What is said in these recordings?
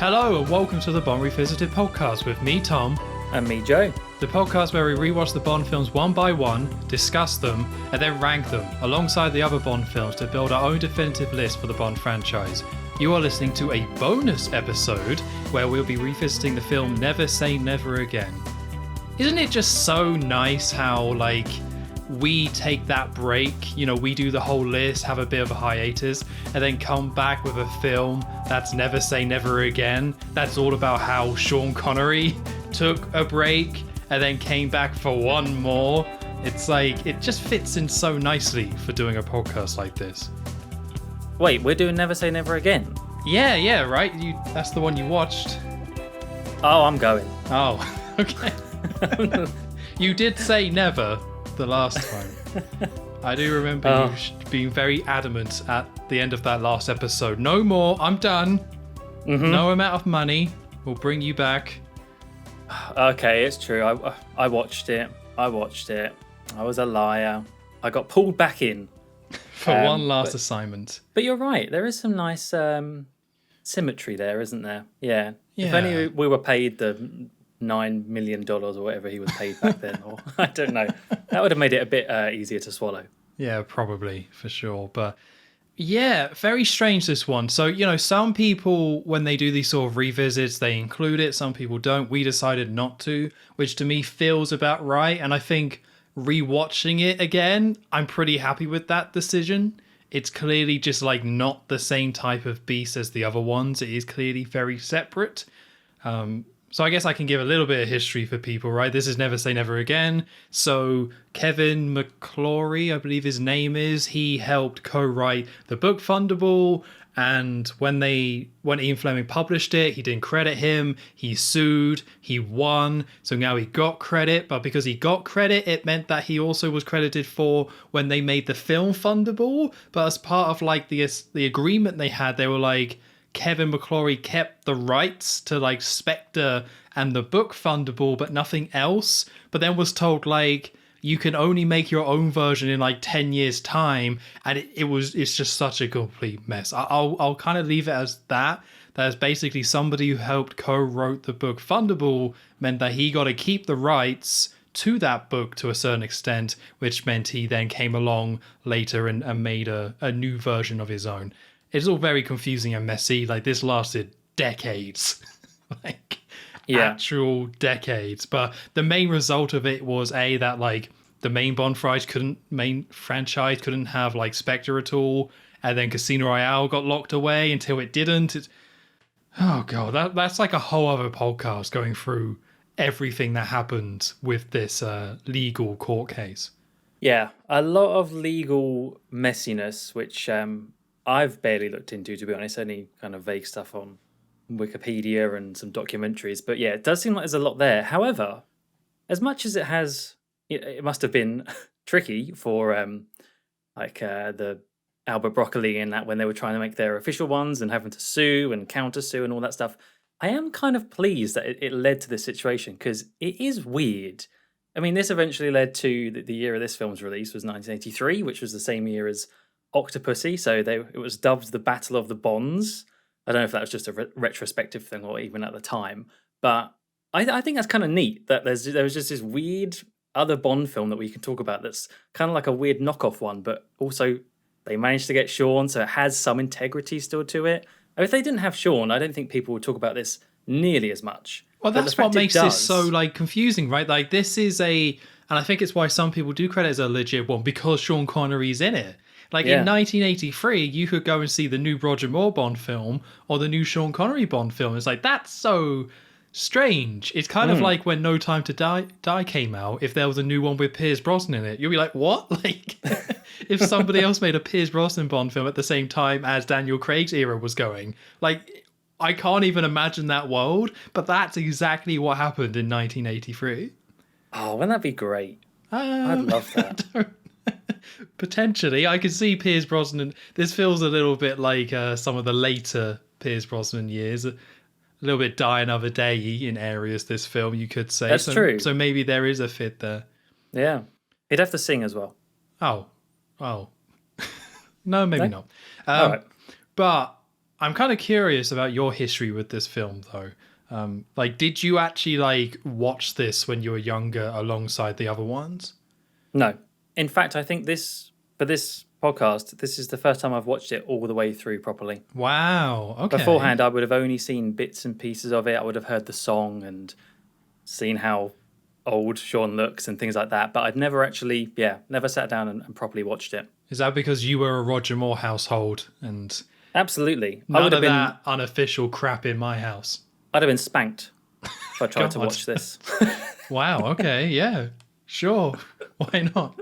Hello and welcome to the Bond Revisited podcast with me, Tom. And me, Joe. The podcast where we rewatch the Bond films one by one, discuss them, and then rank them alongside the other Bond films to build our own definitive list for the Bond franchise. You are listening to a bonus episode where we'll be revisiting the film Never Say Never Again. Isn't it just so nice how, we take that break, we do the whole list, have a bit of a hiatus, and then come back with a film that's Never Say Never Again. That's all about how Sean Connery took a break and then came back for one more. It's it just fits in so nicely for doing a podcast like this. Wait, we're doing Never Say Never Again? Yeah, right? That's the one you watched. Oh, I'm going. Oh, okay. You did say never the last time. I do remember you being very adamant at the end of that last episode. No more, I'm done. Mm-hmm. No amount of money will bring you back. Okay, it's true. I watched it. I was a liar. I got pulled back in. For one last assignment. But you're right. There is some nice symmetry there, isn't there? Yeah. If only we were paid the $9 million or whatever he was paid back then. Or I don't know. That would have made it a bit easier to swallow. Yeah, probably, for sure. But yeah, very strange, this one. So, some people, when they do these sort of revisits, they include it. Some people don't. We decided not to, which to me feels about right. And I think rewatching it again, I'm pretty happy with that decision. It's clearly just not the same type of beast as the other ones. It is clearly very separate. So I guess I can give a little bit of history for people, right? This is Never Say Never Again. So Kevin McClory, I believe his name is, he helped co-write the book Thunderball. And when Ian Fleming published it, he didn't credit him. He sued. He won. So now he got credit. But because he got credit, it meant that he also was credited for when they made the film Thunderball. But as part of the agreement they had, they were Kevin McClory kept the rights to Spectre and the book Thunderball, but nothing else. But then was told you can only make your own version in 10 years time, and it's just such a complete mess. I'll kind of leave it as that. That is basically somebody who helped co-wrote the book Thunderball meant that he got to keep the rights to that book to a certain extent, which meant he then came along later and made a new version of his own. It's all very confusing and messy. This lasted decades. Actual decades. But the main result of it was that the main Bond franchise couldn't have Spectre at all, and then Casino Royale got locked away until it didn't. Oh god, that's a whole other podcast going through everything that happened with this legal court case. Yeah, a lot of legal messiness, which I've barely looked into, to be honest. Only kind of vague stuff on Wikipedia and some documentaries. But yeah, it does seem like there's a lot there. However, as much as it must have been tricky for the Albert Broccoli and that when they were trying to make their official ones and having to sue and counter sue and all that stuff. I am kind of pleased that it led to this situation because it is weird. I mean, this eventually led to the year of this film's release was 1983, which was the same year as Octopussy, so it was dubbed the Battle of the Bonds. I don't know if that was just a retrospective thing or even at the time, but I think that's kind of neat that there was just this weird other Bond film that we can talk about that's kind of like a weird knockoff one, but also they managed to get Sean, so it has some integrity still to it. If they didn't have Sean, I don't think people would talk about this nearly as much. Well, that's what makes this so confusing, right? This is and I think it's why some people do credit it as a legit one because Sean Connery's in it. In 1983, you could go and see the new Roger Moore Bond film or the new Sean Connery Bond film. It's that's so strange. It's kind of like when No Time to Die came out. If there was a new one with Pierce Brosnan in it, you'd be like, what? If somebody else made a Pierce Brosnan Bond film at the same time as Daniel Craig's era was going, I can't even imagine that world. But that's exactly what happened in 1983. Oh, wouldn't that be great? I'd love that. Potentially, I could see Pierce Brosnan. This feels a little bit like some of the later Pierce Brosnan years. A little bit Die Another Day in areas, this film, you could say. That's true. So maybe there is a fit there. Yeah. He'd have to sing as well. Oh. No, maybe not. All right. But I'm kind of curious about your history with this film, though. Like, did you actually like watch this when you were younger alongside the other ones? No. In fact, I think for this podcast, this is the first time I've watched it all the way through properly. Wow. Okay. Beforehand, I would have only seen bits and pieces of it. I would have heard the song and seen how old Sean looks and things like that. But I'd never actually, never sat down and properly watched it. Is that because you were a Roger Moore household and Absolutely. none of that unofficial crap in my house? I'd have been spanked if I tried to watch this. Wow. Okay. Yeah. Sure. Why not?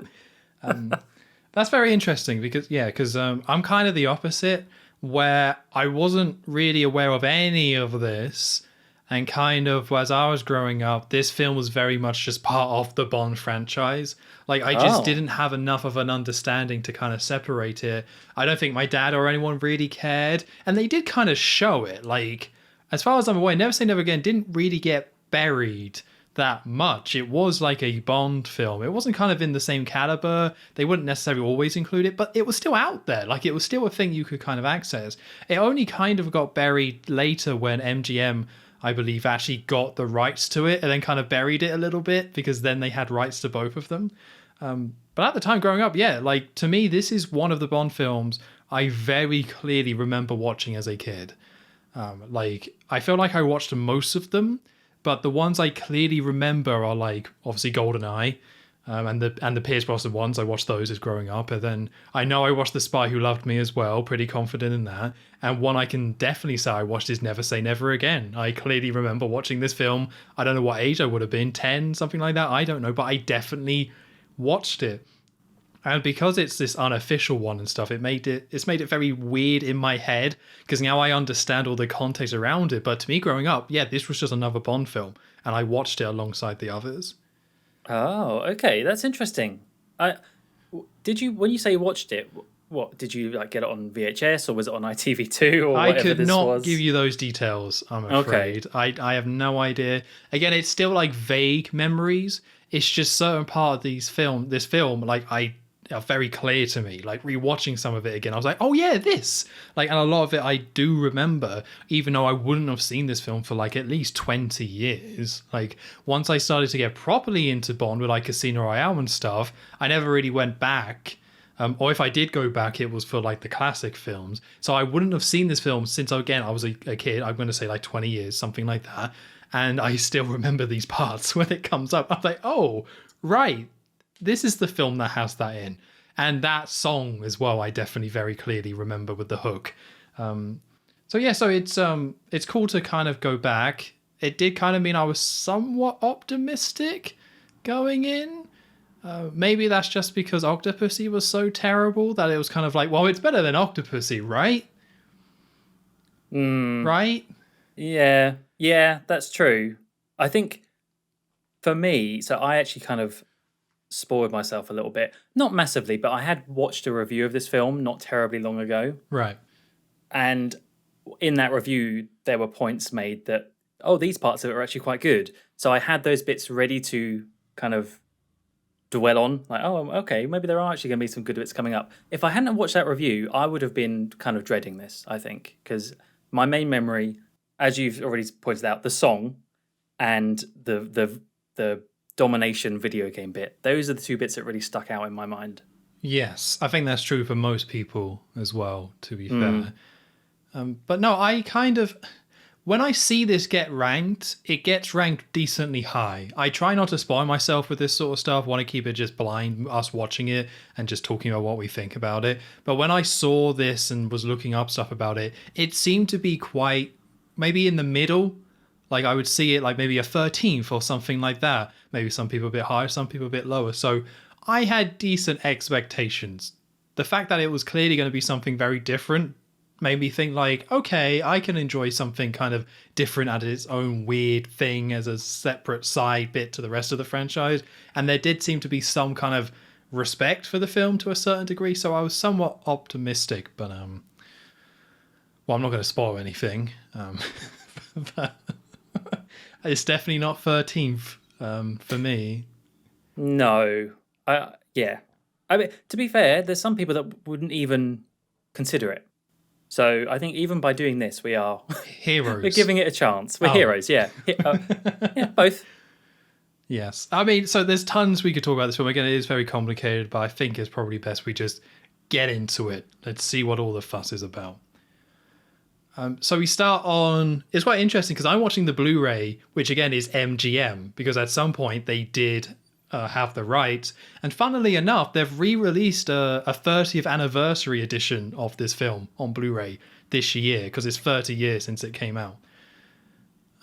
That's very interesting because I'm kind of the opposite, where I wasn't really aware of any of this, and kind of as I was growing up, this film was very much just part of the Bond franchise. Like, I just didn't have enough of an understanding to kind of separate it. I don't think my dad or anyone really cared, and they did kind of show it. Like, as far as I'm aware, Never Say Never Again didn't really get buried that much. It was like a Bond film. It wasn't kind of in the same caliber. They wouldn't necessarily always include it, but it was still out there. Like, it was still a thing you could kind of access. It only kind of got buried later when MGM, I believe, actually got the rights to it and then kind of buried it a little bit, because then they had rights to both of them. But at the time growing up, like, to me, this is one of the Bond films I very clearly remember watching as a kid. Like, I feel like I watched most of them, but the ones I clearly remember are, like, obviously GoldenEye, and the Pierce Brosnan ones. I watched those as growing up, and then I know I watched The Spy Who Loved Me as well. Pretty confident in that. And one I can definitely say I watched is Never Say Never Again. I clearly remember watching this film. I don't know what age I would have been, 10, something like that. I don't know, but I definitely watched it. And because it's this unofficial one and stuff, it's made it very weird in my head, because now I understand all the context around it. But to me, growing up, this was just another Bond film, and I watched it alongside the others. Oh, okay, that's interesting. Did you, when you say you watched it, what did you like, get it on VHS or was it on ITV2 or I whatever could this not was? give you those details, I'm afraid. Okay. I have no idea. Again, it's still like vague memories. It's just certain part of this film, like, are very clear to me. Like, rewatching some of it again, I was like, oh yeah, this. Like, and a lot of it I do remember, even though I wouldn't have seen this film for like at least 20 years. Like, once I started to get properly into Bond with like Casino Royale and stuff, I never really went back. Or if I did go back, it was for like the classic films. So I wouldn't have seen this film since, again, I was a kid. I'm going to say like 20 years, something like that. And I still remember these parts when it comes up. I'm like, oh, right. This is the film that has that in. And that song as well, I definitely very clearly remember with the hook. So it's cool to kind of go back. It did kind of mean I was somewhat optimistic going in. Maybe that's just because Octopussy was so terrible that it was kind of like, well, it's better than Octopussy, right? Right? Yeah, that's true. I think for me, so I actually kind of spoiled myself a little bit. Not massively, but I had watched a review of this film not terribly long ago. Right. And in that review, there were points made that, these parts of it are actually quite good. So I had those bits ready to kind of dwell on. Like, okay, maybe there are actually going to be some good bits coming up. If I hadn't watched that review, I would have been kind of dreading this, I think. Because my main memory, as you've already pointed out, the song and the domination video game bit, those are the two bits that really stuck out in my mind. Yes, I think that's true for most people as well, to be fair. But no, I kind of, when I see this get ranked, it gets ranked decently high. I try not to spoil myself with this sort of stuff, want to keep it just blind, us watching it and just talking about what we think about it. But when I saw this and was looking up stuff about it, it seemed to be quite, maybe in the middle. Like, I would see it like maybe a 13th or something like that. Maybe some people a bit higher, some people a bit lower. So I had decent expectations. The fact that it was clearly going to be something very different made me think like, okay, I can enjoy something kind of different at its own weird thing as a separate side bit to the rest of the franchise. And there did seem to be some kind of respect for the film to a certain degree. So I was somewhat optimistic, but well, I'm not going to spoil anything. But it's definitely not 13th for me. No. I mean, to be fair, there's some people that wouldn't even consider it. So I think even by doing this, we're Heroes. giving it a chance. We're Oh. heroes, yeah. Yeah, both. Yes. I mean, so there's tons we could talk about this film. Again, it is very complicated, but I think it's probably best we just get into it. Let's see what all the fuss is about. So we start on... It's quite interesting because I'm watching the Blu-ray, which again is MGM, because at some point they did have the rights. And funnily enough, they've re-released a 30th anniversary edition of this film on Blu-ray this year, because it's 30 years since it came out.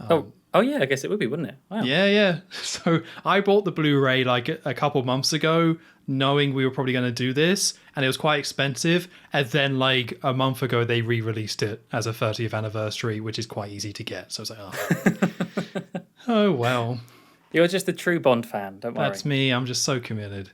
Oh yeah, I guess it would be, wouldn't it? Wow. Yeah. So I bought the Blu-ray like a couple months ago, knowing we were probably going to do this, and it was quite expensive. And then like a month ago, they re-released it as a 30th anniversary, which is quite easy to get. So I was like, oh well. You're just a true Bond fan, don't worry. That's me. I'm just so committed.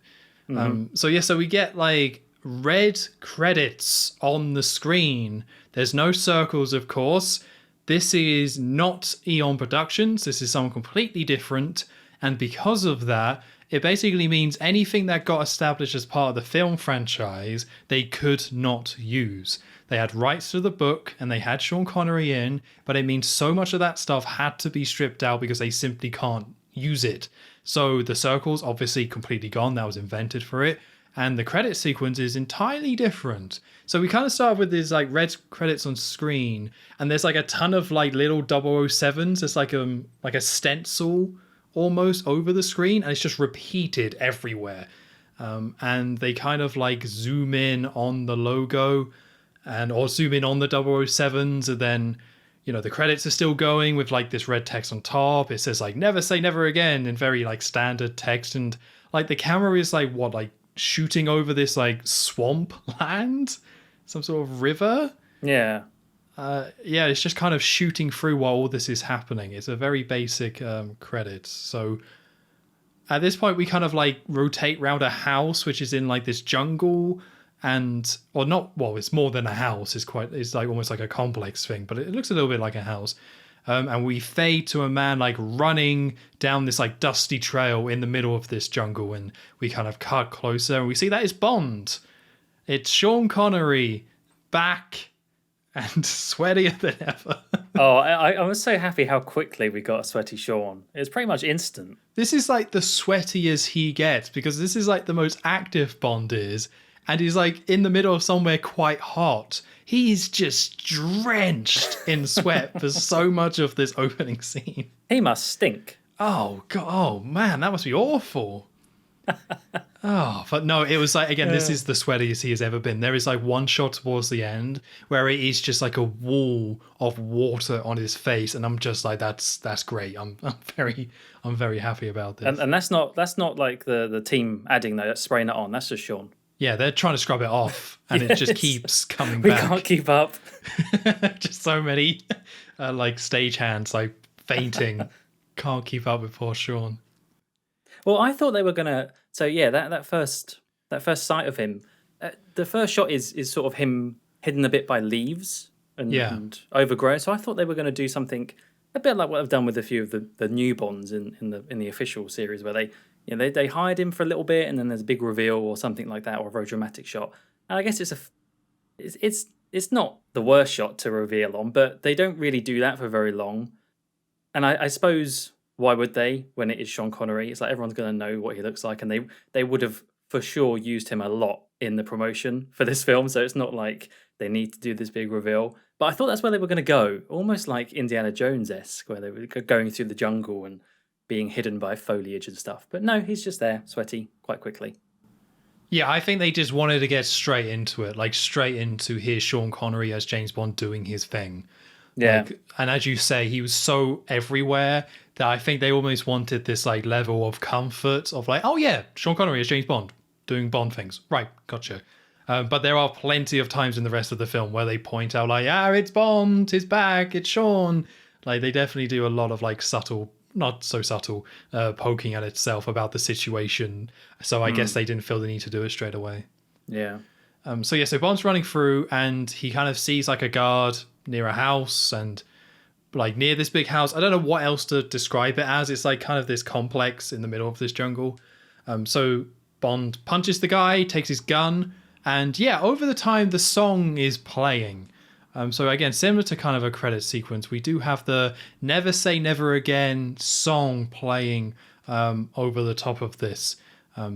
So we get like red credits on the screen. There's no circles, of course. This is not Eon Productions. This is someone completely different. And because of that, it basically means anything that got established as part of the film franchise, they could not use. They had rights to the book and they had Sean Connery in, but it means so much of that stuff had to be stripped out because they simply can't use it. So the circle's obviously completely gone. That was invented for it. And the credit sequence is entirely different. So we kind of start with these like red credits on screen, and there's like a ton of like little 007s. It's like a stencil almost over the screen, and it's just repeated everywhere. And they kind of like zoom in on the logo or zoom in on the 007s, and then the credits are still going with like this red text on top. It says like never say never again in very like standard text, and like the camera is like shooting over this like swamp land, some sort of river. Yeah. It's just kind of shooting through while all this is happening. It's a very basic credits. So at this point we kind of like rotate around a house which is in like this jungle, it's more than a house. It's like almost like a complex thing, but it looks a little bit like a house. And we fade to a man like running down this like dusty trail in the middle of this jungle, and we kind of cut closer and we see that is Bond. It's Sean Connery back and sweatier than ever. Oh, I was so happy how quickly we got a sweaty Sean. It was pretty much instant. This is like the sweatiest he gets, because this is like the most active Bond is, and he's like in the middle of somewhere quite hot. He's just drenched in sweat for so much of this opening scene. He must stink. Oh god! Oh man, that must be awful. But no, it was like, again, this is the sweatiest he has ever been. There is like one shot towards the end where it is just like a wall of water on his face, and I'm just like, that's great. I'm very happy about this. And that's not like the team adding though. That's spraying it on. That's just Sean. Yeah, they're trying to scrub it off, and it just keeps coming We back. can't keep up. Just so many like stagehands like fainting. Can't keep up with poor Sean. Well, I thought they were gonna. So yeah, that first sight of him, the first shot is sort of him hidden a bit by leaves and overgrown. So I thought they were going to do something a bit like what I've done with a few of the new Bonds in the official series, where they hide him for a little bit and then there's a big reveal or something like that, or a very dramatic shot. And I guess it's not the worst shot to reveal on, but they don't really do that for very long. And I suppose, why would they, when it is Sean Connery? It's like everyone's going to know what he looks like, and they would have for sure used him a lot in the promotion for this film, so it's not like they need to do this big reveal. But I thought that's where they were going to go, almost like Indiana Jones-esque, where they were going through the jungle and being hidden by foliage and stuff. But no, he's just there, sweaty, quite quickly. Yeah, I think they just wanted to get straight into it, like straight into here's Sean Connery as James Bond doing his thing. Yeah. And as you say, he was so everywhere that I think they almost wanted this like level of comfort of like, oh yeah, Sean Connery as James Bond doing Bond things. Right, gotcha. But there are plenty of times in the rest of the film where they point out like, it's Bond, he's back, it's Sean. Like they definitely do a lot of like subtle, not so subtle, poking at itself about the situation. So I guess they didn't feel the need to do it straight away. Yeah. So Bond's running through and he kind of sees like a guard near a house and like near this big house. I don't know what else to describe it as. It's like kind of this complex in the middle of this jungle. So Bond punches the guy, takes his gun, and yeah, over the time the song is playing. So again, similar to kind of a credit sequence, we do have the "Never Say Never Again" song playing over the top of this.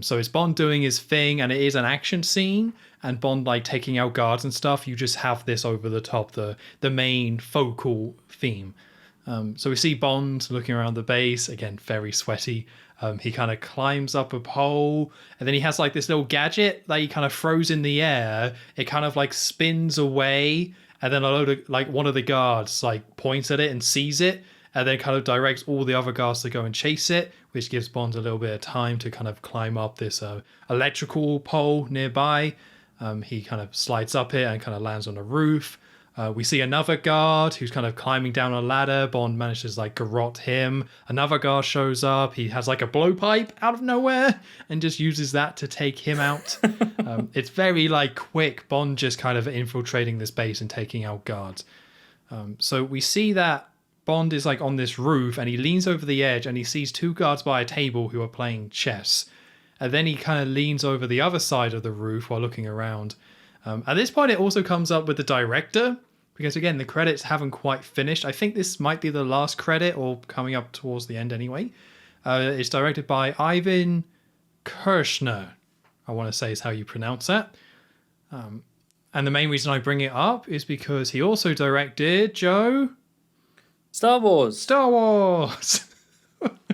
So it's Bond doing his thing, and it is an action scene, and Bond like taking out guards and stuff. You just have this over the top, the main focal theme. So we see Bond looking around the base, again, very sweaty. He kind of climbs up a pole, and then he has like this little gadget that he kind of throws in the air. It kind of like spins away, and then a load of like one of the guards like points at it and sees it, and then kind of directs all the other guards to go and chase it, which gives Bond a little bit of time to kind of climb up this electrical pole nearby. He kind of slides up it and kind of lands on a roof. We see another guard who's kind of climbing down a ladder. Bond manages to like garrote him. Another guard shows up. He has like a blowpipe out of nowhere and just uses that to take him out. It's very like quick. Bond just kind of infiltrating this base and taking out guards. So we see that Bond is like on this roof, and he leans over the edge and he sees two guards by a table who are playing chess. And then he kind of leans over the other side of the roof while looking around. At this point, it also comes up with the director, because again, the credits haven't quite finished. I think this might be the last credit, or coming up towards the end anyway. It's directed by Irvin Kershner, I want to say is how you pronounce that. And the main reason I bring it up is because he also directed, Joe... Star Wars. Star Wars!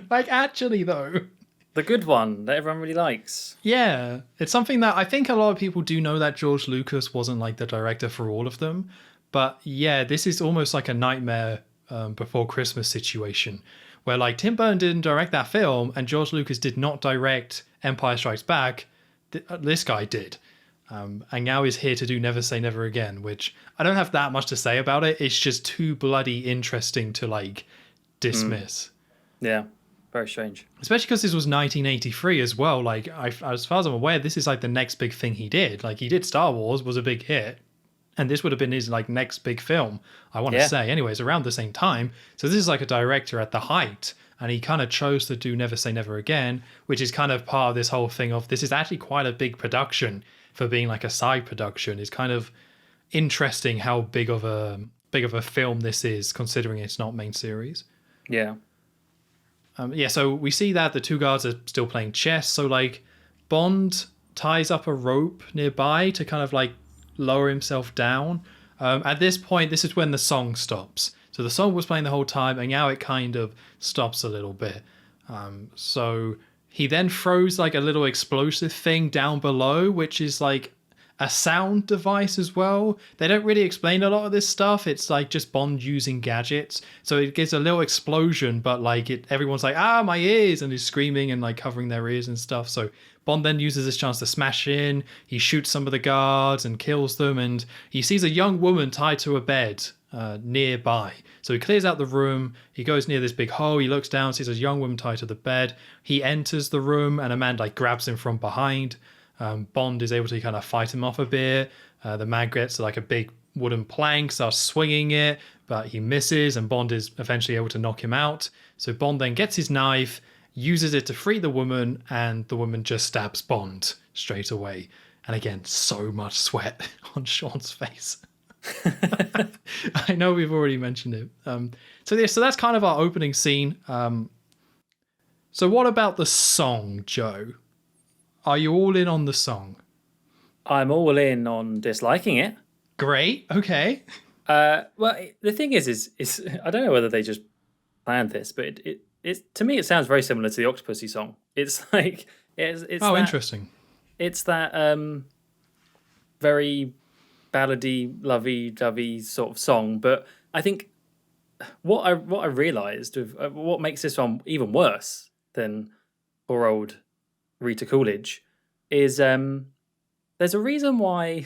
Like, actually, though. The good one that everyone really likes. Yeah, it's something that I think a lot of people do know, that George Lucas wasn't like the director for all of them. But yeah, this is almost like a Nightmare Before Christmas situation, where like Tim Burton didn't direct that film and George Lucas did not direct Empire Strikes Back. This guy did. And now he's here to do Never Say Never Again, which I don't have that much to say about it. It's just too bloody interesting to like dismiss. Yeah, very strange. Especially because this was 1983 as well. Like, as far as I'm aware, this is like the next big thing he did. Like, he did Star Wars, was a big hit, and this would have been his like next big film, I want to say. Anyways, around the same time. So this is like a director at the height, and he kind of chose to do Never Say Never Again, which is kind of part of this whole thing of this is actually quite a big production for being like a side production. It's kind of interesting how big of a film this is, considering it's not main series. Yeah. So we see that the two guards are still playing chess. So like Bond ties up a rope nearby to kind of like lower himself down. At this point, this is when the song stops. So the song was playing the whole time, and now it kind of stops a little bit. So he then throws like a little explosive thing down below, which is like a sound device as well. They don't really explain a lot of this stuff. It's like just Bond using gadgets. So it gives a little explosion, but like everyone's like, my ears, and he's screaming and like covering their ears and stuff. So Bond then uses this chance to smash in. He shoots some of the guards and kills them, and he sees a young woman tied to a bed nearby. So he clears out the room. He goes near this big hole. He looks down, sees a young woman tied to the bed. He enters the room, and a man like grabs him from behind. Bond is able to kind of fight him off a bit. The man gets like a big wooden plank, starts swinging it, but he misses, and Bond is eventually able to knock him out. So Bond then gets his knife, uses it to free the woman, and the woman just stabs Bond straight away. And again, so much sweat on Sean's face. I know we've already mentioned it. So that's kind of our opening scene. So what about the song, Joe? Are you all in on the song? I'm all in on disliking it. Great. Okay. Well, the thing is I don't know whether they just planned this, but it to me it sounds very similar to the Octopussy song. It's like it's interesting. It's that very ballady, lovey-dovey sort of song. But I think what I realised of what makes this one even worse than poor old Rita Coolidge is there's a reason why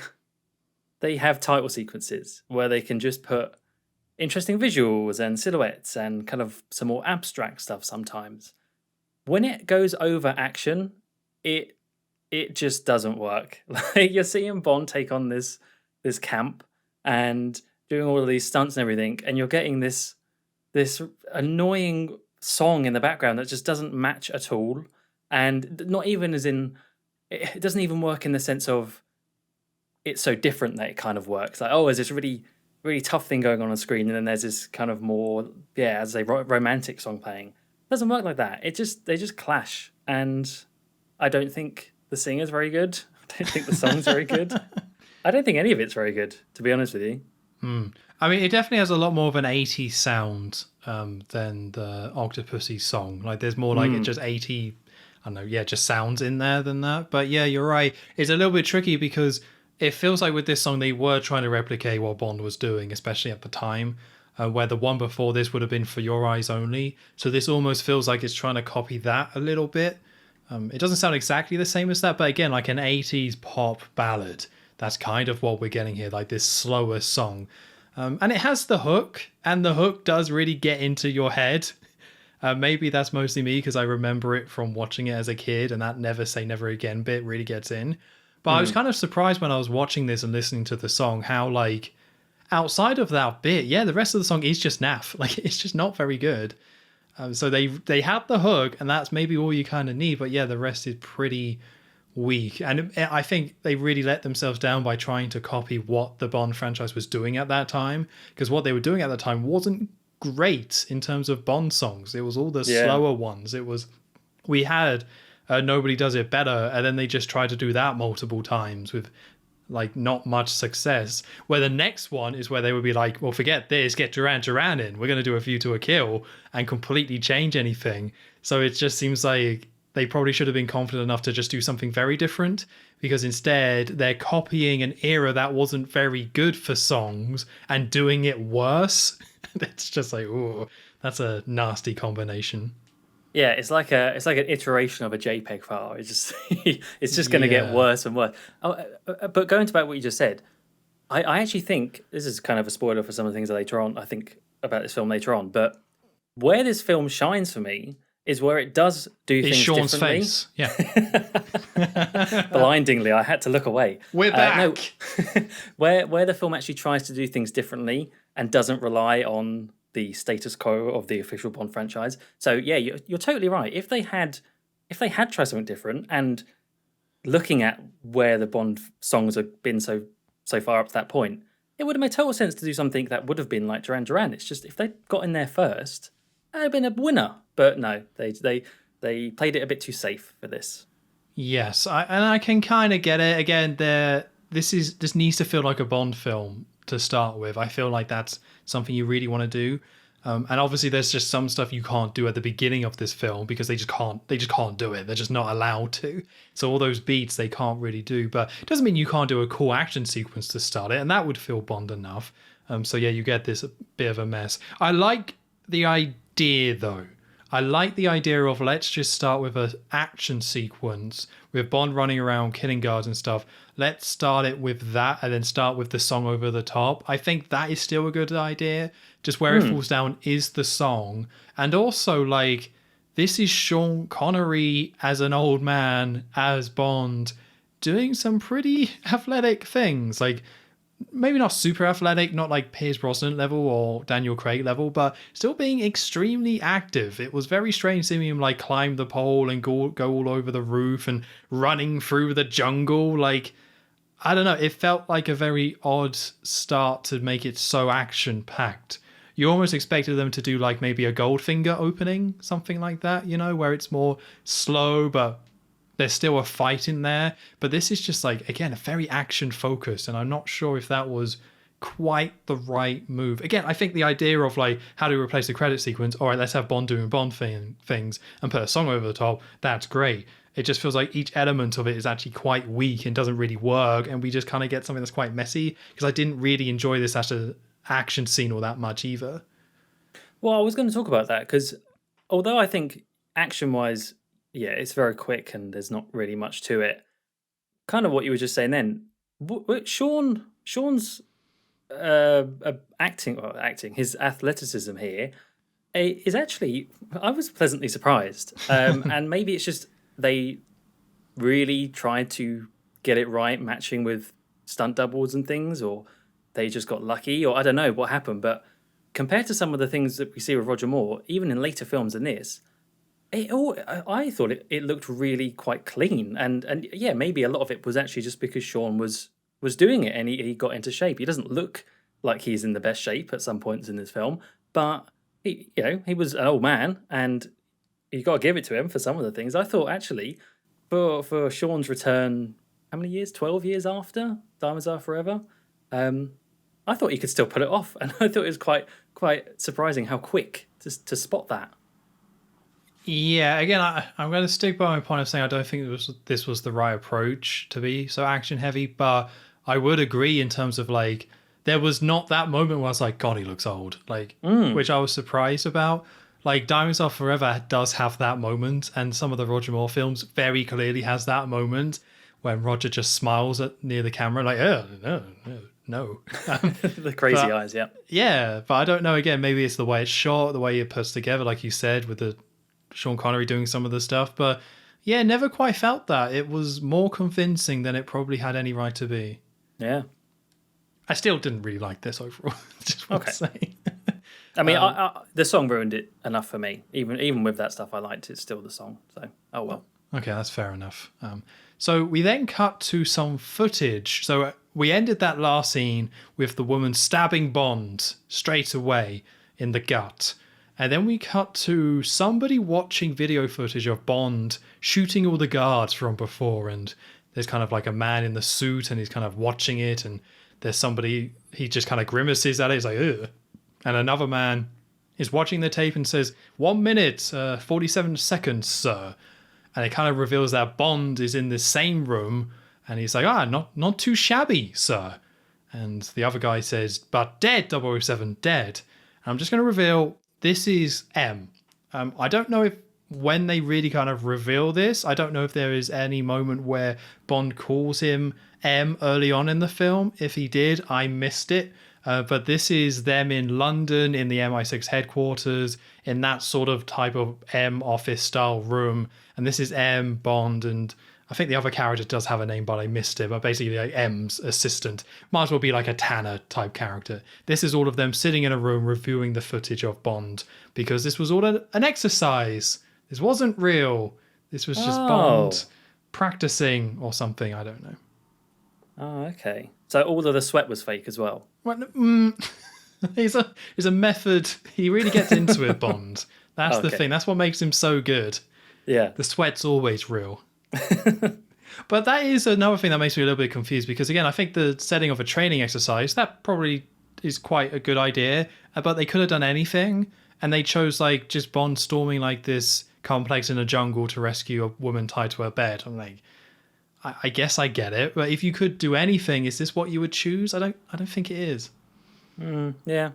they have title sequences where they can just put interesting visuals and silhouettes and kind of some more abstract stuff sometimes. When it goes over action, it just doesn't work. Like, you're seeing Bond take on this camp and doing all of these stunts and everything, and you're getting this annoying song in the background that just doesn't match at all. And not even as in, it doesn't even work in the sense of it's so different that it kind of works. Like, oh, there's this really, really tough thing going on screen, and then there's this kind of more, yeah, as a romantic song playing. It doesn't work like that. They just clash, and I don't think the singer's very good. I don't think the song's very good. I don't think any of it's very good, to be honest with you. I mean, it definitely has a lot more of an 80s sound than the Octopussy song. Like, there's more like it just 80, I don't know, yeah, just sounds in there than that. But yeah, you're right. It's a little bit tricky because it feels like with this song, they were trying to replicate what Bond was doing, especially at the time, where the one before this would have been For Your Eyes Only. So this almost feels like it's trying to copy that a little bit. It doesn't sound exactly the same as that, but again, like an 80s pop ballad. That's kind of what we're getting here, like this slower song. And it has the hook, and the hook does really get into your head. Maybe that's mostly me because I remember it from watching it as a kid, and that never say never again bit really gets in. But I was kind of surprised when I was watching this and listening to the song how, like, outside of that bit, yeah, the rest of the song is just naff. Like, it's just not very good. So they have the hook, and that's maybe all you kind of need. But yeah, the rest is pretty weak. And I think they really let themselves down by trying to copy what the Bond franchise was doing at that time. Because what they were doing at that time wasn't great in terms of Bond songs. It was all the slower ones. It was, we had Nobody Does It Better, and then they just tried to do that multiple times with like not much success. Where the next one is where they would be like, well, forget this, get Duran Duran in. We're going to do A View to a Kill and completely change anything. So it just seems like they probably should have been confident enough to just do something very different, because instead they're copying an era that wasn't very good for songs and doing it worse. It's just like, ooh, that's a nasty combination. Yeah, it's like an iteration of a JPEG file. It's just going to get worse and worse. But going to back what you just said, I actually think this is kind of a spoiler for some of the things later on. I think about this film later on, but where this film shines for me is where it does do things Sean's differently. face, yeah. Blindingly, I had to look away. We're back. No, where the film actually tries to do things differently and doesn't rely on the status quo of the official Bond franchise. So yeah, you're totally right. If they had tried something different, and looking at where the Bond songs have been so far up to that point, it would have made total sense to do something that would have been like Duran Duran. It's just if they got in there first, that'd have been a winner. But no, they played it a bit too safe for this. Yes, I can kind of get it. Again, this needs to feel like a Bond film to start with. I feel like that's something you really want to do. And obviously there's just some stuff you can't do at the beginning of this film because they just can't do it. They're just not allowed to. So all those beats they can't really do, but it doesn't mean you can't do a cool action sequence to start it, and that would feel Bond enough. So yeah, you get this bit of a mess. I like the idea though. I like the idea of let's just start with an action sequence with Bond running around killing guards and stuff. Let's start it with that and then start with the song over the top. I think that is still a good idea. Just where it falls down is the song. And also, like, this is Sean Connery as an old man, as Bond, doing some pretty athletic things. Like, maybe not super athletic, not like Pierce Brosnan level or Daniel Craig level, but still being extremely active. It was very strange seeing him like climb the pole and go all over the roof and running through the jungle. Like, I don't know, it felt like a very odd start to make it so action packed. You almost expected them to do like maybe a Goldfinger opening, something like that, you know, where it's more slow, but there's still a fight in there. But this is just like, again, a very action focused, and I'm not sure if that was quite the right move. Again, I think the idea of like, how do we replace the credit sequence? All right, let's have Bond doing Bond things and put a song over the top. That's great. It just feels like each element of it is actually quite weak and doesn't really work, and we just kind of get something that's quite messy, because I didn't really enjoy this as an action scene all that much either. Well, I was going to talk about that because although I think action-wise, yeah, it's very quick and there's not really much to it. Kind of what you were just saying then. Sean's acting, his athleticism here is actually, I was pleasantly surprised. And maybe it's just they really tried to get it right, matching with stunt doubles and things, or they just got lucky, or I don't know what happened. But compared to some of the things that we see with Roger Moore, even in later films than this, I thought it looked really quite clean, and yeah, maybe a lot of it was actually just because Sean was doing it and he got into shape. He doesn't look like he's in the best shape at some points in this film, but he was an old man, and you got to give it to him for some of the things. I thought actually, for Sean's return, how many years? 12 years after Diamonds Are Forever. I thought he could still pull it off, and I thought it was quite surprising how quick to spot that. Yeah, again, I'm going to stick by my point of saying I don't think this was the right approach to be so action heavy, but I would agree in terms of like there was not that moment where I was like, God, he looks old, like which I was surprised about. Like Diamonds Are Forever does have that moment, and some of the Roger Moore films very clearly has that moment when Roger just smiles near the camera, like, oh no. The crazy eyes, yeah. Yeah, but I don't know. Again, maybe it's the way it's shot, the way it puts together, like you said, with the Sean Connery doing some of the stuff. But yeah, never quite felt that. It was more convincing than it probably had any right to be. Yeah. I still didn't really like this overall. Just want to say. I mean, the song ruined it enough for me. Even with that stuff, I liked it. Still the song. So, oh well. Okay, that's fair enough. So we then cut to some footage. So we ended that last scene with the woman stabbing Bond straight away in the gut. And then we cut to somebody watching video footage of Bond shooting all the guards from before. And there's kind of like a man in the suit and he's kind of watching it. And there's somebody, he just kind of grimaces at it. He's like, ugh. And another man is watching the tape and says, 1 minute, 47 seconds, sir. And it kind of reveals that Bond is in the same room. And he's like, not too shabby, sir. And the other guy says, but dead, 007, dead. And I'm just going to reveal this is M. I don't know if when they really kind of reveal this, I don't know if there is any moment where Bond calls him M early on in the film. If he did, I missed it. But this is them in London in the MI6 headquarters in that sort of type of M office style room. And this is M, Bond, and I think the other character does have a name, but I missed it. But basically like M's assistant. Might as well be like a Tanner type character. This is all of them sitting in a room reviewing the footage of Bond because this was all an exercise. This wasn't real. This was just Bond practicing or something. I don't know. Oh, okay. So all of the sweat was fake as well. Well, he's a method. He really gets into it, Bond. That's the thing. That's what makes him so good. Yeah. The sweat's always real. But that is another thing that makes me a little bit confused because, again, I think the setting of a training exercise, that probably is quite a good idea, but they could have done anything, and they chose, like, just Bond storming, like, this complex in a jungle to rescue a woman tied to her bed. I'm like, I guess I get it, but if you could do anything, is this what you would choose? I don't think it is. Yeah.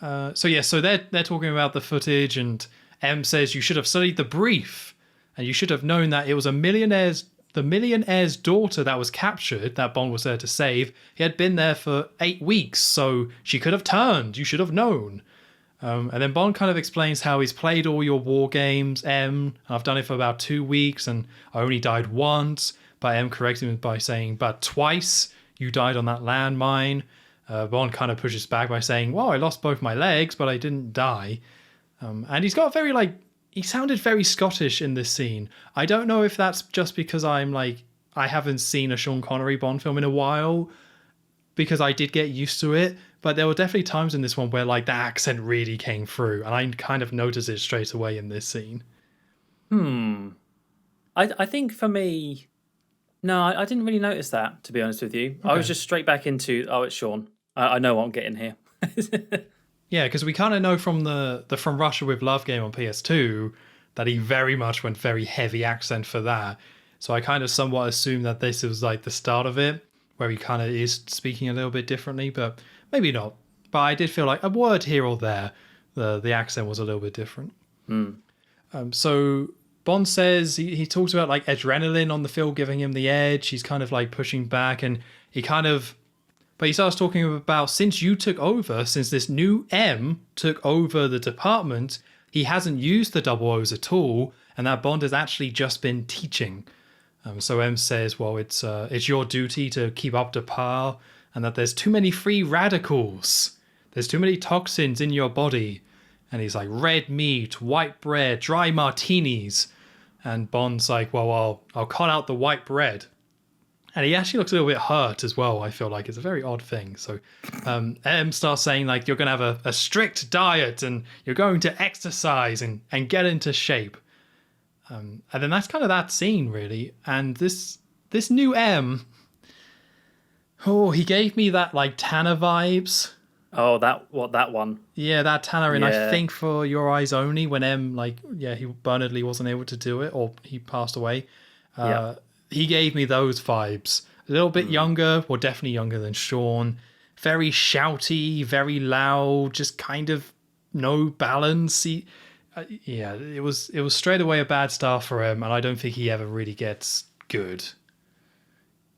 So they're talking about the footage, and M says you should have studied the brief, and you should have known that it was the millionaire's daughter that was captured, that Bond was there to save. He had been there for 8 weeks, so she could have turned. You should have known. And then Bond kind of explains how he's played all your war games, M. I've done it for about 2 weeks, and I only died once. But M corrects him by saying, but twice you died on that landmine. Bond kind of pushes back by saying, well, I lost both my legs, but I didn't die. And he's got he sounded very Scottish in this scene. I don't know if that's just because I haven't seen a Sean Connery Bond film in a while, because I did get used to it. But there were definitely times in this one where the accent really came through, and I kind of noticed it straight away in this scene. I think for me, no, I didn't really notice that, to be honest with you. Okay. I was just straight back into, it's Sean. I know what I'm getting here. Yeah, because we kind of know from the From Russia with Love game on PS2 that he very much went very heavy accent for that. So I kind of somewhat assumed that this was like the start of it, where he kind of is speaking a little bit differently, but maybe not. But I did feel like a word here or there, the accent was a little bit different. So Bond says he talks about like adrenaline on the field giving him the edge. He's kind of like pushing back, and he starts talking about since this new M took over the department, he hasn't used the double O's at all, and that Bond has actually just been teaching. So M says, well, it's your duty to keep up to par, and that there's too many free radicals. There's too many toxins in your body. And he's like, red meat, white bread, dry martinis. And Bond's like, well, I'll cut out the white bread. And he actually looks a little bit hurt as well, I feel like. It's a very odd thing. So M starts saying, like, you're going to have a strict diet and you're going to exercise and get into shape. And then that's kind of that scene, really. And this new M, oh, he gave me that, like, Tanner vibes. Oh, that one? Yeah, that Tanner in, Yeah. I think, For Your Eyes Only, when M, like, yeah, Bernard Lee wasn't able to do it, or he passed away. Yeah. He gave me those vibes. A little bit younger, well, definitely younger than Sean. Very shouty, very loud, just kind of no balance. Yeah, it was straight away a bad start for him, and I don't think he ever really gets good.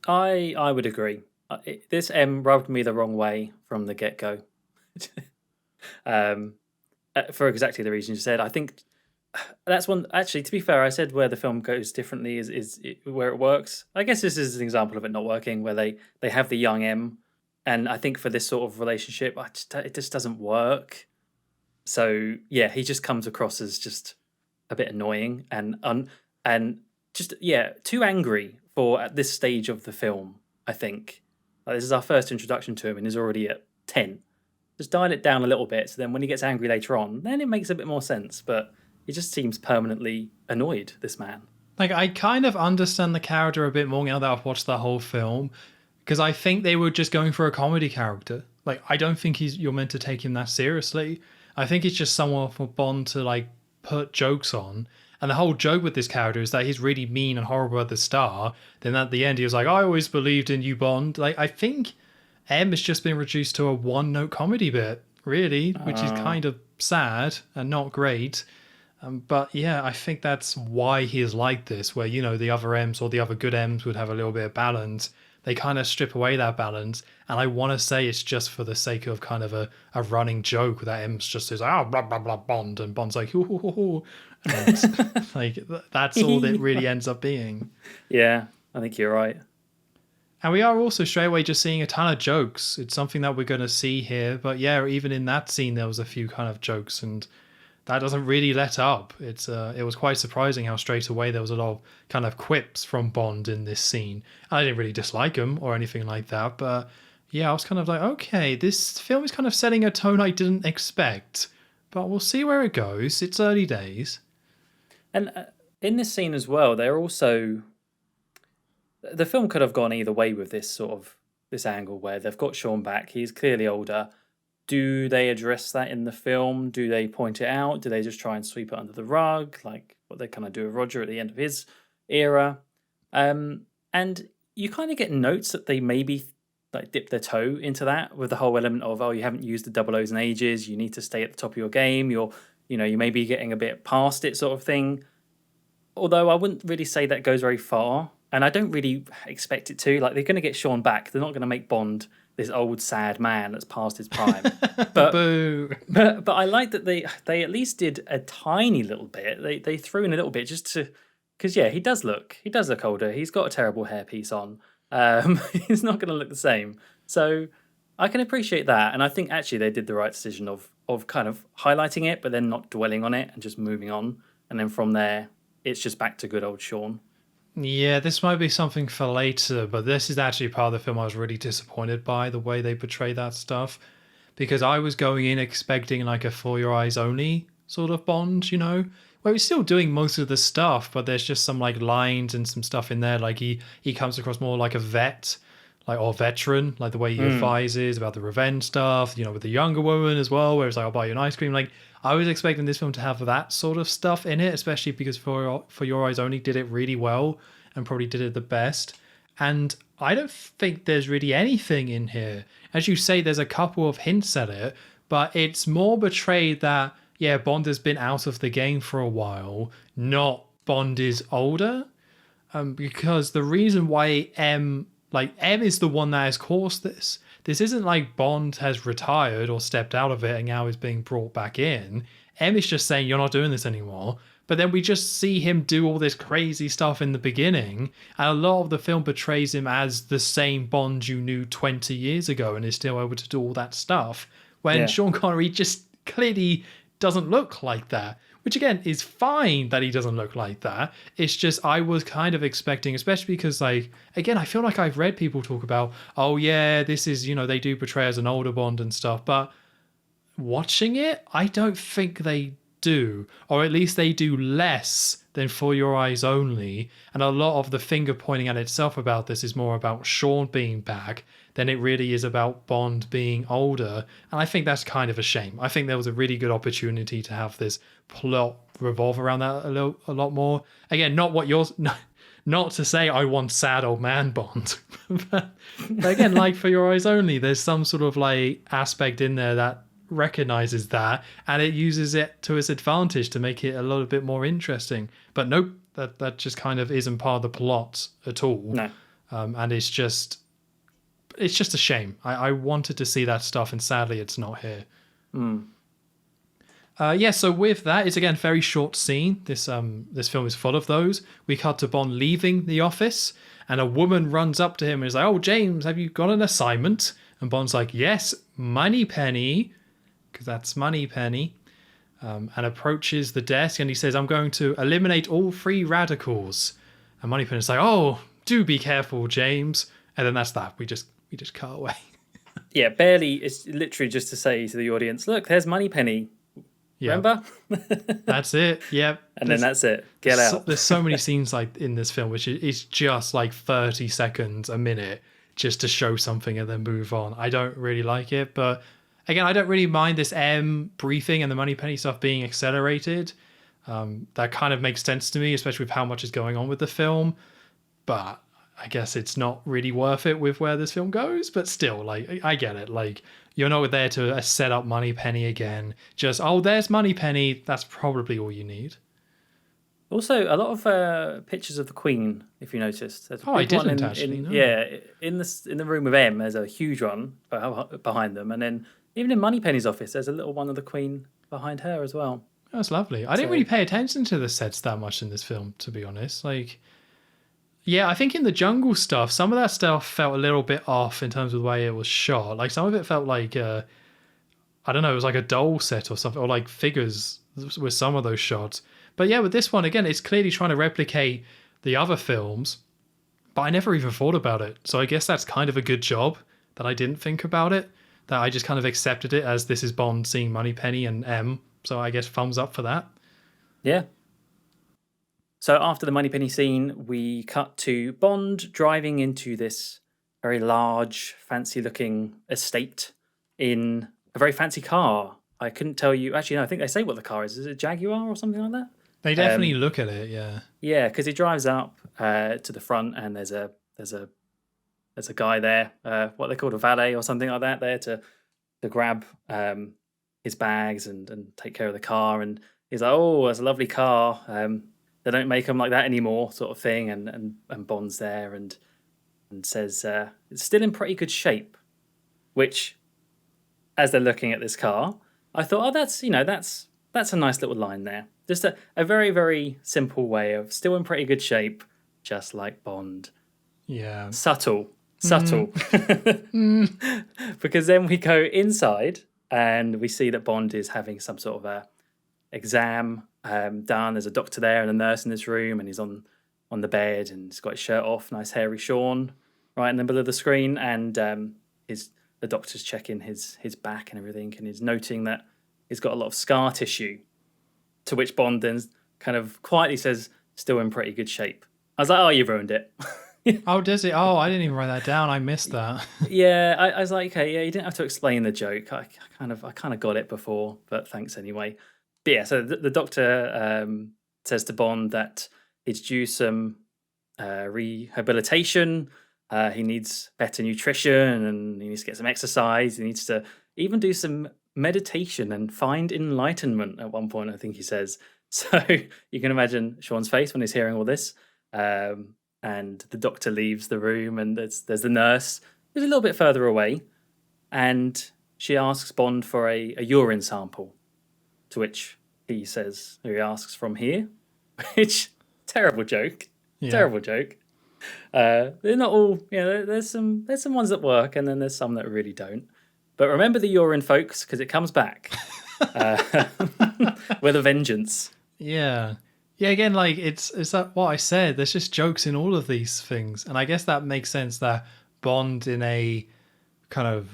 I would agree. This M rubbed me the wrong way from the get-go. For exactly the reason you said. I think that's one. Actually, to be fair, I said where the film goes differently is where it works. I guess this is an example of it not working, where they have the young M, and I think for this sort of relationship, it just doesn't work. So yeah, he just comes across as just a bit annoying and just too angry for at this stage of the film. I think this is our first introduction to him, and he's already at 10. Just dial it down a little bit, so then when he gets angry later on, then it makes a bit more sense. But he just seems permanently annoyed, this man. Like, I kind of understand the character a bit more now that I've watched the whole film, because I think they were just going for a comedy character. Like, I don't think you're meant to take him that seriously. I think it's just someone for Bond to, like, put jokes on. And the whole joke with this character is that he's really mean and horrible at the start. Then at the end, he was like, I always believed in you, Bond. Like, I think M has just been reduced to a one-note comedy bit, really, which is kind of sad and not great. But yeah, I think that's why he is like this, where, you know, the other M's or the other good M's would have a little bit of balance. They kind of strip away that balance. And I want to say it's just for the sake of kind of a running joke that M's just says, blah, blah, blah, Bond. And Bond's like, hoo. And like, that's all it really ends up being. Yeah, I think you're right. And we are also straight away just seeing a ton of jokes. It's something that we're going to see here. But yeah, even in that scene, there was a few kind of jokes, and that doesn't really let up. It was quite surprising how straight away there was a lot of kind of quips from Bond in this scene. I didn't really dislike him or anything like that, but yeah, I was kind of like, okay, this film is kind of setting a tone I didn't expect, but we'll see where it goes. It's early days. And in this scene as well, the film could have gone either way with this angle where they've got Sean back. He's clearly older. Do they address that in the film? Do they point it out? Do they just try and sweep it under the rug, like what they kind of do with Roger at the end of his era? And you kind of get notes that they maybe like dip their toe into that with the whole element of, oh, you haven't used the double O's in ages. You need to stay at the top of your game. You may be getting a bit past it, sort of thing. Although I wouldn't really say that goes very far, and I don't really expect it to. Like, they're going to get Sean back. They're not going to make Bond this old sad man that's past his prime. But Boo. but I like that they at least did a tiny little bit. They threw in a little bit just to, because yeah, he does look older. He's got a terrible hairpiece on. He's not going to look the same. So I can appreciate that, and I think actually they did the right decision of kind of highlighting it, but then not dwelling on it and just moving on. And then from there, it's just back to good old Sean. Yeah, this might be something for later, but this is actually part of the film I was really disappointed by, the way they portray that stuff. Because I was going in expecting like a For Your Eyes Only sort of Bond, you know? Where he's still doing most of the stuff, but there's just some like lines and some stuff in there. Like he comes across more like a vet, like, or veteran, like the way he advises about the revenge stuff, you know, with the younger woman as well, where it's like, I'll buy you an ice cream. Like, I was expecting this film to have that sort of stuff in it, especially because For Your Eyes Only did it really well and probably did it the best. And I don't think there's really anything in here. As you say, there's a couple of hints at it, but it's more betrayed that, yeah, Bond has been out of the game for a while, not Bond is older. Because the reason why M is the one that has caused this. This isn't like Bond has retired or stepped out of it and now is being brought back in. M is just saying, you're not doing this anymore. But then we just see him do all this crazy stuff in the beginning. And a lot of the film portrays him as the same Bond you knew 20 years ago and is still able to do all that stuff. When Sean Connery just clearly doesn't look like that. which again is fine that he doesn't look like that. It's just I was kind of expecting, especially because like again, I feel like I've read people talk about, oh yeah, this is, they do portray as an older Bond and stuff, but watching it, I don't think they do, or at least they do less than For Your Eyes Only. And a lot of the finger pointing at itself about this is more about Sean being back than it really is about Bond being older. And I think that's kind of a shame. I think there was a really good opportunity to have this plot revolve around that a lot more. Again, not to say I want sad old man Bond, but again, like For Your Eyes Only, there's some sort of like aspect in there that recognizes that, and it uses it to its advantage to make it a little bit more interesting. But nope, that just kind of isn't part of the plot at all. No. And it's just a shame. I wanted to see that stuff, and sadly it's not here. So with that, it's again a very short scene. This film is full of those. We cut to Bond leaving the office, and a woman runs up to him and is like, "Oh, James, have you got an assignment?" And Bond's like, "Yes, Moneypenny," because that's Moneypenny, and approaches the desk, and he says, "I'm going to eliminate all free radicals." And Moneypenny's like, "Oh, do be careful, James." And then that's that. We just cut away. Yeah, barely. It's literally just to say to the audience, look, there's Moneypenny. Yeah. Remember? That's it. Yeah. And then that's it. Get out. There's so many scenes like in this film, which is just like 30 seconds, a minute, just to show something and then move on. I don't really like it. But again, I don't really mind this M briefing and the Moneypenny stuff being accelerated. That kind of makes sense to me, especially with how much is going on with the film. But I guess it's not really worth it with where this film goes. But still, like, I get it. Like, you're not there to set up Moneypenny again. Just, oh, there's Moneypenny. That's probably all you need. Also, a lot of pictures of the Queen, if you noticed. There's a I big one didn't actually. No. Yeah, in the room with M, there's a huge one behind them, and then even in Moneypenny's office, there's a little one of the Queen behind her as well. That's lovely. I didn't really pay attention to the sets that much in this film, to be honest. Like, yeah, I think in the jungle stuff, some of that stuff felt a little bit off in terms of the way it was shot. Like, some of it felt like, I don't know, it was like a doll set or something, or like figures with some of those shots. But yeah, with this one, again, it's clearly trying to replicate the other films, but I never even thought about it. So I guess that's kind of a good job that I didn't think about it, that I just kind of accepted it as this is Bond seeing Moneypenny and M. So I guess thumbs up for that. Yeah. So after the Moneypenny scene, we cut to Bond driving into this very large, fancy-looking estate in a very fancy car. I couldn't tell you. Actually, no, I think they say what the car is. Is it a Jaguar or something like that? They definitely look at it, yeah. Yeah, because he drives up to the front, and there's a guy there, what they call a valet or something like that, there to grab his bags and take care of the car. And he's like, "Oh, that's a lovely car. They don't make them like that anymore," sort of thing. And Bond's there and says it's still in pretty good shape. Which, as they're looking at this car, I thought, oh, that's a nice little line there. Just a very, very simple way of still in pretty good shape, just like Bond. Yeah. Subtle. Because then we go inside and we see that Bond is having some sort of a exam done. There's a doctor there and a nurse in this room, and he's on the bed and he's got his shirt off, nice hairy Sean right in the middle of the screen, and the doctor's checking his back and everything, and he's noting that he's got a lot of scar tissue, to which Bond then kind of quietly says, "Still in pretty good shape." I was like, "Oh, you ruined it." Oh, does it? Oh, I didn't even write that down. I missed that. Yeah, I was like, okay, yeah, you didn't have to explain the joke. I kind of got it before, but thanks anyway. But yeah, so the doctor says to Bond that he's due some rehabilitation. He needs better nutrition, and he needs to get some exercise. He needs to even do some meditation and find enlightenment at one point, I think he says. So you can imagine Sean's face when he's hearing all this. And the doctor leaves the room, and there's the nurse who's a little bit further away, and she asks Bond for a urine sample, to which he asks from here, which terrible joke. They're not all, there's some ones that work, and then there's some that really don't. But remember the urine, folks, because it comes back with a vengeance. Yeah. Yeah, again, like it's that what I said. There's just jokes in all of these things, and I guess that makes sense that Bond in a kind of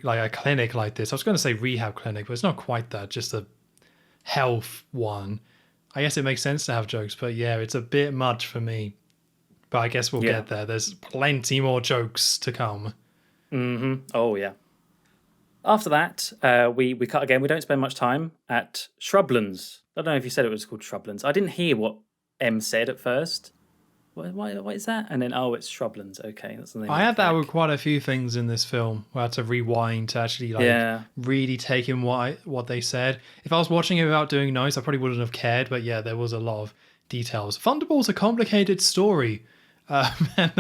like a clinic like this. I was going to say rehab clinic, but it's not quite that. Just a health one. I guess it makes sense to have jokes, but yeah, it's a bit much for me. But I guess we'll Yeah. get there. There's plenty more jokes to come. Oh yeah. After that, we cut again. We don't spend much time at Shrublands. I don't know if you said it was called Shrublands. I didn't hear what M said at first. What is that? And then, oh, it's Shrublands. Okay, that's the name of I the had that with clinic. quite a few things in this film where I had to rewind to actually like Yeah. really take in what they said. If I was watching it without doing notes, I probably wouldn't have cared. But yeah, there was a lot of details. Thunderball's a complicated story, and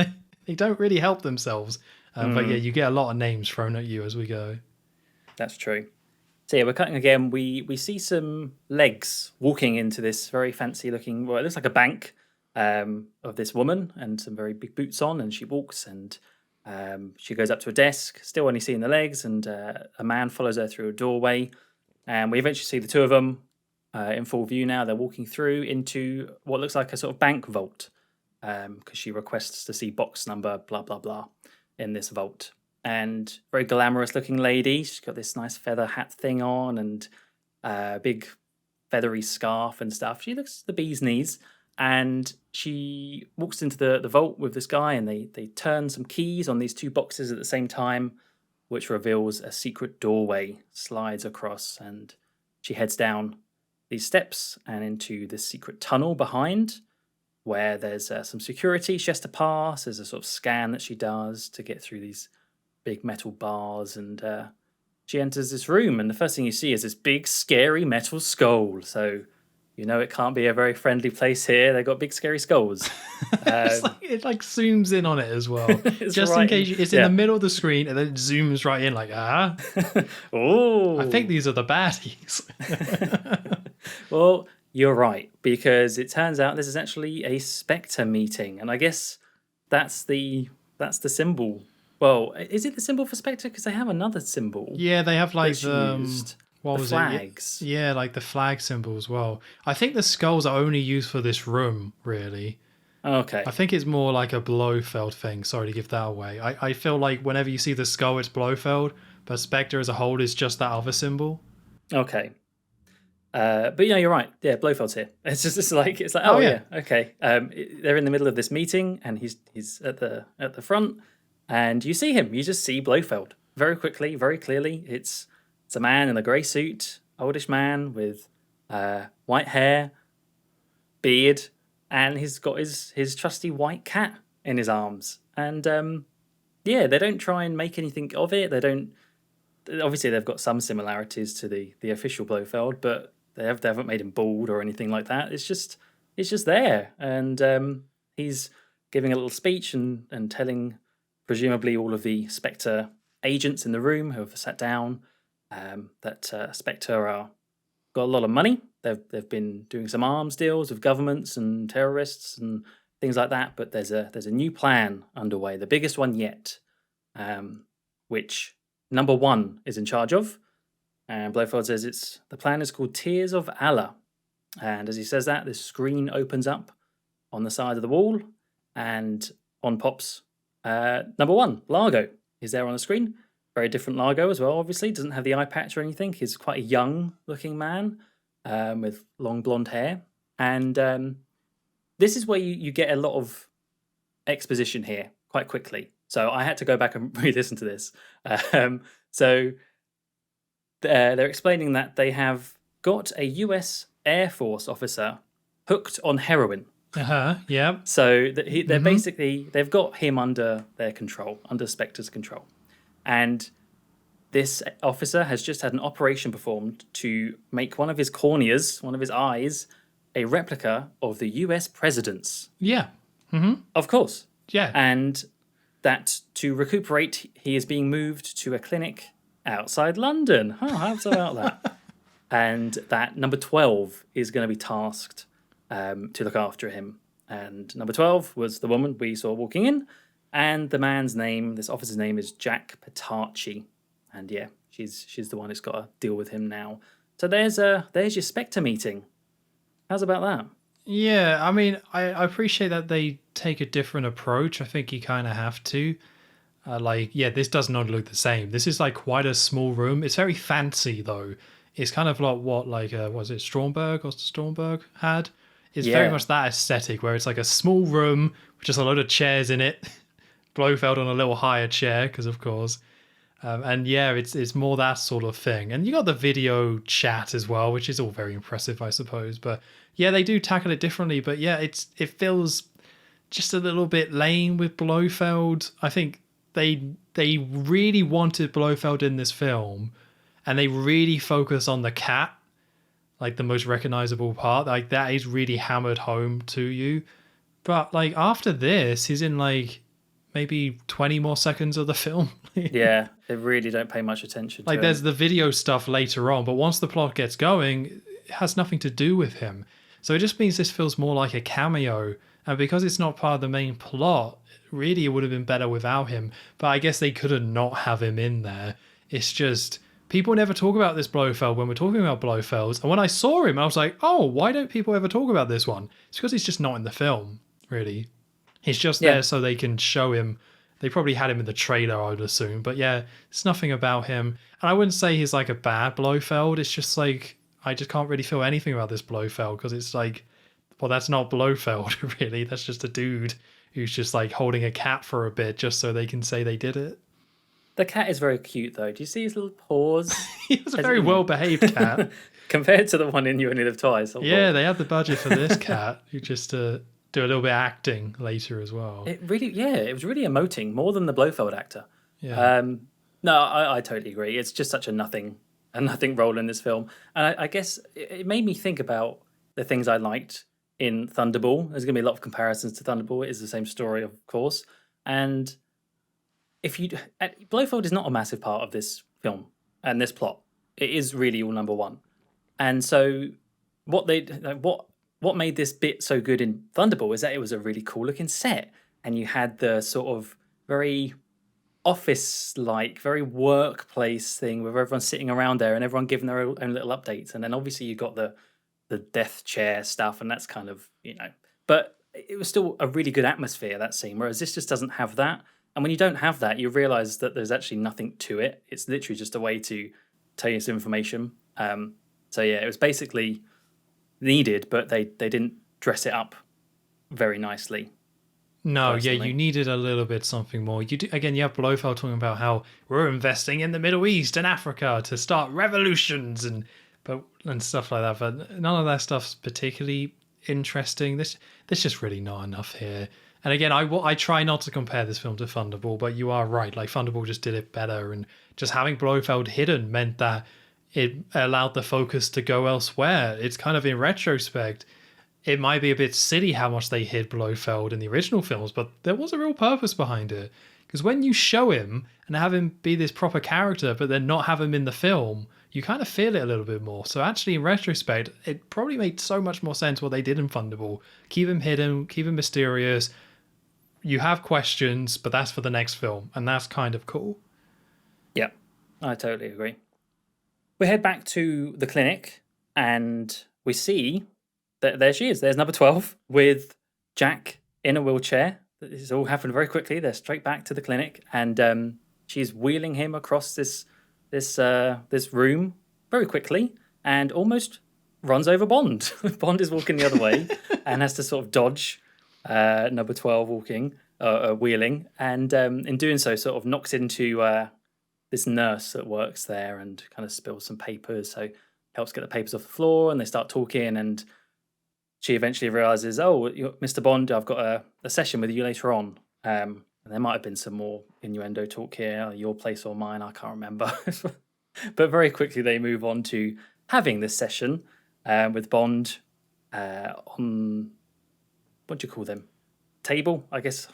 they don't really help themselves. But yeah, you get a lot of names thrown at you as we go. That's true. So yeah, we're cutting again. We see some legs walking into this very fancy looking. Well, it looks like a bank of this woman and some very big boots on, and she walks and she goes up to a desk, still only seeing the legs, and a man follows her through a doorway, and we eventually see the two of them in full view now. They're walking through into what looks like a sort of bank vault because she requests to see box number blah blah blah in this vault. And very glamorous looking lady. She's got this nice feather hat thing on and a big feathery scarf and stuff. She looks the bee's knees. And she walks into the vault with this guy, and they turn some keys on these two boxes at the same time, which reveals a secret doorway slides across, and she heads down these steps and into this secret tunnel behind, where there's some security she has to pass. There's a sort of scan that she does to get through these big metal bars, and she enters this room, and the first thing you see is this big scary metal skull. So you know it can't be a very friendly place here. They've got big scary skulls. It like zooms in on it as well, It's just in right case it's in the yeah. middle of the screen and then it zooms right in. Like I think Oh, these are the baddies. well, you're right, because it turns out this is actually a Spectre meeting, and I guess that's the symbol. Well, is it the symbol for Spectre? Because they have another symbol Yeah, they have like that's used. what The was it? flags. Yeah, like the flag symbol as well. I think the skulls are only used for this room, really. Okay. I think it's more like a Blofeld thing. Sorry to give that away. I feel like whenever you see the skull, it's Blofeld, but Spectre as a whole is just that other symbol. Okay. But yeah, you're right. Yeah, Blofeld's here. It's like Oh oh yeah. yeah, okay. They're in the middle of this meeting, and he's at the front, and you see him. You just see Blofeld very quickly, very clearly. It's a man in a grey suit, oldish man with white hair, beard, and he's got his trusty white cat in his arms. And yeah, they don't try and make anything of it. They don't. Obviously, they've got some similarities to the official Blofeld, but they haven't made him bald or anything like that. It's just there, and he's giving a little speech and telling presumably all of the Spectre agents in the room who have sat down that Spectre are got a lot of money. They've been doing some arms deals with governments and terrorists and things like that. But there's a new plan underway, the biggest one yet, which number one is in charge of. And Blofeld says the plan is called Tears of Allah. And as he says that, this screen opens up on the side of the wall, and on pops number one, Largo. Is there on the screen. Very different Largo as well, obviously. Doesn't have the eye patch or anything. He's quite a young looking man with long blonde hair. And this is where you get a lot of exposition here quite quickly. So I had to go back and re-listen to this. So they're explaining that they have got a US Air Force officer hooked on heroin. Yeah. So they're basically, they've got him under their control, under Spectre's control. And this officer has just had an operation performed to make one of his corneas, one of his eyes, a replica of the US president's. Yeah. Of course. Yeah. And that to recuperate, he is being moved to a clinic outside London. How's about that? And that number 12 is going to be tasked to look after him. And number 12 was the woman we saw walking in. And the man's name, this officer's name, is Jack Petacci. And yeah, she's the one who's got to deal with him now. So there's your Spectre meeting. How's about that? Yeah, I mean, I appreciate that they take a different approach. I think you kind of have to. Yeah, this does not look the same. This is like quite a small room. It's very fancy though. It's kind of like what was it Stromberg had? It's very Yeah. much that aesthetic where it's like a small room with just a load of chairs in it. Blofeld on a little higher chair because of course. And yeah, it's more that sort of thing. And you got the video chat as well, which is all very impressive, I suppose. But yeah, they do tackle it differently. But yeah, it feels just a little bit lame with Blofeld. I think they really wanted Blofeld in this film, and they really focus on the cat, like the most recognizable part. Like that is really hammered home to you. But like after this, he's in like maybe 20 more seconds of the film. Yeah, they really don't pay much attention to Like him. there's the video stuff later on, but once the plot gets going, it has nothing to do with him. So it just means this feels more like a cameo. And because it's not part of the main plot, really it would have been better without him. But I guess they couldn't not have him in there. It's just people never talk about this Blofeld when we're talking about Blofelds. And when I saw him, I was like, oh, why don't people ever talk about this one? It's because he's just not in the film, really. He's just Yeah. there so they can show him. They probably had him in the trailer, I would assume. But yeah, it's nothing about him. And I wouldn't say he's like a bad Blofeld. It's just like, I just can't really feel anything about this Blofeld because it's like, well, that's not Blofeld, really. That's just a dude who's just like holding a cat for a bit just so they can say they did it. The cat is very cute, though. Do you see his little paws? He was a very well behaved cat. Compared to the one in You Only Live Twice. Yeah, they had the budget for this cat who just do a little bit of acting later as well. It was really emoting more than the Blofeld actor. Yeah. No, I totally agree. It's just such a nothing role in this film, and I guess it made me think about the things I liked in Thunderball. There's going to be a lot of comparisons to Thunderball. It is the same story, of course, and Blofeld is not a massive part of this film and this plot. It is really all number one, and so what made this bit so good in Thunderball is that it was a really cool looking set, and you had the sort of very office-like, very workplace thing with everyone sitting around there and everyone giving their own little updates. And then obviously you got the death chair stuff, and that's kind of, but it was still a really good atmosphere, that scene, whereas this just doesn't have that. And when you don't have that, you realize that there's actually nothing to it. It's literally just a way to tell you some information. So yeah, it was basically needed, but they didn't dress it up very nicely. No, personally. yeah, you needed a little bit something more. You have Blofeld talking about how we're investing in the Middle East and Africa to start revolutions and stuff like that. But none of that stuff's particularly interesting. This just really not enough here. And again, I try not to compare this film to Thunderball, but you are right. Like Thunderball just did it better, and just having Blofeld hidden meant that it allowed the focus to go elsewhere. It's kind of in retrospect, it might be a bit silly how much they hid Blofeld in the original films, but there was a real purpose behind it. Because when you show him and have him be this proper character, but then not have him in the film, you kind of feel it a little bit more. So actually, in retrospect, it probably made so much more sense what they did in Thunderball. Keep him hidden, keep him mysterious. You have questions, but that's for the next film, and that's kind of cool. Yeah, I totally agree. We head back to the clinic, and we see that there she is. There's number 12 with Jack in a wheelchair. This all happened very quickly. They're straight back to the clinic, and she's wheeling him across this room very quickly, and almost runs over Bond. Bond is walking the other way and has to sort of dodge number 12 wheeling, and in doing so sort of knocks into this nurse that works there and kind of spills some papers, so helps get the papers off the floor, and they start talking, and she eventually realizes, oh, Mr. Bond, I've got a session with you later on. And there might have been some more innuendo talk here, your place or mine, I can't remember. But very quickly they move on to having this session with Bond on, what do you call them? Table, I guess.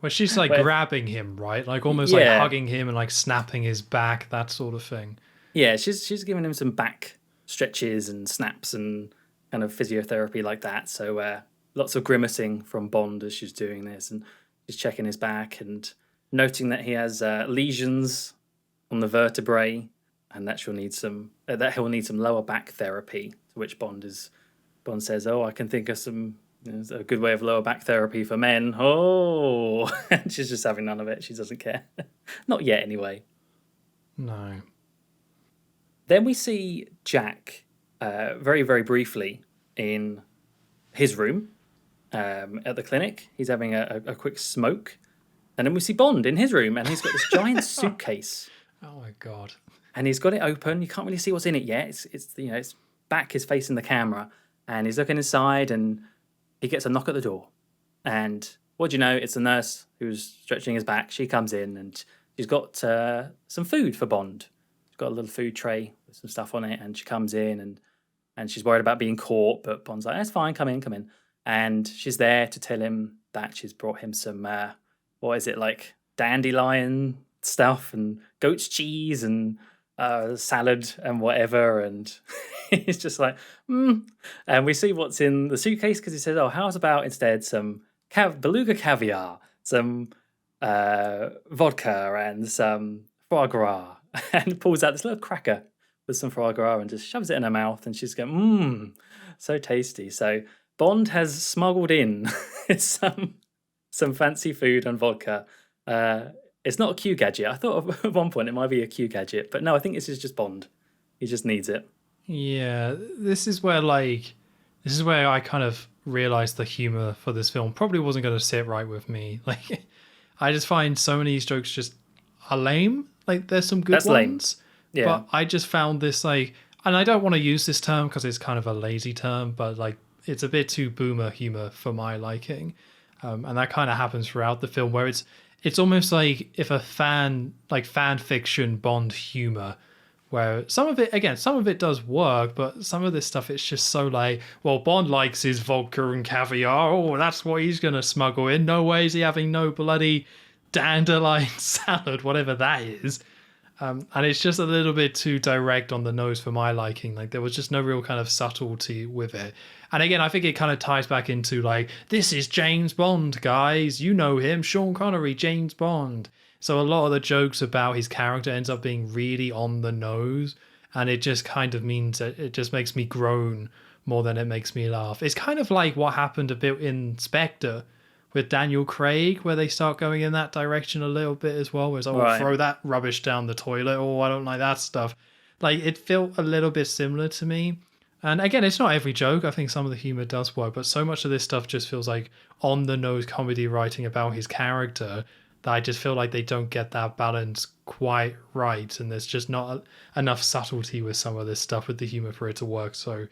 Well, she's like grabbing him, right? Like almost like hugging him and like snapping his back, that sort of thing. Yeah, she's giving him some back stretches and snaps and kind of physiotherapy like that. So lots of grimacing from Bond as she's doing this, and she's checking his back and noting that he has lesions on the vertebrae, and that he'll need some lower back therapy. To which Bond is Bond says, "Oh, I can think of a good way of lower back therapy for men." Oh, and she's just having none of it. She doesn't care. Not yet, anyway. No. Then we see Jack very, very briefly in his room at the clinic. He's having a quick smoke. And then we see Bond in his room, and he's got this giant suitcase. Oh my God. And he's got it open. You can't really see what's in it yet. It's back, his face in the camera. And he's looking inside, and he gets a knock at the door. And what do you know? It's the nurse who's stretching his back. She comes in, and she's got some food for Bond. She's got a little food tray with some stuff on it, and she comes in, and she's worried about being caught, but Bond's like, "That's fine, come in." And she's there to tell him that she's brought him some, what is it, like dandelion stuff and goat's cheese and salad and whatever. And he's just like, And we see what's in the suitcase, because he says, "Oh, how's about instead some beluga caviar, some vodka and some foie gras," and pulls out this little cracker with some foie gras and just shoves it in her mouth, and she's going, so tasty. So Bond has smuggled in some fancy food and vodka. It's not a Q gadget. I thought at one point it might be a Q gadget, but no, I think this is just Bond. He just needs it. Yeah, this is where I kind of realized the humor for this film probably wasn't going to sit right with me. Like, I just find so many of these jokes just are lame. Like, there's some good ones, yeah. But I just found this and I don't want to use this term because it's kind of a lazy term, but like it's a bit too boomer humor for my liking, and that kind of happens throughout the film, where it's almost like if a fan fiction Bond humor, where some of it does work, but some of this stuff, it's just so like, well, Bond likes his vodka and caviar. Oh, that's what he's going to smuggle in. No way is he having no bloody dandelion salad, whatever that is. And it's just a little bit too direct on the nose for my liking. Like, there was just no real kind of subtlety with it. And again, I think it kind of ties back into like, this is James Bond, guys. You know him, Sean Connery, James Bond. So a lot of the jokes about his character ends up being really on the nose, and it just kind of means that it just makes me groan more than it makes me laugh. It's kind of like what happened a bit in Spectre with Daniel Craig, where they start going in that direction a little bit as well, where it's like, Right. throw that rubbish down the toilet, oh, I don't like that stuff. Like, it felt a little bit similar to me. And again, it's not every joke. I think some of the humor does work, but so much of this stuff just feels like on the nose comedy writing about his character that I just feel like they don't get that balance quite right, and there's just not enough subtlety with some of this stuff with the humor for it to work. So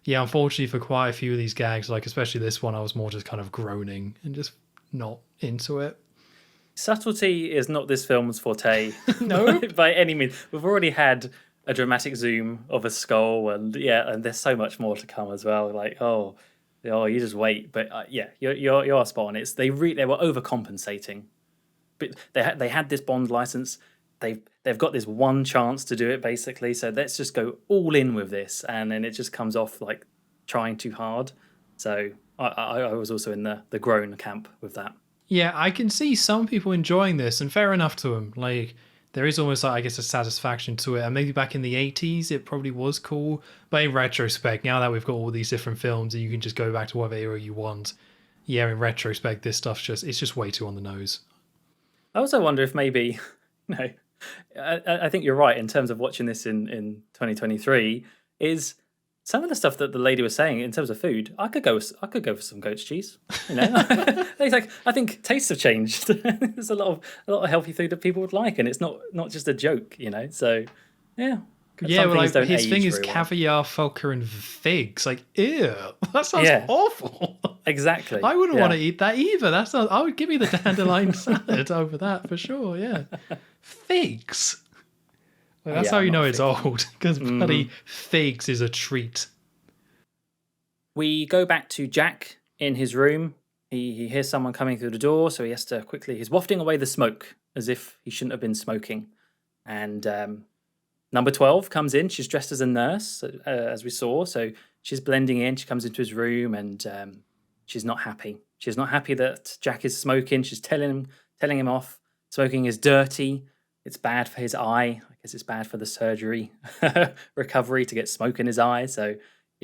yeah, unfortunately for quite a few of these gags, like especially this one, I was more just kind of groaning and just not into it. Subtlety is not this film's forte. No. By any means. We've already had a dramatic zoom of a skull, and there's so much more to come as well. Like, oh, you just wait. But you're spot on. They were overcompensating. But they had this Bond license. They've got this one chance to do it, basically. So let's just go all in with this, and then it just comes off like trying too hard. So I was also in the groan camp with that. Yeah, I can see some people enjoying this, and fair enough to them. Like, there is almost, like, I guess, a satisfaction to it. And maybe back in the 80s, it probably was cool. But in retrospect, now that we've got all these different films and you can just go back to whatever era you want, yeah, in retrospect, this stuff's it's just way too on the nose. I also wonder if maybe, I think you're right in terms of watching this in 2023, is some of the stuff that the lady was saying in terms of food, I could go for some goat's cheese. It's like, I think tastes have changed. There's a lot of healthy food that people would like, and it's not just a joke. So yeah. Yeah, well, like, his thing is well. caviar, vodka, and figs. Like, ew, that sounds awful. Exactly. I wouldn't want to eat that either. I would give me the dandelion salad over that for sure. Yeah, figs. Well, that's how you know it's old, because bloody figs is a treat. We go back to Jack in his room. He hears someone coming through the door, so he has to quickly. He's wafting away the smoke as if he shouldn't have been smoking. And number 12 comes in. She's dressed as a nurse, as we saw. So she's blending in. She comes into his room, and she's not happy. She's not happy that Jack is smoking. She's telling him off. Smoking is dirty. It's bad for his eye. I guess it's bad for the surgery recovery to get smoke in his eye. So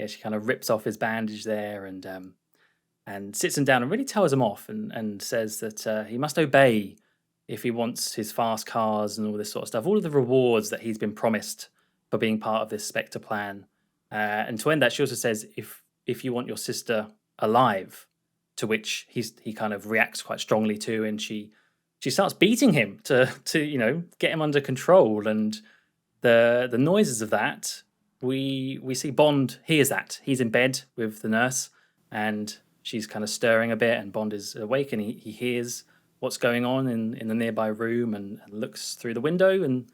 yeah, she kind of rips off his bandage there and sits him down and really tells him off and says that he must obey if he wants his fast cars and all this sort of stuff, all of the rewards that he's been promised for being part of this Spectre plan. And to end that, she also says, if you want your sister alive, to which he kind of reacts quite strongly to, and she starts beating him to get him under control. And the noises of that, we see Bond hears that. He's in bed with the nurse, and she's kind of stirring a bit, and Bond is awake, and he hears what's going on in the nearby room, and looks through the window, and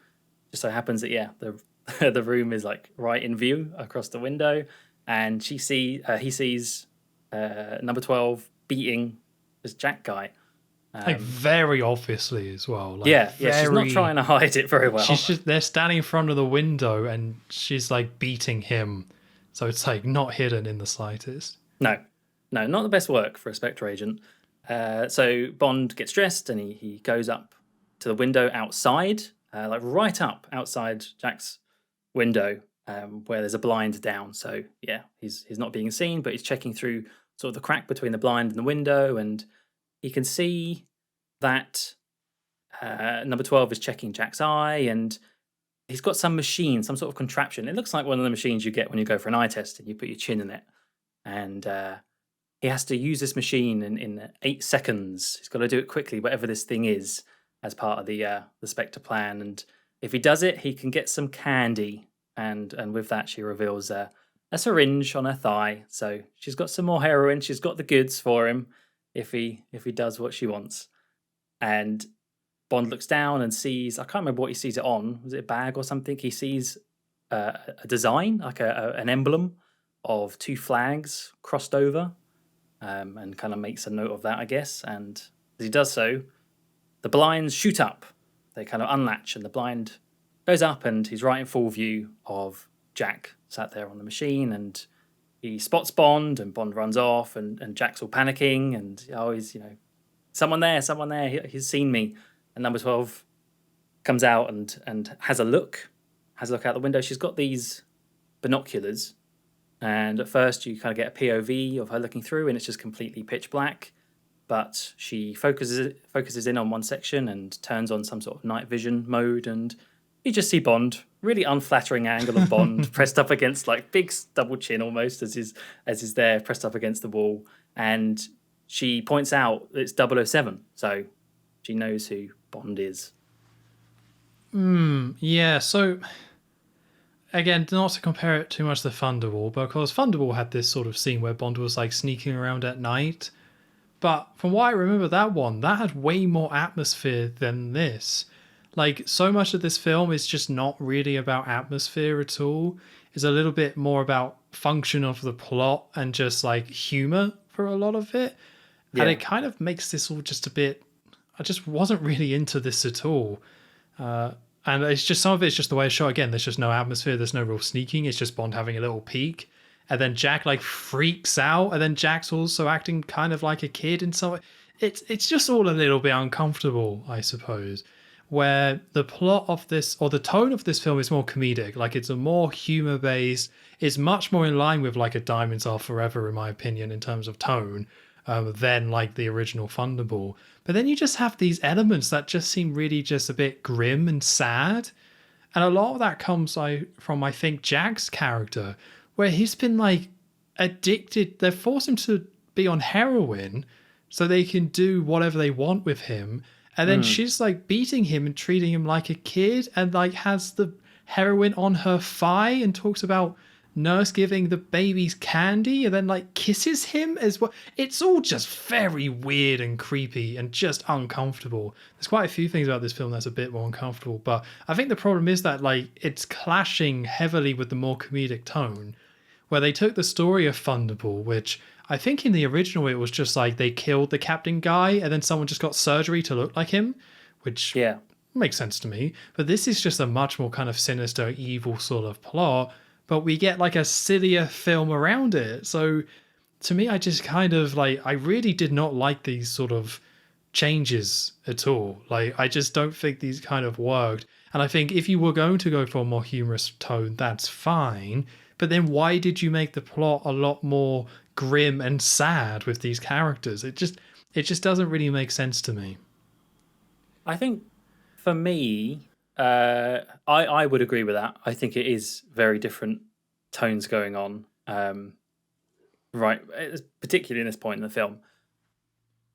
just so happens that the room is like right in view across the window, and he sees number 12 beating this Jack guy. Like very obviously as well. Like yeah, she's not trying to hide it very well. They're standing in front of the window and she's like beating him. So it's like not hidden in the slightest. No, not the best work for a Spectre agent. So Bond gets dressed and he goes up to the window outside, like right up outside Jack's window, where there's a blind down. So yeah, he's not being seen, but he's checking through sort of the crack between the blind and the window, and he can see that number 12 is checking Jack's eye, and he's got some machine, some sort of contraption. It looks like one of the machines you get when you go for an eye test and you put your chin in it. And he has to use this machine in 8 seconds. He's got to do it quickly, whatever this thing is, as part of the Spectre plan. And if he does it, he can get some candy. And with that, she reveals a syringe on her thigh. So she's got some more heroin. She's got the goods for him if he does what she wants. And Bond looks down and sees, I can't remember what he sees it on. Was it a bag or something? He sees a design, like an emblem of 2 flags crossed over, and kind of makes a note of that, I guess. And as he does so, the blinds shoot up. They kind of unlatch, and the blind goes up, and he's right in full view of Jack sat there on the machine, and he spots Bond, and Bond runs off, and Jack's all panicking, and he's, someone there, he's seen me. And number 12 comes out and has a look out the window. She's got these binoculars, and at first you kind of get a POV of her looking through, and it's just completely pitch black. But she focuses in on one section and turns on some sort of night vision mode, and you just see Bond, really unflattering angle of Bond, pressed up against like big double chin almost as he's there pressed up against the wall. And she points out it's 007, so she knows who Bond is. Yeah, so again, not to compare it too much to Thunderball, but of course Thunderball had this sort of scene where Bond was like sneaking around at night. But from what I remember, that had way more atmosphere than this. Like, so much of this film is just not really about atmosphere at all. It's a little bit more about function of the plot and just like humor for a lot of it. Yeah. And it kind of makes this all just a bit... I just wasn't really into this at all. And it's just, some of it's just the way it's shot. Again, there's just no atmosphere. There's no real sneaking. It's just Bond having a little peek. And then Jack like freaks out. And then Jack's also acting kind of like a kid in some way. It's just all a little bit uncomfortable, I suppose. Where the plot of this, or the tone of this film, is more comedic. Like, it's a more humor based. It's much more in line with like a Diamonds Are Forever, in my opinion, in terms of tone, than like the original Thunderball. But then you just have these elements that just seem really just a bit grim and sad. And a lot of that comes from, I think, Jack's character, where he's been like addicted. They've forced him to be on heroin so they can do whatever they want with him. And then she's like beating him and treating him like a kid, and like has the heroin on her thigh and talks about nurse giving the babies candy and then like kisses him as well. It's all just very weird and creepy and just uncomfortable. There's quite a few things about this film that's a bit more uncomfortable, but I think the problem is that like it's clashing heavily with the more comedic tone, where they took the story of Thunderball, which I think in the original it was just like they killed the captain guy and then someone just got surgery to look like him, which makes sense to me. But this is just a much more kind of sinister, evil sort of plot, but we get like a sillier film around it. So to me, I just kind of like, I really did not like these sort of changes at all. Like, I just don't think these kind of worked. And I think if you were going to go for a more humorous tone, that's fine. But then why did you make the plot a lot more grim and sad with these characters? It just doesn't really make sense to me. I think for me, I would agree with that. I think it is very different tones going on, right? Particularly in this point in the film.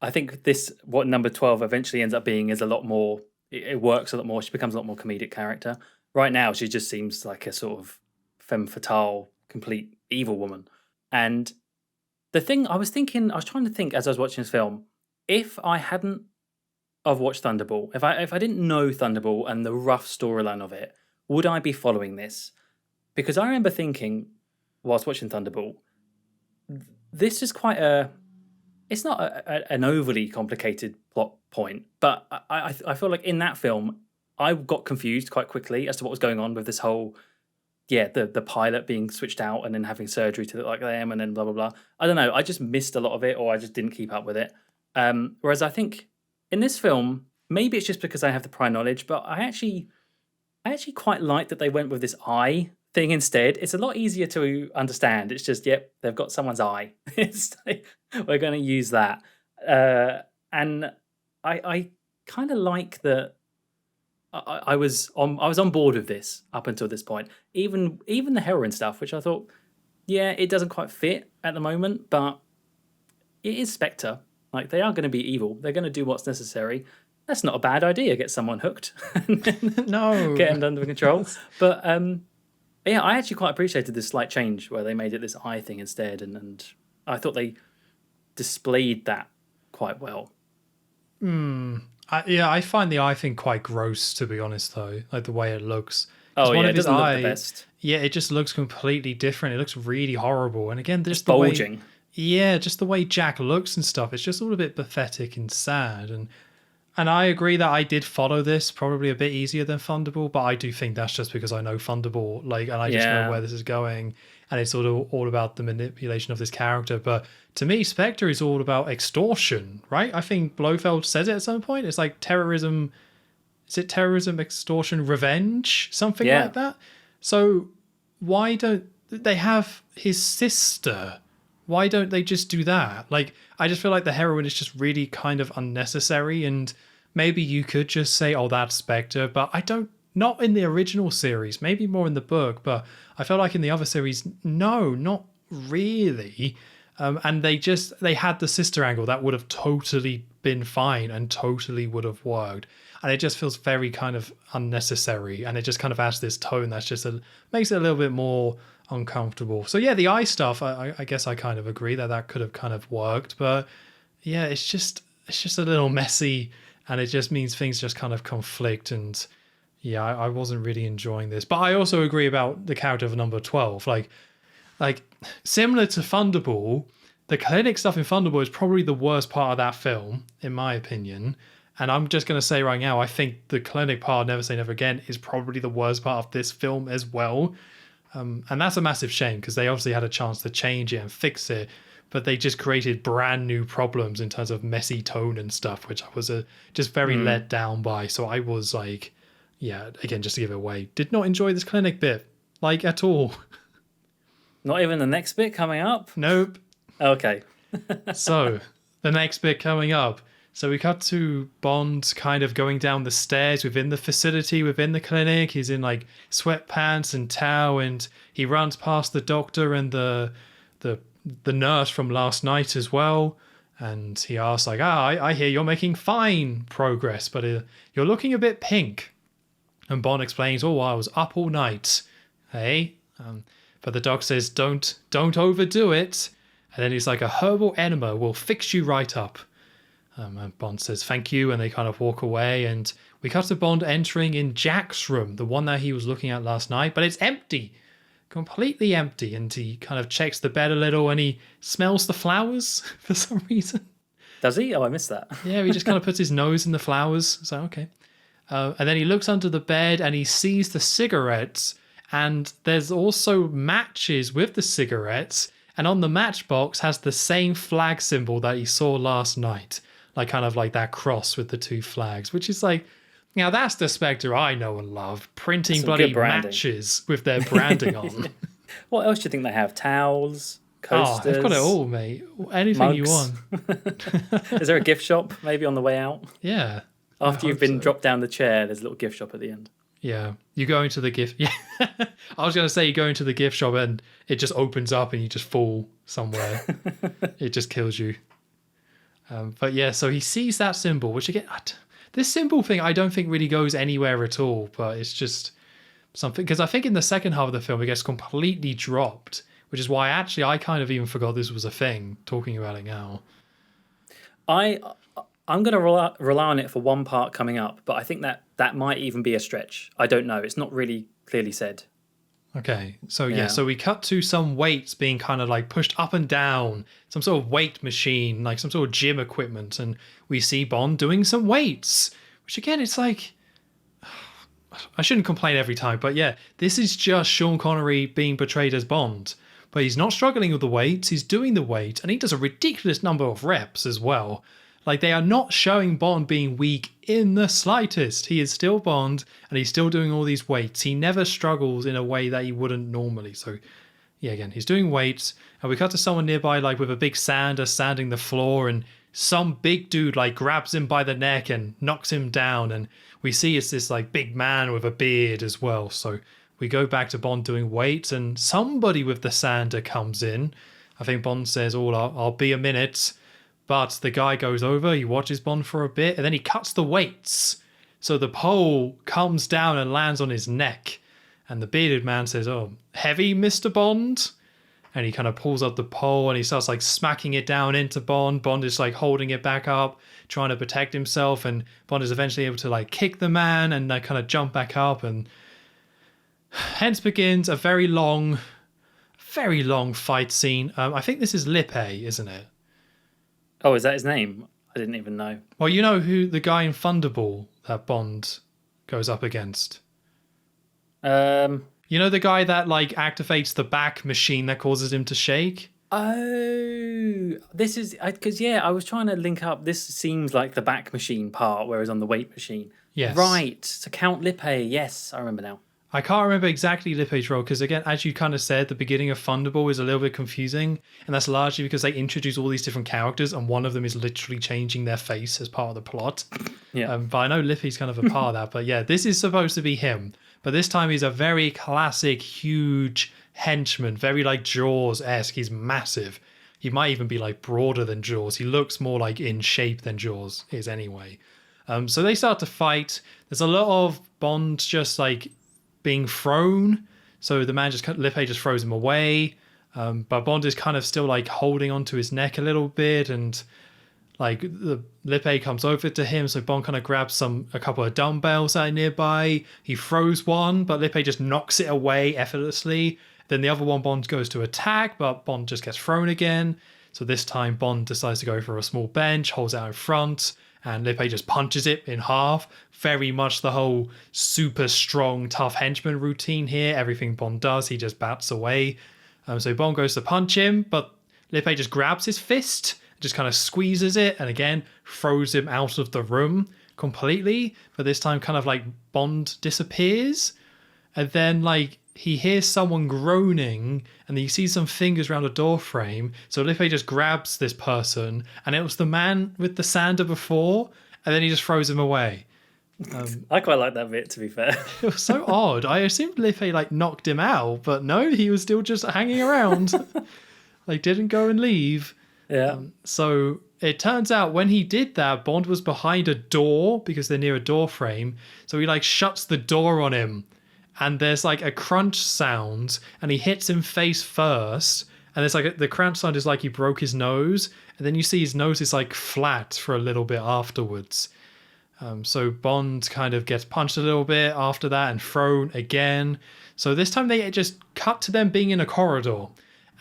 I think what number 12 eventually ends up being is a lot more. It works a lot more. She becomes a lot more comedic character. Right now, she just seems like a sort of femme fatale, complete evil woman. And the thing I was trying to think as I was watching this film, if I hadn't have watched Thunderball, if I didn't know Thunderball and the rough storyline of it, would I be following this? Because I remember thinking, whilst watching Thunderball, this is quite it's not an overly complicated plot point, but I feel like in that film, I got confused quite quickly as to what was going on with this whole, the pilot being switched out and then having surgery to look like them and then blah, blah, blah. I don't know. I just missed a lot of it, or I just didn't keep up with it. Whereas I think in this film, maybe it's just because I have the prior knowledge, but I actually quite like that they went with this eye thing instead. It's a lot easier to understand. It's just, they've got someone's eye. It's like, we're going to use that. And I kind of like that. I was on board with this up until this point. Even the heroine stuff, which I thought, it doesn't quite fit at the moment, but it is Spectre. Like, they are going to be evil. They're going to do what's necessary. That's not a bad idea. Get someone hooked and then No. get them under control. But I actually quite appreciated this slight change where they made it this eye thing instead, and I thought they displayed that quite well. I find the eye thing quite gross, to be honest, though. Like the way it looks. Oh, it doesn't look the best. Yeah, it just looks completely different. It looks really horrible. And again, there's It's bulging. Just the way Jack looks and stuff. It's just all a bit pathetic and sad. And I agree that I did follow this probably a bit easier than Thunderball, but I do think that's just because I know Thunderball, and I just know where this is going, and it's sort of all about the manipulation of this character. But to me, Spectre is all about extortion, right? I think Blofeld says it at some point. It's like terrorism. Is it terrorism, extortion, revenge, something like that? So why don't they have his sister? Why don't they just do that? Like, I just feel like the heroine is just really kind of unnecessary, and maybe you could just say, oh, that's Spectre, but not in the original series, maybe more in the book, but I felt like in the other series, no, not really. And they had the sister angle that would have totally been fine and totally would have worked. And it just feels very kind of unnecessary, and it just kind of adds this tone that's just makes it a little bit more uncomfortable. So the eye stuff, I guess I kind of agree that could have kind of worked, but it's just a little messy, and it just means things just kind of conflict, and I wasn't really enjoying this. But I also agree about the character of number 12. Like similar to Thunderball, the clinic stuff in Thunderball is probably the worst part of that film, in my opinion. And I'm just going to say right now, I think the clinic part, Never Say Never Again, is probably the worst part of this film as well. And that's a massive shame, because they obviously had a chance to change it and fix it, but they just created brand new problems in terms of messy tone and stuff, which I was just very let down by. So I was like, again, just to give it away, did not enjoy this clinic bit, like, at all. Not even the next bit coming up? Nope. Okay. So, the next bit coming up. So we cut to Bond kind of going down the stairs within the facility, within the clinic. He's in like sweatpants and towel, and he runs past the doctor and the nurse from last night as well. And he asks like, I hear you're making fine progress, but you're looking a bit pink. And Bond explains, I was up all night. Hey? But the doc says, don't overdo it. And then he's like, a herbal enema will fix you right up. And Bond says, thank you, and they kind of walk away, and we cut to Bond entering in Jack's room, the one that he was looking at last night, but it's empty, completely empty, and he kind of checks the bed a little, and he smells the flowers for some reason. Does he? Oh, I missed that. Yeah, he just kind of puts his nose in the flowers, so okay. And then he looks under the bed, and he sees the cigarettes, and there's also matches with the cigarettes, and on the matchbox has the same flag symbol that he saw last night. Like kind of like that cross with the two flags, which is like, that's the Spectre I know and love, printing Some bloody good branding. matches with their branding on. What else do you think they have? Towels, Oh, they've got it coasters, all, mate. Anything you mugs. want. Is there a gift shop maybe on the way out? Yeah, I After you've hope been so. dropped down the chair, there's a little gift shop at the end. Yeah, you go into the gift. Yeah, I was gonna say you go into the gift shop and it just opens up and you just fall somewhere. It just kills you. But yeah, so he sees that symbol, which again, this symbol thing I don't think really goes anywhere at all. But it's just something because I think in the second half of the film it gets completely dropped, which is why actually I kind of even forgot this was a thing. Talking about it now. I I'm going to rely on it for one part coming up, but I think that might even be a stretch. I don't know. It's not really clearly said. Okay, so yeah, Yeah. so we cut to some weights being kind of like pushed up and down, some sort of weight machine, like some sort of gym equipment, and we see Bond doing some weights, which again, it's like, I shouldn't complain every time, but yeah, this is just Sean Connery being portrayed as Bond. But he's not struggling with the weights, he's doing the weight, and he does a ridiculous number of reps as well. Like, they are not showing Bond being weak in the slightest. He is still Bond, and he's still doing all these weights. He never struggles in a way that he wouldn't normally. So, yeah, again, he's doing weights, and we cut to someone nearby, like, with a big sander sanding the floor, and some big dude, like, grabs him by the neck and knocks him down, and we see it's this, like, big man with a beard as well. So we go back to Bond doing weights, and somebody with the sander comes in. I think Bond says, "Oh, I'll be a minute." But the guy goes over, he watches Bond for a bit, and then he cuts the weights. So the pole comes down and lands on his neck. And the bearded man says, "Oh, heavy, Mr. Bond?" And he kind of pulls up the pole and he starts like smacking it down into Bond. Bond is like holding it back up, trying to protect himself. And Bond is eventually able to like kick the man and like kind of jump back up. And hence begins a very long fight scene. I think this is Lippe, isn't it? Oh, is that his name? I didn't even know. Well, you know who the guy in Thunderball that Bond goes up against? Um. You know the guy that like activates the back machine that causes him to shake? Oh, this is because I was trying to link up. This seems like the back machine part, whereas on the weight machine, Yes. right? So Count Lippe. Yes, I remember now. I can't remember exactly Lippe's role because, again, as you kind of said, the beginning of Thunderball is a little bit confusing, and that's largely because they introduce all these different characters, and one of them is literally changing their face as part of the plot. Yeah. But I know Lippe's kind of a part of that. But yeah, this is supposed to be him. But this time he's a very classic, huge henchman, very like Jaws-esque. He's massive. He might even be like broader than Jaws. He looks more like in shape than Jaws is anyway. So they start to fight. There's a lot of Bond just like being thrown, so the man Lippe just throws him away, but Bond is kind of still like holding onto his neck a little bit, and like the Lippe comes over to him, so Bond kind of grabs a couple of dumbbells that are nearby. He throws one, but Lippe just knocks it away effortlessly. Then the other one Bond goes to attack, but Bond just gets thrown again. So this time Bond decides to go for a small bench, holds it out in front, and Lippe just punches it in half. Very much the whole super strong, tough henchman routine here. Everything Bond does, he just bats away. So Bond goes to punch him, but Lippe just grabs his fist, just kind of squeezes it, and again throws him out of the room completely. But this time kind of like Bond disappears. And then like he hears someone groaning, and then you see some fingers around a door frame. So Lippe just grabs this person, and it was the man with the sander before, and then he just throws him away. I quite like that bit, to be fair. It was so odd. I assumed Lippe like knocked him out, but no, he was still just hanging around. Like didn't go and leave. Yeah. So it turns out when he did that, Bond was behind a door because they're near a door frame. So he like shuts the door on him. And there's like a crunch sound, and he hits him face first, and there's like the crunch sound is like he broke his nose, and then you see his nose is like flat for a little bit afterwards. So Bond kind of gets punched a little bit after that and thrown again. So this time they just cut to them being in a corridor,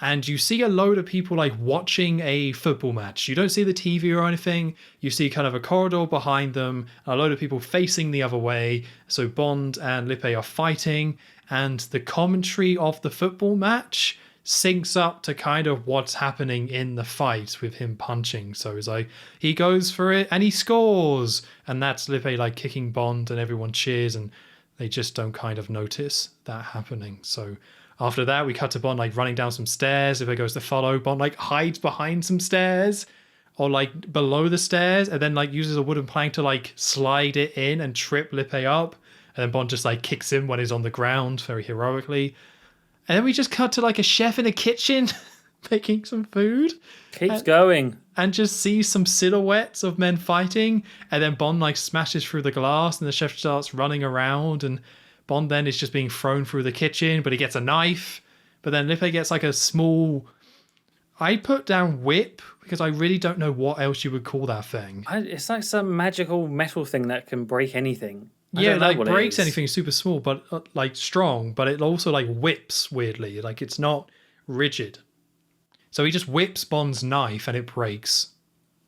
and you see a load of people like watching a football match. You don't see the TV or anything. You see kind of a corridor behind them, a load of people facing the other way. So Bond and Lippe are fighting, and the commentary of the football match syncs up to kind of what's happening in the fight with him punching. So it's like he goes for it and he scores, and that's Lippe like kicking Bond, and everyone cheers, and they just don't kind of notice that happening. So After that, we cut to Bond like running down some stairs. Lippe goes to follow. Bond like hides behind some stairs or like below the stairs, and then like uses a wooden plank to like slide it in and trip Lippe up. And then Bond just like kicks him when he's on the ground very heroically. And then we just cut to like a chef in a kitchen making some food. Keeps going. And just see some silhouettes of men fighting. And then Bond like smashes through the glass and the chef starts running around. And Bond then is just being thrown through the kitchen, but he gets a knife. But then Lippe gets like a small... I put down whip because I really don't know what else you would call that thing. It's like some magical metal thing that can break anything. Yeah, it like breaks anything super small, but like strong, but it also like whips weirdly. Like it's not rigid. So he just whips Bond's knife and it breaks.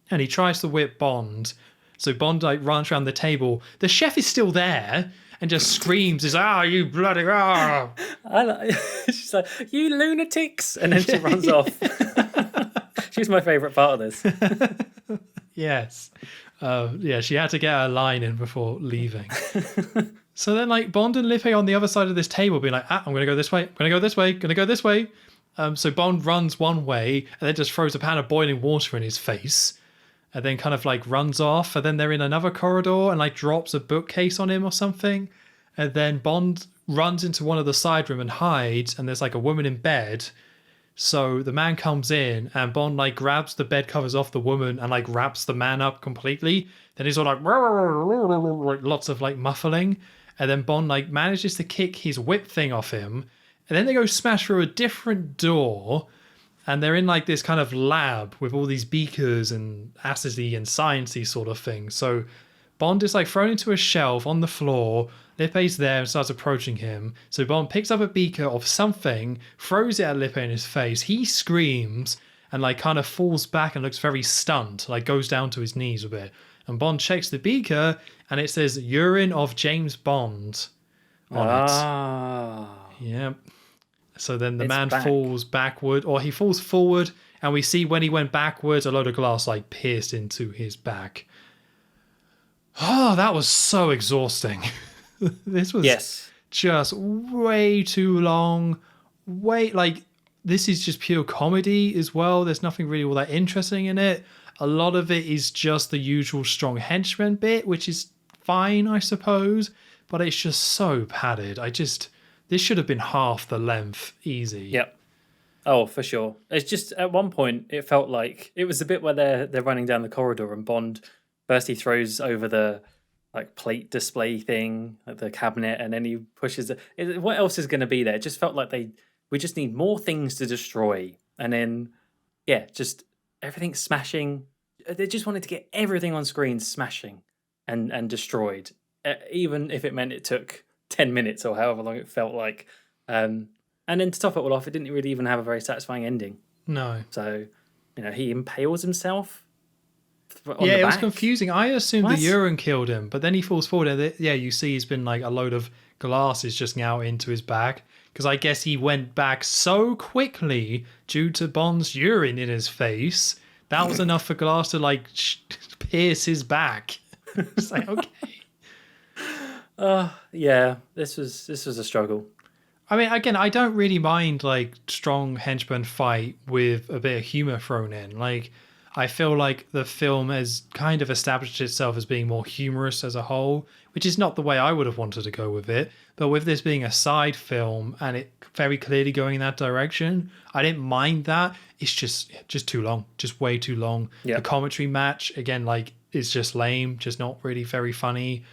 And he tries to whip Bond. So Bond like runs around the table. The chef is still there and just screams, you bloody She's like, you lunatics! And then she runs off. She's my favourite part of this. Yes. She had to get her line in before leaving. So then like Bond and Lippe on the other side of this table being like, I'm going to go this way, I'm going to go this way, going to go this way. So Bond runs one way and then just throws a pan of boiling water in his face and then kind of like runs off. And then they're in another corridor and like drops a bookcase on him or something. And then Bond runs into one of the side room and hides. And there's like a woman in bed. So the man comes in and Bond like grabs the bed covers off the woman and like wraps the man up completely. Then he's all like lots of like muffling. And then Bond like manages to kick his whip thing off him. And then they go smash through a different door. And they're in like this kind of lab with all these beakers and acidy and sciencey sort of thing. So Bond is like thrown into a shelf on the floor. Lippe's there and starts approaching him. So Bond picks up a beaker of something, throws it at Lippe in his face. He screams and like kind of falls back and looks very stunned, like goes down to his knees a bit. And Bond checks the beaker and it says urine of James Bond on it. Yep. So then the man falls backward, or he falls forward, and we see when he went backwards, a load of glass like pierced into his back. Oh, that was so exhausting. This was just way too long. This is just pure comedy as well. There's nothing really all that interesting in it. A lot of it is just the usual strong henchman bit, which is fine, I suppose, but it's just so padded. This should have been half the length, easy. Yep. Oh, for sure. It's just at one point it felt like it was the bit where they're running down the corridor and Bond first he throws over the like plate display thing, like the cabinet, and then he pushes it. What else is going to be there? It just felt like we just need more things to destroy, and then just everything smashing. They just wanted to get everything on screen smashing and destroyed, even if it meant it took 10 minutes or however long it felt like. And then to top it all off, it didn't really even have a very satisfying ending. No. So, he impales himself. It was confusing. I assumed the urine killed him, but then he falls forward and you see he's been like a load of glasses just now into his back, because I guess he went back so quickly due to Bond's urine in his face. That was enough for glass to like pierce his back. It's like, okay. This was a struggle. I mean, again, I don't really mind like strong henchman fight with a bit of humor thrown in. Like, I feel like the film has kind of established itself as being more humorous as a whole, which is not the way I would have wanted to go with it. But with this being a side film and it very clearly going in that direction, I didn't mind that. It's just too long, just way too long. Yep. The commentary match, again, like, is just lame, just not really very funny.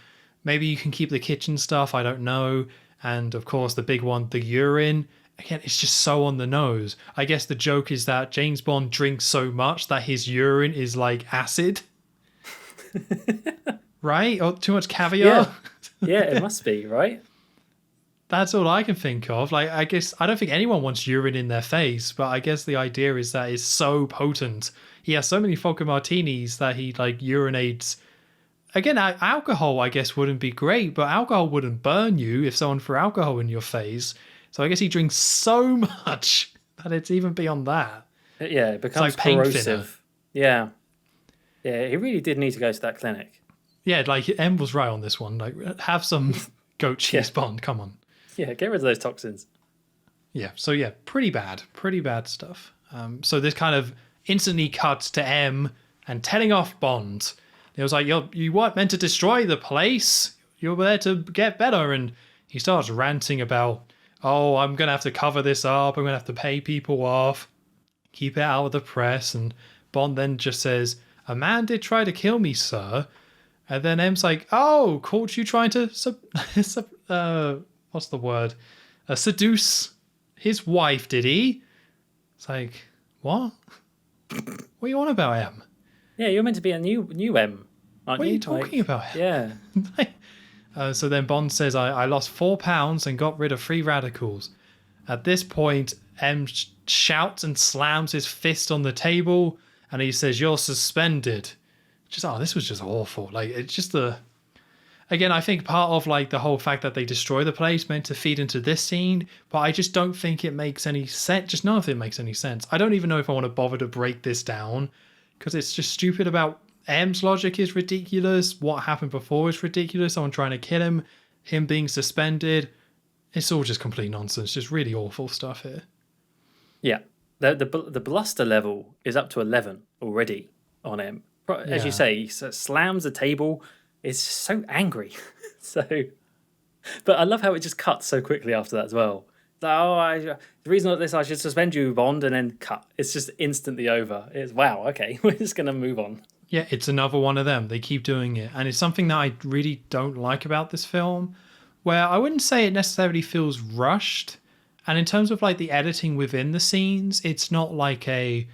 Maybe you can keep the kitchen stuff, I don't know. And of course, the big one, the urine. Again, it's just so on the nose. I guess the joke is that James Bond drinks so much that his urine is like acid. Right? Or too much caviar? Yeah, it must be, right? That's all I can think of. Like, I guess, I don't think anyone wants urine in their face, but I guess the idea is that it's so potent. He has so many vodka martinis that he like urinates. Again, alcohol, I guess, wouldn't be great, but alcohol wouldn't burn you if someone threw alcohol in your face. So I guess he drinks so much that it's even beyond that. Yeah, it becomes like corrosive. Yeah. Yeah, he really did need to go to that clinic. Yeah, like Em was right on this one. Like, have some goat cheese Bond, come on. Yeah, get rid of those toxins. Yeah. So yeah, pretty bad stuff. So this kind of instantly cuts to M and telling off Bond. It was like, you weren't meant to destroy the place. You were there to get better. And he starts ranting about, oh, I'm going to have to cover this up. I'm going to have to pay people off, keep it out of the press. And Bond then just says, a man did try to kill me, sir. And then M's like, oh, caught you trying to, what's the word? Seduce his wife, did he? It's like, what? What are you on about, M? Yeah, you're meant to be a new M, aren't What are you? you talking about? Yeah. So then Bond says, I lost 4 pounds and got rid of free radicals. At this point, M shouts and slams his fist on the table and he says, you're suspended. This was just awful. Like, it's just again, I think part of like the whole fact that they destroy the place meant to feed into this scene, but I just don't think it makes any sense. Just none of it makes any sense. I don't even know if I want to bother to break this down because it's just stupid. About M's logic is ridiculous. What happened before is ridiculous. Someone trying to kill him being suspended. It's all just complete nonsense. Just really awful stuff here. Yeah. The bluster level is up to 11 already on M. As you say, he slams the table. Is so angry. But I love how it just cuts so quickly after that as well. The reason this, I should suspend you, Bond, and then cut. It's just instantly over. It's wow. Okay, we're just gonna move on. Yeah, it's another one of them. They keep doing it, and it's something that I really don't like about this film. Where I wouldn't say it necessarily feels rushed, and in terms of like the editing within the scenes, it's not like a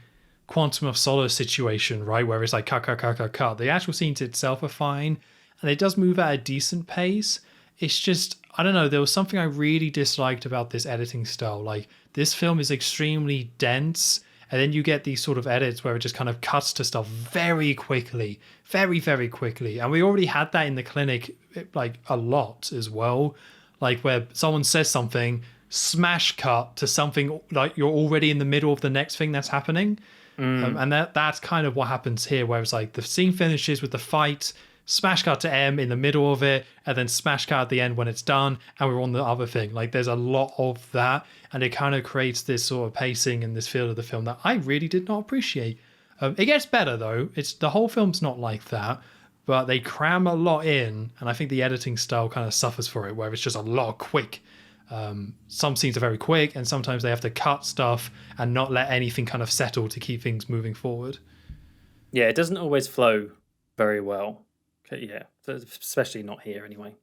Quantum of Solace situation, right? Where it's like cut, cut, cut, cut, cut. The actual scenes itself are fine, and it does move at a decent pace. It's just, I don't know, there was something I really disliked about this editing style. Like, this film is extremely dense, and then you get these sort of edits where it just kind of cuts to stuff very quickly, very, very quickly. And we already had that in the clinic, like, a lot as well. Like, where someone says something, smash cut to something like you're already in the middle of the next thing that's happening. And that's kind of what happens here, where it's like the scene finishes with the fight, smash cut to M in the middle of it, and then smash cut at the end when it's done, and we're on the other thing. Like, there's a lot of that, and it kind of creates this sort of pacing and this feel of the film that I really did not appreciate. It gets better though. It's the whole film's not like that, but they cram a lot in, and I think the editing style kind of suffers for it, where it's just a lot of quick. Some scenes are very quick, and sometimes they have to cut stuff and not let anything kind of settle to keep things moving forward. Yeah, it doesn't always flow very well. Yeah, especially not here anyway.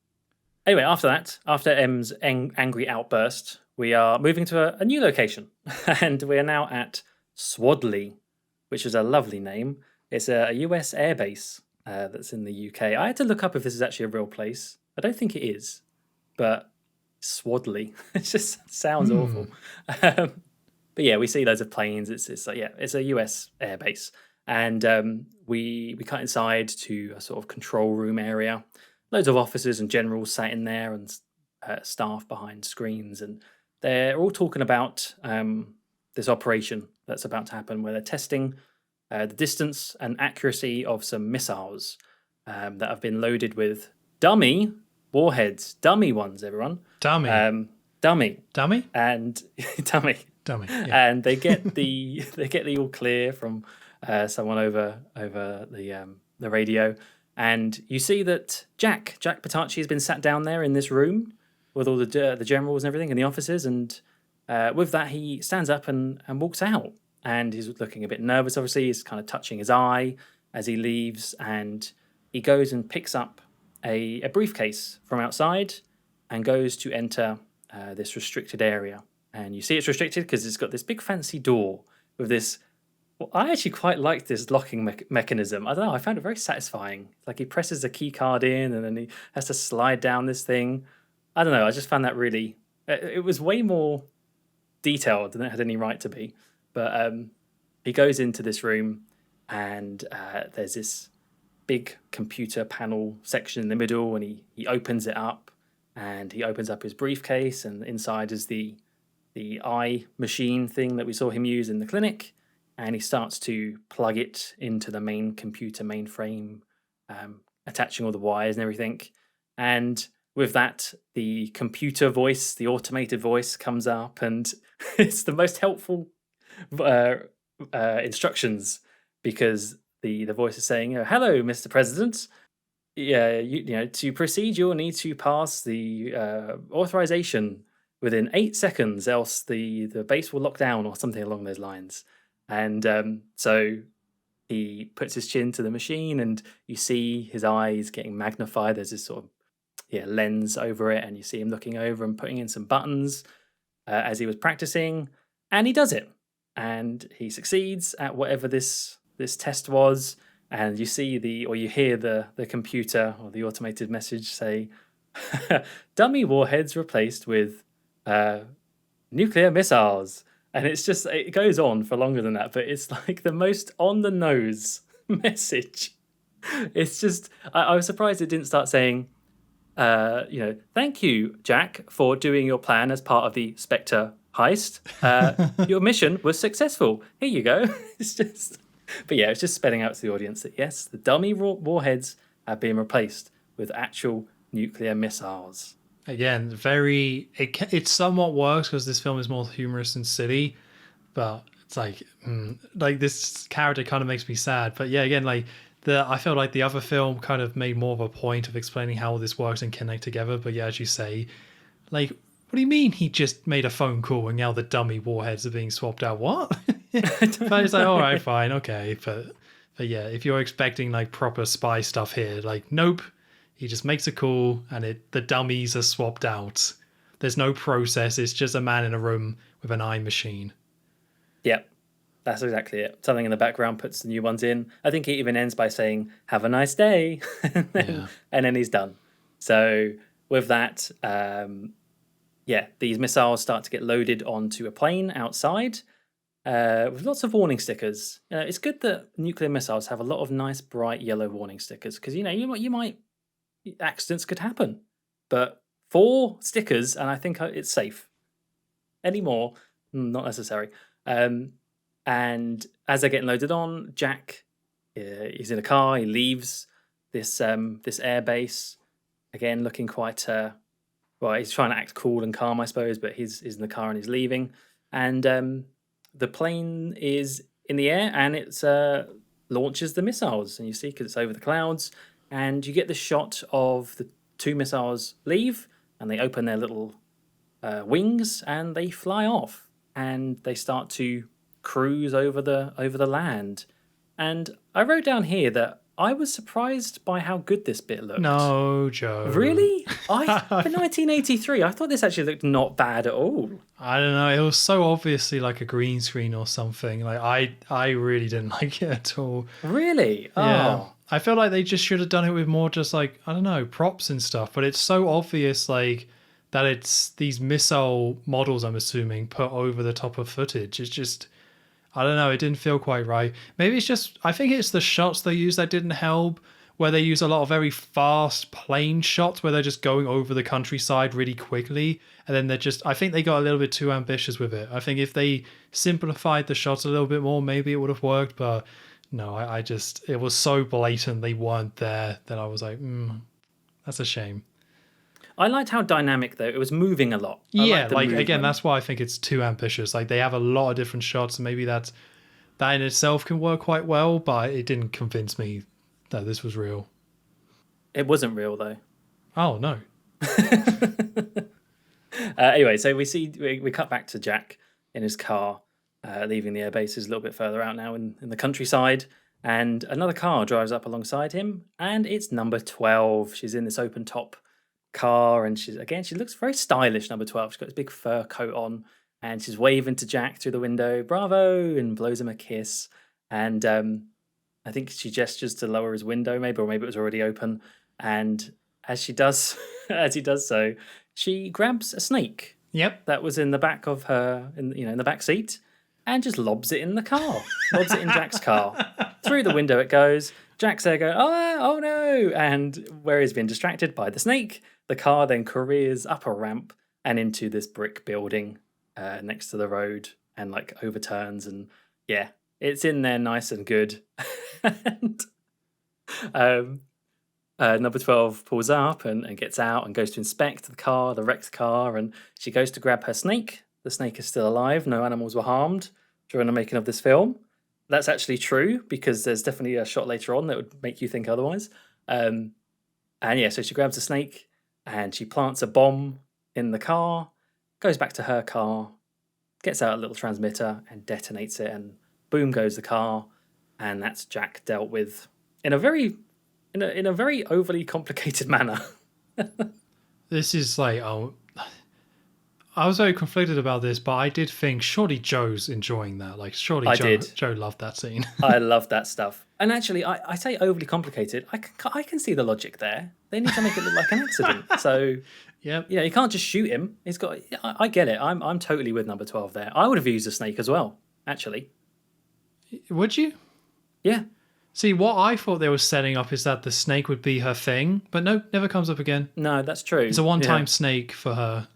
Anyway, after M's angry outburst, we are moving to a new location, and we are now at Swadley, which is a lovely name. It's a US airbase that's in the UK. I had to look up if this is actually a real place. I don't think it is, but Swadley. It just sounds awful. But yeah, we see loads of planes. It's like, yeah, it's a US airbase, and we cut inside to a sort of control room area. Loads of officers and generals sat in there, and staff behind screens, and they're all talking about this operation that's about to happen, where they're testing the distance and accuracy of some missiles that have been loaded with dummy warheads, dummy ones, everyone. Dummy. Dummy. Dummy? And dummy. Dummy. Yeah. And they get the all clear from someone over the radio, and you see that Jack Patacci has been sat down there in this room with all the generals and everything and the officers, and with that he stands up and walks out, and he's looking a bit nervous. Obviously, he's kind of touching his eye as he leaves, and he goes and picks up a briefcase from outside and goes to enter this restricted area. And you see it's restricted because it's got this big fancy door with this. Well, I actually quite like this locking mechanism. I don't know. I found it very satisfying. Like, he presses the key card in and then he has to slide down this thing. I don't know. I just found that really. It was way more detailed than it had any right to be. But he goes into this room, and there's this big computer panel section in the middle, and he opens it up, and he opens up his briefcase, and inside is the eye machine thing that we saw him use in the clinic, and he starts to plug it into the main computer mainframe, attaching all the wires and everything. And with that, the computer voice, the automated voice comes up, and it's the most helpful uh, instructions, because the voice is saying, "Hello, Mr. President. Yeah, to proceed, you'll need to pass the authorization within 8 seconds, else the base will lock down," or something along those lines. And so he puts his chin to the machine, and you see his eyes getting magnified. There's this sort of lens over it, and you see him looking over and putting in some buttons as he was practicing, and he does it, and he succeeds at whatever this test was. And you see or you hear the computer or the automated message say, "Dummy warheads replaced with nuclear missiles." And it goes on for longer than that, but it's like the most on the nose message. It's just, I was surprised it didn't start saying, "Thank you, Jack, for doing your plan as part of the Spectre heist. Your mission was successful. Here you go." It's just, but yeah, it's just spelling out to the audience that yes, the dummy warheads have been replaced with actual nuclear missiles. Again, it somewhat works because this film is more humorous and silly, but it's like this character kind of makes me sad. But yeah, again, I feel like the other film kind of made more of a point of explaining how all this works and connect together. But yeah, as you say, what do you mean he just made a phone call and now the dummy warheads are being swapped out? What? But it's like, all right, fine, okay. But yeah, if you're expecting proper spy stuff here, nope. He just makes a call and the dummies are swapped out. There's no process. It's just a man in a room with an eye machine. Yep, that's exactly it. Something in the background puts the new ones in. I think he even ends by saying, "Have a nice day." And then he's done. So with that, these missiles start to get loaded onto a plane outside with lots of warning stickers. It's good that nuclear missiles have a lot of nice bright yellow warning stickers, because you might accidents could happen, but 4 stickers and I think it's safe. Any more, not necessary. And as they're getting loaded on, Jack is in a car. He leaves this air base, again looking quite he's trying to act cool and calm, I suppose, but he's in the car and he's leaving. And the plane is in the air, and it launches the missiles, and you see, because it's over the clouds. And you get the shot of the 2 missiles leave, and they open their little wings, and they fly off, and they start to cruise over the land. And I wrote down here that I was surprised by how good this bit looked. No, Joe. Really? For 1983, I thought this actually looked not bad at all. I don't know. It was so obviously like a green screen or something. I really didn't like it at all. Really? Yeah. Oh. I feel like they just should have done it with more just I don't know, props and stuff. But it's so obvious that it's these missile models, I'm assuming, put over the top of footage. It's just, I don't know, it didn't feel quite right. Maybe it's just, I think it's the shots they use that didn't help, where they use a lot of very fast plane shots where they're just going over the countryside really quickly. And then I think they got a little bit too ambitious with it. I think if they simplified the shots a little bit more, maybe it would have worked. But no, it was so blatant they weren't there that I was like, that's a shame. I liked how dynamic, though. It was moving a lot. Again, that's why I think it's too ambitious. They have a lot of different shots, and maybe that in itself can work quite well, but it didn't convince me that this was real. It wasn't real, though. Oh, no. Anyway, so we cut back to Jack in his car, leaving the airbase. Is a little bit further out now in the countryside, and another car drives up alongside him, and it's number 12. She's in this open top car, and she looks very stylish. Number 12. She's got this big fur coat on, and she's waving to Jack through the window, "Bravo," and blows him a kiss. And I think she gestures to lower his window, maybe it was already open. And as he does so, she grabs a snake. Yep. That was in the back of her, in the back seat, and just lobs it in the car. Lobs it in Jack's car. Through the window it goes. Jack's there going, oh no! And where he's been distracted by the snake, the car then careers up a ramp and into this brick building next to the road, and overturns, and yeah, it's in there nice and good. And Number 12 pulls up and gets out and goes to inspect the car, the wrecked car, and she goes to grab her snake. The snake is still alive. No animals were harmed during the making of this film. That's actually true because there's definitely a shot later on that would make you think otherwise. And yeah, so she grabs the snake and she plants a bomb in the car, goes back to her car, gets out a little transmitter and detonates it, and boom goes the car. And that's Jack dealt with in a very overly complicated manner. This is like, I was very conflicted about this, but I did think surely Joe's enjoying that. Like, surely Joe loved that scene. I love that stuff. And actually, I say overly complicated. I can see the logic there. They need to make it look like an accident. So, Yep. yeah, you can't just shoot him. He's got. I get it. I'm totally with number 12 there. I would have used a snake as well. Actually, Would you? yeah. See, what I thought they were setting up is that the snake would be her thing, but no, never comes up again. No, that's true. It's a one-time snake for her.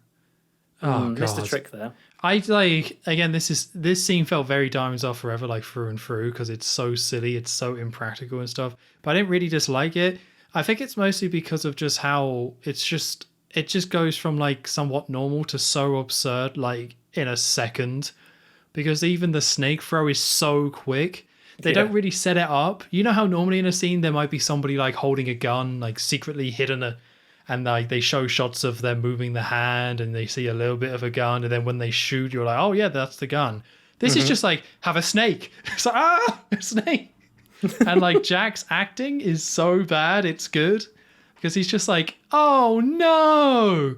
Oh, God. Missed a trick there. I like, again, this scene felt very Diamonds Are Forever, like through and through, because it's so silly, it's so impractical and stuff. But I didn't really dislike it. I think it's mostly because of just how it just goes from like somewhat normal to so absurd, like in a second. Because even the snake throw is so quick. They don't really set it up. You know how normally in a scene there might be somebody like holding a gun, like secretly hidden and like they show shots of them moving the hand and they see a little bit of a gun, and then when they shoot you're like, oh yeah, that's the gun. This is just like, have a snake. It's like, a snake. And like Jack's acting is so bad, it's good. Because he's just like, oh no.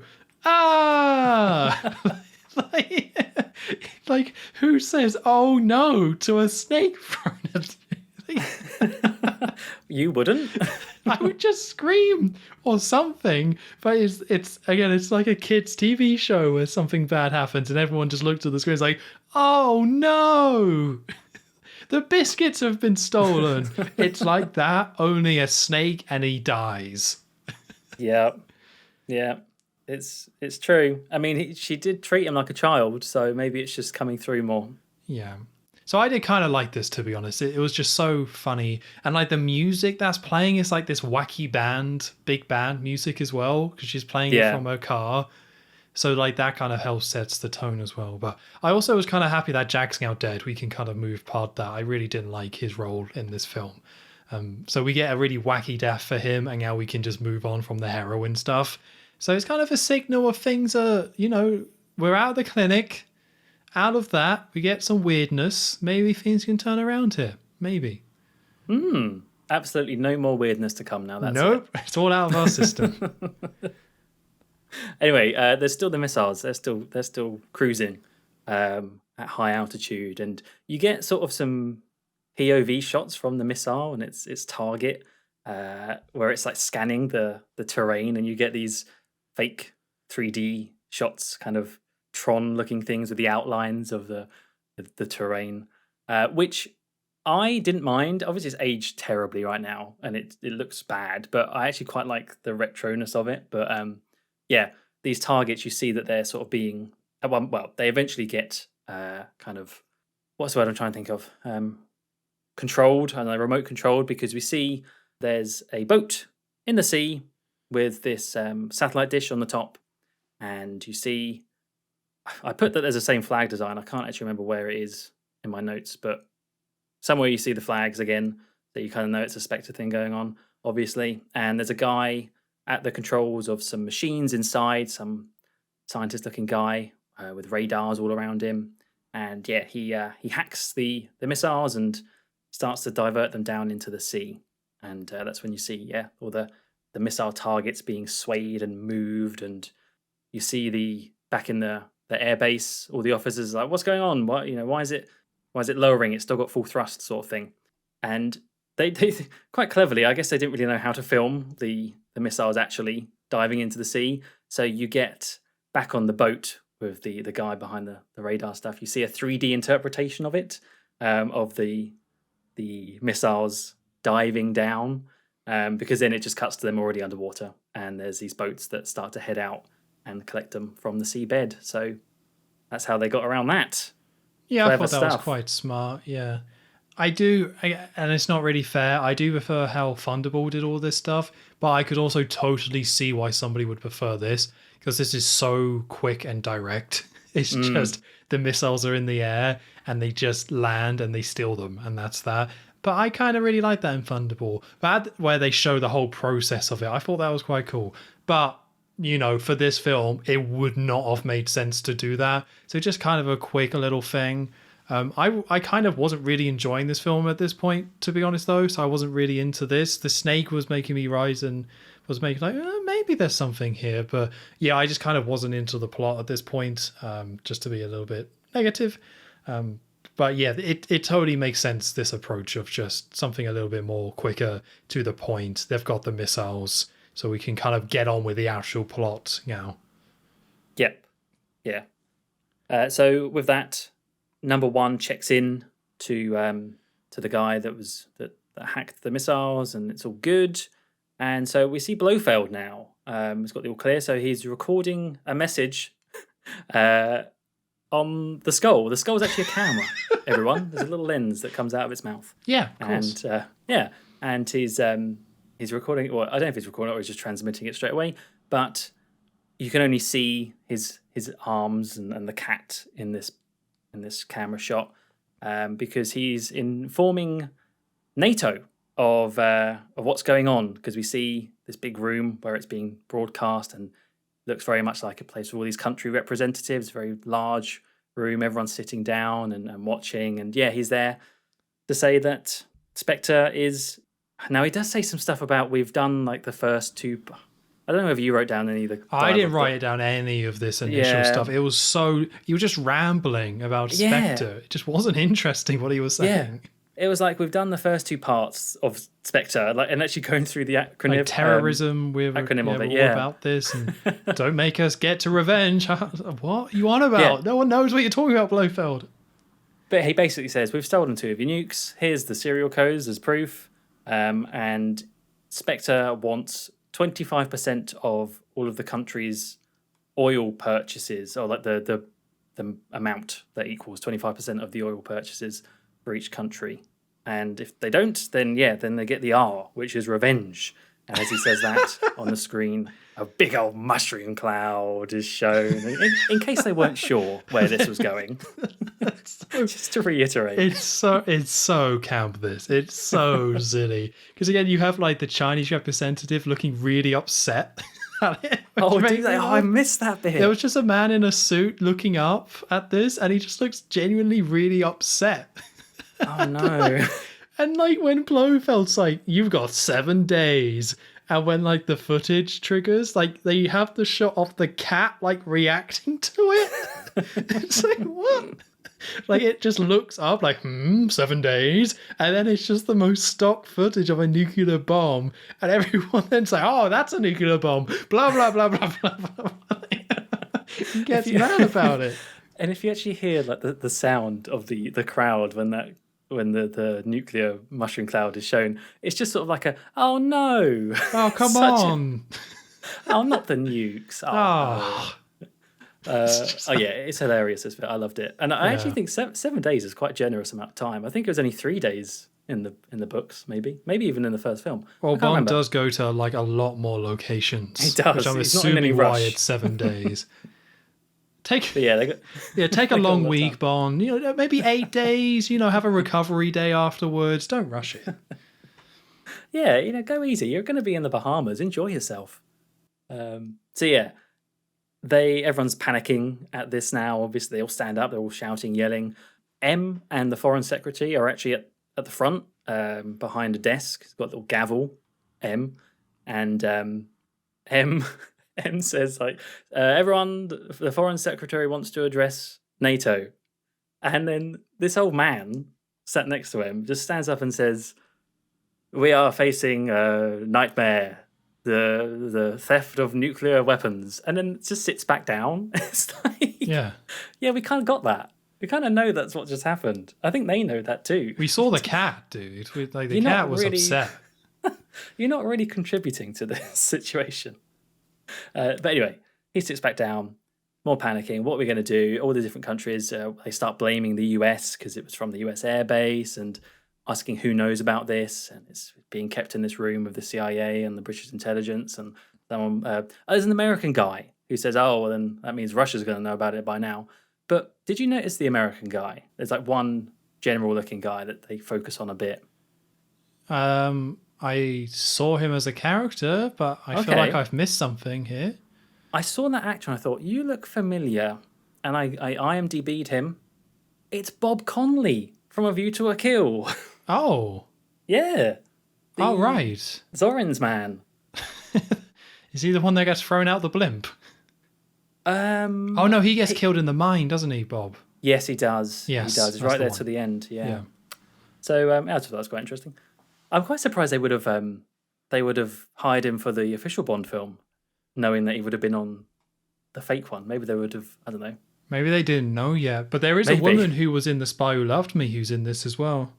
Like who says oh no to a snake thrown at me? You wouldn't? I would just scream or something. But it's like a kid's TV show where something bad happens and everyone just looks at the screen and is like, oh no, the biscuits have been stolen. It's like that, only a snake and he dies. Yeah. It's true. I mean, she did treat him like a child, so maybe it's just coming through more. Yeah. So I did kind of like this, to be honest. It was just so funny. And like the music that's playing is like this wacky big band music as well, because she's playing it from her car. So like that kind of helps sets the tone as well. But I also was kind of happy that Jack's now dead. We can kind of move past that. I really didn't like his role in this film. So we get a really wacky death for him, and now we can just move on from the heroin stuff. So it's kind of a signal of things are, we're out of the clinic. Out of that, we get some weirdness. Maybe things can turn around here. Maybe. Absolutely no more weirdness to come now. Nope, it's all out of our system. Anyway, there's still the missiles. They're still cruising at high altitude, and you get sort of some POV shots from the missile and its target, where it's like scanning the terrain, and you get these fake 3D shots, kind of Tron-looking things with the outlines of the terrain, which I didn't mind. Obviously, it's aged terribly right now, and it looks bad, but I actually quite like the retroness of it. But yeah, these targets, you see that they're sort of being well, they eventually get kind of, what's the word I'm trying to think of? Controlled, and remote controlled, because we see there's a boat in the sea with this satellite dish on the top, and you see, I put that there's the same flag design. I can't actually remember where it is in my notes, but somewhere you see the flags again, that you kind of know it's a Spectre thing going on, obviously. And there's a guy at the controls of some machines inside, some scientist-looking guy with radars all around him. And yeah, he hacks the missiles and starts to divert them down into the sea. And that's when you see, all the missile targets being swayed and moved, and you see back in the air base, all the officers are like, what's going on? Why is it lowering? It's still got full thrust, sort of thing. And they quite cleverly, I guess they didn't really know how to film the missiles actually diving into the sea. So you get back on the boat with the guy behind the radar stuff. You see a 3D interpretation of it, of the missiles diving down, because then it just cuts to them already underwater, and there's these boats that start to head out and collect them from the seabed. So that's how they got around that. Yeah, Clever I thought that was stuff. quite smart. Yeah. and it's not really fair. I do prefer how Thunderball did all this stuff, but I could also totally see why somebody would prefer this because this is so quick and direct. It's just the missiles are in the air and they just land and they steal them, and that's that. But I kind of really like that in Thunderball, where they show the whole process of it. I thought that was quite cool. But for this film, it would not have made sense to do that. So just kind of a quick little thing. I kind of wasn't really enjoying this film at this point, to be honest, though. So I wasn't really into this. The snake was making me rise and was making maybe there's something here. But yeah, I just kind of wasn't into the plot at this point, just to be a little bit negative. But yeah, it totally makes sense, this approach of just something a little bit more quicker to the point. They've got the missiles, so we can kind of get on with the actual plot now. Yep. Yeah. So with that, number one checks in to the guy that hacked the missiles, and it's all good. And so we see Blofeld now. He's got the all clear, so he's recording a message on the skull. The skull's actually a camera, everyone. There's a little lens that comes out of its mouth. Yeah, of course. And he's recording. Well, I don't know if he's recording it or he's just transmitting it straight away. But you can only see his arms and the cat in this camera shot, because he's informing NATO of what's going on, because we see this big room where it's being broadcast and looks very much like a place with all these country representatives, very large room, everyone's sitting down and watching. And yeah, he's there to say that Spectre is... Now, he does say some stuff about we've done like the first two... I don't know if you wrote down any of the... I didn't write down any of this initial stuff. It was so... You were just rambling about Spectre. It just wasn't interesting what he was saying. Yeah. It was like, we've done the first two parts of Spectre, and actually going through the acronym. Like terrorism, we're acronym of it, all about this, and don't make us get to revenge. What are you on about? Yeah. No one knows what you're talking about, Blofeld. But he basically says, we've stolen two of your nukes. Here's the serial codes as proof. And Spectre wants 25% of all of the country's oil purchases, or like the amount that equals 25% of the oil purchases for each country. And if they don't, then they get the R, which is revenge. And as he says that on the screen, a big old mushroom cloud is shown. In case they weren't sure where this was going, just to reiterate, it's so camp. It's so silly, because again, you have like the Chinese representative looking really upset. I missed that bit. There was just a man in a suit looking up at this, and he just looks genuinely really upset. Oh no. And like when Blofeld's like, you've got 7 days, and when like the footage triggers, like they have the shot of the cat like reacting to it. It's like, what? Like it just looks up like 7 days, and then it's just the most stock footage of a nuclear bomb, and everyone then's like, oh, that's a nuclear bomb, blah blah blah blah blah blah. He gets mad about it. And if you actually hear like the sound of the crowd when the nuclear mushroom cloud is shown, it's just sort of like oh no, oh come on, oh not the nukes, it's hilarious. I loved it, and I actually think 7 days is quite a generous amount of time. I think it was only 3 days in the books, maybe even in the first film. Well, Bond does go to like a lot more locations. He does. Which I'm He's assuming why it's 7 days. Take a long week, Bond. Maybe 8 days. Have a recovery day afterwards. Don't rush it. Yeah, go easy. You're going to be in the Bahamas. Enjoy yourself. Everyone's panicking at this now. Obviously, they all stand up. They're all shouting, yelling. M and the Foreign Secretary are actually at the front, behind a desk. He's got a little gavel, M, and M. M says, like, everyone, the Foreign Secretary wants to address NATO. And then this old man sat next to him just stands up and says, we are facing a nightmare, the theft of nuclear weapons. And then just sits back down. It's like, yeah, we kind of got that. We kind of know that's what just happened. I think they know that too. We saw the cat, dude. The cat was upset. You're not really contributing to this situation. But anyway, he sits back down, more panicking. What are we going to do? All the different countries, they start blaming the US because it was from the US airbase, and asking who knows about this, and it's being kept in this room with the CIA and the British intelligence, and someone there's an American guy who says, "Oh, well, then that means Russia's going to know about it by now." But did you notice the American guy? There's like one general-looking guy that they focus on a bit. I saw him as a character, but I feel like I've missed something here. I saw that actor and I thought, you look familiar. And I IMDb'd him. It's Bob Conley from A View to a Kill. Oh. Yeah. Oh, right. Zoran's man. Is he the one that gets thrown out the blimp? Oh, no, he gets killed in the mine, doesn't he, Bob? Yes, he does. Yes, he does. It's right there to the end. Yeah. So I thought that was quite interesting. I'm quite surprised they would have hired him for the official Bond film, knowing that he would have been on the fake one. Maybe they would have, I don't know. Maybe they didn't know yet. But there is a woman who was in The Spy Who Loved Me who's in this as well.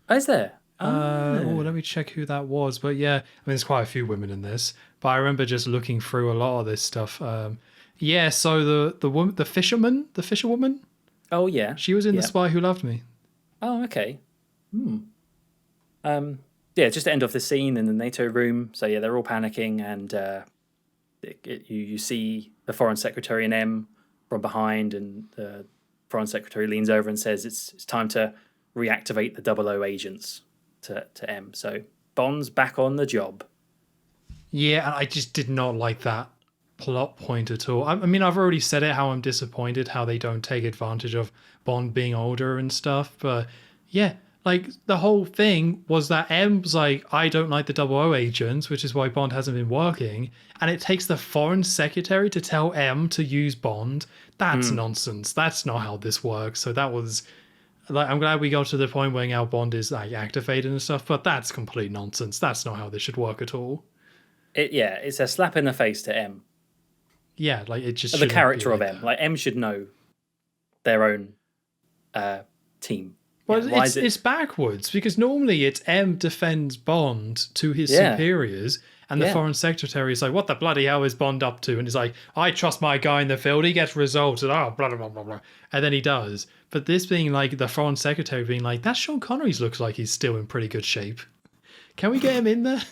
Oh, is there? Let me check who that was. But yeah, I mean, there's quite a few women in this. But I remember just looking through a lot of this stuff. So the woman, the fisherwoman. Oh yeah, she was in The Spy Who Loved Me. Oh, okay. Just to end off the scene in the NATO room. So yeah, they're all panicking, and you see the Foreign Secretary and M from behind, and the Foreign Secretary leans over and says it's time to reactivate the 00 agents to M. So Bond's back on the job. Yeah, and I just did not like that plot point at all. I mean, I've already said it, how I'm disappointed how they don't take advantage of Bond being older and stuff, but yeah, like the whole thing was that M's like, I don't like the 00 agents, which is why Bond hasn't been working, and it takes the Foreign Secretary to tell M to use Bond. That's nonsense. That's not how this works. So that was like, I'm glad we got to the point where now Bond is like activated and stuff, but that's complete nonsense. That's not how this should work at all. It's a slap in the face to M. Yeah, like it just the character of M. Like M should know their own team. Well, it's backwards, because normally it's M defends Bond to his superiors, and the Foreign Secretary is like, what the bloody hell is Bond up to? And he's like, I trust my guy in the field, he gets results, and blah, blah, blah, blah, blah. And then he does. But this being like the Foreign Secretary being like, that Sean Connery looks like he's still in pretty good shape. Can we get him in there?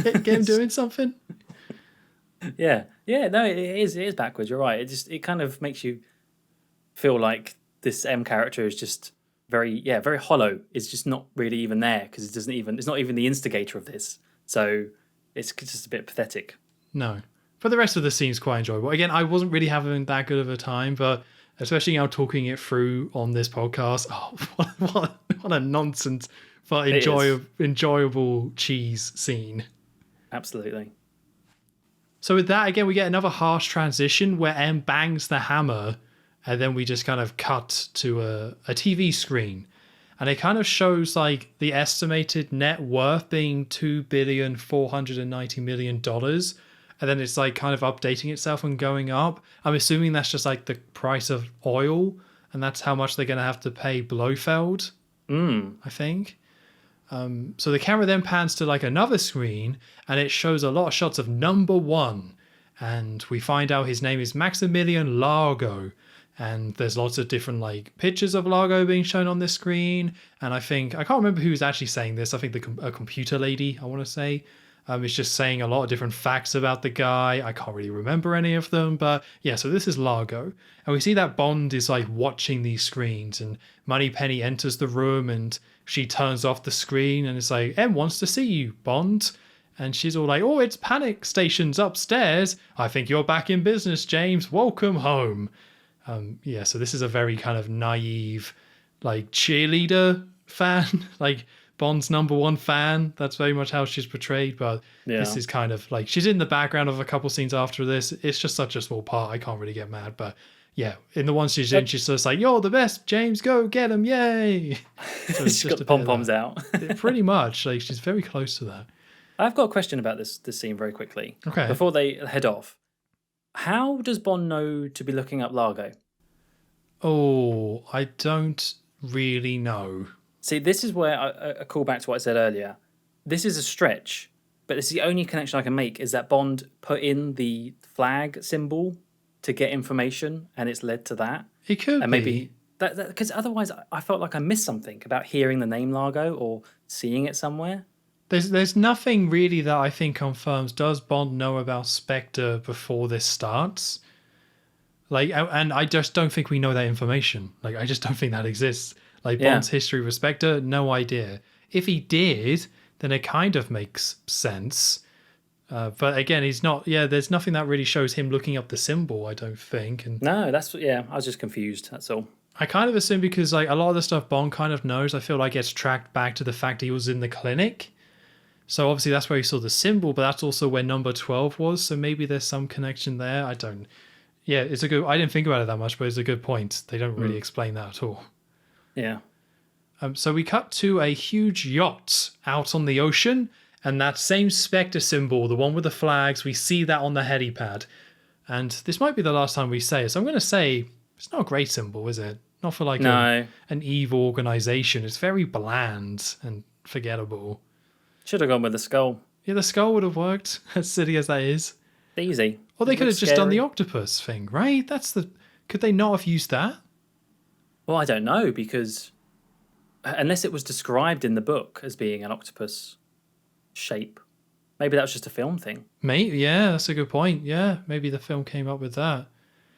Get him doing something? Yeah, no, it is backwards. You're right. It kind of makes you feel like this M character is just very hollow. It's just not really even there, because it's not even the instigator of this. So it's just a bit pathetic. No, but the rest of the scene's quite enjoyable. Again, I wasn't really having that good of a time, but especially now talking it through on this podcast. Oh, what a nonsense but enjoyable cheese scene. Absolutely. So with that, again, we get another harsh transition where M bangs the hammer, and then we just kind of cut to a TV screen. And it kind of shows like the estimated net worth being $2.490 billion. And then it's like kind of updating itself and going up. I'm assuming that's just like the price of oil, and that's how much they're going to have to pay Blofeld, I think. So the camera then pans to like another screen, and it shows a lot of shots of number one. And we find out his name is Maximilian Largo. And there's lots of different like pictures of Largo being shown on this screen. And I can't remember who's actually saying this. I think a computer lady, I want to say, is just saying a lot of different facts about the guy. I can't really remember any of them, but yeah, so this is Largo. And we see that Bond is like watching these screens, and Moneypenny enters the room and she turns off the screen and it's like, M wants to see you, Bond. And she's all like, oh, it's panic stations upstairs. I think you're back in business, James. Welcome home. So this is a very kind of naive, like cheerleader fan, like Bond's number one fan. That's very much how she's portrayed. But this is kind of like, she's in the background of a couple scenes after this. It's just such a small part. I can't really get mad. But yeah, in the one she's in, she's just like, you're the best, James, go get him, yay. So she's got the pom-poms out. Pretty much. Like, she's very close to that. I've got a question about this scene very quickly. Okay. Before they head off, how does Bond know to be looking up Largo? Oh, I don't really know. See, this is where I call back to what I said earlier. This is a stretch, but it's the only connection I can make is that Bond put in the flag symbol to get information, and it's led to that. It could and be. Maybe That because otherwise I felt like I missed something about hearing the name Largo or seeing it somewhere. There's nothing really that I think confirms, does Bond know about Spectre before this starts? Like, and I just don't think we know that information. Like, I just don't think that exists. Like, Yeah. Bond's history with Spectre, no idea. If he did, then it kind of makes sense. But again, he's not. Yeah, there's nothing that really shows him looking up the symbol, I don't think. And No, I was just confused. That's all. I kind of assume because like a lot of the stuff Bond kind of knows, I feel like gets tracked back to the fact he was in the clinic. So obviously that's where he saw the symbol, but that's also where number 12 was. So maybe there's some connection there. I don't. Yeah, it's a good. I didn't think about it that much, but it's a good point. They don't really explain that at all. Yeah. So we cut to a huge yacht out on the ocean, and that same Spectre symbol, the one with the flags, we see that on the helipad. And this might be the last time we say it. So I'm going to say it's not a great symbol, is it? Not for like No. an evil organization. It's very bland and forgettable. Should have gone with the skull. Yeah, the skull would have worked, as silly as that is. Easy. Or they It could have looks just done the scary. octopus thing, right? Could they not have used that? Well, I don't know because unless it was described in the book as being an octopus shape, maybe that was just a film thing. Maybe, yeah, that's a good point. Yeah, maybe the film came up with that.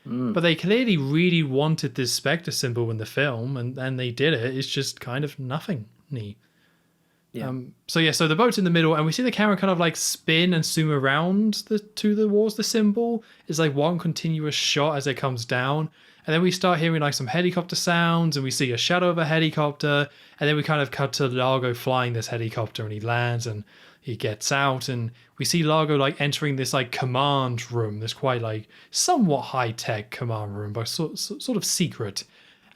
But they clearly really wanted this Spectre symbol in the film, and they did it. It's just kind of nothing. Yeah. So the boat's in the middle, and we see the camera kind of like spin and zoom around towards the symbol. It's like one continuous shot as it comes down. And then we start hearing like some helicopter sounds, and we see a shadow of a helicopter, and then we kind of cut to Largo flying this helicopter, and he lands and he gets out, and we see Largo like entering this like command room, this quite like somewhat high-tech command room, but sort of secret.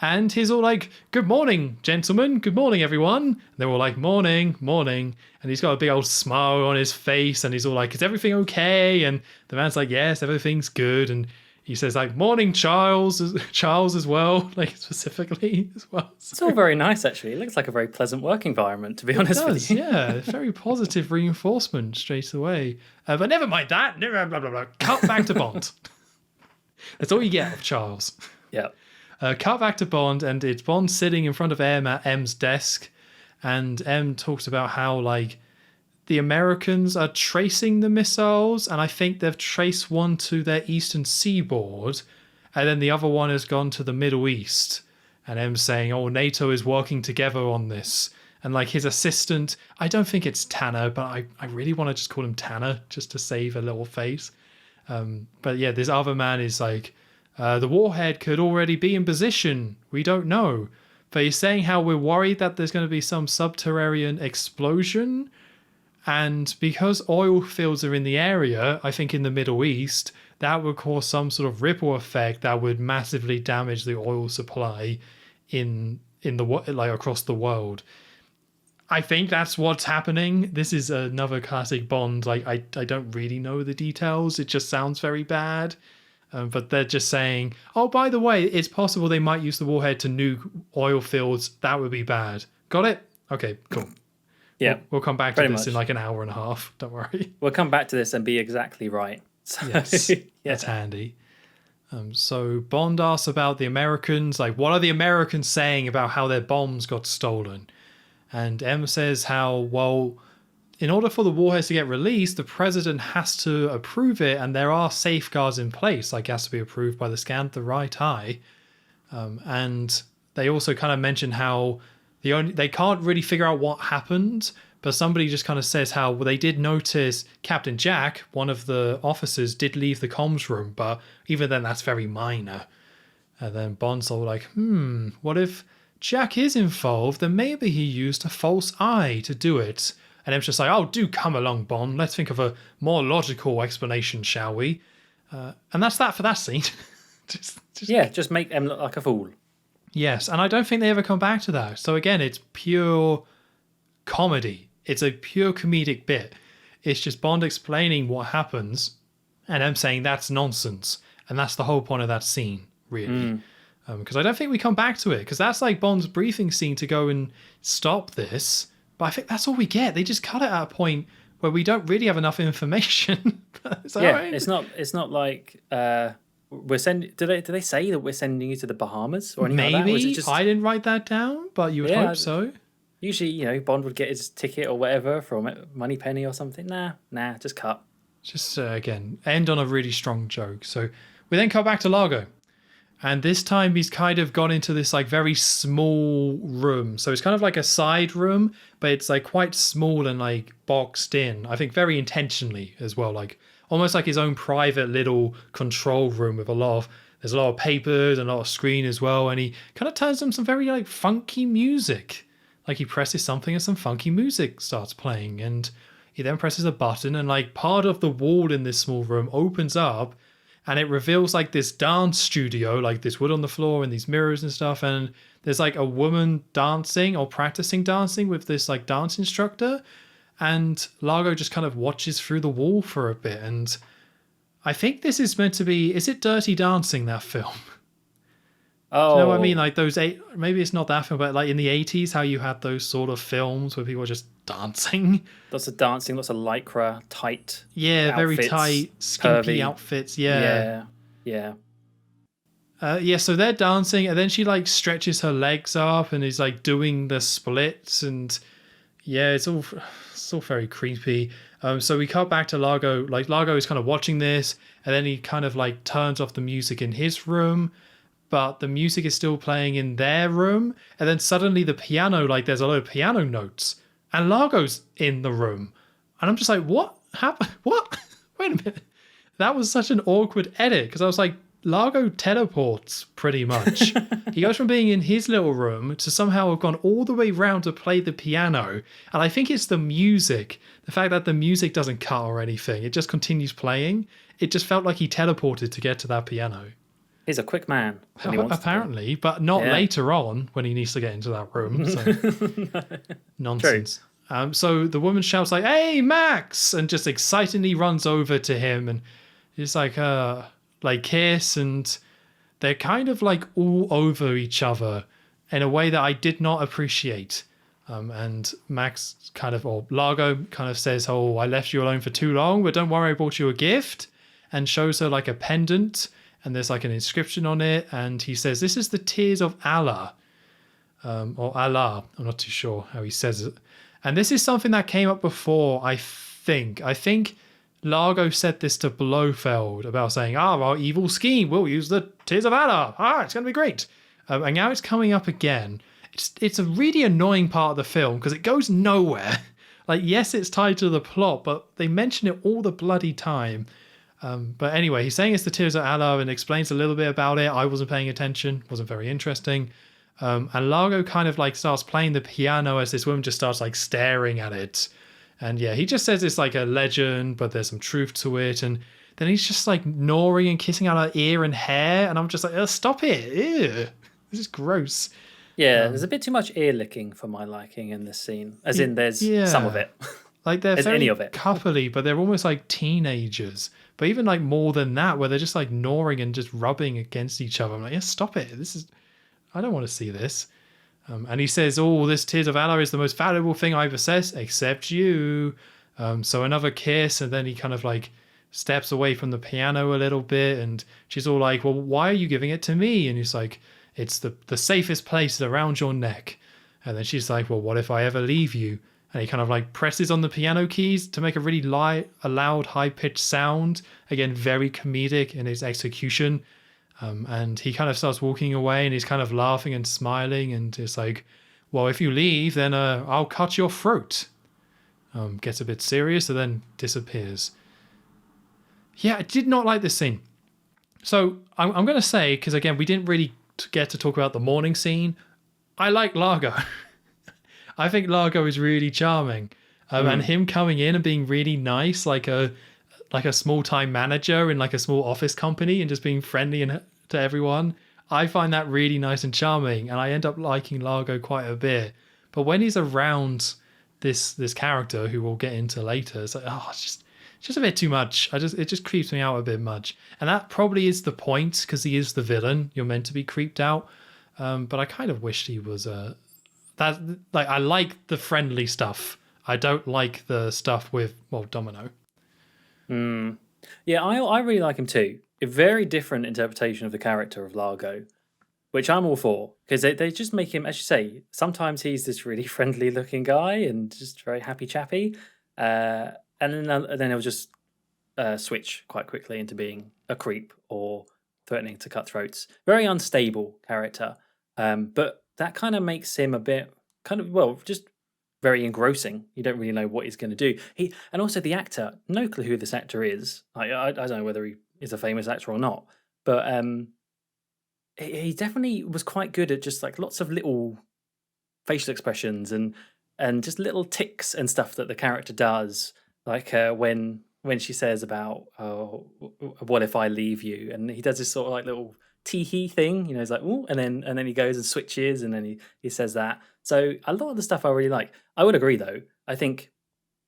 And he's all like, "Good morning, gentlemen. Good morning, everyone." And they're all like, "Morning, morning." And he's got a big old smile on his face, and he's all like, "Is everything okay?" And the man's like, "Yes, everything's good." And he says like, "Morning, Charles as well," like specifically as well. It's all very nice, actually. It looks like a very pleasant work environment, to be honest with Does, you. yeah, very positive reinforcement straight away. But never mind that. Blah, blah, blah, blah. Cut back to Bond. That's all you get of Charles. Yeah. Cut back to Bond, and it's Bond sitting in front of M at M's desk, and M talks about how like the Americans are tracing the missiles, and I think they've traced one to their eastern seaboard, and then the other one has gone to the Middle East. And M's saying, "Oh, NATO is working together on this." And like his assistant, I don't think it's Tanner, but I really want to just call him Tanner just to save a little face. But yeah, this other man is like, the warhead could already be in position. We don't know. But he's saying how we're worried that there's going to be some subterranean explosion. And because oil fields are in the area, I think in the Middle East, that would cause some sort of ripple effect that would massively damage the oil supply in the like across the world. I think that's what's happening. This is another classic Bond. Like I don't really know the details. It just sounds very bad. But they're just saying, "Oh, by the way, it's possible they might use the warhead to nuke oil fields. That would be bad." Got it? Okay, cool. Yeah. We'll come back to pretty this in much. like an hour and a half. Don't worry. We'll come back to this and be exactly right. So, Yes, yeah. that's handy. So Bond asks about the Americans. Like, what are the Americans saying about how their bombs got stolen? And M says how, well, in order for the warheads to get released, the president has to approve it, and there are safeguards in place. Like, it has to be approved by the scan of the right eye. And they also kind of mention how they can't really figure out what happened, but somebody just kind of says how, well, they did notice Captain Jack, one of the officers, did leave the comms room, but even then that's very minor. And then Bond's all like, what if Jack is involved, then maybe he used a false eye to do it. And M's just like, "Oh, do come along, Bond. Let's think of a more logical explanation, shall we?" And that's that for that scene. just make them look like a fool. Yes, and I don't think they ever come back to that. So again, it's pure comedy. It's a pure comedic bit. It's just Bond explaining what happens, and M saying that's nonsense. And that's the whole point of that scene, really. Because I don't think we come back to it, because that's like Bond's briefing scene to go and stop this. But I think that's all we get. They just cut it at a point where we don't really have enough information. Is that Yeah, right? it's not like we're sending. Do they say that we're sending you to the Bahamas or anything like that? Or is it Maybe just I didn't write that down, but you would yeah? hope so. Usually, Bond would get his ticket or whatever from Moneypenny or something. Nah, just cut. Just again, end on a really strong joke. So we then come back to Largo. And this time he's kind of gone into this like very small room. So it's kind of like a side room, but it's like quite small and like boxed in. I think very intentionally as well. Like almost like his own private little control room with there's a lot of papers and a lot of screen as well. And he kind of turns on some very like funky music. Like he presses something and some funky music starts playing. And he then presses a button and like part of the wall in this small room opens up. And it reveals like this dance studio, like this wood on the floor and these mirrors and stuff. And there's like a woman dancing or practicing dancing with this like dance instructor. And Largo just kind of watches through the wall for a bit. And I think this is meant to be, is it Dirty Dancing, that film? Oh, Do you know what I mean? Like maybe it's not that film, but like in the 80s, how you had those sort of films where people were just dancing. lots of dancing, lots of lycra, tight. Yeah, very outfits, tight, skimpy curvy. outfits. Yeah. Yeah. Yeah, so they're dancing, and then she like stretches her legs up and is like doing the splits, and yeah, it's all very creepy. So we cut back to Largo. Like Largo is kind of watching this, and then he kind of like turns off the music in his room, but the music is still playing in their room, and then suddenly the piano, like there's a load of piano notes, and Largo's in the room, and I'm just like, what happened? What? Wait a minute. That was such an awkward edit because I was like, Largo teleports pretty much. He goes from being in his little room to somehow have gone all the way round to play the piano. And I think it's the music, the fact that the music doesn't cut or anything. It just continues playing. It just felt like he teleported to get to that piano. He's a quick man. When he wants Apparently, but not later on when he needs to get into that room. So. Nonsense. So the woman shouts like, "Hey, Max!" and just excitedly runs over to him, and he's like kiss, and they're kind of like all over each other in a way that I did not appreciate. And Max or Largo kind of says, "Oh, I left you alone for too long, but don't worry, I brought you a gift," and shows her like a pendant, and there's like an inscription on it, and he says, "This is the tears of Allah." Or Allah, I'm not too sure how he says it. And this is something that came up before, I think. I think Largo said this to Blofeld about saying, our evil scheme, we'll use the tears of Allah. It's going to be great. And now it's coming up again. It's a really annoying part of the film because it goes nowhere. Like, yes, it's tied to the plot, but they mention it all the bloody time. But anyway, he's saying it's the tears of Allah and explains a little bit about it. I wasn't paying attention. Wasn't very interesting. And Largo kind of like starts playing the piano as this woman just starts like staring at it. And yeah, he just says it's like a legend, but there's some truth to it. And then he's just like gnawing and kissing out her ear and hair. And I'm just like, stop it. Ew. This is gross. Yeah, there's a bit too much ear licking for my liking in this scene. As in, there's some of it. Like they're very any of it. coupley, but they're almost like teenagers. But even like more than that, where they're just like gnawing and just rubbing against each other. I'm like, stop it. I don't want to see this. And he says, this tears of Allah is the most valuable thing I possess, except you. So another kiss, and then he kind of like steps away from the piano a little bit, and she's all like, well, why are you giving it to me? And he's like, it's the safest place around your neck. And then she's like, well, what if I ever leave you? And he kind of like presses on the piano keys to make a really loud, high-pitched sound. Again, very comedic in his execution. And he kind of starts walking away, and he's kind of laughing and smiling, and it's like, well, if you leave, then I'll cut your throat. Gets a bit serious and then disappears. Yeah, I did not like this scene. So I'm going to say, because again, we didn't really get to talk about the morning scene. I like Largo. I think Largo is really charming. And him coming in and being really nice, like a small-time manager in like a small office company and just being friendly to everyone. I find that really nice and charming, and I end up liking Largo quite a bit. But when he's around this character, who we'll get into later, it's like, it's just a bit too much. It just creeps me out a bit much. And that probably is the point, because he is the villain. You're meant to be creeped out. But I kind of wished he was I like the friendly stuff. I don't like the stuff with, Domino. Yeah, I really like him too. A very different interpretation of the character of Largo, which I'm all for because they just make him, as you say, sometimes he's this really friendly looking guy and just very happy chappy, uh, and then he'll just switch quite quickly into being a creep or threatening to cut throats. Very unstable character, but that kind of makes him a bit kind of well, just very engrossing. You don't really know what he's going to do. He and also the actor, no clue who this actor is. I don't know whether he is a famous actor or not, but he definitely was quite good at just like lots of little facial expressions and just little ticks and stuff that the character does, like when she says about oh, what if I leave you, and he does this sort of like little tee hee thing, he's like oh, and then he goes and switches, and then he says that. So a lot of the stuff I really like. I would agree though. I think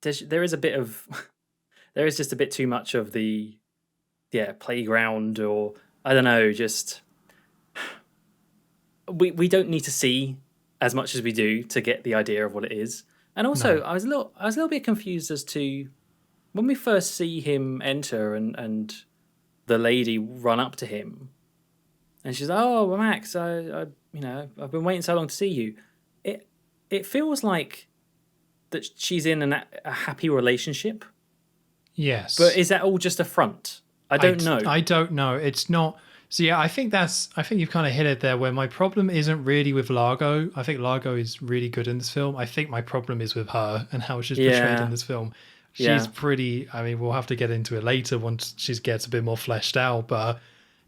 there is a bit of there is just a bit too much of the playground, or I don't know, just we don't need to see as much as we do to get the idea of what it is. And also, No. I was a little bit confused as to when we first see him enter and the lady run up to him and she's like, "Oh, well, Max, I've been waiting so long to see you." It feels like that she's in a happy relationship, but Yes. is that all just a front? I don't know. I don't know. It's not. So yeah, I think you've kind of hit it there. Where my problem isn't really with Largo. I think Largo is really good in this film. I think my problem is with her and how she's portrayed in Yeah, this film. She's yeah, pretty. I mean, we'll have to get into it later once she gets a bit more fleshed out. But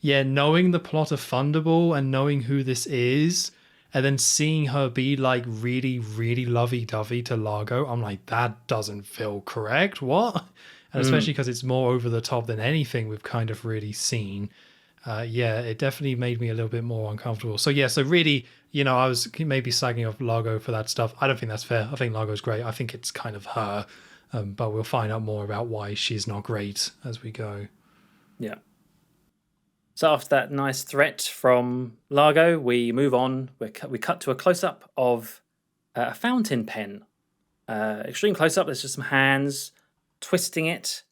yeah, knowing the plot of Thunderball and knowing who this is, and then seeing her be like really, really lovey-dovey to Largo, I'm like, that doesn't feel correct. What? And mm, especially because it's more over the top than anything we've kind of really seen. Yeah, it definitely made me a little bit more uncomfortable. So yeah, so really, I was maybe slagging off Largo for that stuff. I don't think that's fair. I think Largo's great. I think it's kind of her, but we'll find out more about why she's not great as we go. yeah. So after that nice threat from Largo, we move on. We cut to a close up of a fountain pen. Extreme close up. There's just some hands twisting it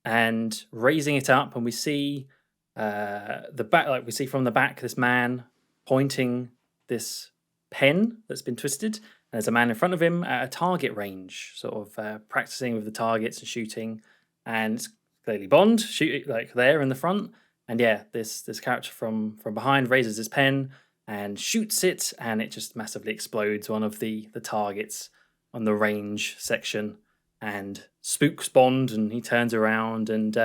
and raising it up, and we see the back. Like we see from the back, this man pointing this pen that's been twisted. And there's a man in front of him at a target range, sort of practicing with the targets and shooting. And it's clearly Bond shooting like there in the front. And yeah, this character from behind raises his pen and shoots it, and it just massively explodes one of the targets on the range section and spooks Bond, and he turns around and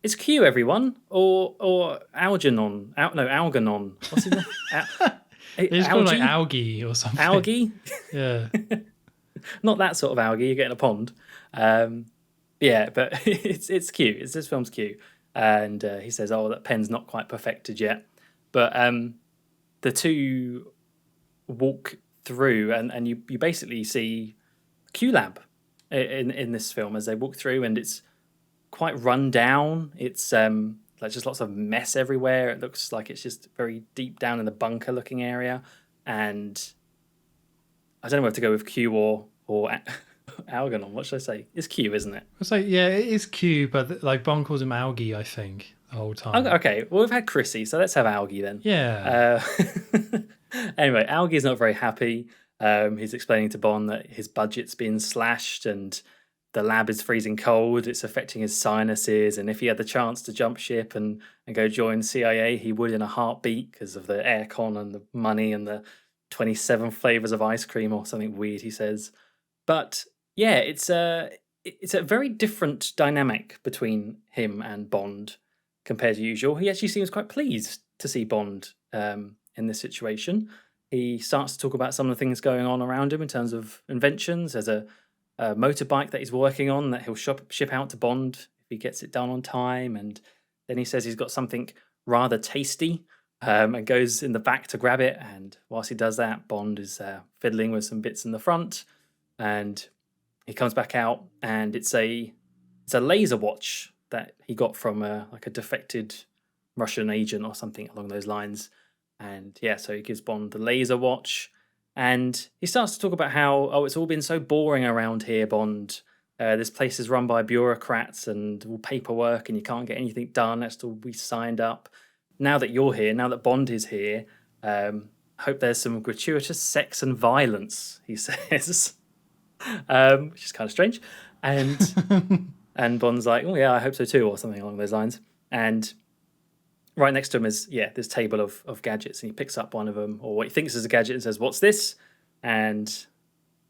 it's Q, everyone, or Algernon, no Algernon. What's his name? They just call it like Algae, algae or something. algae, Yeah. not that sort of algae. You get in a pond. Yeah, but it's Q. It's this film's Q, and he says, "Oh, that pen's not quite perfected yet," but the two walk through, and you basically see Q Lab in this film as they walk through, and it's quite run down. It's like just lots of mess everywhere. It looks like it's just very deep down in the bunker looking area, and I don't know whether to go with Q or Algernon. What should I say? It's Q, isn't it? It's like, yeah, it is Q, but like Bond calls him algae, I think, the whole time. Okay, well we've had Chrissy, so let's have Algie then. Yeah. Anyway, Algie's not very happy. He's explaining to Bond that his budget's been slashed and the lab is freezing cold. It's affecting his sinuses, and if he had the chance to jump ship and go join CIA, he would in a heartbeat because of the aircon and the money and the 27 flavors of ice cream or something weird he says. But yeah, it's a very different dynamic between him and Bond compared to usual. He actually seems quite pleased to see Bond in this situation. He starts to talk about some of the things going on around him in terms of inventions. There's a motorbike that he's working on that he'll ship out to Bond if he gets it done on time. And then he says he's got something rather tasty and goes in the back to grab it. And whilst he does that, Bond is fiddling with some bits in the front. And he comes back out, and it's a laser watch that he got from like a defected Russian agent or something along those lines. And yeah, so he gives Bond the laser watch, and he starts to talk about how, oh, it's all been so boring around here, Bond. This place is run by bureaucrats and all paperwork, and you can't get anything done. That's till we signed up. Now that you're here, now that Bond is here, hope there's some gratuitous sex and violence," he says, which is kind of strange. And Bond's like, "Oh yeah, I hope so too," or something along those lines. And right next to him is this table of gadgets, and he picks up one of them, or what he thinks is a gadget, and says, "What's this?" And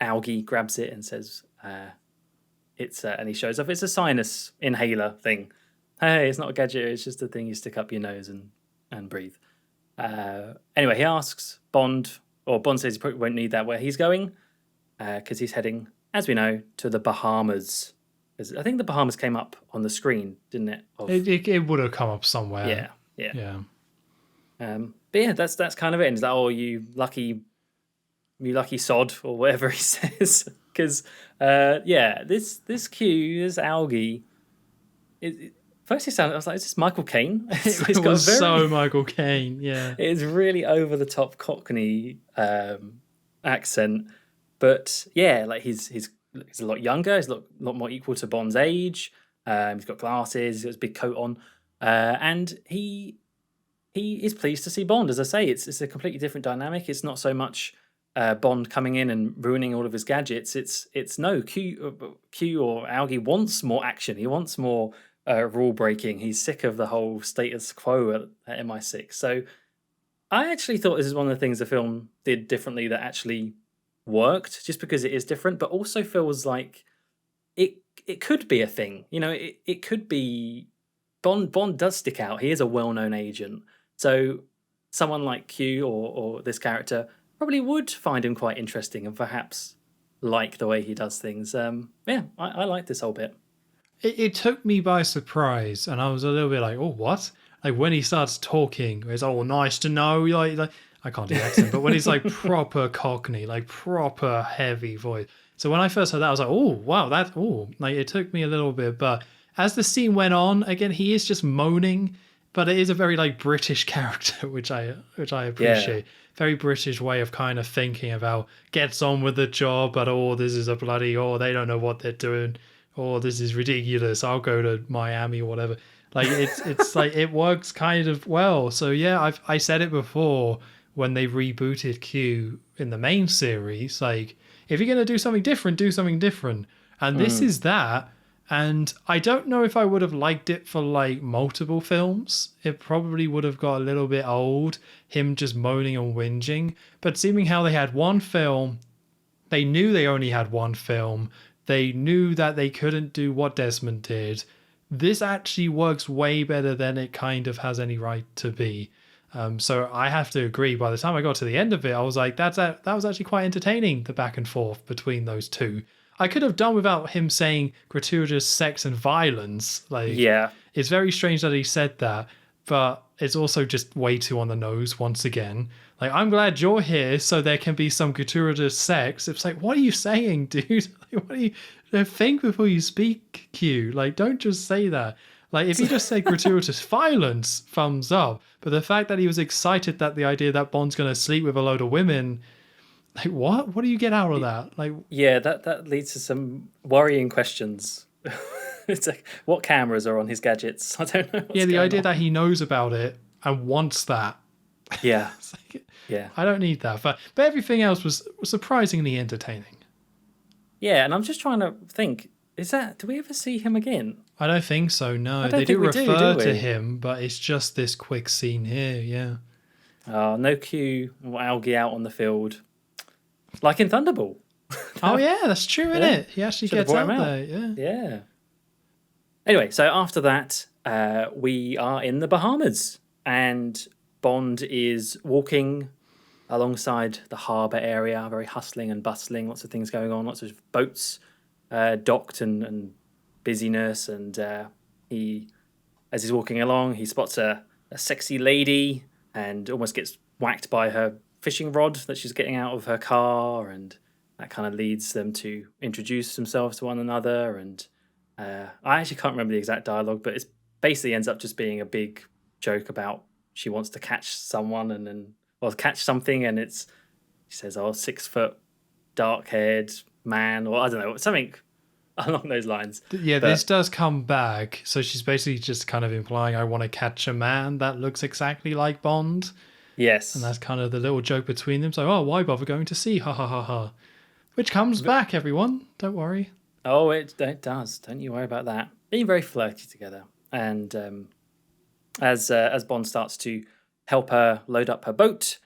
Algie grabs it and says, and he shows off, it's a sinus inhaler thing. Hey, it's not a gadget, it's just a thing you stick up your nose and breathe. Anyway, he asks Bond, or Bond says he probably won't need that where he's going, because he's heading, as we know, to the Bahamas. I think the Bahamas came up on the screen, didn't it? It would have come up somewhere. Yeah. But yeah, that's kind of it. And it's like, "Oh, you lucky sod," or whatever he says. Because this Q, this Algie, first I was like, "Is this Michael Caine?" It was so Michael Caine. Yeah, it's really over the top Cockney accent, but yeah, like he's a lot younger. He's a lot more equal to Bond's age. He's got glasses. He's got his big coat on, and he is pleased to see Bond. As I say, it's a completely different dynamic. It's not so much Bond coming in and ruining all of his gadgets. It's no, Q or Algie wants more action. He wants more rule breaking. He's sick of the whole status quo at MI6. So I actually thought this is one of the things the film did differently that actually worked, just because it is different, but also feels like it could be a thing. It could be Bond does stick out. He is a well-known agent. So someone like Q or this character probably would find him quite interesting and perhaps like the way he does things. I like this whole bit. It took me by surprise, and I was a little bit like, "Oh, what?" Like when he starts talking, it's all nice to know. Like I can't do the accent, but when he's like proper Cockney, like proper heavy voice. So when I first heard that, I was like, "Oh, wow, like it took me a little bit." But as the scene went on, again, he is just moaning, but it is a very like British character, which I appreciate. Yeah. Very British way of kind of thinking about gets on with the job, but this is a bloody, they don't know what they're doing, this is ridiculous. I'll go to Miami or whatever. Like it's like it works kind of well. So yeah, I said it before when they rebooted Q in the main series. Like if you're gonna do something different, do something different. And this is that. And I don't know if I would have liked it for like multiple films. It probably would have got a little bit old, him just moaning and whinging. But seeming how they had one film, they knew they only had one film. They knew that they couldn't do what Desmond did. This actually works way better than it kind of has any right to be. So I have to agree. By the time I got to the end of it, I was like, that was actually quite entertaining, the back and forth between those two. I could have done without him saying gratuitous sex and violence. Like, yeah, it's very strange that he said that, but it's also just way too on the nose once again. Like, I'm glad you're here so there can be some gratuitous sex. It's like, what are you saying, dude? Like, what do you think before you speak, Q? Like, don't just say that. Like, if he just said gratuitous violence, thumbs up. But the fact that he was excited that the idea that Bond's going to sleep with a load of women, like, what? What do you get out of that? Like, yeah, that leads to some worrying questions. It's like, what cameras are on his gadgets? I don't know. Yeah, the idea that he knows about it and wants that. Yeah. Like, yeah. I don't need that. But everything else was surprisingly entertaining. Yeah, and I'm just trying to think, do we ever see him again? I don't think so, no. They do refer to him, but it's just this quick scene here, yeah. No Q or Algie out on the field. Like in Thunderball. Oh, yeah, that's true, isn't it? He actually gets out there, yeah. Yeah. Anyway, so after that, we are in the Bahamas, and Bond is walking alongside the harbour area, very hustling and bustling, lots of things going on, lots of boats docked and busyness, and as he's walking along, he spots a sexy lady and almost gets whacked by her fishing rod that she's getting out of her car, and that kind of leads them to introduce themselves to one another. And I actually can't remember the exact dialogue, but it basically ends up just being a big joke about she wants to catch someone catch something, and she says, 6 foot dark haired man, or I don't know, something along those lines. Yeah, But this does come back. So she's basically just kind of implying, I want to catch a man that looks exactly like Bond. And yes, that's kind of the little joke between them. So, oh, why bother going to sea? Ha ha ha ha. Which comes back, everyone. Don't worry. oh, it does. Don't you worry about that. Being very flirty together, and as Bond starts to help her load up her boat,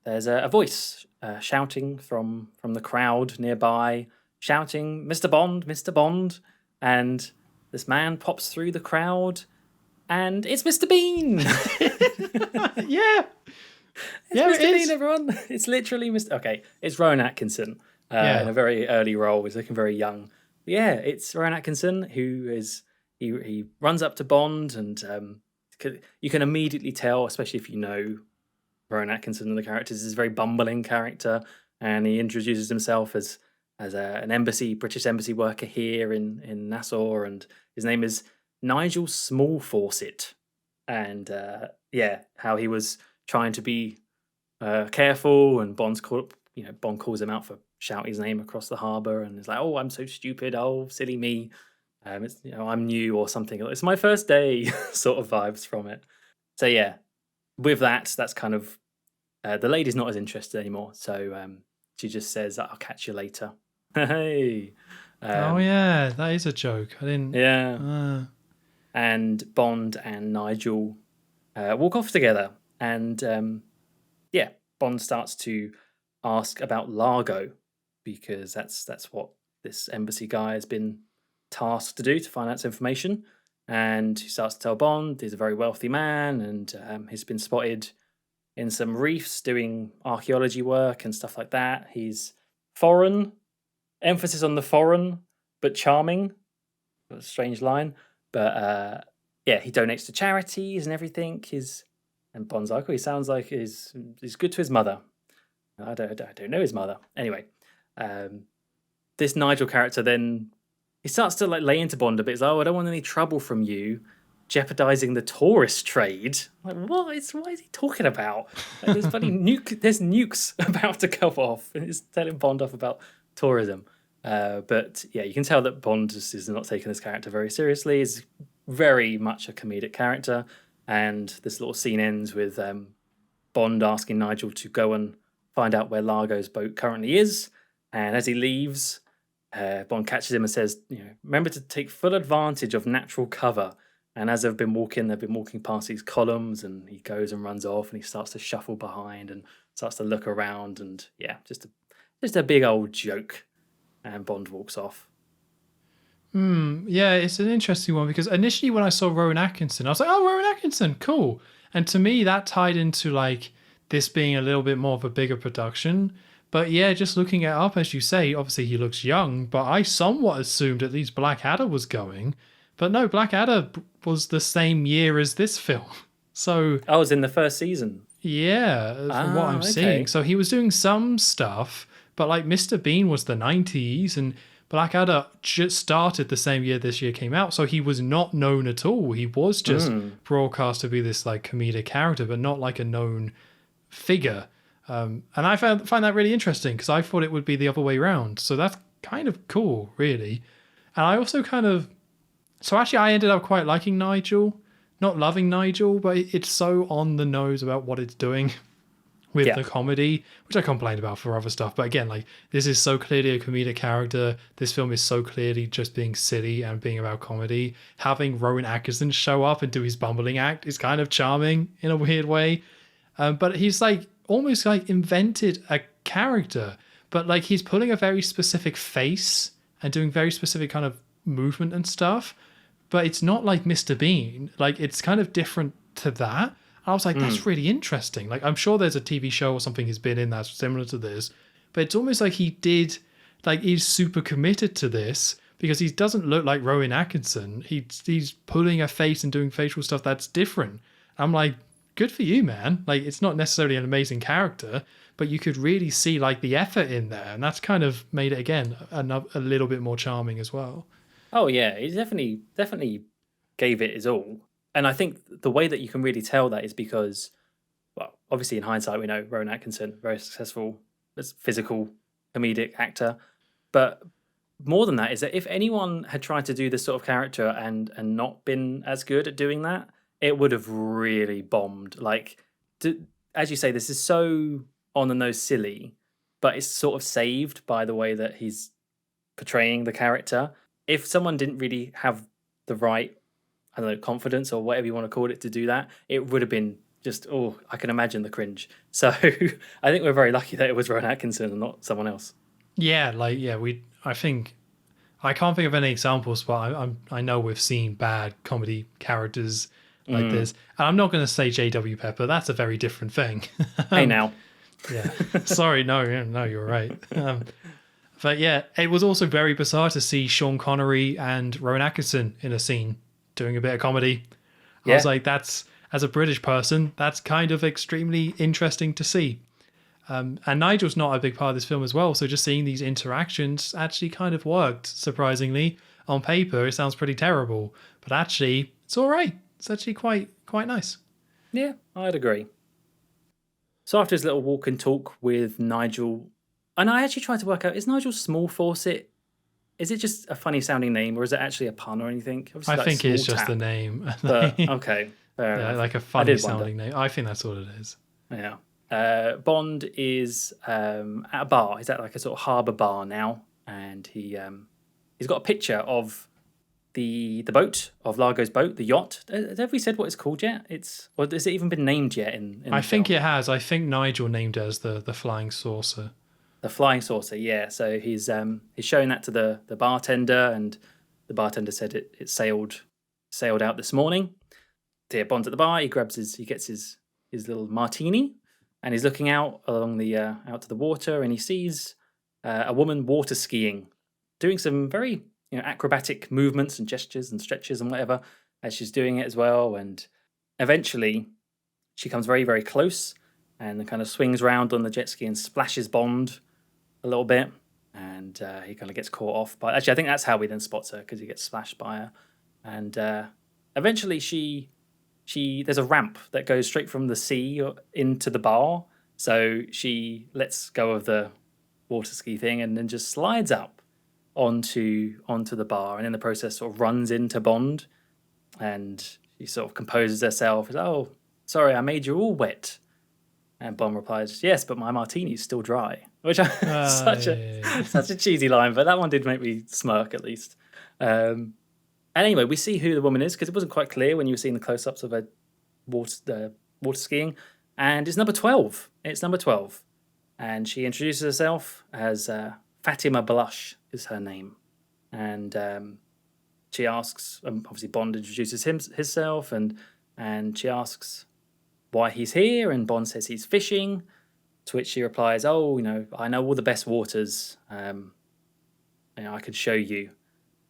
there's a voice shouting from the crowd nearby, shouting, "Mr. Bond, Mr. Bond!" And this man pops through the crowd, and it's Mr. Bean. Yeah. It's Yeah, Mr. it Bean, is. everyone. It's literally Mr. Okay, it's Rowan Atkinson Yeah. in a very early role. He's looking very young. But yeah, it's Rowan Atkinson who is he runs up to Bond, and you can immediately tell, especially if you know Rowan Atkinson and the characters, is a very bumbling character, and he introduces himself as an British embassy worker here in Nassau, and his name is Nigel Smallfawcett, and yeah, how he was trying to be careful, and Bond calls him out for shouting his name across the harbour, and is like, "Oh, I'm so stupid! Oh, silly me! It's I'm new or something. It's my first day," sort of vibes from it. So yeah, with that's kind of the lady's not as interested anymore. So she just says, "I'll catch you later." Hey, Oh, yeah. That is a joke. I didn't. yeah. And Bond and Nigel walk off together, and yeah, Bond starts to ask about Largo because that's what this embassy guy has been tasked to do, to find out this information. And he starts to tell Bond he's a very wealthy man, and he's been spotted in some reefs doing archaeology work and stuff like that. He's foreign, emphasis on the foreign, but charming. A strange line, but yeah, he donates to charities and everything. And Bond's like, oh, he sounds like he's good to his mother. I don't know his mother. Anyway, this Nigel character then he starts to like lay into Bond a bit. He's like, oh, I don't want any trouble from you, jeopardizing the tourist trade. I'm like, what is he talking about? Like, there's there's nukes about to go off, and he's telling Bond off about tourism. But yeah, you can tell that Bond just is not taking this character very seriously. He's very much a comedic character, and this little scene ends with Bond asking Nigel to go and find out where Largo's boat currently is. And as he leaves, Bond catches him and says, remember to take full advantage of natural cover. And as they've been walking past these columns, and he goes and runs off, and he starts to shuffle behind and starts to look around, and yeah, just a big old joke. And Bond walks off. Yeah, it's an interesting one because initially when I saw Rowan Atkinson, I was like, oh, Rowan Atkinson, cool. And to me, that tied into like this being a little bit more of a bigger production. But yeah, just looking it up, as you say, obviously he looks young, but I somewhat assumed at least Blackadder was going. But no, Blackadder was the same year as this film. So I was in the first season. yeah, from what I'm seeing. So he was doing some stuff, but like Mr. Bean was the 90s, and Blackadder just started the same year this year came out. So he was not known at all. He was just broadcast to be this like comedic character, but not like a known figure. And I find that really interesting because I thought it would be the other way around. So that's kind of cool, really. And I also so actually I ended up quite liking Nigel. Not loving Nigel, but it's so on the nose about what it's doing with the comedy, which I complained about for other stuff. But again, like this is so clearly a comedic character. This film is so clearly just being silly and being about comedy. Having Rowan Atkinson show up and do his bumbling act is kind of charming in a weird way. But he's like almost like invented a character, but like he's pulling a very specific face and doing very specific kind of movement and stuff. But it's not like Mr. Bean. Like it's kind of different to that. I was like, that's really interesting. Like, I'm sure there's a TV show or something he's been in that's similar to this, but it's almost like he's super committed to this because he doesn't look like Rowan Atkinson. He's pulling a face and doing facial stuff that's different. I'm like, good for you, man. Like, it's not necessarily an amazing character, but you could really see like the effort in there, and that's kind of made it again a little bit more charming as well. Oh yeah, he definitely gave it his all. And I think the way that you can really tell that is because, well, obviously in hindsight, we know Rowan Atkinson, very successful, physical, comedic actor. But more than that is that if anyone had tried to do this sort of character and not been as good at doing that, it would have really bombed. Like, as you say, this is so on the nose silly, but it's sort of saved by the way that he's portraying the character. If someone didn't really have the right, I don't know, confidence or whatever you want to call it to do that, it would have been just, oh, I can imagine the cringe. So I think we're very lucky that it was Rowan Atkinson and not someone else. Yeah, like I think I can't think of any examples, but I know we've seen bad comedy characters like this, and I'm not going to say J.W. Pepper. That's a very different thing. Hey now, yeah, sorry, no, you're right. But yeah, it was also very bizarre to see Sean Connery and Rowan Atkinson in a scene doing a bit of comedy. I was like, that's, as a British person, that's kind of extremely interesting to see. And Nigel's not a big part of this film as well, so just seeing these interactions actually kind of worked, surprisingly. On paper, it sounds pretty terrible, but actually, it's all right. It's actually quite nice. Yeah, I'd agree. So after his little walk and talk with Nigel, and I actually tried to work out, is Nigel Small Fawcett, is it just a funny sounding name, or is it actually a pun or anything? Obviously, I think it's just the name. But, okay, fair enough. Like a funny sounding name. I think that's what it is. Yeah. Bond is at a bar. He's at like a sort of harbour bar now, and he's got a picture of the boat, of Largo's boat, the yacht. Have we said what it's called yet? Or has it even been named yet? In I think it has. I think Nigel named it as the Flying Saucer. The Flying Saucer, yeah. So he's showing that to the bartender, and the bartender said it sailed out this morning. So yeah, Bond's at the bar. He gets his little martini, and he's looking out along the out to the water, and he sees a woman water skiing, doing some very acrobatic movements and gestures and stretches and whatever as she's doing it as well. And eventually, she comes very, very close and then kind of swings around on the jet ski and splashes Bond a little bit, and he kind of gets caught off. But actually, I think that's how we then spots her, because he gets splashed by her. And eventually, there's a ramp that goes straight from the sea into the bar. So she lets go of the water ski thing and then just slides up onto the bar, and in the process sort of runs into Bond, and she sort of composes herself. Says, "Oh, sorry, I made you all wet." And Bond replies, "Yes, but my martini's still dry," which such a cheesy line, but that one did make me smirk at least. And anyway, we see who the woman is, because it wasn't quite clear when you were seeing the close-ups of her water skiing, and it's number 12. It's number 12, and she introduces herself as Fatima Blush is her name, and she asks. Obviously, Bond introduces himself, and she asks why he's here, and Bond says he's fishing, to which she replies, "Oh, I know all the best waters. I could show you."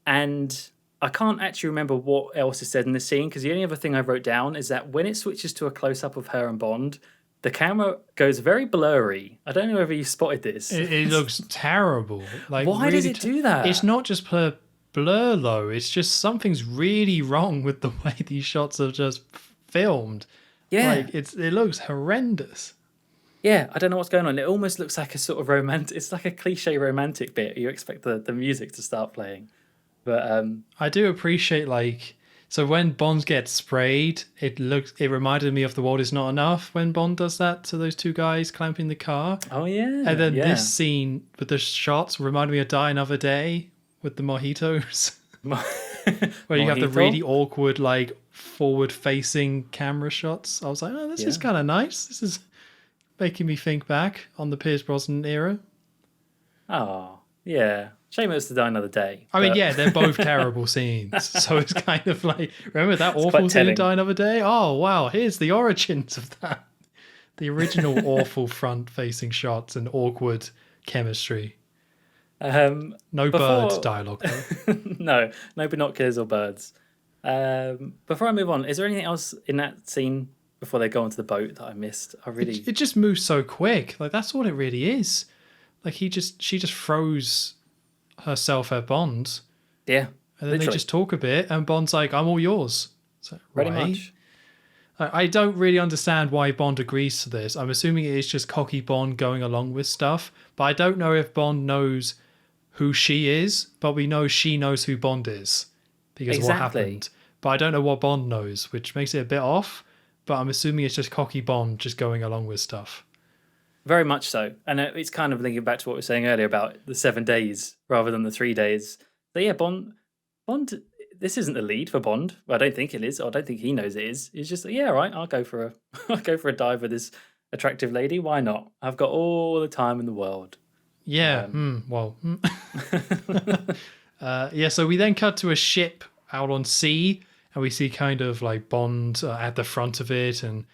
And I can't actually remember what else is said in this scene, because the only other thing I wrote down is that when it switches to a close-up of her and Bond, the camera goes very blurry. I don't know whether you spotted this. It looks terrible. Like, why really does it do that? It's not just blur though. It's just something's really wrong with the way these shots are just filmed. Yeah, like it looks horrendous. Yeah, I don't know what's going on. It almost looks like a sort of romantic. It's like a cliche romantic bit. You expect the music to start playing, but I do appreciate so when Bond gets sprayed, it reminded me of The World Is Not Enough when Bond does that to those two guys clamping the car. Oh yeah, and then this scene with the shots reminded me of Die Another Day with the mojitos. Where you have the really awkward forward-facing camera shots. I was like, oh, this is kind of nice. This is making me think back on the Pierce Brosnan era. Oh, yeah. Shame it was to Die Another Day. I mean, yeah, they're both terrible scenes. So it's kind of remember that awful scene in Die Another Day? Oh, wow, here's the origins of that. The original awful front-facing shots and awkward chemistry. No bird dialogue, though. No binoculars or birds. Before I move on, is there anything else in that scene before they go onto the boat that I missed? It just moves so quick. That's all it really is. She just throws herself at Bond. Yeah. And then they just talk a bit, and Bond's like, "I'm all yours." So, pretty much. I don't really understand why Bond agrees to this. I'm assuming it is just cocky Bond going along with stuff, but I don't know if Bond knows who she is, but we know she knows who Bond is because of what Exactly. happened. But I don't know what Bond knows, which makes it a bit off. But I'm assuming it's just cocky Bond just going along with stuff. Very much so. And it's kind of linking back to what we were saying earlier about the 7 days rather than the 3 days. So yeah, Bond, this isn't the lead for Bond. I don't think it is. I don't think he knows it is. He's just like, yeah, right, I'll go for a dive with this attractive lady. Why not? I've got all the time in the world. Yeah. Yeah. So we then cut to a ship out on sea, and we see kind of like Bond at the front of it, and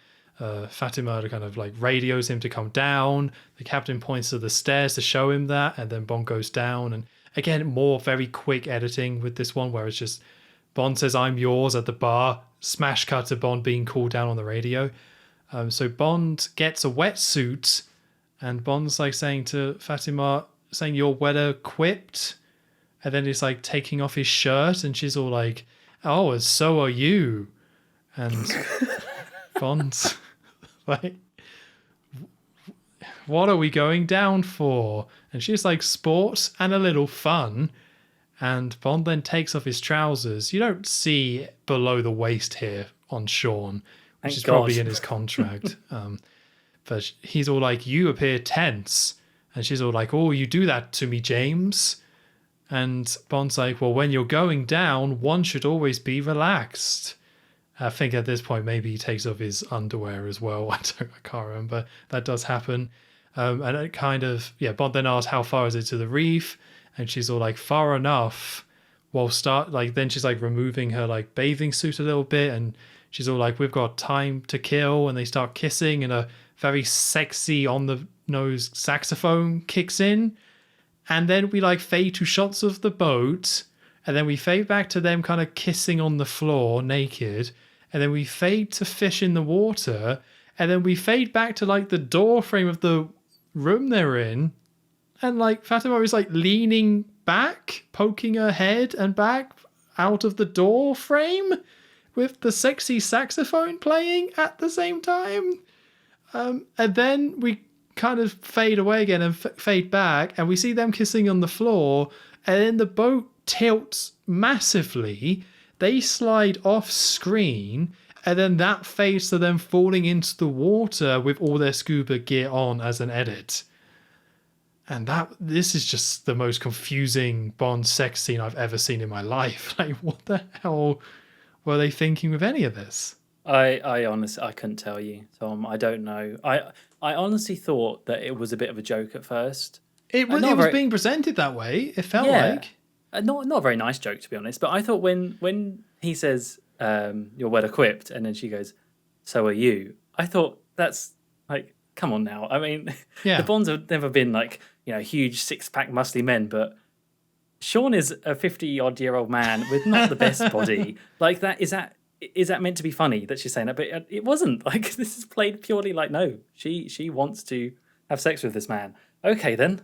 Fatima kind of like radios him to come down. The captain points to the stairs to show him that, and then Bond goes down. And again, more very quick editing with this one, where it's just Bond says, "I'm yours" at the bar. Smash cut to Bond being called down on the radio. So Bond gets a wetsuit, and Bond's like saying to Fatima, saying, "You're weather equipped." And then he's like taking off his shirt, and she's all like, "Oh, and so are you." And Bond's like, "What are we going down for?" And she's like, "Sport and a little fun." And Bond then takes off his trousers. You don't see below the waist here on Sean, which is probably in his contract. But he's all like, "You appear tense." And she's all like, "Oh, you do that to me, James." And Bond's like, "Well, when you're going down, one should always be relaxed." I think at this point, maybe he takes off his underwear as well. I can't remember. That does happen. And it kind of, yeah, Bond then asks, "How far is it to the reef?" And she's all like, "Far enough." Then she's like removing her like bathing suit a little bit. And she's all like, "We've got time to kill." And they start kissing, and a very sexy on the nose saxophone kicks in. And then we like fade to shots of the boat, and then we fade back to them kind of kissing on the floor naked, and then we fade to fish in the water, and then we fade back to like the door frame of the room they're in, and like Fatima is like leaning back, poking her head and back out of the door frame with the sexy saxophone playing at the same time. And then we kind of fade away again and fade back, and we see them kissing on the floor, and then the boat tilts massively. They slide off screen, and then that fades to them falling into the water with all their scuba gear on as an edit. And this is just the most confusing Bond sex scene I've ever seen in my life. Like, what the hell were they thinking with any of this? I honestly, I couldn't tell you, Tom. I don't know. I honestly thought that it was a bit of a joke at first. It was being presented that way. It felt like not a very nice joke, to be honest. But I thought when he says "you're well equipped," and then she goes, "So are you." I thought that's like, come on now. I mean, the Bonds have never been like, you know, huge 6-pack muscly men, but Sean is a 50-odd-year-old man with not the best body. Like that is that meant to be funny that she's saying that? But it wasn't. Like, this is played purely like, no, she wants to have sex with this man. Okay, then.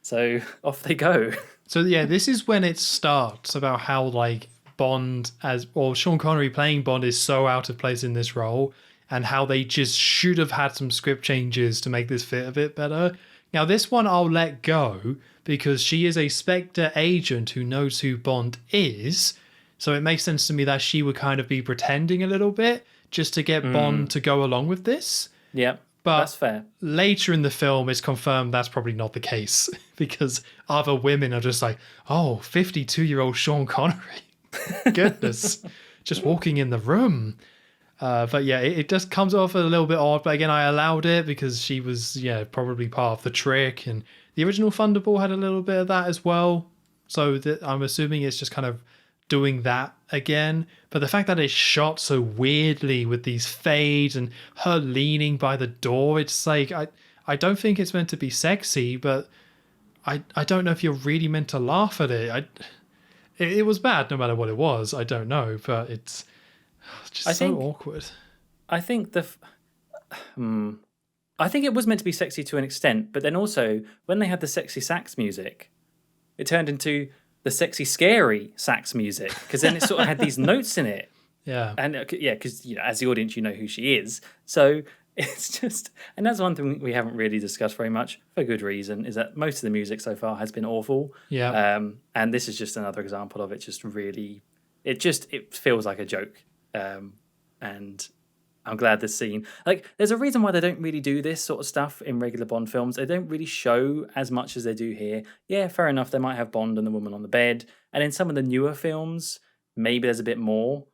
So off they go. So yeah, this is when it starts about how like Sean Connery playing Bond is so out of place in this role, and how they just should have had some script changes to make this fit a bit better. Now this one I'll let go because she is a Spectre agent who knows who Bond is. So it makes sense to me that she would kind of be pretending a little bit just to get Bond to go along with this. Yeah, but that's fair. Later in the film, it's confirmed that's probably not the case because other women are just like, "Oh, 52-year-old Sean Connery." Goodness, just walking in the room. But yeah, it just comes off a little bit odd. But again, I allowed it because she was, probably part of the trick. And the original Thunderball had a little bit of that as well. So I'm assuming it's just kind of doing that again. But the fact that it's shot so weirdly with these fades and her leaning by the door, it's like, I don't think it's meant to be sexy, but I don't know if you're really meant to laugh at it. It was bad no matter what it was. I don't know, but it's just so awkward. I think I think it was meant to be sexy to an extent, but then also when they had the sexy sax music, it turned into the sexy scary sax music, because then it sort of had these notes in it. Yeah. And because as the audience, you know who she is. So It's just, and that's one thing we haven't really discussed very much for good reason, is that most of the music so far has been awful. Yeah. And this is just another example of it. Just really, it feels like a joke. And I'm glad this scene, like, there's a reason why they don't really do this sort of stuff in regular Bond films. They don't really show as much as they do here. Yeah, fair enough. They might have Bond and the woman on the bed, and in some of the newer films, maybe there's a bit more.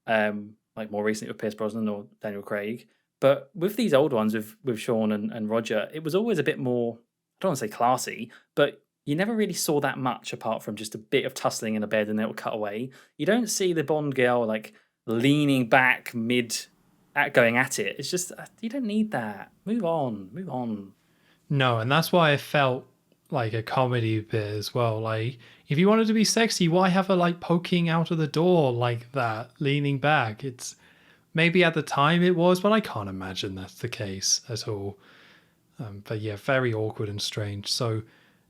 Like more recently with Pierce Brosnan or Daniel Craig. But with these old ones, with Sean and Roger, it was always a bit more, I don't want to say classy, but you never really saw that much apart from just a bit of tussling in a bed and then it would cut away. You don't see the Bond girl like leaning back mid at going at it. It's just, you don't need that. Move on, move on. No, and that's why I felt like a comedy bit as well. Like, if you wanted to be sexy, why have her like poking out of the door like that, leaning back? It's maybe at the time it was, but I can't imagine that's the case at all. But yeah, very awkward and strange. So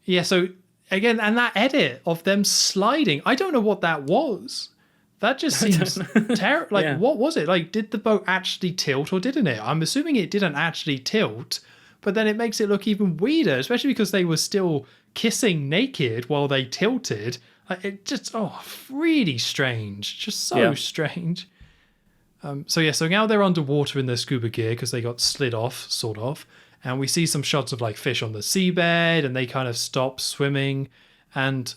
yeah, so again, and that edit of them sliding, I don't know what that was. That just seems terrible. Like, Yeah. what was it? Like, did the boat actually tilt or didn't it? I'm assuming it didn't actually tilt, but then it makes it look even weirder, especially because they were still kissing naked while they tilted. Like, it just, really strange. Just so strange. So now they're underwater in their scuba gear because they got slid off, sort of. And we see some shots of like fish on the seabed and they kind of stop swimming. And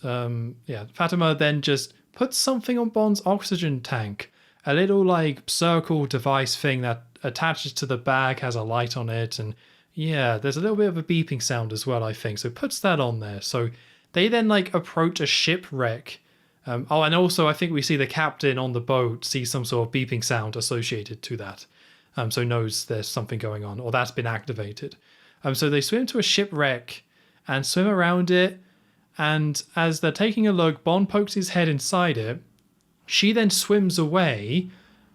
Fatima then just puts something on Bond's oxygen tank. A little like circle device thing that attaches to the bag, has a light on it. And yeah, there's a little bit of a beeping sound as well, I think. So puts that on there. So they then like approach a shipwreck. And also I think we see the captain on the boat see some sort of beeping sound associated to that. So knows there's something going on, or that's been activated. So they swim to a shipwreck and swim around it. And as they're taking a look, Bond pokes his head inside it. She then swims away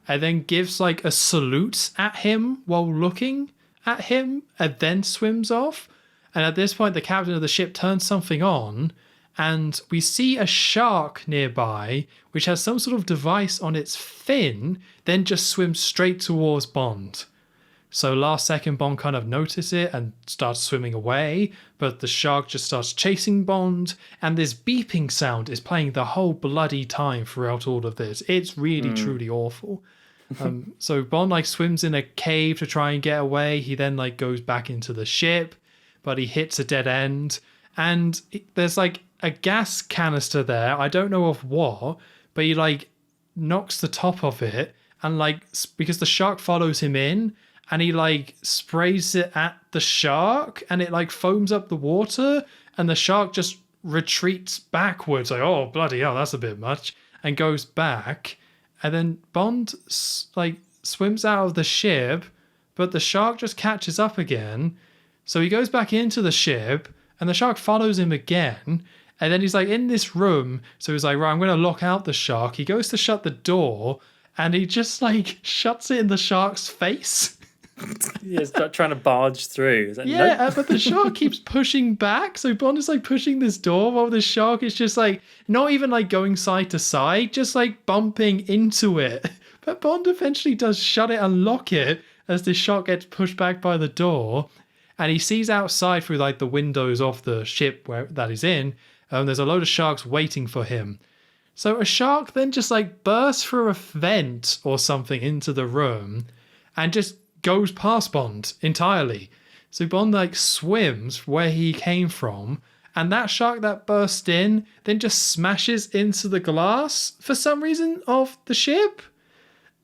and then gives like a salute at him while looking at him and then swims off. And at this point, the captain of the ship turns something on and we see a shark nearby which has some sort of device on its fin, then just swims straight towards Bond. So last second, Bond kind of notices it and starts swimming away, but the shark just starts chasing Bond, and this beeping sound is playing the whole bloody time throughout all of this. It's really, truly awful. So Bond like swims in a cave to try and get away. He then like goes back into the ship, but he hits a dead end, and there's like a gas canister there. I don't know of what, but he like knocks the top of it, and like because the shark follows him in, and he like sprays it at the shark and it like foams up the water and the shark just retreats backwards like, oh bloody hell, that's a bit much, and goes back. And then Bond like swims out of the ship, but the shark just catches up again. So he goes back into the ship and the shark follows him again. And then he's like in this room. So he's like, right, I'm going to lock out the shark. He goes to shut the door and he just like shuts it in the shark's face. Yeah, it's trying to barge through. Like, yeah, nope. but the shark keeps pushing back. So Bond is like pushing this door while the shark is just like not even like going side to side, just like bumping into it. But Bond eventually does shut it and lock it as the shark gets pushed back by the door. And he sees outside through like the windows of the ship that he's in. There's a load of sharks waiting for him. So a shark then just like bursts through a vent or something into the room and just goes past Bond entirely. So Bond like swims where he came from, and that shark that burst in then just smashes into the glass for some reason of the ship.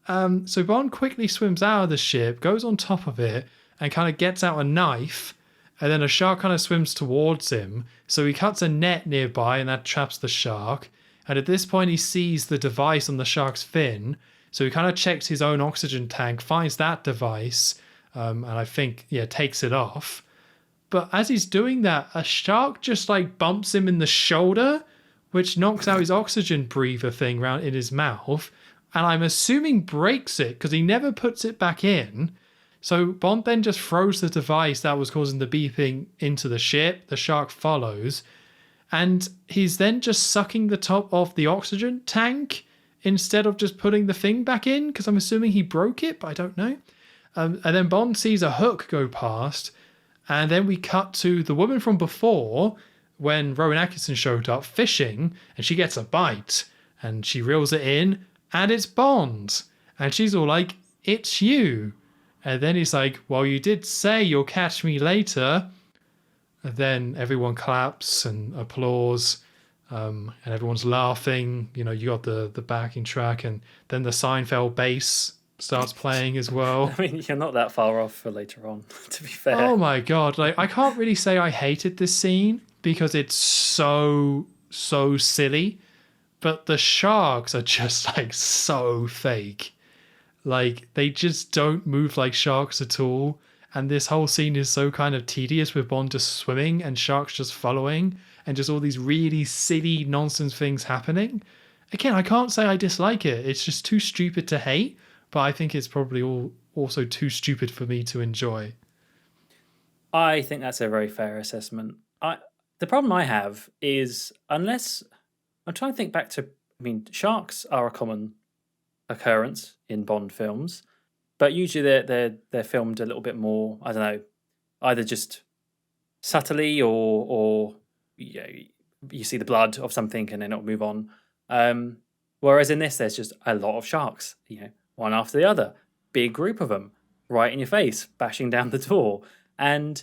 So Bond quickly swims out of the ship, goes on top of it, and kind of gets out a knife, and then a shark kind of swims towards him. So he cuts a net nearby, and that traps the shark. And at this point, he sees the device on the shark's fin. So he kind of checks his own oxygen tank, finds that device, and I think, takes it off. But as he's doing that, a shark just like bumps him in the shoulder, which knocks out his oxygen breather thing round in his mouth. And I'm assuming breaks it because he never puts it back in. So Bond then just throws the device that was causing the beeping into the ship. The shark follows. And he's then just sucking the top off the oxygen tank instead of just putting the thing back in, because I'm assuming he broke it, but I don't know. And then Bond sees a hook go past, and then we cut to the woman from before when Rowan Atkinson showed up fishing, and she gets a bite, and she reels it in, and it's Bond. And she's all like, "It's you." And then he's like, "Well, you did say you'll catch me later." And then everyone claps and applause, and everyone's laughing. You know, you got the backing track, and then the Seinfeld bass starts playing as well. I mean, you're not that far off for later on, to be fair. Oh my god! Like, I can't really say I hated this scene because it's so silly, but the sharks are just like so fake. Like, they just don't move like sharks at all. And this whole scene is so kind of tedious with Bond just swimming and sharks just following and just all these really silly nonsense things happening. Again, I can't say I dislike it. It's just too stupid to hate, but I think it's probably also too stupid for me to enjoy. I think that's a very fair assessment. The problem I have is, unless I'm trying to think back to, I mean, sharks are a common occurrence in Bond films, but usually they're filmed a little bit more, I don't know, either just subtly or you see the blood of something and then it'll move on. Whereas in this, there's just a lot of sharks, one after the other, big group of them, right in your face, bashing down the door. And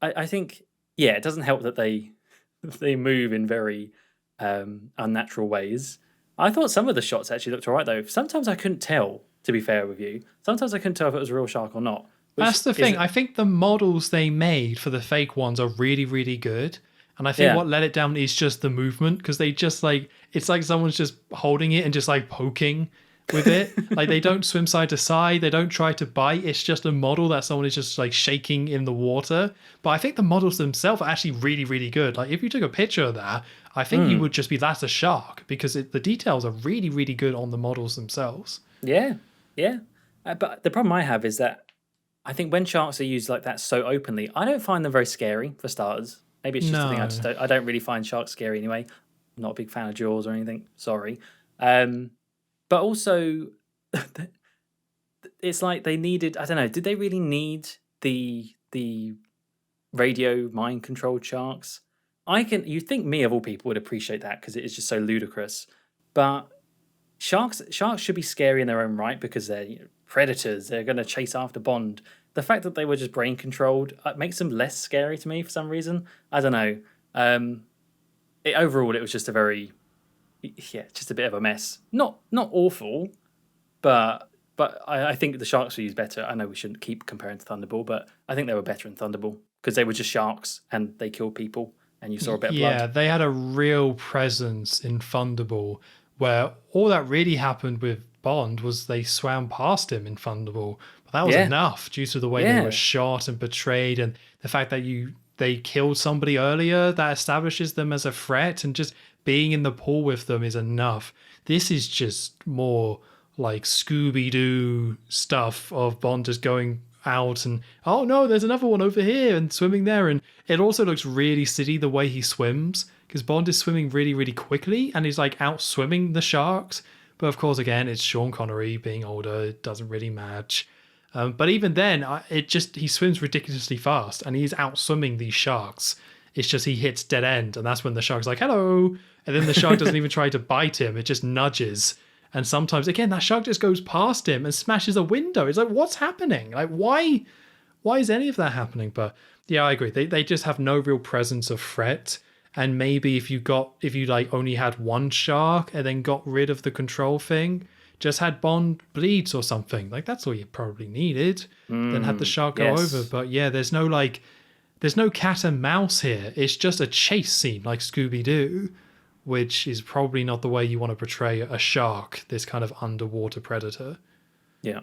I think, it doesn't help that they move in very unnatural ways. I thought some of the shots actually looked all right, though. Sometimes I couldn't tell, to be fair with you. Sometimes I couldn't tell if it was a real shark or not. That's the thing. I think the models they made for the fake ones are really, really good. And I think what let it down is just the movement, because they just it's like someone's just holding it and just like poking with it. Like, they don't swim side to side. They don't try to bite. It's just a model that someone is just like shaking in the water. But I think the models themselves are actually really, really good. Like, if you took a picture of that, I think you would just be, that's a shark, because the details are really, really good on the models themselves. Yeah. But the problem I have is that I think when sharks are used like that so openly, I don't find them very scary, for starters. Maybe it's just a thing I don't really find sharks scary anyway. I'm not a big fan of Jaws or anything. Sorry. But also, it's like they needed, I don't know, did they really need the radio mind controlled sharks? You think me of all people would appreciate that because it is just so ludicrous. But sharks should be scary in their own right because they're predators. They're going to chase after Bond. The fact that they were just brain controlled makes them less scary to me for some reason. I don't know. Overall, it was just just a bit of a mess. Not awful, but I think the sharks were used better. I know we shouldn't keep comparing to Thunderball, but I think they were better in Thunderball because they were just sharks and they killed people and you saw a bit of blood. Yeah, they had a real presence in Thunderball, where all that really happened with Bond was they swam past him in Thunderball. But that was enough due to the way they were shot and portrayed, and the fact that they killed somebody earlier that establishes them as a threat, and just being in the pool with them is enough. This is just more like Scooby-Doo stuff of Bond just going out and, oh no, there's another one over here, and swimming there. And it also looks really silly the way he swims, because Bond is swimming really, really quickly and he's like out swimming the sharks. But of course, again, it's Sean Connery being older. It doesn't really match. But even then, he swims ridiculously fast and he's out swimming these sharks. It's just he hits dead end, and that's when the shark's like, hello. And then the shark doesn't even try to bite him. It just nudges. And sometimes, again, that shark just goes past him and smashes a window. It's like, what's happening? Like, why is any of that happening? But yeah, I agree. They just have no real presence of threat. And maybe if you like only had one shark and then got rid of the control thing, just had Bond bleeds or something. Like, that's all you probably needed. Then had the shark go over. But yeah, there's no cat and mouse here. It's just a chase scene like Scooby-Doo, which is probably not the way you want to portray a shark, this kind of underwater predator. Yeah.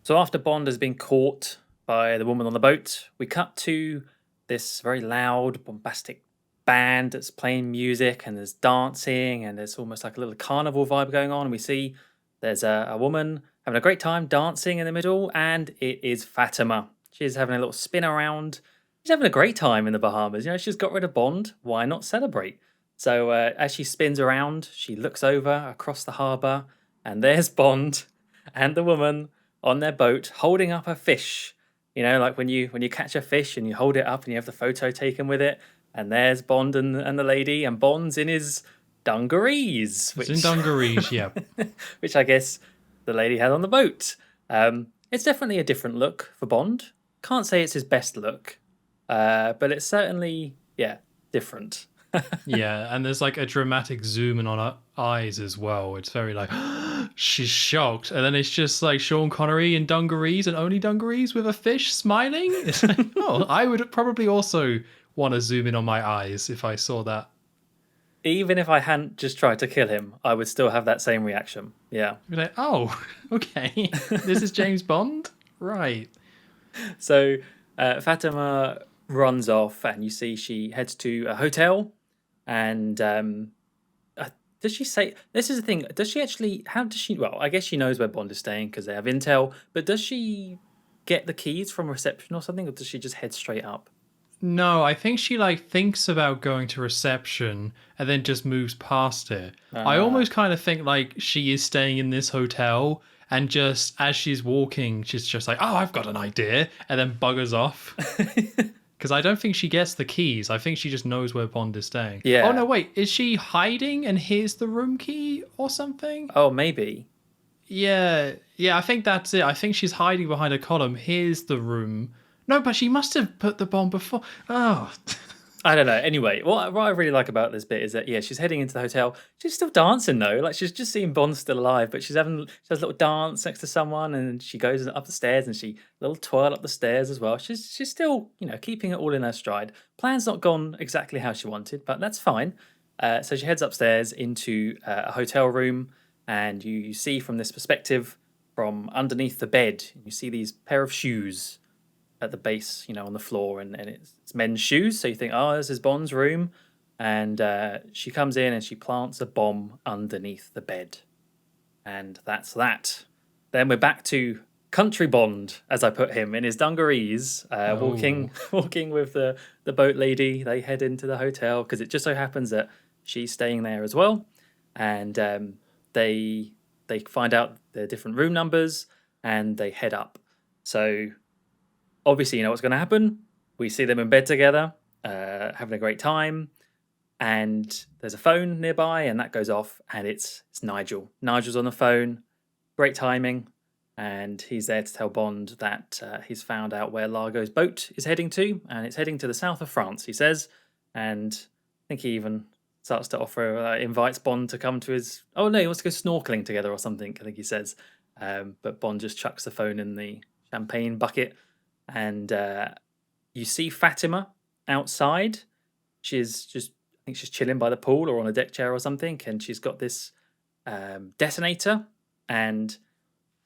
So after Bond has been caught by the woman on the boat, we cut to this very loud, bombastic band that's playing music, and there's dancing, and there's almost like a little carnival vibe going on. And we see there's a woman having a great time dancing in the middle, and it is Fatima. She's having a little spin around. She's having a great time in the Bahamas. She's got rid of Bond. Why not celebrate? So as she spins around, she looks over across the harbour, and there's Bond and the woman on their boat holding up a fish. You know, like when you catch a fish and you hold it up and you have the photo taken with it, and there's Bond and the lady, and Bond's in his dungarees, It's in dungarees, yeah. which I guess the lady had on the boat. It's definitely a different look for Bond. Can't say it's his best look, but it's certainly, yeah, different. Yeah, and there's like a dramatic zoom in on her eyes as well. It's very like she's shocked, and then it's just like Sean Connery in dungarees and only dungarees with a fish smiling. It's like, oh, I would probably also want to zoom in on my eyes if I saw that. Even if I hadn't just tried to kill him, I would still have that same reaction. Yeah. I'd be like, oh, okay, this is James Bond, right? So Fatima runs off, and you see she heads to a hotel. And does she say, this is the thing, does she actually, how does she, well, I guess she knows where Bond is staying because they have intel, but does she get the keys from reception or something, or does she just head straight up? No, I think she like thinks about going to reception and then just moves past it. I almost kind of think like she is staying in this hotel, and just as she's walking, she's just like, oh, I've got an idea, and then buggers off. Because I don't think she gets the keys. I think she just knows where Bond is staying. Yeah. Oh, no, wait. Is she hiding and here's the room key or something? Oh, maybe. Yeah. Yeah, I think that's it. I think she's hiding behind a column. Here's the room. No, but she must have put the bomb before. Oh. I don't know. Anyway, what I really like about this bit is that, yeah, she's heading into the hotel. She's still dancing though. Like, she's just seeing Bond still alive, but she has a little dance next to someone, and she goes up the stairs, and she little twirl up the stairs as well. She's still, you know, keeping it all in her stride. Plan's not gone exactly how she wanted, but that's fine. So she heads upstairs into a hotel room, and you see from this perspective, from underneath the bed, you see these pair of shoes at the base, you know, on the floor, and it's men's shoes. So you think, oh, this is Bond's room. And she comes in and she plants a bomb underneath the bed. And that's that. Then we're back to Country Bond, as I put him, in his dungarees, walking with the boat lady. They head into the hotel because it just so happens that she's staying there as well. And they find out their different room numbers, and they head up. So obviously, you know what's going to happen. We see them in bed together, having a great time, and there's a phone nearby, and that goes off, and it's Nigel. Nigel's on the phone, great timing, and he's there to tell Bond that he's found out where Largo's boat is heading to, and it's heading to the south of France, he says, and I think he even starts to offer, invites Bond to come to his, oh no, he wants to go snorkeling together or something, I think he says, but Bond just chucks the phone in the champagne bucket. And you see Fatima outside. She's just, I think she's chilling by the pool or on a deck chair or something. And she's got this detonator. And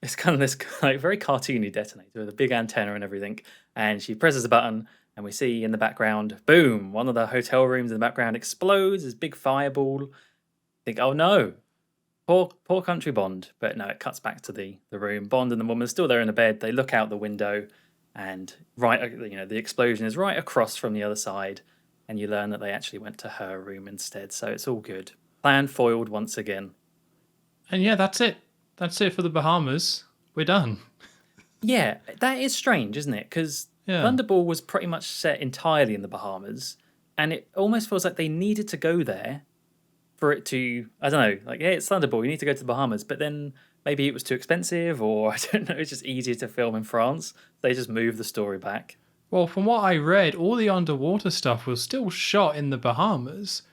it's kind of this like very cartoony detonator with a big antenna and everything. And she presses a button, and we see in the background, boom, one of the hotel rooms in the background explodes. This big fireball. Think, oh no, poor Country Bond. But no, it cuts back to the room. Bond and the woman are still there in the bed. They look out the window. And right, you know, the explosion is right across from the other side, and you learn that they actually went to her room instead. So it's all good. Plan foiled once again. And yeah, that's it. That's it for the Bahamas. We're done. Yeah, that is strange, isn't it? Because Thunderball was pretty much set entirely in the Bahamas, and it almost feels like they needed to go there for it to, I don't know, like, yeah, it's Thunderball, you need to go to the Bahamas, but then maybe it was too expensive, or I don't know, it's just easier to film in France. They just moved the story back. Well, from what I read, all the underwater stuff was still shot in the Bahamas.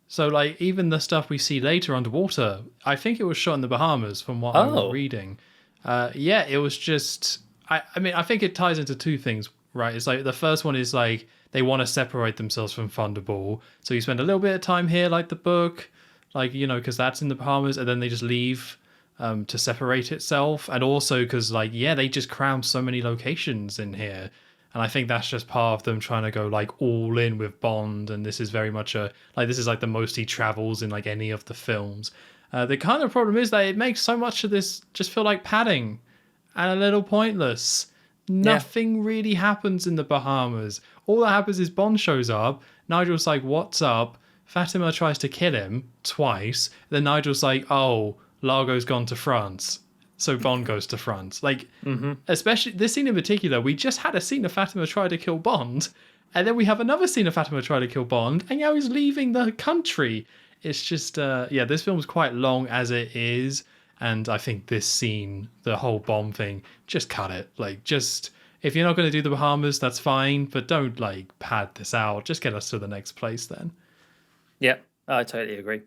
So, like, even the stuff we see later underwater, I think it was shot in the Bahamas from what I was reading. Yeah, it was just... I mean, I think it ties into two things, right? It's like, the first one is, like, they want to separate themselves from Thunderball. So you spend a little bit of time here, like the book, like, you know, because that's in the Bahamas, and then they just leave to separate itself. And also because, like, yeah, they just cram so many locations in here. And I think that's just part of them trying to go, like, all in with Bond. And this is very much this is, like, the most he travels in, like, any of the films. The kind of problem is that it makes so much of this just feel like padding and a little pointless. Nothing really happens in the Bahamas. All that happens is Bond shows up. Nigel's like, what's up? Fatima tries to kill him twice. Then Nigel's like, oh, Largo's gone to France. So Bond goes to France. Like, Mm-hmm. especially this scene in particular, we just had a scene of Fatima try to kill Bond, and then we have another scene of Fatima try to kill Bond, and now he's leaving the country. It's just, yeah, this film's quite long as it is, and I think this scene, the whole Bond thing, just cut it. Like, just, if you're not going to do the Bahamas, that's fine, but don't, like, pad this out. Just get us to the next place then. Yeah, I totally agree.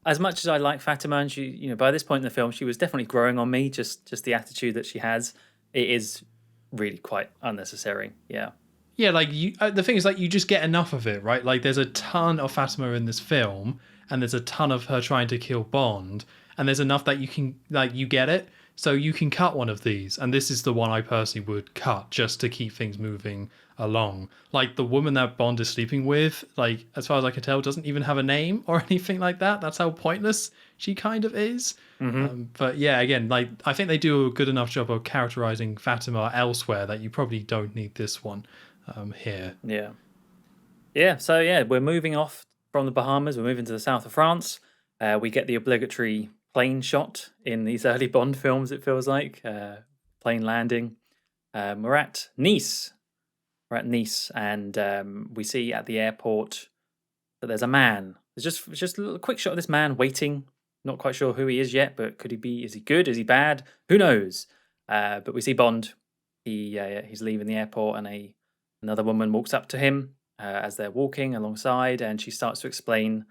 As much as I like Fatima, and she, by this point in the film, she was definitely growing on me. Just the attitude that she has, it is really quite unnecessary. Yeah. Yeah, like the thing is, like, you just get enough of it, right? Like, there's a ton of Fatima in this film, and there's a ton of her trying to kill Bond, and there's enough that you can, like, you get it, so you can cut one of these, and this is the one I personally would cut just to keep things moving along. Like, the woman that Bond is sleeping with, like, as far as I can tell, doesn't even have a name or anything like that. That's how pointless she kind of is. But yeah, again, like, I think they do a good enough job of characterizing Fatima elsewhere that you probably don't need this one. Here. Yeah. Yeah. So yeah, we're moving off from the Bahamas. We're moving to the south of France. We get the obligatory plane shot in these early Bond films. It feels like plane landing. We're at Nice. And we see at the airport that there's a man. There's just a little quick shot of this man waiting. Not quite sure who he is yet, but could he be? Is he good? Is he bad? Who knows? But we see Bond. He's leaving the airport, and another woman walks up to him as they're walking alongside, and she starts to explain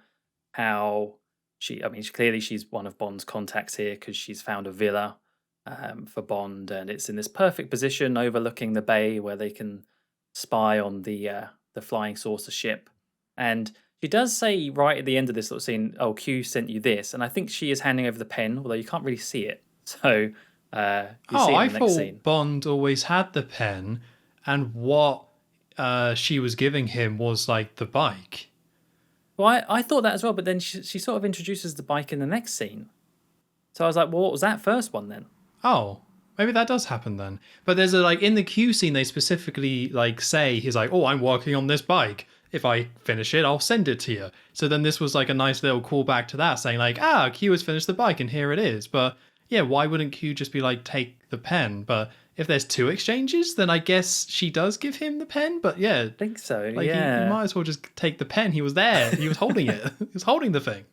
how clearly she's one of Bond's contacts here because she's found a villa for Bond, and it's in this perfect position overlooking the bay where they can spy on the flying saucer ship. And she does say right at the end of this little scene, "Oh, Q sent you this," and I think she is handing over the pen, although you can't really see it. So you see it in the I next thought scene. Bond always had the pen, and what she was giving him was like the bike. Well, I thought that as well, but then she sort of introduces the bike in the next scene. So I was like, well, what was that first one then? Oh, maybe that does happen then. But there's like in the Q scene, they specifically like say he's like, "Oh, I'm working on this bike. If I finish it, I'll send it to you." So then this was like a nice little callback to that, saying like, Q has finished the bike and here it is. But yeah, why wouldn't Q just be like, take the pen? But if there's two exchanges, then I guess she does give him the pen. But yeah, I think so. like yeah, he might as well just take the pen. He was there. He was holding it. He was holding the thing.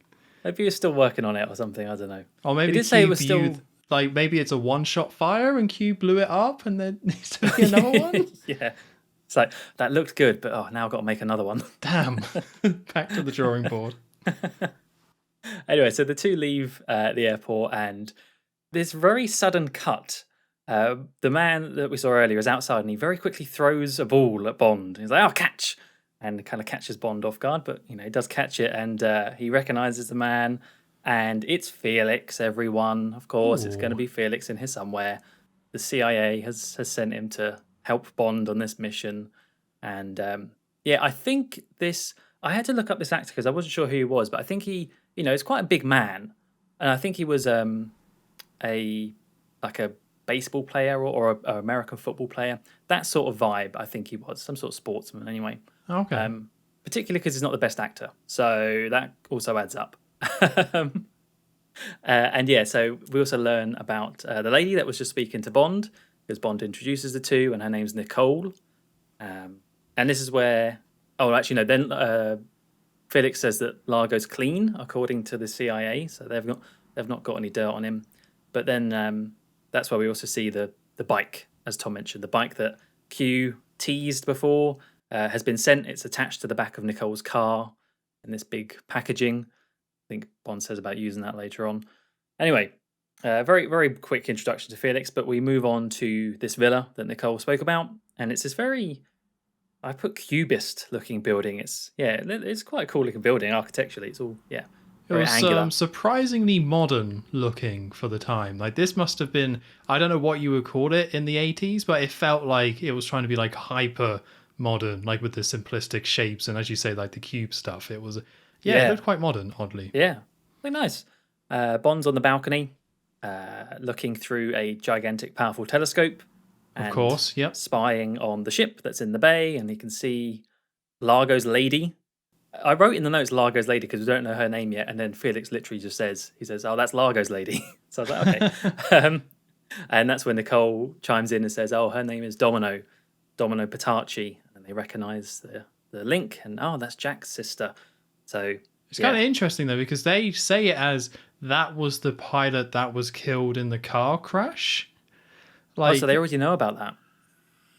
maybe he was still working on it or something. I don't know. Or maybe He did say it was viewed, still like maybe it's a one-shot fire and Q blew it up and there needs to be another one. yeah. It's like that looked good, but now I've got to make another one. Damn. Back to the drawing board. Anyway, so the two leave the airport, and this very sudden cut. The man that we saw earlier is outside, and he very quickly throws a ball at Bond. He's like, "Oh, catch!" and kind of catches Bond off guard, but he does catch it, and he recognizes the man, and it's Felix. Everyone, of course, it's going to be Felix in here somewhere. The CIA has sent him to help Bond on this mission, and I think this. I had to look up this actor because I wasn't sure who he was, but I think he, is quite a big man, and I think he was a baseball player or a American football player. That sort of vibe, I think he was. Some sort of sportsman, anyway. Okay. Particularly because he's not the best actor. So that also adds up. So we also learn about the lady that was just speaking to Bond, because Bond introduces the two, and her name's Nicole. And this is where... Oh, actually, no. Then Felix says that Largo's clean, according to the CIA. So they've not got any dirt on him. But then... that's where we also see the bike, as Tom mentioned. The bike that Q teased before has been sent. It's attached to the back of Nicole's car in this big packaging. I think Bond says about using that later on. Anyway, very, very quick introduction to Felix, but we move on to this villa that Nicole spoke about. And it's this very, I put cubist-looking building. It's quite a cool-looking building architecturally. It's all, It was surprisingly modern looking for the time. Like this must have been, I don't know what you would call it in the 80s, but it felt like it was trying to be like hyper modern, like with the simplistic shapes and as you say, like the cube stuff. It was, it looked quite modern, oddly. Yeah, really nice. Bond's on the balcony, looking through a gigantic, powerful telescope. Of course, yep. Spying on the ship that's in the bay, and he can see Largo's lady I wrote in the notes Largo's lady because we don't know her name yet, and then Felix literally just says, "Oh, that's Largo's lady." So I was like, okay. And that's when Nicole chimes in and says, "Oh, her name is Domino Petacci," and they recognise the link, and oh, that's Jack's sister. So It's kind of interesting though, because they say it as that was the pilot that was killed in the car crash. Like, so they already know about that.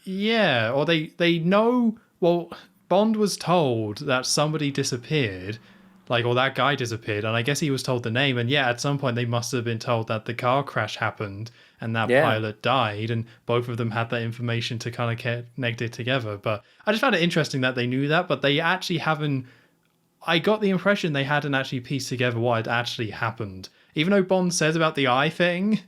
Yeah, or they know. Well, Bond was told that somebody disappeared, or that guy disappeared, and I guess he was told the name. And yeah, at some point they must have been told that the car crash happened and that pilot died, and both of them had that information to kind of connect it together. But I just found it interesting that they knew that, but they actually haven't. I got the impression they hadn't actually pieced together what had actually happened. Even though Bond says about the eye thing,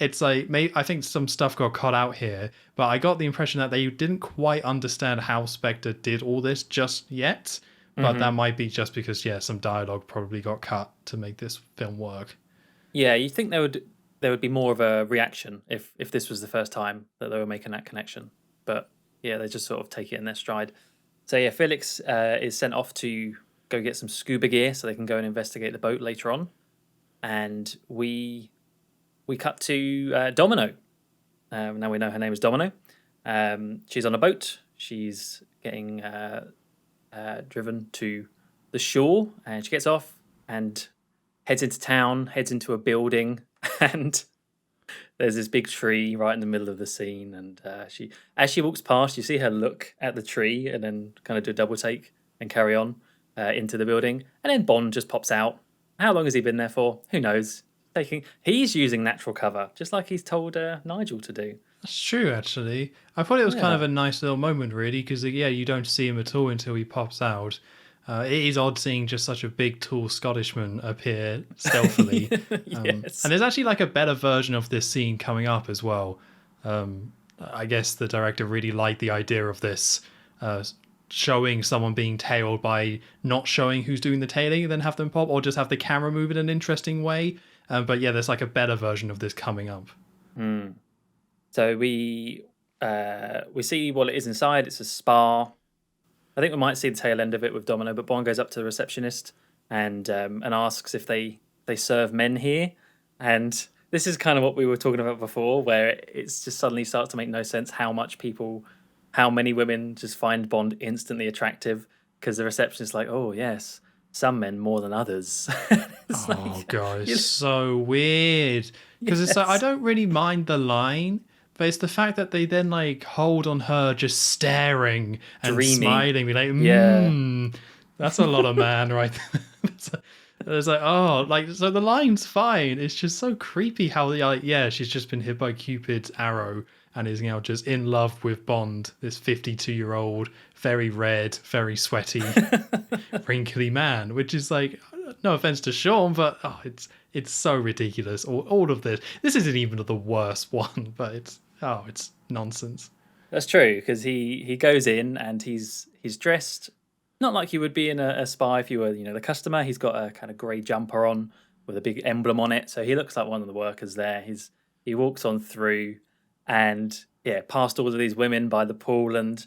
it's like, I think some stuff got cut out here, but I got the impression that they didn't quite understand how Spectre did all this just yet. But that might be just because, some dialogue probably got cut to make this film work. Yeah, you think there would be more of a reaction if this was the first time that they were making that connection. But yeah, they just sort of take it in their stride. So yeah, Felix is sent off to go get some scuba gear so they can go and investigate the boat later on. And we cut to Domino. Now we know her name is Domino. She's on a boat. She's getting driven to the shore, and she gets off and heads into town, heads into a building, and there's this big tree right in the middle of the scene. And as she walks past, you see her look at the tree and then kind of do a double take and carry on into the building. And then Bond just pops out. How long has he been there for? Who knows? He's using natural cover, just like he's told Nigel to do. That's true, actually. I thought it was kind of a nice little moment, really, because you don't see him at all until he pops out. It is odd seeing just such a big, tall Scottishman appear stealthily. Yes. And there's actually a better version of this scene coming up as well. I guess the director really liked the idea of this, showing someone being tailed by not showing who's doing the tailing and then have them pop, or just have the camera move in an interesting way. But yeah, there's a better version of this coming up. So we see what it is inside. It's a spa. I think we might see the tail end of it with Domino, but Bond goes up to the receptionist and asks if they serve men here. And this is kind of what we were talking about before, where it's just suddenly starts to make no sense how many women just find Bond instantly attractive, because the receptionist's like, oh yes, some men more than others. God, it's so weird. Because it's I don't really mind the line, but it's the fact that they then hold on her just staring and smiling, be like, that's a lot of man right there. It's so the line's fine. It's just so creepy how she's just been hit by Cupid's arrow and is now just in love with Bond, this 52-year-old, very red, very sweaty, wrinkly man, which is no offense to Sean, but it's so ridiculous. All of this. This isn't even the worst one, but it's nonsense. That's true, because he goes in and he's dressed not like you would be in a spa if you were the customer. He's got a kind of grey jumper on with a big emblem on it, so he looks like one of the workers there. He walks on through and past all of these women by the pool, and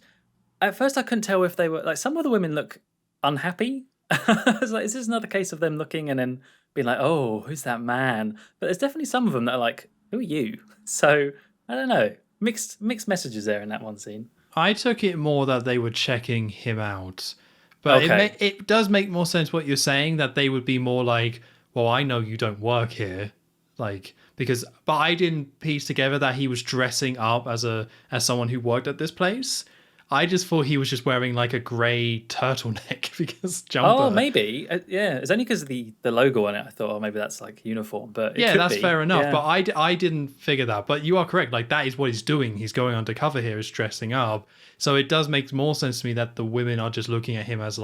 at first I couldn't tell if they were some of the women look unhappy. I was like, is this another case of them looking and then being like, oh, who's that man? But there's definitely some of them that are like, who are you? So I don't know, mixed messages there in that one scene. I took it more that they were checking him out, but it does make more sense what you're saying, that they would be more like, well, I know you don't work here, but I didn't piece together that he was dressing up as someone who worked at this place. I just thought he was just wearing a grey turtleneck because jumper. Oh, maybe. It's only because of the logo on it. I thought, maybe that's uniform. But that's fair enough. Yeah. But I didn't figure that. But you are correct. That is what he's doing. He's going undercover here, is dressing up. So it does make more sense to me that the women are just looking at him as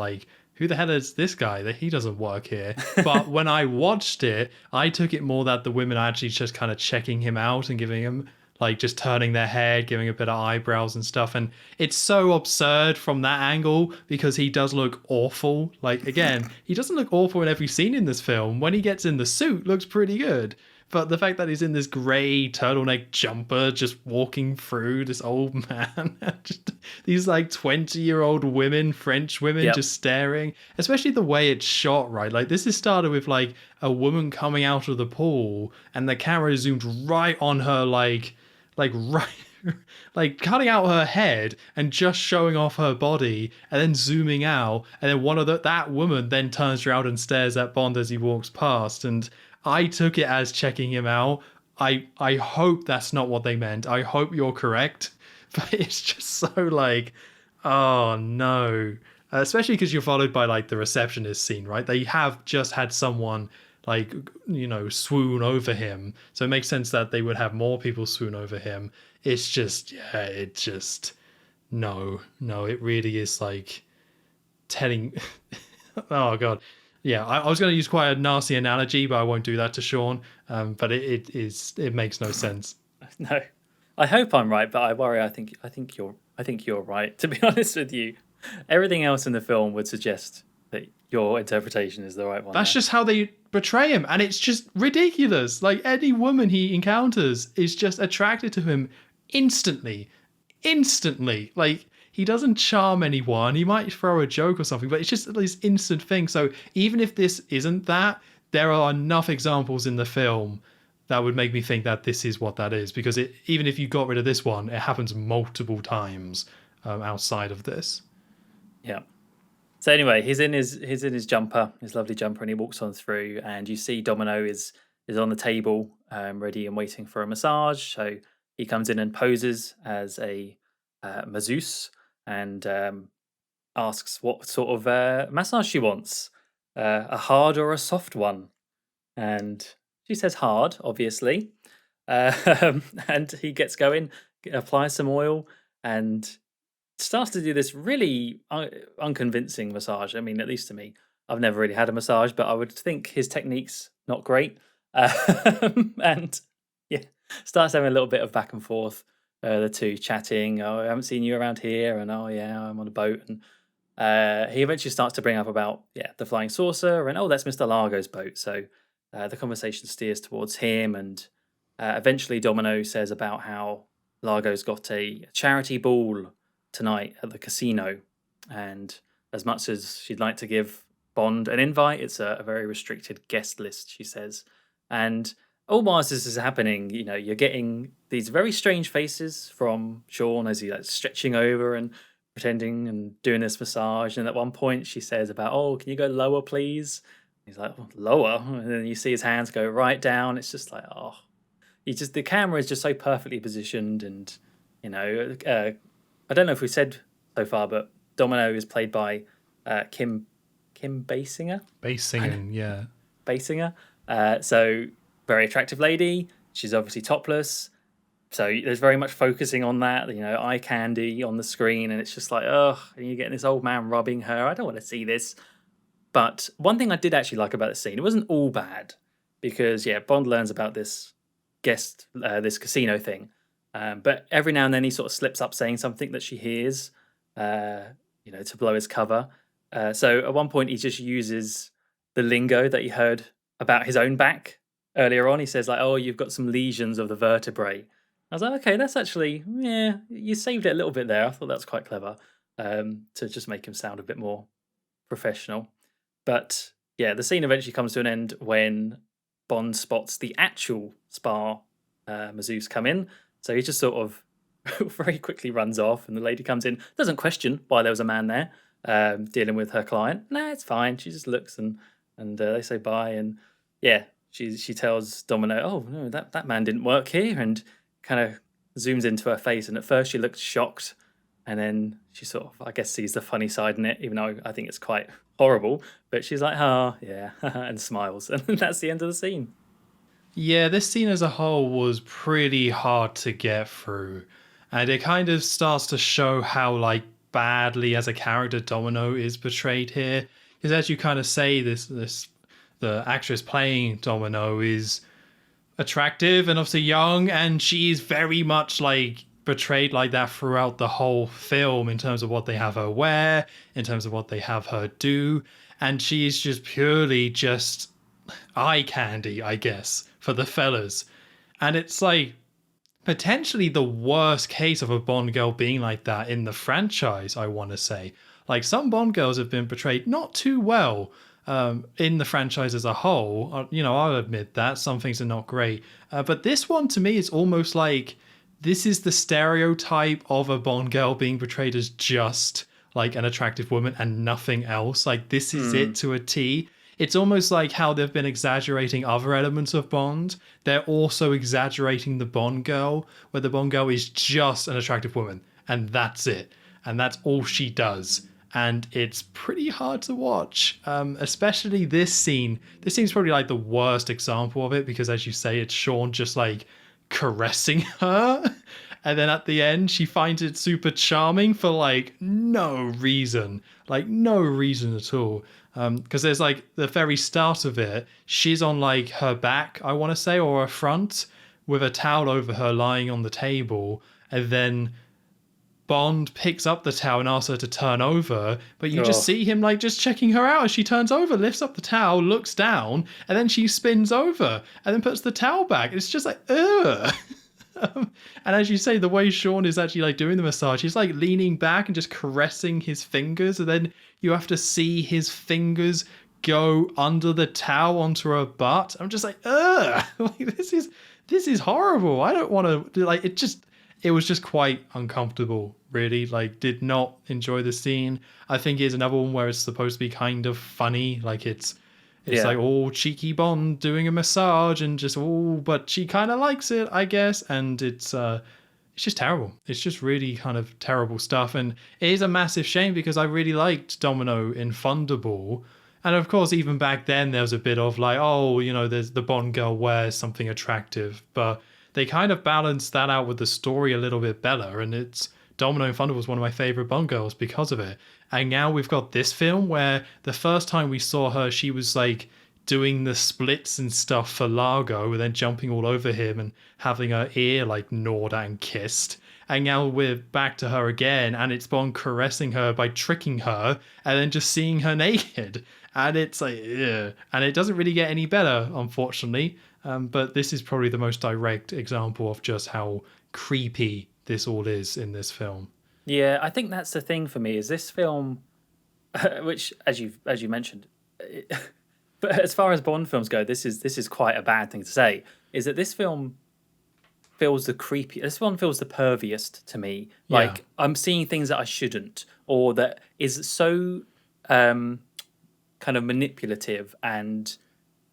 who the hell is this guy? That he doesn't work here. But when I watched it, I took it more that the women are actually just kind of checking him out and giving him just turning their head, giving a bit of eyebrows and stuff. And it's so absurd from that angle because he does look awful. Again, he doesn't look awful in every scene in this film. When he gets in the suit, looks pretty good. But the fact that he's in this grey turtleneck jumper just walking through this old man, just these like 20-year-old women, French women Yep. just staring, especially the way it's shot, right? Like this is started with like a woman coming out of the pool and the camera zoomed right on her like right like cutting out her head and just showing off her body and then zooming out, and then that woman then turns around and stares at Bond as he walks past, and I took it as checking him out. I hope that's not what they meant. I hope you're correct. But it's just so like, oh no. Especially because you're followed by like the receptionist scene, right? They have just had someone like, swoon over him. So it makes sense that they would have more people swoon over him. It's just, yeah, no, it really is like telling. Oh god, yeah. I was going to use quite a nasty analogy, but I won't do that to Sean. But it makes no sense. No, I hope I'm right, but I worry. I think you're right. To be honest with you, everything else in the film would suggest that your interpretation is the right one. That's there. just how they portray him, and it's just ridiculous. Like any woman he encounters is just attracted to him instantly. Like he doesn't charm anyone. He might throw a joke or something, but it's just this instant thing. So even if this isn't that, there are enough examples in the film that would make me think that this is what that is. Because even if you got rid of this one, it happens multiple times outside of this. Yeah. So anyway, he's in his jumper, his lovely jumper, and he walks on through, and you see Domino is on the table, ready and waiting for a massage. So he comes in and poses as a masseuse and asks what sort of massage she wants, a hard or a soft one, and she says hard, obviously, and he gets going, applies some oil, and starts to do this really unconvincing massage. I mean, at least to me, I've never really had a massage, but I would think his technique's not great. And yeah, starts having a little bit of back and forth. The two chatting. Oh, I haven't seen you around here, and oh yeah, I'm on a boat. And he eventually starts to bring up about the flying saucer, and oh, that's Mr. Largo's boat. So the conversation steers towards him, and eventually Domino says about how Largo's got a charity ball tonight at the casino, and as much as she'd like to give Bond an invite, it's a very restricted guest list, she says. And all whilst this is happening, you're getting these very strange faces from Sean as he's like stretching over and pretending and doing this massage. And at one point she says about, oh, can you go lower, please? He's like, oh, lower? And then you see his hands go right down. It's just like, oh, the camera is just so perfectly positioned. And, I don't know if we said so far, but Domino is played by Kim Basinger. Yeah. Basinger. So very attractive lady. She's obviously topless. So there's very much focusing on that, eye candy on the screen, and it's just like, ugh, and you're getting this old man rubbing her. I don't want to see this. But one thing I did actually like about the scene, it wasn't all bad, because Bond learns about this this casino thing. But every now and then he sort of slips up saying something that she hears, to blow his cover. So at one point he just uses the lingo that he heard about his own back earlier on. He says like, oh, you've got some lesions of the vertebrae. I was like, okay, that's actually, you saved it a little bit there. I thought that was quite clever, to just make him sound a bit more professional. But the scene eventually comes to an end when Bond spots the actual spa masseuse come in. So he just sort of very quickly runs off, and the lady comes in, doesn't question why there was a man there dealing with her client. Nah, it's fine. She just looks and they say bye, and she tells Domino, oh no, that man didn't work here, and kind of zooms into her face, and at first she looks shocked, and then she sort of, I guess, sees the funny side in it, even though I think it's quite horrible, but she's like, oh yeah, and smiles, and that's the end of the scene. Yeah, this scene as a whole was pretty hard to get through, and it kind of starts to show how like badly as a character Domino is portrayed here. Because as you kind of say, the actress playing Domino is attractive and obviously young, and she is very much like portrayed like that throughout the whole film in terms of what they have her wear, in terms of what they have her do, and she's just purely just eye candy, I guess, for the fellas. And it's like potentially the worst case of a Bond girl being like that in the franchise, I want to say. Like, some Bond girls have been portrayed not too well in the franchise as a whole. I'll admit that. Some things are not great. But this one, to me, is almost like this is the stereotype of a Bond girl being portrayed as just like an attractive woman and nothing else. Like, this is it to a T. It's almost like how they've been exaggerating other elements of Bond. They're also exaggerating the Bond girl, where the Bond girl is just an attractive woman, and that's it. And that's all she does. And it's pretty hard to watch, especially this scene. This scene's probably like the worst example of it because, as you say, it's Sean just like caressing her. And then at the end, she finds it super charming for like no reason. Like no reason at all. Because there's like the very start of it, she's on like her back, I want to say, or her front, with a towel over her lying on the table. And then Bond picks up the towel and asks her to turn over, but you just see him like just checking her out as she turns over, lifts up the towel, looks down, and then she spins over and then puts the towel back. It's just like, ugh. And as you say, the way Sean is actually like doing the massage, he's like leaning back and just caressing his fingers, and then you have to see his fingers go under the towel onto her butt. I'm just like, ugh. Like, this is horrible. I don't want to like it was just quite uncomfortable, really. Like, did not enjoy the scene. I think it's another one where it's supposed to be kind of funny. Like, it's like all cheeky Bond doing a massage and just but she kind of likes it, I guess. And it's just terrible. It's just really kind of terrible stuff. And it is a massive shame because I really liked Domino in Thunderball. And of course, even back then, there was a bit of like, there's the Bond girl wears something attractive, but they kind of balanced that out with the story a little bit better, and it's Domino in Thunder was one of my favorite Bond girls because of it. And now we've got this film where the first time we saw her, she was like doing the splits and stuff for Largo, and then jumping all over him and having her ear like gnawed at and kissed. And now we're back to her again, and it's Bond caressing her by tricking her, and then just seeing her naked. And it's like, ugh. And it doesn't really get any better, unfortunately. But this is probably the most direct example of just how creepy this all is in this film. Yeah, I think that's the thing for me is this film, which as you mentioned, but as far as Bond films go, this is quite a bad thing to say. Is that this film feels the creepy? This one feels the perviest to me. Like I'm seeing things that I shouldn't, or that is so kind of manipulative and.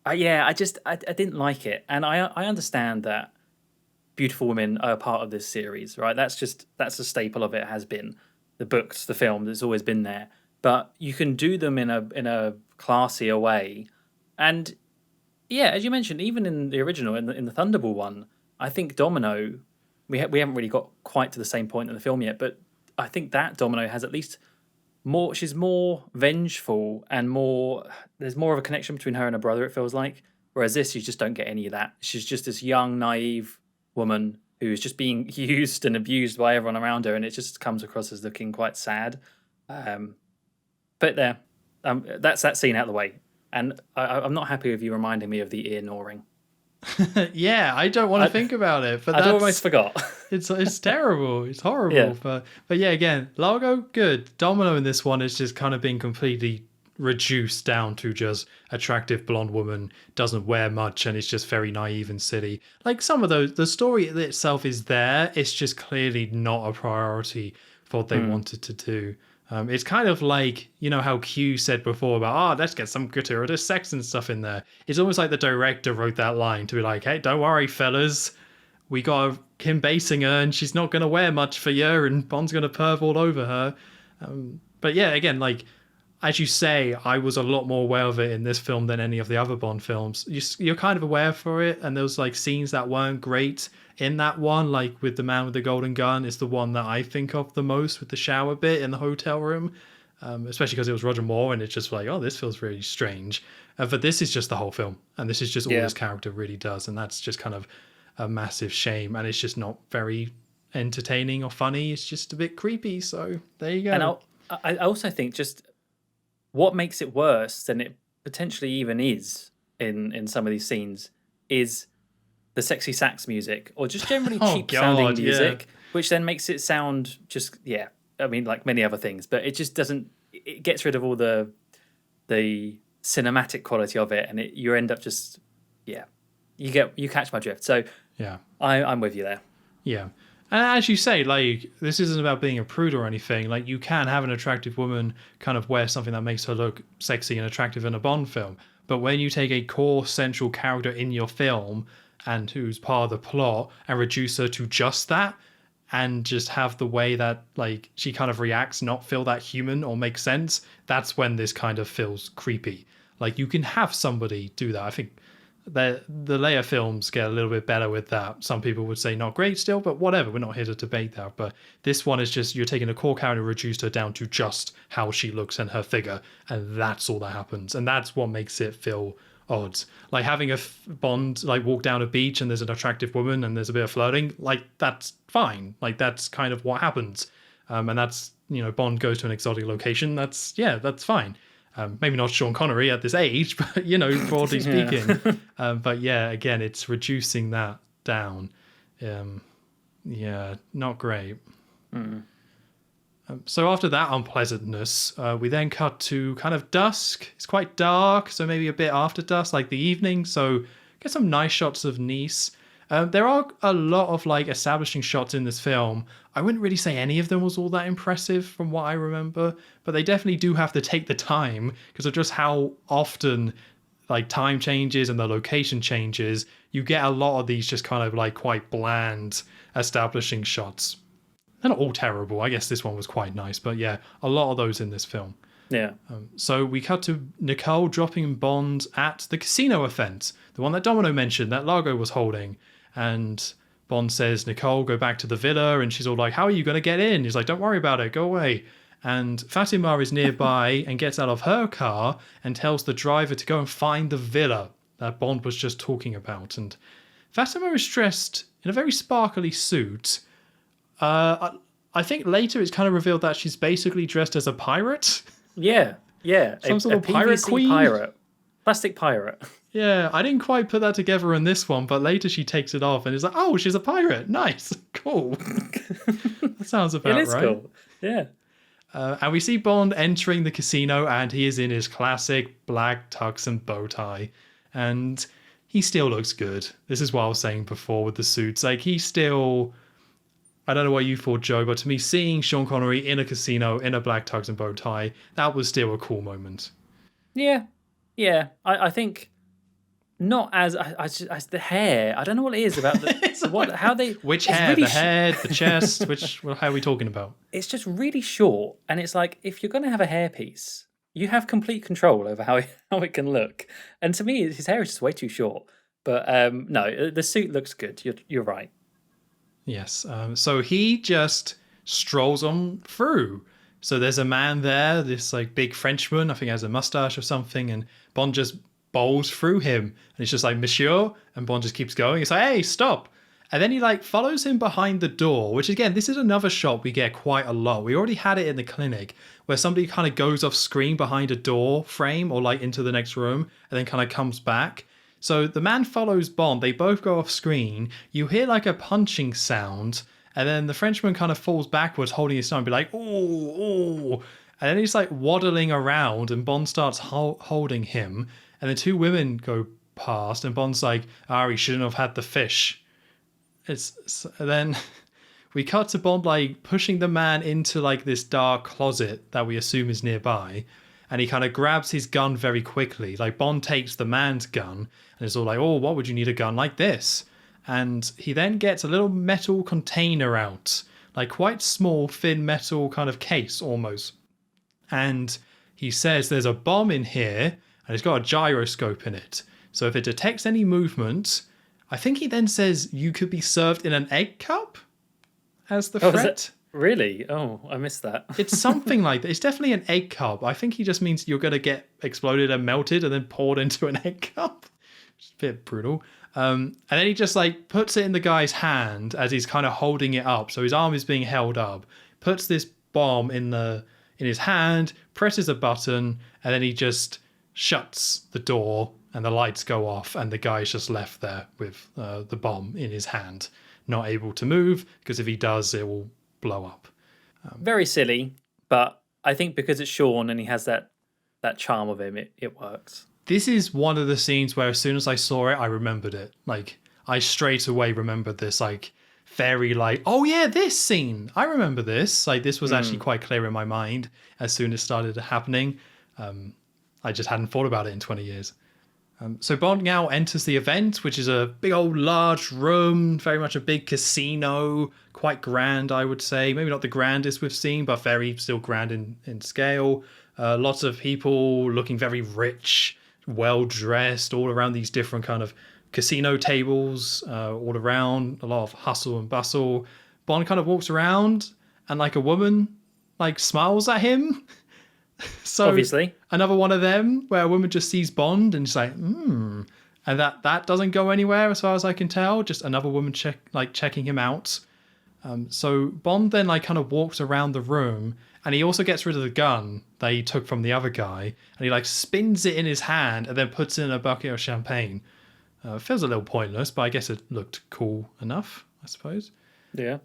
I didn't like it, and I understand that beautiful women are a part of this series, right? That's a staple of it. Has been the books, the films. It's always been there, but you can do them in a classier way, and as you mentioned, even in the original, in the Thunderball one, I think Domino, we haven't really got quite to the same point in the film yet, but I think that Domino has at least. She's more vengeful and there's more of a connection between her and her brother, it feels like. Whereas this, you just don't get any of that. She's just this young, naive woman who's just being used and abused by everyone around her, and it just comes across as looking quite sad. But there, that's that scene out of the way. And I'm not happy with you reminding me of the ear gnawing. Yeah, I don't want to think about it, but I almost forgot. It's terrible. It's horrible. Yeah. But yeah, again, Largo, good. Domino in this one is just kind of being completely reduced down to just attractive blonde woman, doesn't wear much, and is just very naive and silly. Like some of those, the story itself is there. It's just clearly not a priority for what they wanted to do. It's kind of like, how Q said before about, let's get some gratuitous sex and stuff in there. It's almost like the director wrote that line to be like, hey, don't worry, fellas. We got Kim Basinger and she's not going to wear much for you and Bond's going to perv all over her. But yeah, again, like, as you say, I was a lot more aware of it in this film than any of the other Bond films. You're kind of aware for it, and there was like scenes that weren't great in that one, like with the man with the golden gun is the one that I think of the most, with the shower bit in the hotel room, especially because it was Roger Moore, and it's just like, this feels really strange. But this is just the whole film, and this is just all this character really does, and that's just kind of a massive shame, and it's just not very entertaining or funny. It's just a bit creepy, so there you go. And I also think just what makes it worse than it potentially even is in some of these scenes is the sexy sax music, or just generally Oh, cheap sounding God, music, which then makes it sound just I mean, like many other things, but it just doesn't. It gets rid of all the cinematic quality of it, and you end up just you catch my drift. So Yeah. I'm with you there. Yeah. And as you say, like, this isn't about being a prude or anything. Like, you can have an attractive woman kind of wear something that makes her look sexy and attractive in a Bond film. But when you take a core central character in your film and who's part of the plot and reduce her to just that and just have the way that, like, she kind of reacts not feel that human or make sense, that's when this kind of feels creepy. Like, you can have somebody do that. I think the Leia films get a little bit better with that. Some people would say not great still, but whatever. We're not here to debate that. But this one is just you're taking a core character and reduced her down to just how she looks and her figure, and that's all that happens, and that's what makes it feel odd. Like having a Bond like walk down a beach and there's an attractive woman and there's a bit of flirting, like that's fine. Like that's kind of what happens, and that's Bond goes to an exotic location. That's fine. Maybe not Sean Connery at this age, but broadly speaking. But yeah, again, it's reducing that down. Not great. So after that unpleasantness, we then cut to kind of dusk. It's quite dark, so maybe a bit after dusk, like the evening. So get some nice shots of Nice. There are a lot of like establishing shots in this film. I wouldn't really say any of them was all that impressive from what I remember, but they definitely do have to take the time because of just how often like time changes and the location changes. You get a lot of these just kind of like quite bland establishing shots. They're not all terrible. I guess this one was quite nice, but yeah, a lot of those in this film. Yeah. So we cut to Nicole dropping Bond at the casino event, the one that Domino mentioned that Largo was holding. And Bond says, Nicole, go back to the villa. And she's all like, how are you going to get in? He's like, don't worry about it. Go away. And Fatima is nearby and gets out of her car and tells the driver to go and find the villa that Bond was just talking about. And Fatima is dressed in a very sparkly suit. I think later it's kind of revealed that she's basically dressed as a pirate. Yeah. Some sort of pirate PVC queen. Pirate. Plastic pirate. Yeah, I didn't quite put that together in this one, but later she takes it off and is like, oh, she's a pirate. Nice. Cool. That sounds about right. It is cool. Yeah. And we see Bond entering the casino and he is in his classic black tux and bow tie. And he still looks good. This is what I was saying before with the suits. Like, he still... I don't know what you thought, Joe, but to me, seeing Sean Connery in a casino in a black tux and bow tie, that was still a cool moment. Yeah. I think not as the hair. I don't know what it is about which hair, really the head, the chest. How are we talking about? It's just really short, and it's like if you're going to have a hairpiece, you have complete control over how it can look. And to me, his hair is just way too short. But no, the suit looks good. You're right. Yes. So he just strolls on through. So there's a man there, this like big Frenchman, I think he has a mustache or something, and Bond just bowls through him. And it's just like, Monsieur, and Bond just keeps going. It's like, hey, stop. And then he like follows him behind the door, which again, this is another shot we get quite a lot. We already had it in the clinic where somebody kind of goes off screen behind a door frame or like into the next room and then kind of comes back. So the man follows Bond. They both go off screen. You hear like a punching sound. And then the Frenchman kind of falls backwards holding his thumb, be like, oh. And then he's like waddling around and Bond starts holding him. And the two women go past and Bond's like, he shouldn't have had the fish. Then we cut to Bond like pushing the man into like this dark closet that we assume is nearby. And he kind of grabs his gun very quickly. Like Bond takes the man's gun and it's all like, oh, what would you need a gun like this? And he then gets a little metal container out, like quite small, thin metal kind of case almost. And he says there's a bomb in here and it's got a gyroscope in it. So if it detects any movement, I think he then says you could be served in an egg cup as the threat. Really? Oh, I missed that. It's something like that. It's definitely an egg cup. I think he just means you're going to get exploded and melted and then poured into an egg cup. It's a bit brutal. And then he just like puts it in the guy's hand as he's kind of holding it up. So his arm is being held up, puts this bomb in his hand, presses a button, and then he just shuts the door and the lights go off, and the guy's just left there with the bomb in his hand, not able to move, because if he does, it will blow up. Very silly, but I think because it's Sean and he has that charm of him, it works. This is one of the scenes where as soon as I saw it, I remembered it. Like, I straight away remembered this, like, very like, oh yeah, this scene. I remember this. Like, this was actually quite clear in my mind as soon as it started happening. I just hadn't thought about it in 20 years. So Bond now enters the event, which is a big old large room, very much a big casino, quite grand, I would say. Maybe not the grandest we've seen, but very still grand in scale. Lots of people looking very rich, well-dressed, all around these different kind of casino tables, all around, a lot of hustle and bustle. Bond kind of walks around, and like a woman, like smiles at him. So Obviously. Another one of them where a woman just sees Bond and she's like, and that doesn't go anywhere as far as I can tell. Just another woman checking him out. So Bond then like kind of walks around the room, and he also gets rid of the gun that he took from the other guy, and he like spins it in his hand and then puts it in a bucket of champagne. Feels a little pointless, but I guess it looked cool enough, I suppose. Yeah.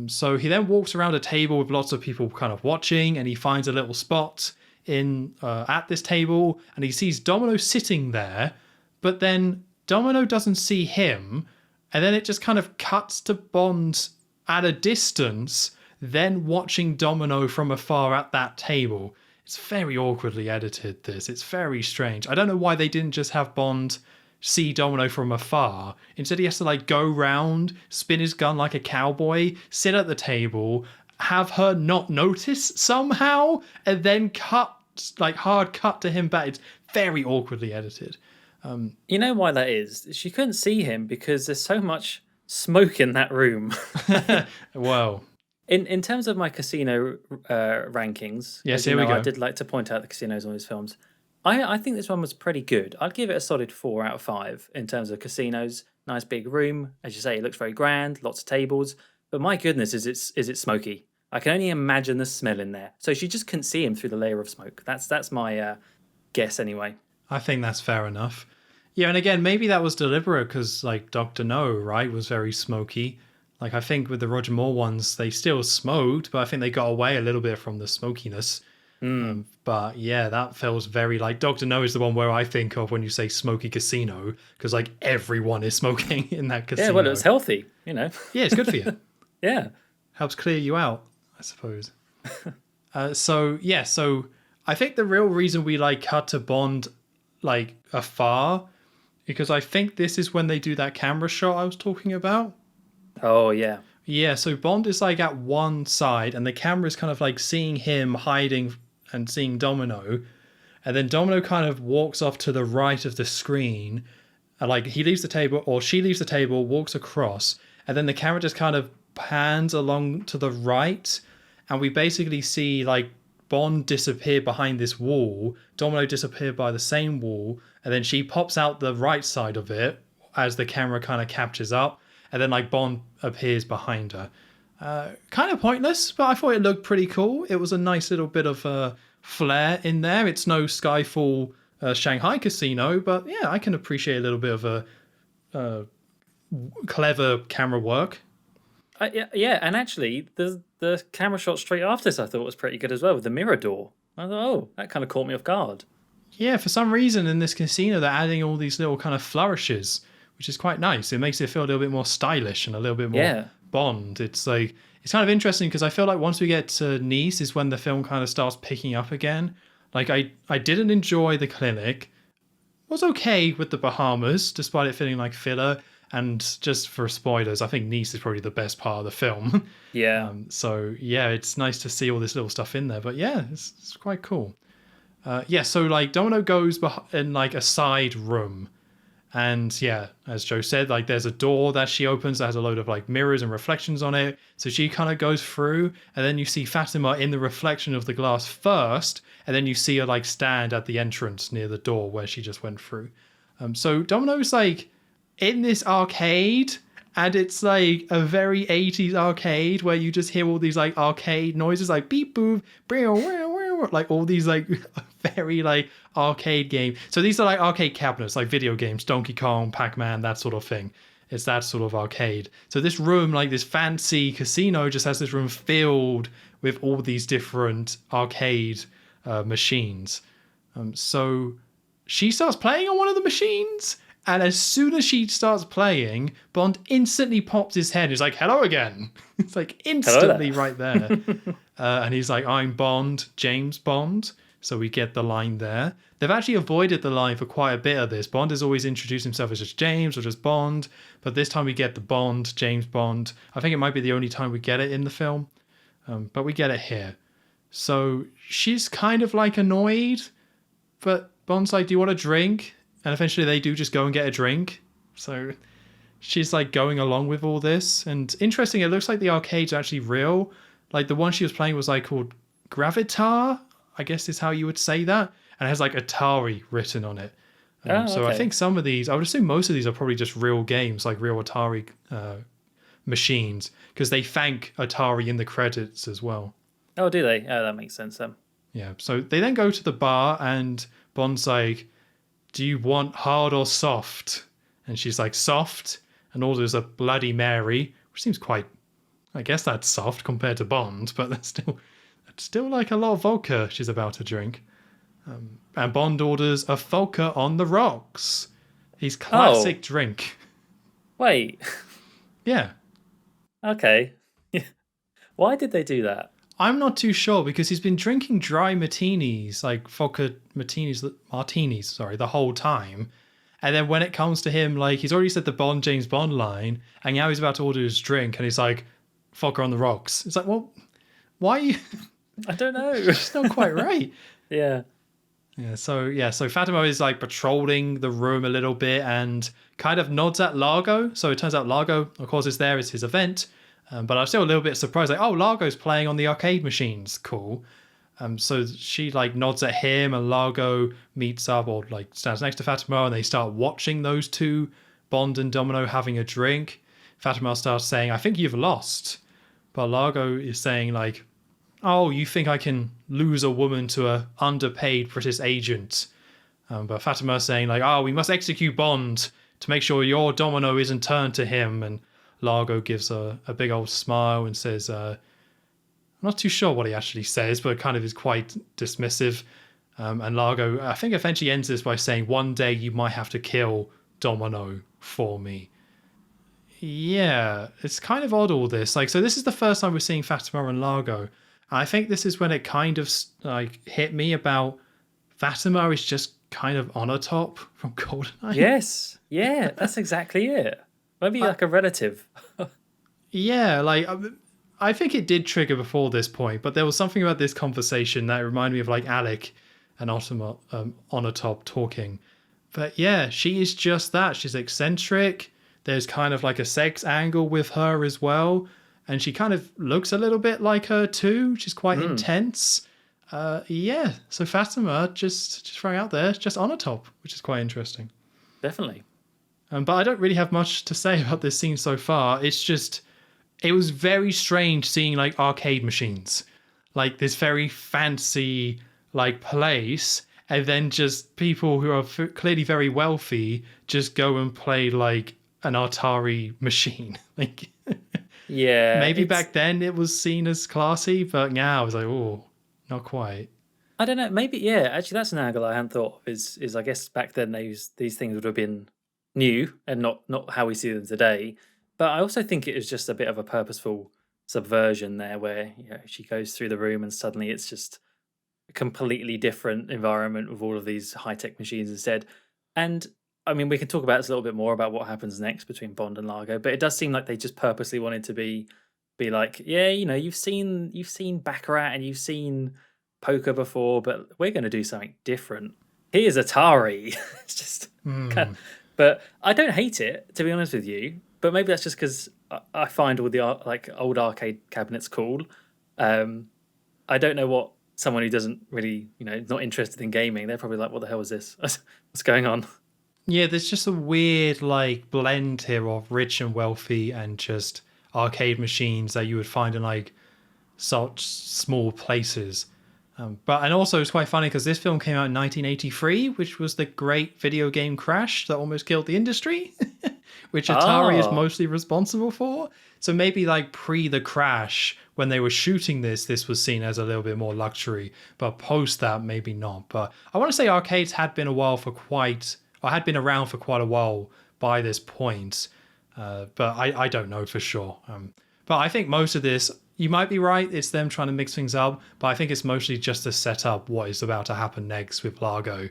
So he then walks around a table with lots of people kind of watching, and he finds a little spot in at this table, and he sees Domino sitting there, but then Domino doesn't see him, and then it just kind of cuts to Bond at a distance, then watching Domino from afar at that table. It's very awkwardly edited, this. It's very strange. I don't know why they didn't just have Bond see Domino from afar. Instead, he has to like go round, spin his gun like a cowboy, sit at the table, have her not notice somehow, and then hard cut to him back. It's very awkwardly edited. You know why that is? She couldn't see him because there's so much smoke in that room. Well, in terms of my casino rankings, yes, as here we go. I did like to point out the casinos on these films. I think this one was pretty good. I'd give it a solid 4 out of 5 in terms of casinos. Nice big room, as you say, it looks very grand, lots of tables. But my goodness, is it smoky? I can only imagine the smell in there. So she just couldn't see him through the layer of smoke. That's my guess anyway. I think that's fair enough. Yeah, and again, maybe that was deliberate because, like, Dr. No, right, was very smoky. Like, I think with the Roger Moore ones, they still smoked, but I think they got away a little bit from the smokiness. But yeah, that feels very like Dr. No is the one where I think of when you say smoky casino, because like everyone is smoking in that casino. Yeah, well, it was healthy, you know. Yeah, it's good for you. Yeah. Helps clear you out, I suppose. So I think the real reason we like cut to Bond like afar, because I think this is when they do that camera shot I was talking about. Oh, yeah. Yeah, so Bond is like at one side and the camera is kind of like seeing him hiding and seeing Domino. And then Domino kind of walks off to the right of the screen. And like he leaves the table, or she leaves the table, walks across. And then the camera just kind of pans along to the right. And we basically see like Bond disappear behind this wall. Domino disappear by the same wall. And then she pops out the right side of it as the camera kind of captures up. And then like Bond appears behind her. Kind of pointless, but I thought it looked pretty cool. It was a nice little bit of flair in there. It's no Skyfall Shanghai Casino, but yeah, I can appreciate a little bit of a clever camera work. Yeah, and actually, the camera shot straight after this I thought was pretty good as well with the mirror door. I thought, oh, that kind of caught me off guard. Yeah, for some reason in this casino they're adding all these little kind of flourishes, which is quite nice. It makes it feel a little bit more stylish and a little bit more Bond. It's like it's kind of interesting because I feel like once we get to Nice is when the film kind of starts picking up again. Like I didn't enjoy the clinic. Was okay with the Bahamas, despite it feeling like filler. And just for spoilers, I think Nice is probably the best part of the film. Yeah. So yeah, it's nice to see all this little stuff in there. But yeah, it's quite cool. So like Domino goes in like a side room. And yeah, as Joe said, like there's a door that she opens that has a load of like mirrors and reflections on it. So she kind of goes through, and then you see Fatima in the reflection of the glass first, and then you see her like stand at the entrance near the door where she just went through. So Domino's like in this arcade, and it's like a very 80s arcade where you just hear all these like arcade noises like beep boop, like all these like very like arcade game. So these are like arcade cabinets, like video games, Donkey Kong, Pac-Man, that sort of thing. It's that sort of arcade. So this room, like this fancy casino, just has this room filled with all these different arcade machines. So she starts playing on one of the machines, and as soon as she starts playing, Bond instantly pops his head. He's like, "Hello again." It's like instantly right there. And he's like, "I'm Bond, James Bond." So we get the line there. They've actually avoided the line for quite a bit of this. Bond has always introduced himself as just James or just Bond, but this time we get the Bond, James Bond. I think it might be the only time we get it in the film, but we get it here. So she's kind of like annoyed, but Bond's like, "Do you want a drink?" And eventually they do just go and get a drink. So she's like going along with all this. And interesting, it looks like the arcade's actually real. Like the one she was playing was like called Gravitar, I guess is how you would say that. And it has like Atari written on it. So I think some of these, I would assume most of these are probably just real games, like real Atari machines, because they thank Atari in the credits as well. Oh, do they? Oh, that makes sense then. Yeah. So they then go to the bar and Bond's like, "Do you want hard or soft?" And she's like, "Soft," and orders a Bloody Mary, which seems quite, I guess that's soft compared to Bond, but that's still like a lot of vodka she's about to drink. And Bond orders a vodka on the rocks. His classic drink. Wait. Yeah. Okay. Why did they do that? I'm not too sure because he's been drinking dry martinis, like vodka martinis, the whole time. And then when it comes to him, like he's already said the Bond, James Bond line, and now he's about to order his drink, and he's like, "Vodka on the rocks." It's like, well, why are you? I don't know. It's not quite right. Yeah. So Fatima is like patrolling the room a little bit and kind of nods at Largo. So it turns out Largo, of course, is there. It's his event. But I'm still a little bit surprised. Like, oh, Largo's playing on the arcade machines. Cool. So she like nods at him, and Largo meets up or like stands next to Fatima, and they start watching those two, Bond and Domino, having a drink. Fatima starts saying, "I think you've lost," but Largo is saying like, "Oh, you think I can lose a woman to a underpaid British agent?" But Fatima is saying like, "Oh, we must execute Bond to make sure your Domino isn't turned to him." And Largo gives a big old smile and says, I'm not too sure what he actually says, but kind of is quite dismissive. And Largo, I think, eventually ends this by saying, "One day you might have to kill Domino for me." Yeah, it's kind of odd, all this. Like, so this is the first time we're seeing Fatima and Largo. And I think this is when it kind of like hit me about Fatima is just kind of on a top from GoldenEye. Yes. Yeah, that's exactly it. Maybe like a relative. Yeah, like I think it did trigger before this point, but there was something about this conversation that reminded me of like Alec and Ottoman on a top talking. But yeah, she is just that. She's eccentric. There's kind of like a sex angle with her as well. And she kind of looks a little bit like her too. She's quite intense. Yeah, so Fatima, just throwing out there, just on a top, which is quite interesting. Definitely. But I don't really have much to say about this scene so far. It's just, it was very strange seeing like arcade machines, like this very fancy like place, and then just people who are clearly very wealthy just go and play like an Atari machine. Like, yeah, maybe back then it was seen as classy, but now I was like, oh, not quite. I don't know. Maybe, yeah. Actually, that's an angle I hadn't thought of. Is I guess back then these things would have been new and not how we see them today. But I also think it is just a bit of a purposeful subversion there, where she goes through the room and suddenly it's just a completely different environment with all of these high tech machines instead. And I mean, we can talk about this a little bit more about what happens next between Bond and Largo, but it does seem like they just purposely wanted to be like, yeah, you've seen Baccarat and you've seen poker before, but we're going to do something different. Here's Atari. It's just but I don't hate it, to be honest with you. But maybe that's just because I find all the like old arcade cabinets cool. I don't know what someone who doesn't really, not interested in gaming, they're probably like, what the hell is this? What's going on? Yeah, there's just a weird like blend here of rich and wealthy and just arcade machines that you would find in like such small places. And also it's quite funny because this film came out in 1983, which was the great video game crash that almost killed the industry, which Atari is mostly responsible for. So maybe like pre the crash, when they were shooting this, this was seen as a little bit more luxury, but post that, maybe not. But I want to say arcades had been around for quite a while by this point, but I don't know for sure. But I think most of this, you might be right, it's them trying to mix things up, but I think it's mostly just to set up what is about to happen next with Largo.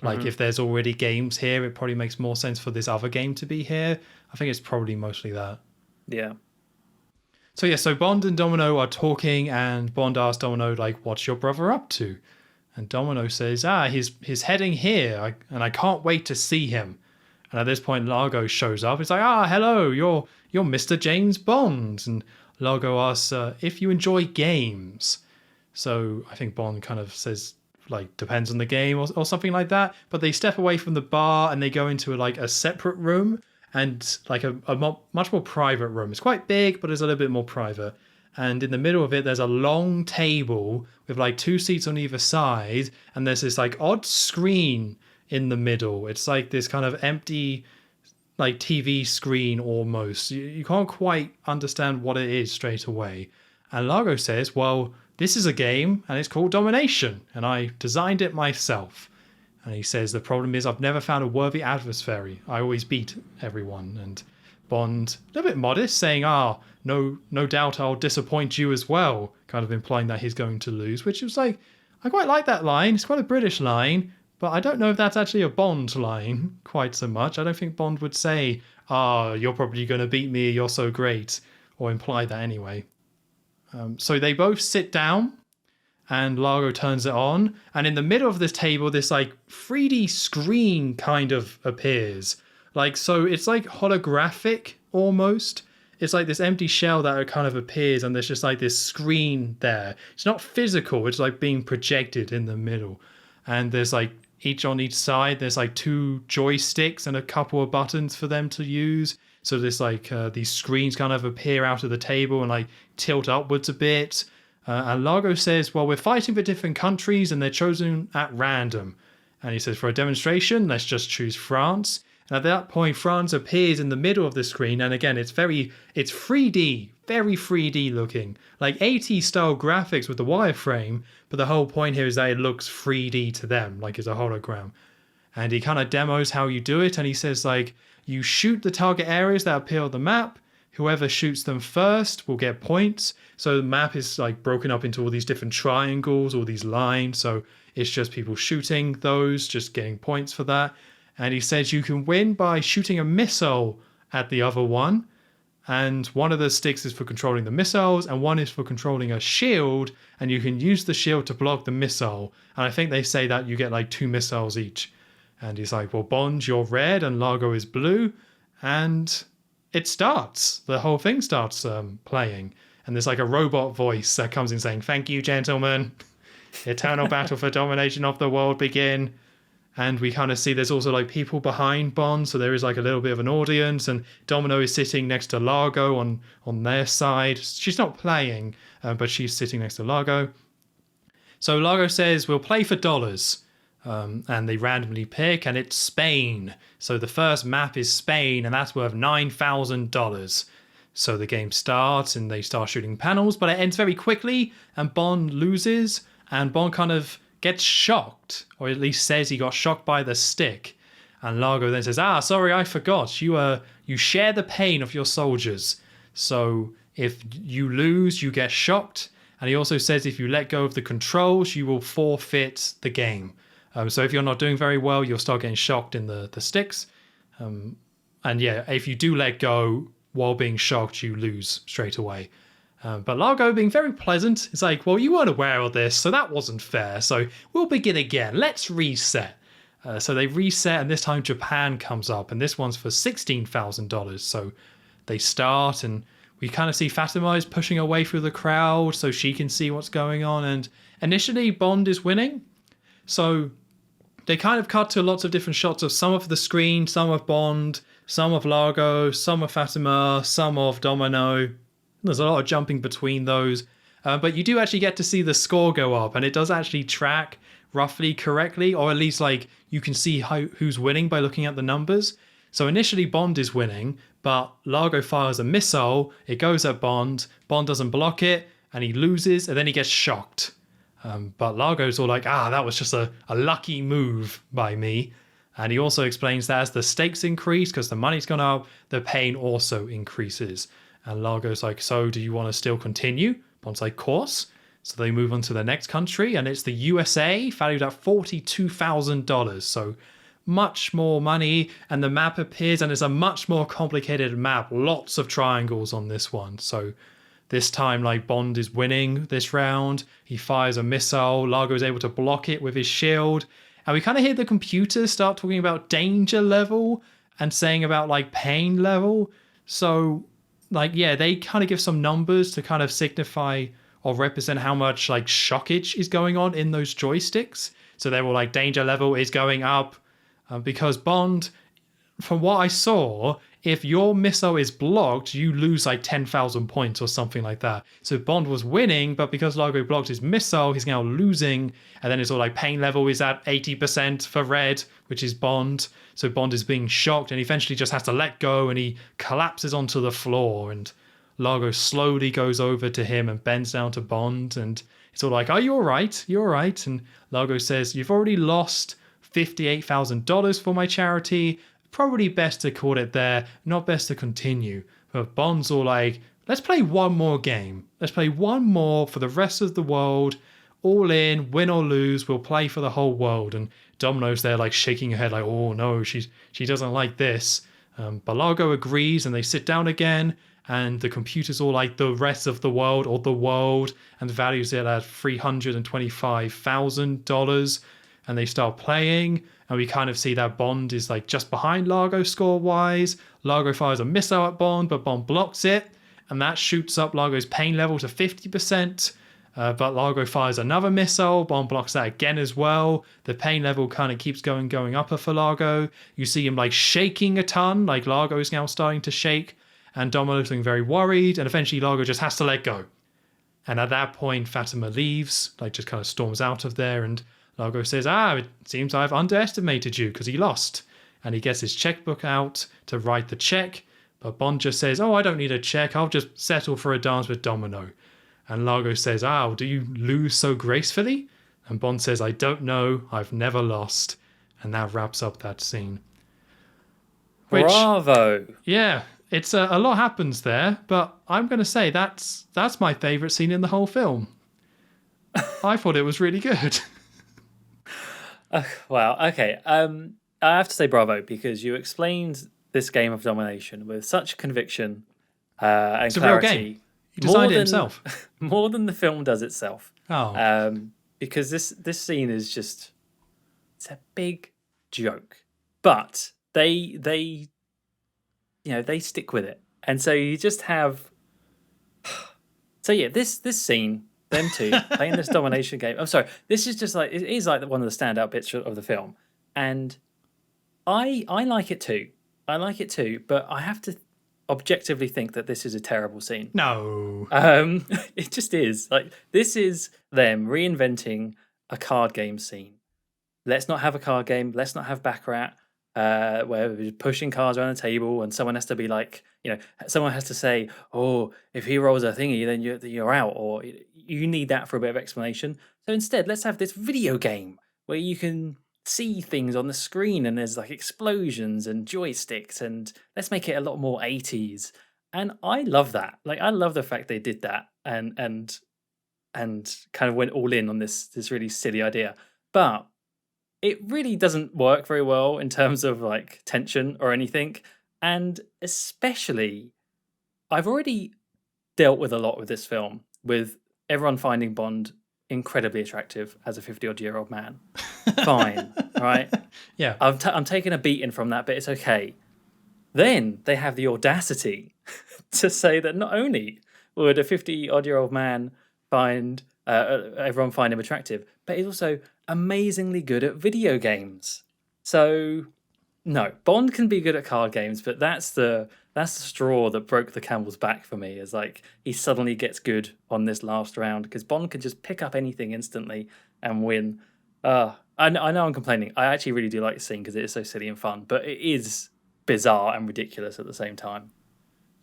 Like if there's already games here, it probably makes more sense for this other game to be here. I think it's probably mostly that. Yeah. So yeah, so Bond and Domino are talking, and Bond asks Domino, like, what's your brother up to? And Domino says, he's heading here, and I can't wait to see him. And at this point, Largo shows up. It's like, hello, you're Mr. James Bond. And Largo asks if you enjoy games. So I think Bond kind of says, like, depends on the game or something like that. But they step away from the bar and they go into a separate room, and like a much more private room. It's quite big, but it's a little bit more private. And in the middle of it, there's a long table with like 2 seats on either side. And there's this like odd screen in the middle. It's like this kind of empty like TV screen almost. You can't quite understand what it is straight away. And Largo says, well, this is a game and it's called Domination. And I designed it myself. And he says, the problem is I've never found a worthy adversary. I always beat everyone. And Bond, a little bit modest, saying, no doubt I'll disappoint you as well. Kind of implying that he's going to lose, which was like, I quite like that line. It's quite a British line, but I don't know if that's actually a Bond line quite so much. I don't think Bond would say, you're probably going to beat me, you're so great, or imply that anyway. So they both sit down, and Largo turns it on, and in the middle of this table, this like 3D screen kind of appears. Like, so it's like holographic almost. It's like this empty shell that kind of appears, and there's just like this screen there. It's not physical, it's like being projected in the middle. And there's like each on each side, there's like 2 joysticks and a couple of buttons for them to use. So there's like these screens kind of appear out of the table and like tilt upwards a bit. And Largo says, well, we're fighting for different countries and they're chosen at random. And he says, for a demonstration, let's just choose France. And at that point, France appears in the middle of the screen. And again, it's 3D, very 3D looking. Like 80s style graphics with the wireframe. But the whole point here is that it looks 3D to them, like it's a hologram. And he kind of demos how you do it. And he says, like, you shoot the target areas that appear on the map. Whoever shoots them first will get points. So the map is like broken up into all these different triangles, all these lines. So it's just people shooting those, just getting points for that. And he says you can win by shooting a missile at the other one. And one of the sticks is for controlling the missiles, and one is for controlling a shield. And you can use the shield to block the missile. And I think they say that you get like 2 missiles each. And he's like, well, Bond, you're red and Largo is blue. And it starts. The whole thing starts playing. And there's like a robot voice that comes in saying, thank you, gentlemen. Eternal battle for domination of the world begin. And we kind of see there's also like people behind Bond. So there is like a little bit of an audience. And Domino is sitting next to Largo on their side. She's not playing, but she's sitting next to Largo. So Largo says, we'll play for dollars. And they randomly pick, and it's Spain. So the first map is Spain, and that's worth $9,000. So the game starts, and they start shooting panels, but it ends very quickly, and Bond loses, and Bond kind of gets shocked, or at least says he got shocked by the stick. And Largo then says, sorry, I forgot. You share the pain of your soldiers. So if you lose, you get shocked. And he also says if you let go of the controls, you will forfeit the game. So if you're not doing very well, you'll start getting shocked in the sticks. And yeah, if you do let go while being shocked, you lose straight away. But Largo, being very pleasant, is like, well, you weren't aware of this, so that wasn't fair. So we'll begin again. Let's reset. So they reset, and this time Japan comes up, and this one's for $16,000. So they start, and we kind of see Fatima is pushing her way through the crowd so she can see what's going on. And initially, Bond is winning. So they kind of cut to lots of different shots of some of the screen, some of Bond, some of Largo, some of Fatima, some of Domino. There's a lot of jumping between those. But you do actually get to see the score go up, and it does actually track roughly correctly, or at least like you can see who's winning by looking at the numbers. So initially Bond is winning, but Largo fires a missile, it goes at Bond, Bond doesn't block it, and he loses, and then he gets shocked. But Largo's all like, that was just a lucky move by me. And he also explains that as the stakes increase, because the money's gone up, the pain also increases. And Largo's like, so do you want to still continue? Bond's like, course. So they move on to the next country, and it's the USA, valued at $42,000. So much more money, and the map appears, and it's a much more complicated map. Lots of triangles on this one. So this time, like, Bond is winning this round. He fires a missile. Largo is able to block it with his shield. And we kind of hear the computers start talking about danger level and saying about, like, pain level. So, like, yeah, they kind of give some numbers to kind of signify or represent how much, like, shockage is going on in those joysticks. So they were like, danger level is going up. Because Bond, from what I saw, if your missile is blocked, you lose like 10,000 points or something like that. So Bond was winning, but because Largo blocked his missile, he's now losing. And then it's all like pain level is at 80% for red, which is Bond. So Bond is being shocked and eventually just has to let go, and he collapses onto the floor. And Largo slowly goes over to him and bends down to Bond. And it's all like, are you all right? You all right? And Largo says, you've already lost $58,000 for my charity. Probably best to call it there, not best to continue. But Bond's all like, let's play one more game. Let's play one more for the rest of the world. All in, win or lose, we'll play for the whole world. And Domino's there like shaking her head like, oh no, she doesn't like this. But Largo agrees, and they sit down again, and the computer's all like, the rest of the world, or the world, and values it at $325,000. And they start playing, and we kind of see that Bond is like just behind Largo score-wise. Largo fires a missile at Bond, but Bond blocks it, and that shoots up Largo's pain level to 50%. But Largo fires another missile, Bond blocks that again as well. The pain level kind of keeps going up for Largo. You see him like shaking a ton, like Largo is now starting to shake, and Domino's looking very worried, and eventually Largo just has to let go. And at that point, Fatima leaves, like just kind of storms out of there, and Largo says, it seems I've underestimated you, because he lost. And he gets his checkbook out to write the check. But Bond just says, I don't need a check. I'll just settle for a dance with Domino. And Largo says, do you lose so gracefully? And Bond says, I don't know. I've never lost. And that wraps up that scene. Bravo. Yeah, it's a lot happens there. But I'm going to say that's my favourite scene in the whole film. I thought it was really good. Wow. Okay. I have to say bravo, because you explained this game of domination with such conviction and it's clarity. A real game. He designed it himself. More than the film does itself. Oh. Because this scene is just, it's a big joke, but they stick with it, and so you just have. So yeah, this scene. Them two playing this domination game. I'm sorry. This is just like, it is like one of the standout bits of the film, and I like it too. I like it too, but I have to objectively think that this is a terrible scene. No. It just is. Like, this is them reinventing a card game scene. Let's not have a card game. Let's not have Baccarat, where we're pushing cards around the table, and someone has to be like, someone has to say, if he rolls a thingy, then you're out, or you need that for a bit of explanation. So instead, let's have this video game where you can see things on the screen, and there's like explosions and joysticks, and let's make it a lot more 80s. And I love that. Like, I love the fact they did that and kind of went all in on this really silly idea. But it really doesn't work very well in terms of like tension or anything. And especially, I've already dealt with a lot with this film, with everyone finding Bond incredibly attractive as a 50-odd-year-old man. Fine, right? Yeah. I'm taking a beating from that, but it's okay. Then they have the audacity to say that not only would a 50-odd-year-old man find everyone find him attractive, but he's also amazingly good at video games. So No, Bond can be good at card games, but that's the straw that broke the camel's back for me. Is like he suddenly gets good on this last round because Bond can just pick up anything instantly and win. I know I'm complaining. I actually really do like the scene because it is so silly and fun, but it is bizarre and ridiculous at the same time.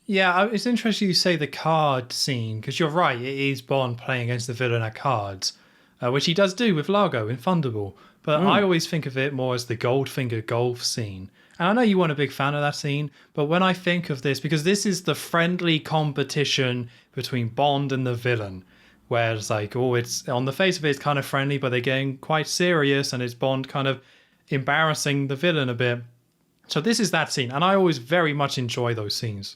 Yeah, it's interesting you say the card scene because you're right. It is Bond playing against the villain at cards, which he does do with Largo in Thunderball. But I always think of it more as the Goldfinger golf scene. And I know you weren't a big fan of that scene, but when I think of this, because this is the friendly competition between Bond and the villain, where it's like, oh, it's on the face of it, it's kind of friendly, but they're getting quite serious, and it's Bond kind of embarrassing the villain a bit. So this is that scene, and I always very much enjoy those scenes.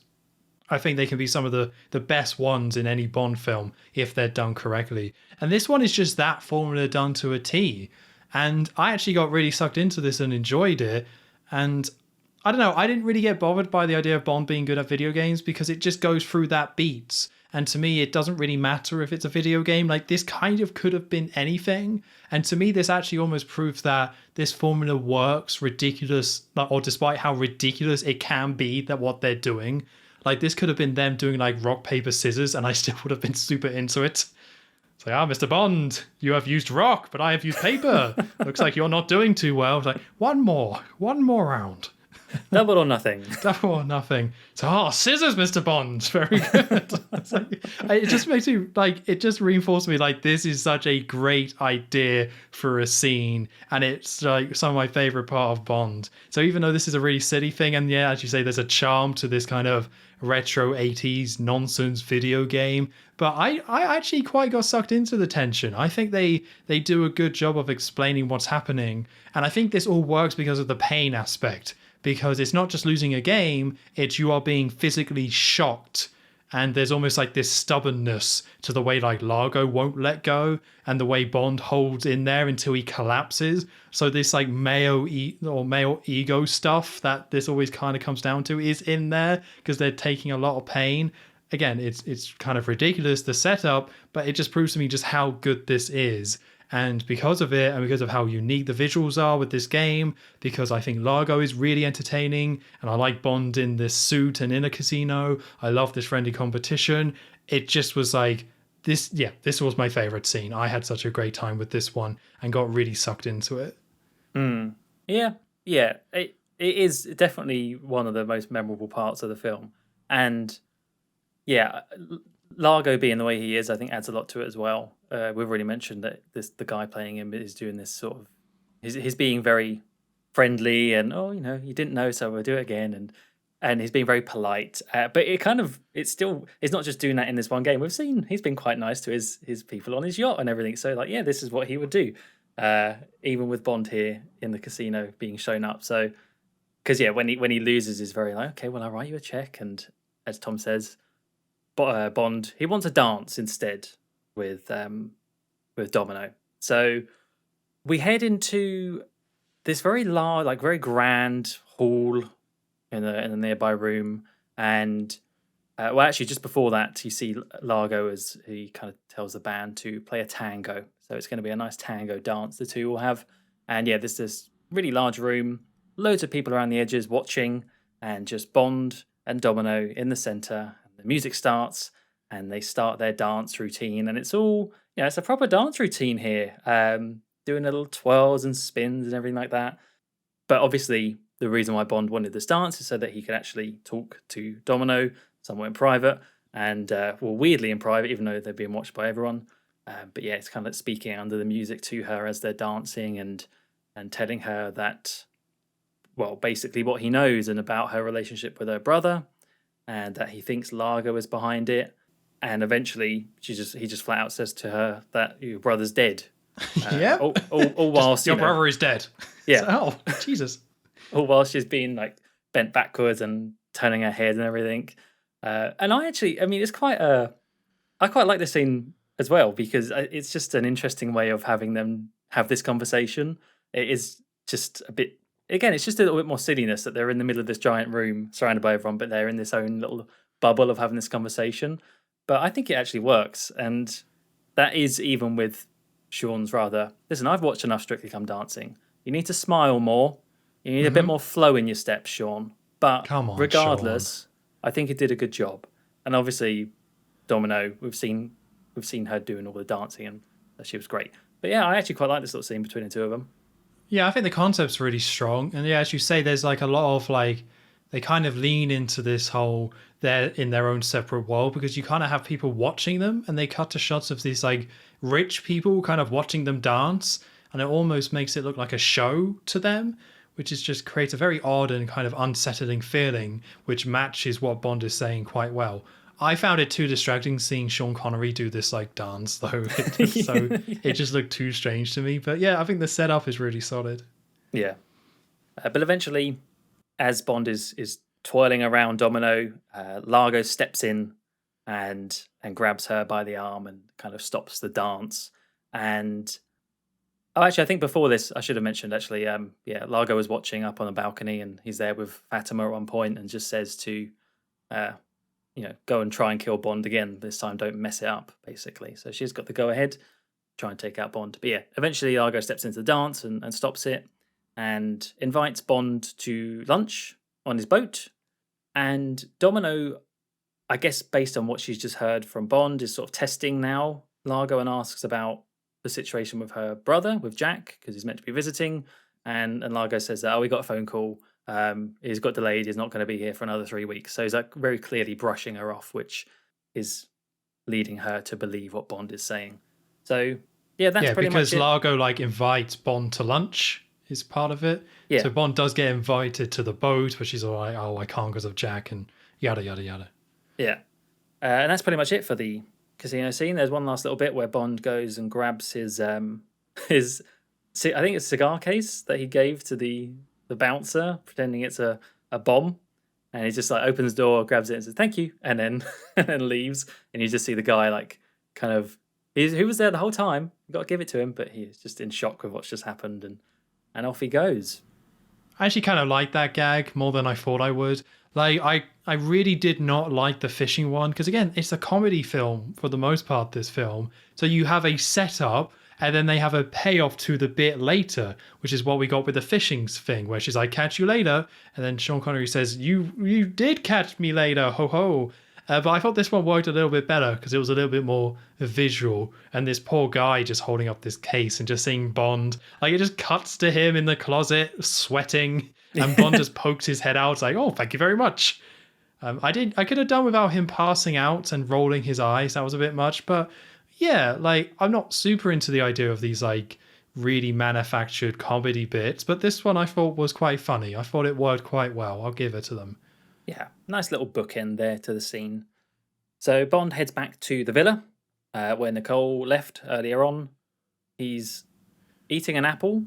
I think they can be some of the best ones in any Bond film if they're done correctly. And this one is just that formula done to a T. And I actually got really sucked into this and enjoyed it. And I don't know, I didn't really get bothered by the idea of Bond being good at video games because it just goes through that beats. And to me, it doesn't really matter if it's a video game. Like, this kind of could have been anything. And to me, this actually almost proves that this formula works ridiculous, or despite how ridiculous it can be that what they're doing. Like, this could have been them doing like rock, paper, scissors, and I still would have been super into it. It's like, Mr. Bond, you have used rock, but I have used paper. Looks like you're not doing too well. It's like, one more round. Double or nothing. Double or nothing. So, scissors, Mr. Bond. Very good. It just makes me, like, it just reinforced me, like, this is such a great idea for a scene. And it's, like, some of my favorite part of Bond. So even though this is a really silly thing, and yeah, as you say, there's a charm to this kind of retro 80s nonsense video game, but I actually quite got sucked into the tension. I think they do a good job of explaining what's happening, and I think this all works because of the pain aspect, because it's not just losing a game, it's you are being physically shocked, and there's almost like this stubbornness to the way like Largo won't let go and the way Bond holds in there until he collapses. So this like male ego stuff that this always kind of comes down to is in there because they're taking a lot of pain. Again, it's kind of ridiculous, the setup, but it just proves to me just how good this is. And because of it, and because of how unique the visuals are with this game, because I think Largo is really entertaining, and I like Bond in this suit and in a casino, I love this friendly competition. It just was like, this was my favorite scene. I had such a great time with this one and got really sucked into it. Yeah. It is definitely one of the most memorable parts of the film. And yeah, Largo being the way he is, I think adds a lot to it as well. We've already mentioned that the guy playing him is doing this sort of, he's being very friendly and you didn't know, so we'll do it again, and he's being very polite. But it's not just doing that in this one game. We've seen he's been quite nice to his people on his yacht and everything. So like, yeah, this is what he would do, even with Bond here in the casino being shown up. So because yeah, when he loses, he's very like, okay, well, I'll write you a check, and as Tom says, Bond, he wants a dance instead with Domino. So we head into this very large, like very grand hall in a nearby room, and well, actually, just before that, you see Largo as he kind of tells the band to play a tango. So it's going to be a nice tango dance the two will have, and yeah, there's this really large room, loads of people around the edges watching, and just Bond and Domino in the center. The music starts and they start their dance routine, and it's all, it's a proper dance routine here, doing little twirls and spins and everything like that. But obviously the reason why Bond wanted this dance is so that he could actually talk to Domino somewhat in private, and weirdly in private, even though they're being watched by everyone. But yeah, it's kind of like speaking under the music to her as they're dancing, and telling her that, well, basically what he knows and about her relationship with her brother, and that he thinks Largo is behind it. And eventually, he just flat out says to her that your brother's dead. Yeah. All whilst your brother is dead. Yeah. Jesus. All while she's being like bent backwards and turning her head and everything. And it's I quite like this scene as well, because it's just an interesting way of having them have this conversation. It is just a bit. Again, it's just a little bit more silliness that they're in the middle of this giant room surrounded by everyone, but they're in this own little bubble of having this conversation. But I think it actually works. And that is even with Sean's rather, listen, I've watched enough Strictly Come Dancing. You need to smile more. You need a bit more flow in your steps, Sean. But Come on, Sean. regardless, I think it did a good job. And obviously, Domino, we've seen her doing all the dancing, and she was great. But yeah, I actually quite like this little scene between the two of them. Yeah, I think the concept's really strong. And yeah, as you say, there's like a lot of like, they kind of lean into this whole, they're in their own separate world because you kind of have people watching them and they cut to shots of these like rich people kind of watching them dance. And it almost makes it look like a show to them, which is just creates a very odd and kind of unsettling feeling, which matches what Bond is saying quite well. I found it too distracting seeing Sean Connery do this like dance though. It just looked too strange to me. But yeah, I think the setup is really solid. Yeah. But eventually, as Bond is twirling around Domino, Largo steps in and grabs her by the arm and kind of stops the dance. And actually, I think before this, I should have mentioned actually, Largo was watching up on the balcony and he's there with Fatima at one point and just says to, go and try and kill Bond again. This time, don't mess it up, basically. So she's got the go ahead, try and take out Bond. But yeah, eventually Largo steps into the dance and stops it and invites Bond to lunch on his boat. And Domino, I guess based on what she's just heard from Bond, is sort of testing now Largo and asks about the situation with her brother, with Jack, because he's meant to be visiting. And Largo says that, we got a phone call. He's got delayed. He's not going to be here for another 3 weeks. So he's like very clearly brushing her off, which is leading her to believe what Bond is saying. So yeah, that's pretty much it. Because Largo like invites Bond to lunch is part of it. Yeah. So Bond does get invited to the boat, but she's all like, oh, I can't because of Jack and yada yada yada. Yeah, and that's pretty much it for the casino scene. There's one last little bit where Bond goes and grabs his I think it's a cigar case that he gave to the bouncer, pretending it's a bomb, and he just like opens the door, grabs it, and says thank you, and then and then leaves. And you just see the guy like kind of he was there the whole time. You got to give it to him, but he's just in shock with what's just happened, and off he goes. I actually kind of like that gag more than I thought I would. Like, I really did not like the fishing one because, again, it's a comedy film for the most part, this film. So you have a setup and then they have a payoff to the bit later, which is what we got with the fishing thing, where she's like, catch you later. And then Sean Connery says, you did catch me later, ho ho. But I thought this one worked a little bit better because it was a little bit more visual. And this poor guy just holding up this case and just seeing Bond. Like, it just cuts to him in the closet, sweating. And Bond just pokes his head out. It's like, oh, thank you very much. I could have done without him passing out and rolling his eyes. That was a bit much. But yeah, like, I'm not super into the idea of these, like, really manufactured comedy bits. But this one I thought was quite funny. I thought it worked quite well. I'll give it to them. Yeah, nice little bookend there to the scene. So Bond heads back to the villa where Nicole left earlier on. He's eating an apple,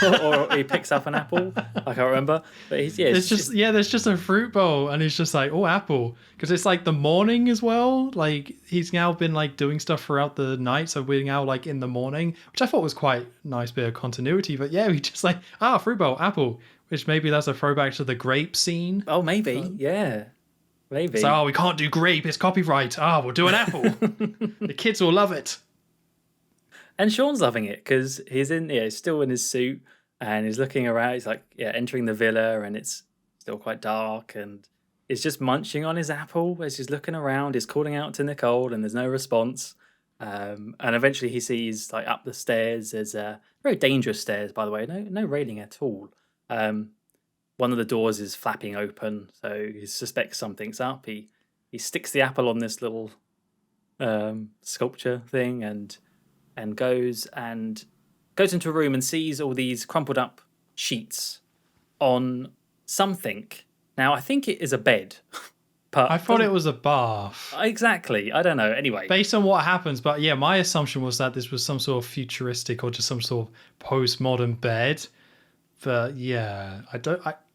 or he picks up an apple. I can't remember, but there's just a fruit bowl, and he's just like, oh, apple, because it's like the morning as well. Like he's now been like doing stuff throughout the night, so we're now like in the morning, which I thought was quite a nice bit of continuity. But yeah, we just like fruit bowl, apple. Which maybe that's a throwback to the grape scene. Oh, maybe. Yeah. Maybe. So, we can't do grape. It's copyright. We'll do an apple. The kids will love it. And Sean's loving it because he's still in his suit and he's looking around. He's like, entering the villa and it's still quite dark and he's just munching on his apple as he's looking around. He's calling out to Nicole and there's no response. And eventually he sees like up the stairs. There's very dangerous stairs, by the way. No railing at all. One of the doors is flapping open, so he suspects something's up. He sticks the apple on this little sculpture thing and goes into a room and sees all these crumpled up sheets on something. Now I think it is a bed. But I thought it was a bath. Exactly. I don't know. Anyway, based on what happens, but yeah, my assumption was that this was some sort of futuristic or just some sort of postmodern bed. But yeah,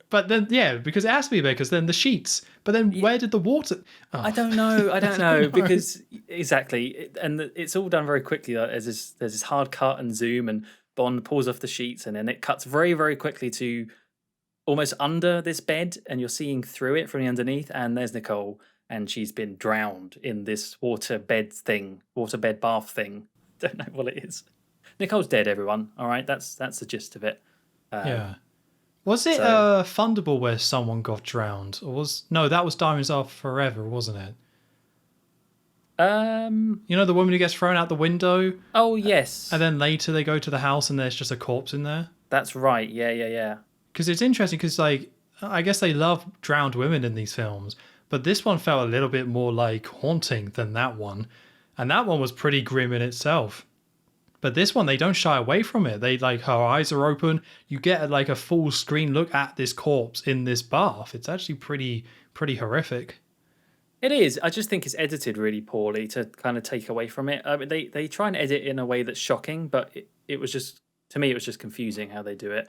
but then, yeah, because it has to be a bed, because then the sheets. But then where did the water... Oh. I don't know, because exactly. And it's all done very quickly. There's this hard cut and zoom, and Bond pulls off the sheets, and then it cuts very, very quickly to almost under this bed, and you're seeing through it from the underneath, and there's Nicole, and she's been drowned in this water bed bath thing. Don't know what it is. Nicole's dead, everyone. All right, that's the gist of it. Yeah. Was it So, Thunderball where someone got drowned? Or was no, that was Diamonds Are Forever, wasn't it? um, You know the woman who gets thrown out the window, oh and yes, then later they go to the house and there's just a corpse in there. that's right. Yeah, yeah, yeah. Because it's interesting because like I guess they love drowned women in these films, but this one felt a little bit more like haunting than that one, and that one was pretty grim in itself. But this one they don't shy away from it. They like her eyes are open. You get like a full screen look at this corpse in this bath. It's actually pretty horrific. It is. I just think it's edited really poorly to kind of take away from it. I mean, they try and edit in a way that's shocking, but it was just to me it was just confusing how they do it.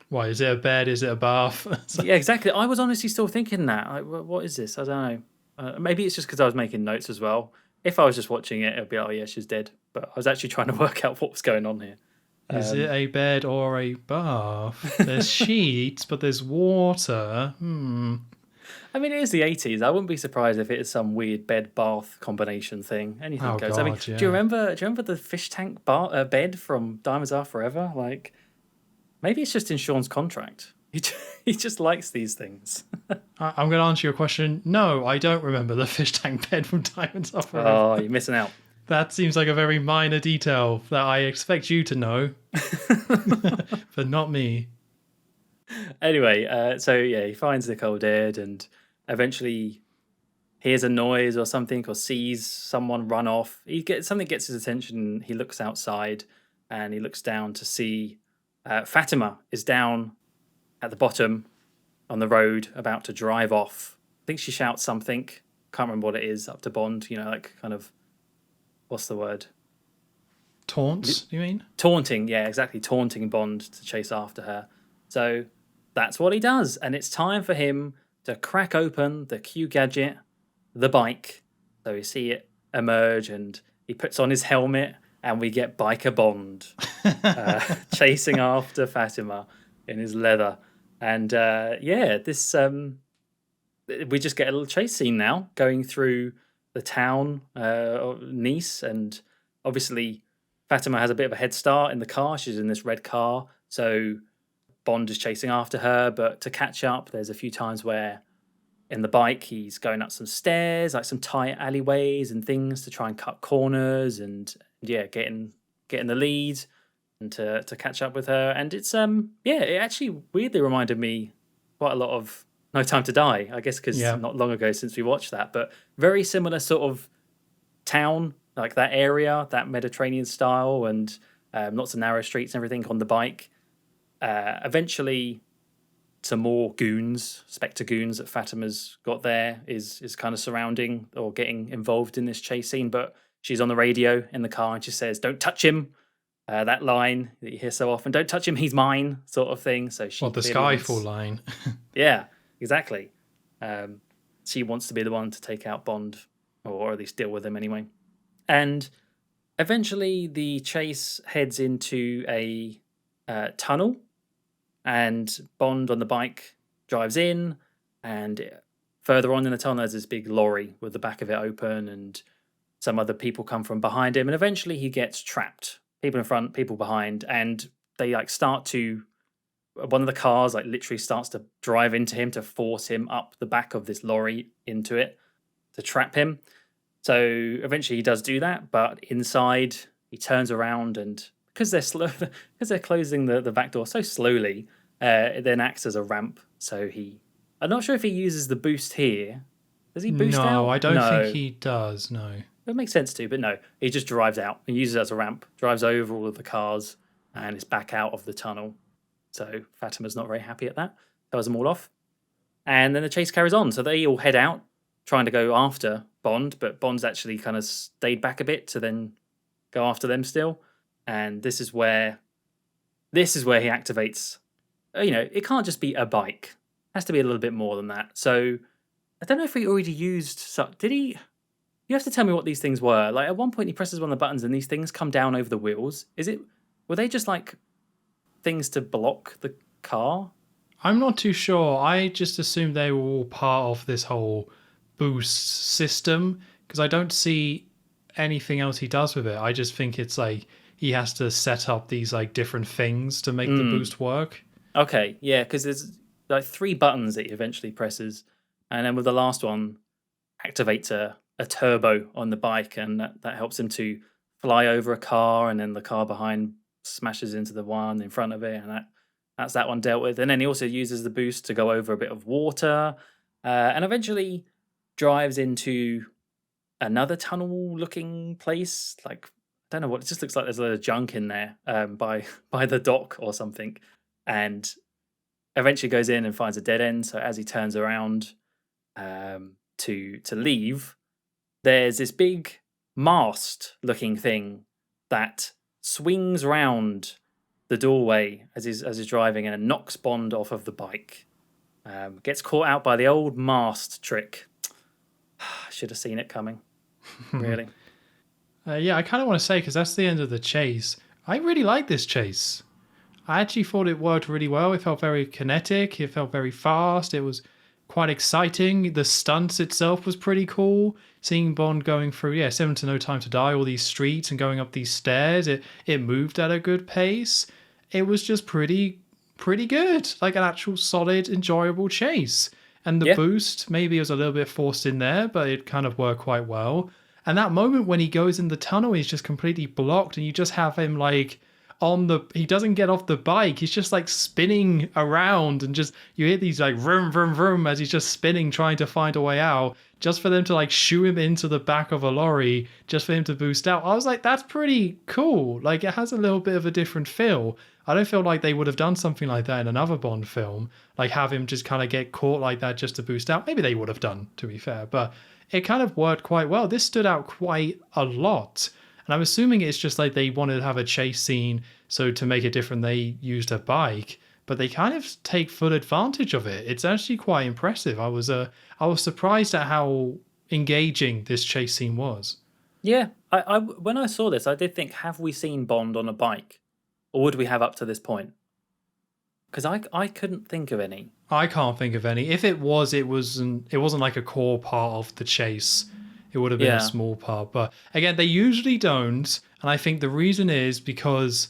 Why is it a bed? Is it a bath? Yeah, exactly. I was honestly still thinking that. Like, what is this? I don't know. Maybe it's just because I was making notes as well. If I was just watching it, it'd be, oh yeah, she's dead. But I was actually trying to work out what was going on here. Is it a bed or a bath? There's sheets, but there's water. I mean, it is the 80s. I wouldn't be surprised if it is some weird bed bath combination thing. Anything Oh goes. I mean, God, yeah. do you remember the fish tank bed from Diamonds Are Forever? Like, maybe it's just in Sean's contract. He just likes these things. I'm going to answer your question. No, I don't remember the fish tank bed from Diamonds Are Forever. Oh, you're missing out. That seems like a very minor detail that I expect you to know, but not me. Anyway, so yeah, he finds Nicole dead and eventually hears a noise or something or sees someone run off. Something gets his attention. He looks outside and he looks down to see Fatima is down at the bottom on the road about to drive off. I think she shouts something. Can't remember what it is up to Bond. You know, like kind of what's the word? Taunts, you mean? Taunting. Yeah, exactly. Taunting Bond to chase after her. So that's what he does. And it's time for him to crack open the Q gadget, the bike. So we see it emerge and he puts on his helmet and we get Biker Bond chasing after Fatima in his leather. And yeah, this we just get a little chase scene now going through the town of Nice. And obviously Fatima has a bit of a head start in the car. She's in this red car. So Bond is chasing after her, but to catch up, there's a few times where in the bike he's going up some stairs, like some tight alleyways and things to try and cut corners and yeah, getting the lead and to catch up with her. And it's yeah, it actually weirdly reminded me quite a lot of No Time to Die, I guess because not long ago since we watched that, but very similar sort of town, like that area, that Mediterranean style, and lots of narrow streets and everything on the bike. Eventually, some more goons, Spectre goons that Fatima's got there is kind of surrounding or getting involved in this chase scene. But she's on the radio in the car and she says, "Don't touch him." That line that you hear so often, "Don't touch him, he's mine," sort of thing. So she the Skyfall line. Yeah, exactly. She wants to be the one to take out Bond, or at least deal with him anyway. And eventually, the chase heads into a tunnel, and Bond on the bike drives in, and further on in the tunnel there's this big lorry with the back of it open, and some other people come from behind him, and eventually he gets trapped. People in front, people behind, and they like start to. One of the cars like literally starts to drive into him to force him up the back of this lorry into it to trap him. So eventually he does do that, but inside he turns around and because they're slow, because they're closing the back door so slowly, it then acts as a ramp. So I'm not sure if he uses the boost here. Does he boost out? No, I don't think he does. No, it makes sense to, but no, he just drives out and uses it as a ramp, drives over all of the cars, and is back out of the tunnel. So Fatima's not very happy at that. Tells them all off, and then the chase carries on. So they all head out trying to go after Bond, but Bond's actually kind of stayed back a bit to then go after them still. And this is where he activates. You know, it can't just be a bike. It has to be a little bit more than that. So I don't know if he already used. Did he? You have to tell me what these things were. Like at one point, he presses one of the buttons, and these things come down over the wheels. Were they just like things to block the car? I'm not too sure. I just assumed they were all part of this whole boost system because I don't see anything else he does with it. I just think it's like he has to set up these like different things to make the boost work. Okay, yeah, because there's like three buttons that he eventually presses, and then with the last one, activates a turbo on the bike, and that helps him to fly over a car, and then the car behind smashes into the one in front of it, and that's that one dealt with. And then he also uses the boost to go over a bit of water, and eventually drives into another tunnel-looking place. Like, I don't know what it just looks like. There's a lot of junk in there by by the dock or something, and eventually goes in and finds a dead end. So as he turns around to leave, there's this big mast looking thing that swings round the doorway as he's driving and knocks Bond off of the bike. Gets caught out by the old mast trick. Should have seen it coming. Really. Yeah, I kind of want to say, because that's the end of the chase. I really like this chase. I actually thought it worked really well. It felt very kinetic. It felt very fast. It was quite exciting. The stunts itself was pretty cool. Seeing Bond going through, 7 to No Time to Die, all these streets and going up these stairs. It moved at a good pace. It was just pretty good. Like an actual solid, enjoyable chase. And the Yeah. boost, maybe it was a little bit forced in there, but it kind of worked quite well. And that moment when he goes in the tunnel, he's just completely blocked, and you just have him like he doesn't get off the bike. He's just like spinning around, and just you hear these like vroom vroom vroom as he's just spinning, trying to find a way out, just for them to like shoo him into the back of a lorry, just for him to boost out. I was like, that's pretty cool. Like it has a little bit of a different feel. I don't feel like they would have done something like that in another Bond film, like have him just kind of get caught like that just to boost out. Maybe they would have done, to be fair, but it kind of worked quite well. This stood out quite a lot. And I'm assuming it's just like they wanted to have a chase scene, so to make it different, they used a bike. But they kind of take full advantage of it. It's actually quite impressive. I was surprised at how engaging this chase scene was. Yeah. I when I saw this, I did think, have we seen Bond on a bike? Or would we have up to this point? Because I couldn't think of any. I can't think of any. If it wasn't like a core part of the chase. It would have been Yeah. a small part. But again, they usually don't. And I think the reason is because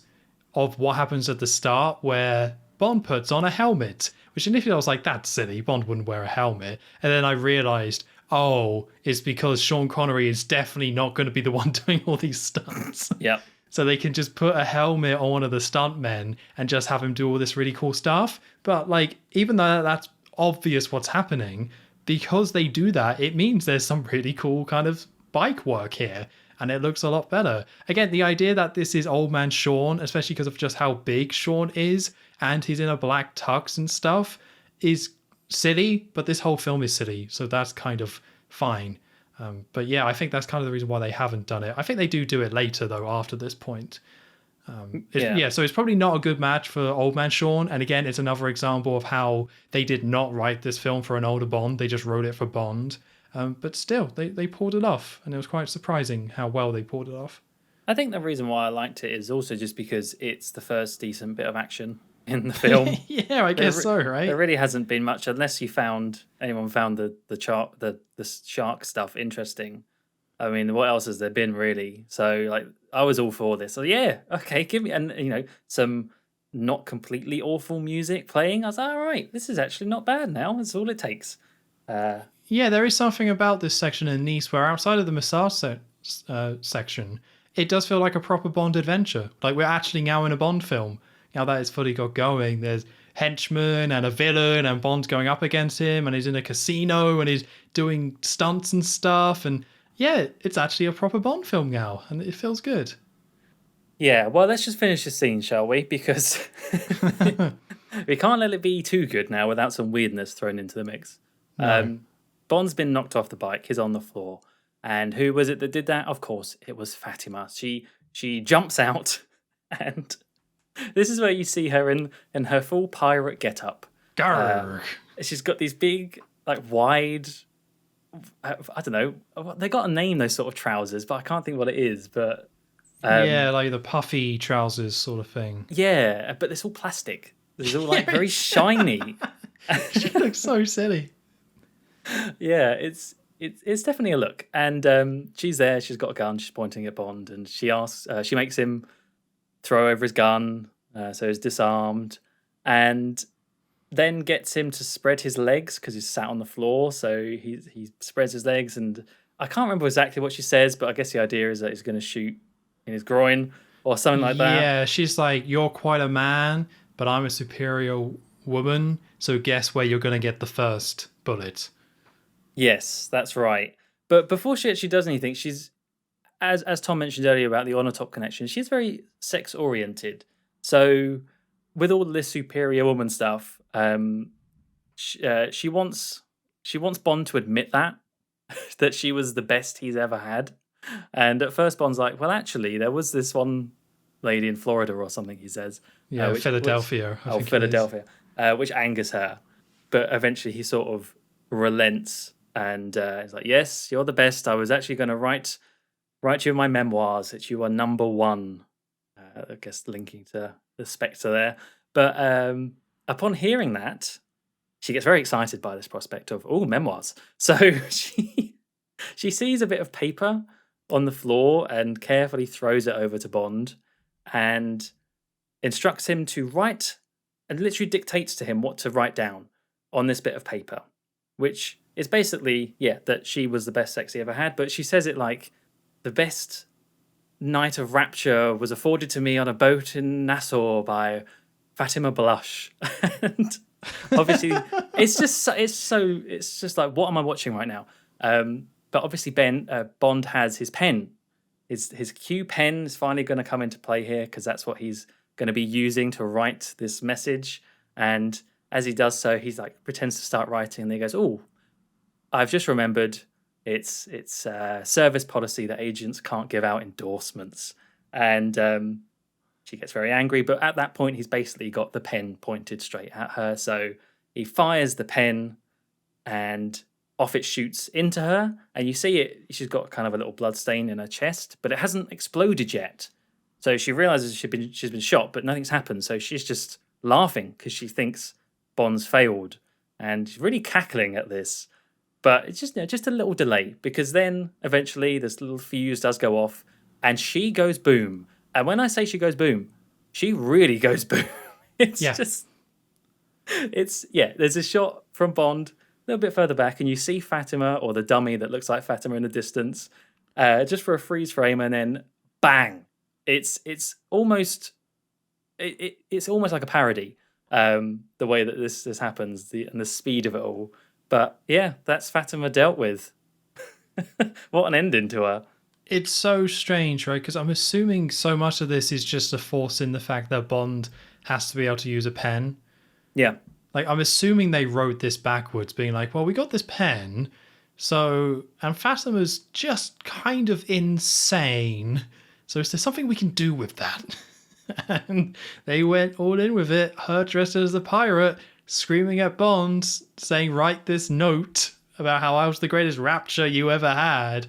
of what happens at the start where Bond puts on a helmet. Which initially I was like, that's silly. Bond wouldn't wear a helmet. And then I realized, oh, it's because Sean Connery is definitely not going to be the one doing all these stunts. Yep. So they can just put a helmet on one of the stuntmen and just have him do all this really cool stuff. But like, even though that's obvious what's happening, because they do that, it means there's some really cool kind of bike work here. And it looks a lot better. Again, the idea that this is Old Man Sean, especially because of just how big Sean is, and he's in a black tux and stuff, is silly, but this whole film is silly. So that's kind of fine. But yeah, I think that's kind of the reason why they haven't done it. I think they do it later, though, after this point. Yeah. So it's probably not a good match for Old Man Sean. And again, it's another example of how they did not write this film for an older Bond. They just wrote it for Bond. But still, they pulled it off. And it was quite surprising how well they pulled it off. I think the reason why I liked it is also just because it's the first decent bit of action in the film. Yeah, I guess so, right? There really hasn't been much, unless anyone found the shark stuff interesting. I mean, what else has there been really? So like, I was all for this. So yeah, okay, give me some not completely awful music playing. I was like, all right, this is actually not bad now. That's all it takes. Yeah, there is something about this section in Nice where outside of the massage section, it does feel like a proper Bond adventure. Like we're actually now in a Bond film. Now that it's fully got going, there's henchmen and a villain, and Bond's going up against him, and he's in a casino and he's doing stunts and stuff. And yeah, it's actually a proper Bond film now, and it feels good. Yeah, well, let's just finish the scene, shall we? Because we can't let it be too good now without some weirdness thrown into the mix. No. Bond's been knocked off the bike. He's on the floor. And who was it that did that? Of course, it was Fatima. She jumps out, and this is where you see her in her full pirate getup. Garg. She's got these big, like wide, I don't know, they got a name, those sort of trousers, but I can't think what it is. But yeah, like the puffy trousers sort of thing. yeah, but it's all plastic. It's all like very shiny. She looks so silly. Yeah, it's definitely a look. And she's there. She's got a gun. She's pointing at Bond, and she makes him throw over his gun, so he's disarmed. and then gets him to spread his legs because he's sat on the floor. So he spreads his legs, and I can't remember exactly what she says, but I guess the idea is that he's going to shoot in his groin or something like that. Yeah, she's like, you're quite a man, but I'm a superior woman, so guess where you're going to get the first bullet. Yes, that's right. But before she actually does anything, she's as Tom mentioned earlier about the honor top connection, she's very sex oriented. So with all this superior woman stuff, she wants Bond to admit that she was the best he's ever had. And at first, Bond's like, "Well, actually, there was this one lady in Florida or something." He says, Yeah, Philadelphia. I think Philadelphia, which angers her. But eventually, he sort of relents and he's like, "Yes, you're the best. I was actually going to write you in my memoirs that you are number one." I guess linking to the Spectre there. But upon hearing that, she gets very excited by this prospect of memoirs. So she sees a bit of paper on the floor and carefully throws it over to Bond and instructs him to write and literally dictates to him what to write down on this bit of paper, which is basically, that she was the best sex he ever had. But she says it like, the best night of rapture was afforded to me on a boat in Nassau by Fatima Blush. And obviously, it's just like, what am I watching right now? But obviously, Bond has his pen. His Q pen is finally going to come into play here because that's what he's going to be using to write this message. And as he does so, he's like pretends to start writing, and then he goes, "Oh, I've just remembered it's service policy that agents can't give out endorsements." And she gets very angry, but at that point, he's basically got the pen pointed straight at her. So he fires the pen, and off it shoots into her. And you see it; she's got kind of a little blood stain in her chest, but it hasn't exploded yet. So she realizes she's been shot, but nothing's happened. So she's just laughing because she thinks Bond's failed, and she's really cackling at this. But it's just a little delay, because then eventually this little fuse does go off and she goes boom. And when I say she goes boom, she really goes boom. There's a shot from Bond a little bit further back and you see Fatima, or the dummy that looks like Fatima in the distance, just for a freeze frame, and then bang. It's almost like a parody, the way that this happens, and the speed of it all. But yeah, that's Fatima dealt with. What an ending to her. It's so strange, right? Because I'm assuming so much of this is just a force in the fact that Bond has to be able to use a pen. Yeah. Like, I'm assuming they wrote this backwards, being like, well, we got this pen, and Fatima's just kind of insane. So is there something we can do with that? And they went all in with it, her dressed as a pirate, screaming at Bond, saying, write this note about how I was the greatest rapture you ever had.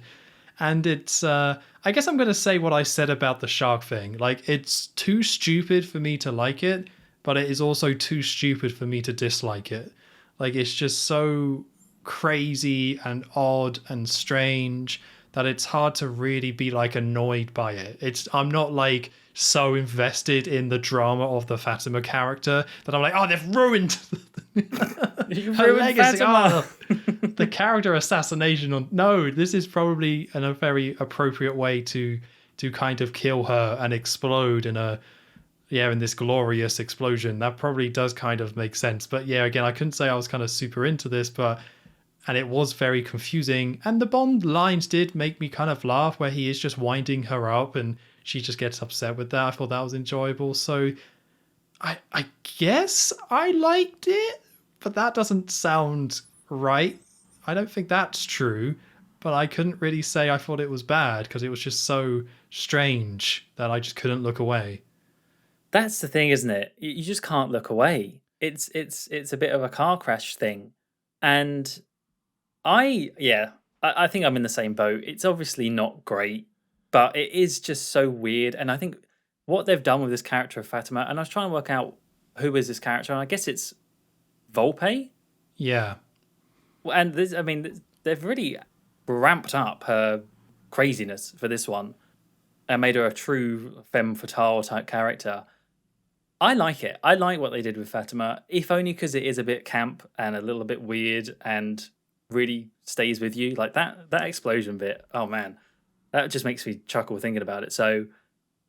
And it's, I guess I'm going to say what I said about the shark thing. Like, it's too stupid for me to like it, but it is also too stupid for me to dislike it. Like, it's just so crazy and odd and strange that it's hard to really be like annoyed by it. I'm not like so invested in the drama of the Fatima character that I'm like, oh, they've ruined her legacy. Fatima. The character assassination. No, this is probably a very appropriate way to kind of kill her and explode in this glorious explosion. That probably does kind of make sense. But yeah, again, I couldn't say I was kind of super into this, and it was very confusing. And the Bond lines did make me kind of laugh, where he is just winding her up and she just gets upset with that. I thought that was enjoyable. So I guess I liked it, but that doesn't sound right. I don't think that's true, but I couldn't really say I thought it was bad because it was just so strange that I just couldn't look away. That's the thing, isn't it? You just can't look away. It's a bit of a car crash thing. And I think I'm in the same boat. It's obviously not great, but it is just so weird. And I think what they've done with this character of Fatima, and I was trying to work out who is this character, and I guess it's Volpe. Yeah. And they've really ramped up her craziness for this one and made her a true femme fatale type character. I like it. I like what they did with Fatima, if only because it is a bit camp and a little bit weird and really stays with you. Like that explosion bit. Oh man, that just makes me chuckle thinking about it. So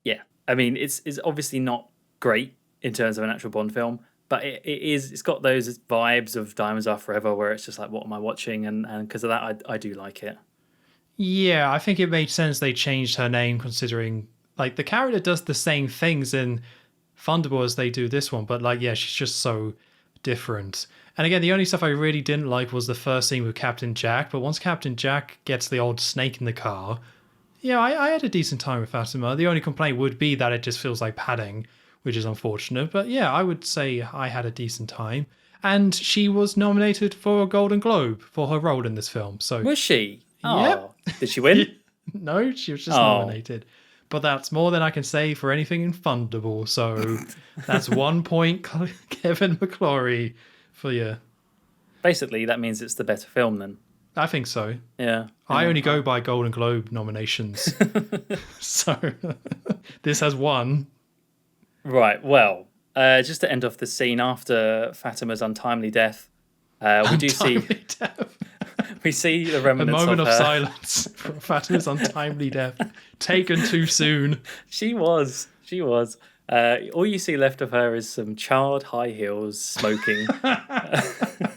yeah, I mean, it's obviously not great in terms of an actual Bond film, but it's got those vibes of Diamonds Are Forever, where it's just like, what am I watching? And because of that, I do like it. Yeah, I think it made sense they changed her name considering like the character does the same things in Thunderball as they do this one, but like yeah, she's just so different. And again, the only stuff I really didn't like was the first scene with Captain Jack, but once Captain Jack gets the old snake in the car, yeah, I had a decent time with Fatima. The only complaint would be that it just feels like padding, which is unfortunate. But yeah, I would say I had a decent time. And she was nominated for a Golden Globe for her role in this film. So Was she? yep. Oh, did she win? No, she was just Oh. nominated. But that's more than I can say for anything in Thunderball. So that's 1 point, Kevin McClory, for you. Basically, that means it's the better film then. I think so. Yeah. I only go by Golden Globe nominations. So this has one. Right. Well, just to end off the scene after Fatima's untimely death, we do see Untimely death. we see the A remnants moment of of her. silence for Fatima's untimely death. Taken too soon. She was. All you see left of her is some charred high heels smoking.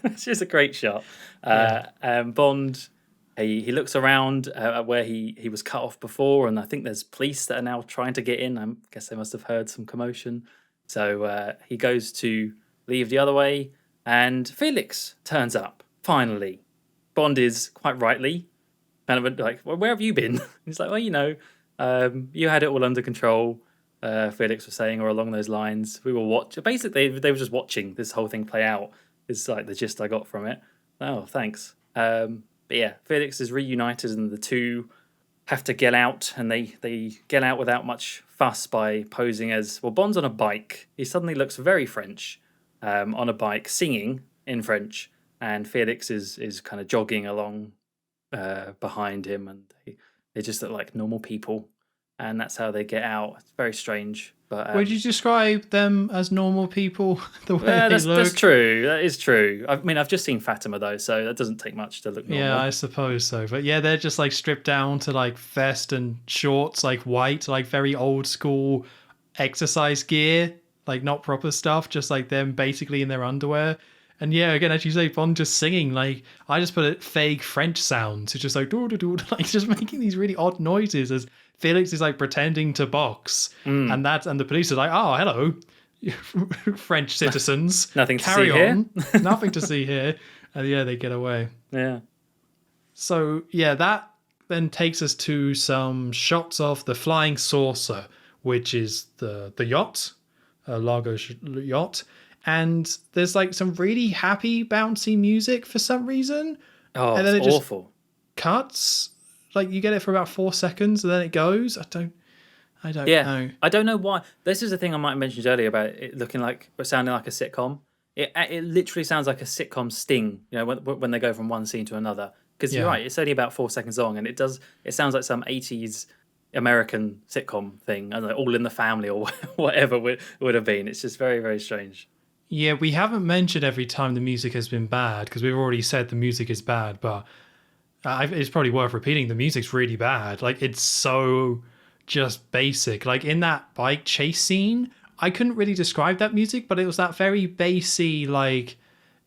It's just a great shot. Bond, he looks around at where he was cut off before, and I think there's police that are now trying to get in. I guess they must have heard some commotion. So he goes to leave the other way, and Felix turns up, finally. Bond is, quite rightly, kind of like, well, where have you been? He's like, well, you had it all under control. Felix was saying, or along those lines. We were watching. Basically, they were just watching this whole thing play out. Is like the gist I got from it. Oh, thanks. But yeah, Felix is reunited, and the two have to get out, and they get out without much fuss by posing as, well, Bond's on a bike. He suddenly looks very French, on a bike, singing in French, and Felix is kind of jogging along behind him, and they just look like normal people. And that's how they get out. It's very strange. But Would you describe them as normal people? The way yeah, they that's look? true. That is true. I mean, I've just seen Fatima though, so that doesn't take much to look normal. Yeah, I suppose so. But yeah, they're just like stripped down to like vest and shorts, like white, like very old school exercise gear, like not proper stuff, just like them basically in their underwear. And yeah, again, as you say, Bond just singing, like, I just put it fake French sounds. It's just like, doo doo doo, like just making these really odd noises as Felix is like pretending to box. And the police are like, oh, hello, French citizens. Nothing to Carry see on. Nothing to see here. And yeah, they get away. Yeah. So yeah, that then takes us to some shots of the flying saucer, which is the yacht, Largo yacht. And there's like some really happy, bouncy music for some reason. Oh, and then it's it just awful. cuts. Like you get it for about 4 seconds and then it goes. I don't know. I don't know why. This is the thing I might have mentioned earlier about it looking like, or sounding like a sitcom. It literally sounds like a sitcom sting, when they go from one scene to another. Because you're right, it's only about 4 seconds long, and it sounds like some 80s American sitcom thing, I don't know, All in the Family or whatever would have been. It's just very, very strange. Yeah, we haven't mentioned every time the music has been bad because we've already said the music is bad, but it's probably worth repeating. The music's really bad. Like, it's so just basic. Like, in that bike chase scene, I couldn't really describe that music, but it was that very bassy, like,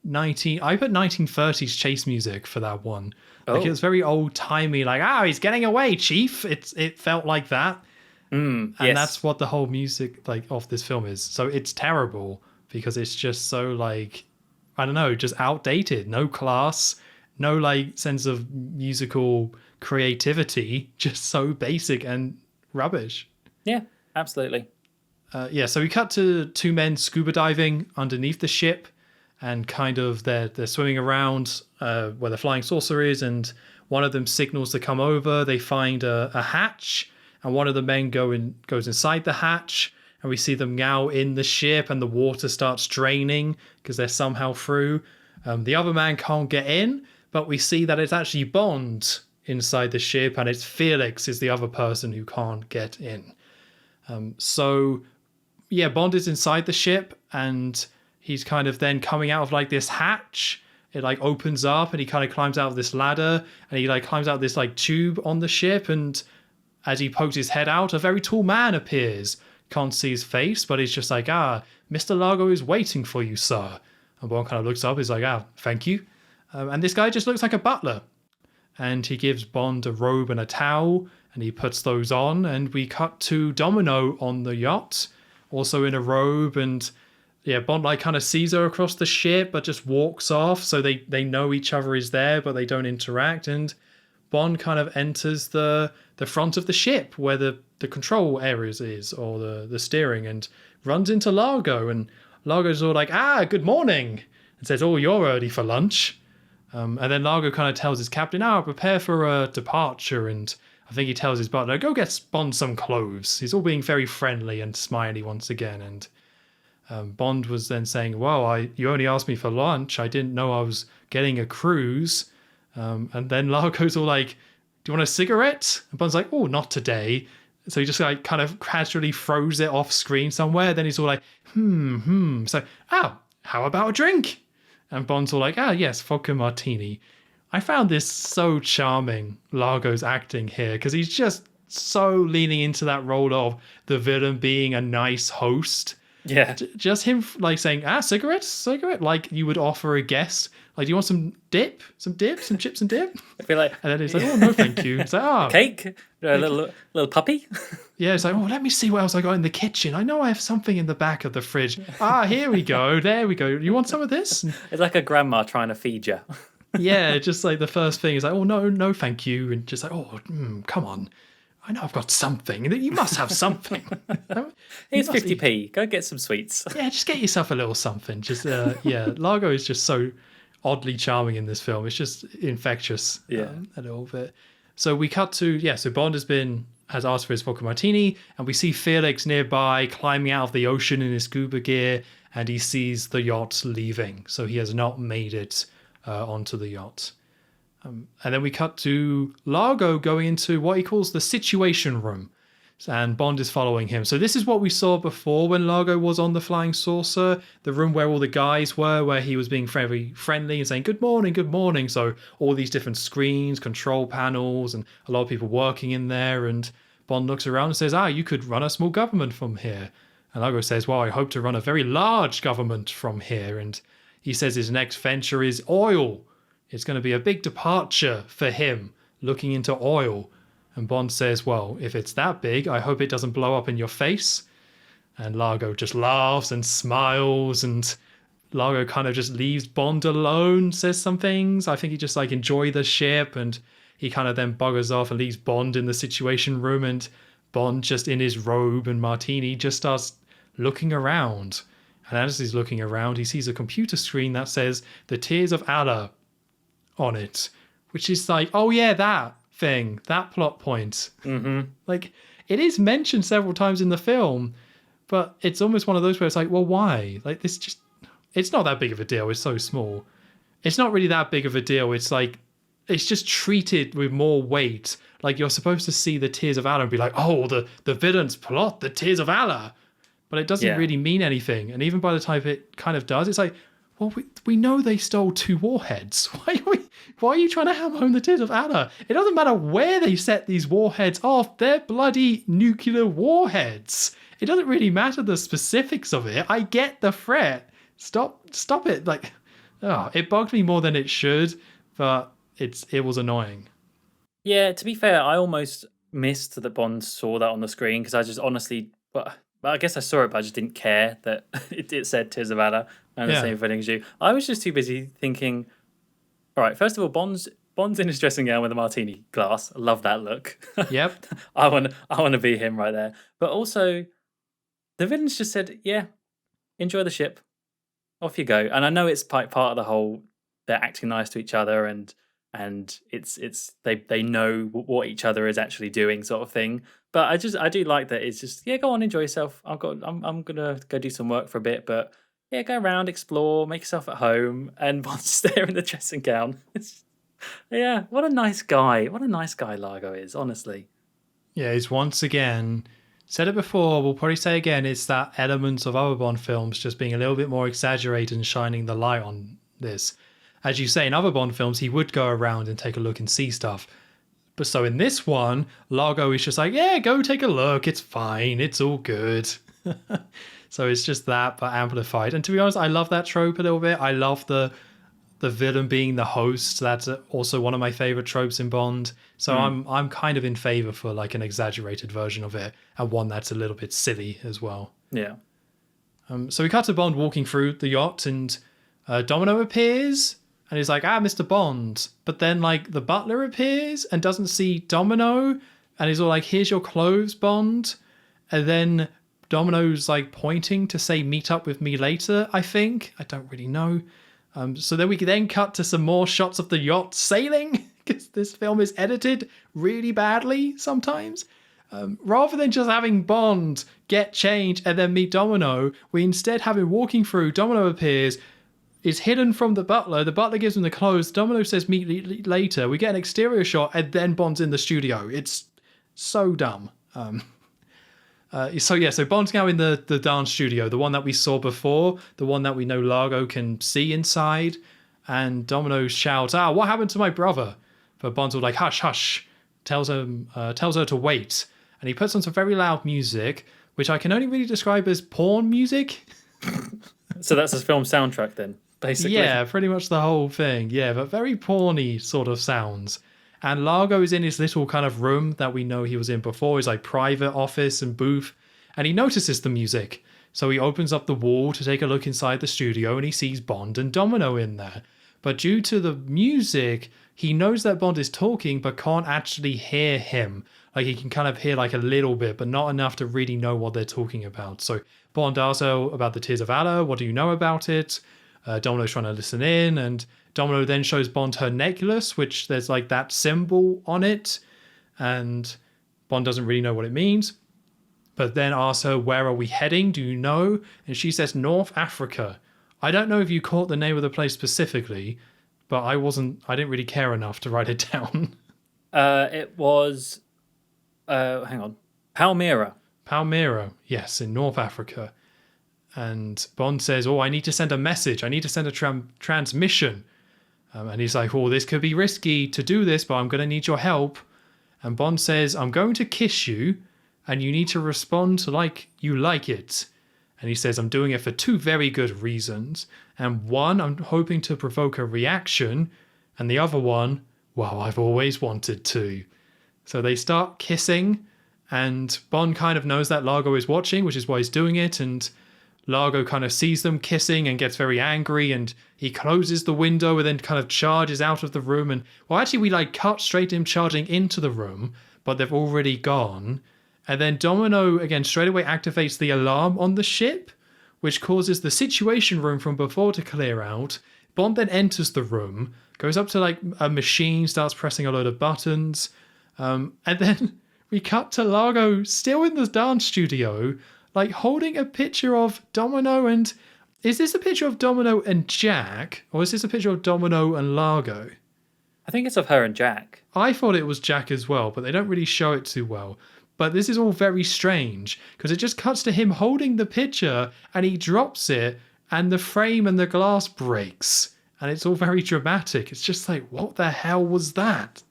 I put 1930s chase music for that one. Like, it was very old-timey, like, he's getting away, chief. It felt like that. And yes. that's what the whole music, like, of this film is. So it's terrible because it's just so, like, I don't know, just outdated. No class, no, like, sense of musical creativity. Just so basic and rubbish. Yeah, absolutely. So we cut to two men scuba diving underneath the ship, and kind of they're swimming around where the flying saucer is, and one of them signals to come over. They find a hatch, and one of the men goes inside the hatch, and we see them now in the ship, and the water starts draining because they're somehow through. The other man can't get in, but we see that it's actually Bond inside the ship, and it's Felix is the other person who can't get in. So Bond is inside the ship, and he's kind of then coming out of like this hatch. It like opens up, and he kind of climbs out of this ladder, and he like climbs out this like tube on the ship, and as he pokes his head out, a very tall man appears. Can't see his face, but he's just like, Mr. Largo is waiting for you, sir. And Bond kind of looks up, he's like, thank you. And this guy just looks like a butler. And he gives Bond a robe and a towel, and he puts those on, and we cut to Domino on the yacht, also in a robe, and Bond like kind of sees her across the ship, but just walks off, so they know each other is there, but they don't interact, and Bond kind of enters the front of the ship where the control areas is, or the steering, and runs into Largo, and Largo's all like, good morning, and says, you're early for lunch. And then Largo kind of tells his captain, prepare for a departure, and I think he tells his butler, go get Bond some clothes. He's all being very friendly and smiley once again, and Bond was then saying, you only asked me for lunch, I didn't know I was getting a cruise. And then Largo's all like, do you want a cigarette? And Bond's like, not today. So he just like kind of casually throws it off screen somewhere. Then he's all like, So, how about a drink? And Bond's all like, yes, vodka martini. I found this so charming, Largo's acting here, because he's just so leaning into that role of the villain being a nice host. Yeah. Just him like saying, cigarette, like you would offer a guest. Like, do you want some dip? Some chips and dip? I feel like, and then he's like, no, thank you. It's like, cake? A little puppy? Yeah, it's like, let me see what else I got in the kitchen. I know I have something in the back of the fridge. Here we go. There we go. You want some of this? It's like a grandma trying to feed you. Yeah, just like the first thing is like, no, thank you. And just like, come on. I know I've got something. You must have something. Here's 50p. Go get some sweets. Yeah, just get yourself a little something. Just Largo is just so oddly charming in this film. It's just infectious. A little bit. So we cut to so Bond has asked for his vodka martini, and we see Felix nearby climbing out of the ocean in his scuba gear, and he sees the yacht leaving. So he has not made it onto the yacht. And then we cut to Largo going into what he calls the situation room, and Bond is following him. So this is what we saw before when Largo was on the flying saucer, the room where all the guys were, where he was being very friendly and saying, good morning. So all these different screens, control panels, and a lot of people working in there. And Bond looks around and says, you could run a small government from here. And Largo says, I hope to run a very large government from here. And he says his next venture is oil. It's going to be a big departure for him, looking into oil. And Bond says, if it's that big, I hope it doesn't blow up in your face. And Largo just laughs and smiles, and Largo kind of just leaves Bond alone, says some things. I think he just like enjoy the ship, and he kind of then buggers off and leaves Bond in the situation room, and Bond just in his robe and martini just starts looking around. And as he's looking around, he sees a computer screen that says The Tears of Allah on it, which is like, that thing, that plot point. Mm-hmm. Like, it is mentioned several times in the film, but it's almost one of those where it's like, why? Like, this just, it's not that big of a deal. It's so small. It's not really that big of a deal. It's like, it's just treated with more weight. Like, you're supposed to see the Tears of Allah and be like, the villain's plot, the Tears of Allah. But it doesn't really mean anything. And even by the time it kind of does, it's like, we know they stole 2 warheads. Why are you trying to hammer home the Tears of Allah? It doesn't matter where they set these warheads off. They're bloody nuclear warheads. It doesn't really matter the specifics of it. I get the threat. Stop it. Like, it bugged me more than it should, but it was annoying. Yeah, to be fair, I almost missed that Bond saw that on the screen, because I just honestly... Well, I guess I saw it, but I just didn't care that it said Tears of Allah and the same feeling as you. I was just too busy thinking, all right, first of all, Bond's in his dressing gown with a martini glass. I love that look. Yep. I want to be him right there. But also, the villains just said, enjoy the ship. Off you go. And I know it's part of the whole, they're acting nice to each other, and it's they know what each other is actually doing, sort of thing. But I do like that it's just go on, enjoy yourself. I'm gonna go do some work for a bit, but go around, explore, make yourself at home. And Bond's there in the dressing gown. What a nice guy. What a nice guy Largo is, honestly. Yeah, he's once again Said it before, we'll probably say again, it's that elements of other Bond films just being a little bit more exaggerated and shining the light on this. As you say, in other Bond films, he would go around and take a look and see stuff. But so in this one, Largo is just like, yeah, go take a look. It's fine. It's all good. So it's just that, but amplified. And to be honest, I love that trope a little bit. I love the villain being the host. That's also one of my favorite tropes in Bond. So I'm kind of in favor for like an exaggerated version of it, and one that's a little bit silly as well. Yeah. So we cut to Bond walking through the yacht, and Domino appears, and he's like, Mr. Bond. But then like the butler appears and doesn't see Domino, and he's all like, here's your clothes, Bond. And then Domino's like pointing to say, meet up with me later, I think. I don't really know. So then we then cut to some more shots of the yacht sailing, because this film is edited really badly sometimes. Rather than just having Bond get changed and then meet Domino, we instead have him walking through. Domino appears, is hidden from the butler. The butler gives him the clothes. Domino says meet later. We get an exterior shot, and then Bond's in the studio. It's so dumb. So Bond's now in the dance studio, the one that we saw before, the one that we know Largo can see inside, and Domino shouts, what happened to my brother? But Bond's all like, hush, hush, tells her to wait, and he puts on some very loud music, which I can only really describe as porn music. So that's his film soundtrack then, basically. Yeah, pretty much the whole thing, yeah, but very porny sort of sounds. And Largo is in his little kind of room that we know he was in before, his like private office and booth, and he notices the music. So he opens up the wall to take a look inside the studio, and he sees Bond and Domino in there. But due to the music, he knows that Bond is talking but can't actually hear him. Like he can kind of hear like a little bit, but not enough to really know what they're talking about. So Bond asks her about the Tears of Valor. What do you know about it? Domino's trying to listen in, and Domino then shows Bond her necklace, which there's like that symbol on it, and Bond doesn't really know what it means, but then asks her, where are we heading? Do you know? And she says, North Africa. I don't know if you caught the name of the place specifically, but I didn't really care enough to write it down. It was, hang on, Palmyra. Palmyra, yes, in North Africa. And Bond says, I need to send a message. I need to send a transmission. And he's like, this could be risky to do this, but I'm going to need your help. And Bond says, I'm going to kiss you, and you need to respond like you like it. And he says, I'm doing it for two very good reasons. And one, I'm hoping to provoke a reaction. And the other one, I've always wanted to. So they start kissing, and Bond kind of knows that Largo is watching, which is why he's doing it. And Largo kind of sees them kissing and gets very angry, and he closes the window and then kind of charges out of the room. And actually we like cut straight to him charging into the room, but they've already gone. And then Domino again straight away activates the alarm on the ship, which causes the situation room from before to clear out. Bond then enters the room, goes up to like a machine, starts pressing a load of buttons, and then we cut to Largo still in the dance studio, like holding a picture of Domino and... Is this a picture of Domino and Jack? Or is this a picture of Domino and Largo? I think it's of her and Jack. I thought it was Jack as well, but they don't really show it too well. But this is all very strange, because it just cuts to him holding the picture, and he drops it, and the frame and the glass breaks. And it's all very dramatic. It's just like, what the hell was that?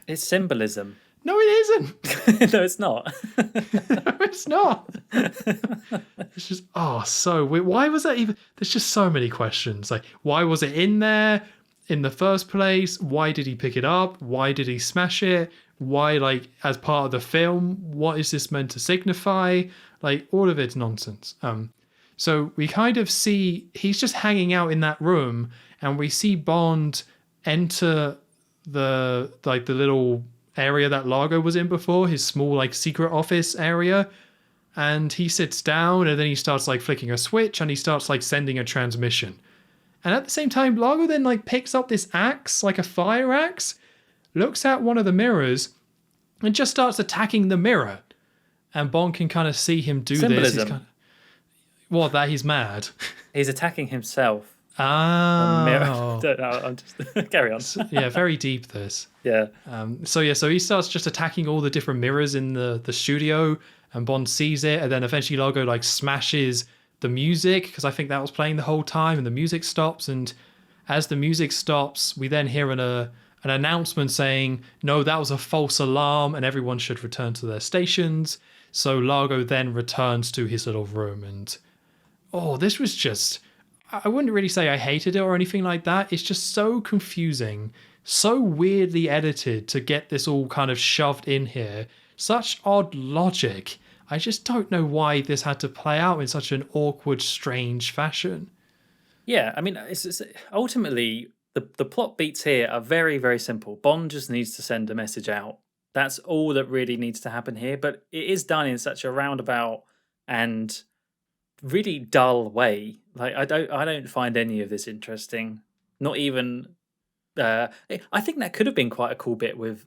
It's symbolism. No, it isn't. No, it's not. No, it's not. It's just, so weird. Why was that even... There's just so many questions. Like, why was it in there in the first place? Why did he pick it up? Why did he smash it? Why, like, as part of the film? What is this meant to signify? Like, all of it's nonsense. So we kind of see... He's just hanging out in that room, and we see Bond enter the little area that Largo was in before, his small like secret office area, and he sits down, and then he starts like flicking a switch, and he starts like sending a transmission. And at the same time, Largo then like picks up this axe, like a fire axe, looks at one of the mirrors, and just starts attacking the mirror. And Bond can kind of see him do Symbolism. This. That he's mad. He's attacking himself. Oh. Don't know, I'm just... Carry on. Yeah, very deep this. Yeah. So he starts just attacking all the different mirrors in the studio, and Bond sees it, and then eventually Largo like smashes the music because I think that was playing the whole time, and the music stops, and as the music stops, we then hear an announcement saying, no, that was a false alarm and everyone should return to their stations. So Largo then returns to his little room. And oh, this was just, I wouldn't really say I hated it or anything like that. It's just so confusing, so weirdly edited to get this all kind of shoved in here. Such odd logic. I just don't know why this had to play out in such an awkward, strange fashion. Yeah, I mean, it's ultimately the plot beats here are very, very simple. Bond just needs to send a message out. That's all that really needs to happen here. But it is done in such a roundabout and really dull way. Like I don't find any of this interesting. Not even. I think that could have been quite a cool bit with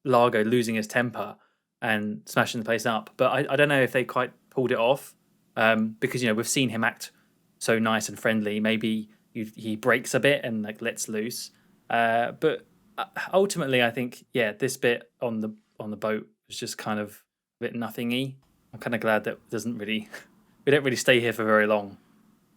Largo losing his temper and smashing the place up. But I don't know if they quite pulled it off because we've seen him act so nice and friendly. Maybe he breaks a bit and like lets loose. But ultimately, I think this bit on the boat was just kind of a bit nothingy. I'm kind of glad that we don't really stay here for very long.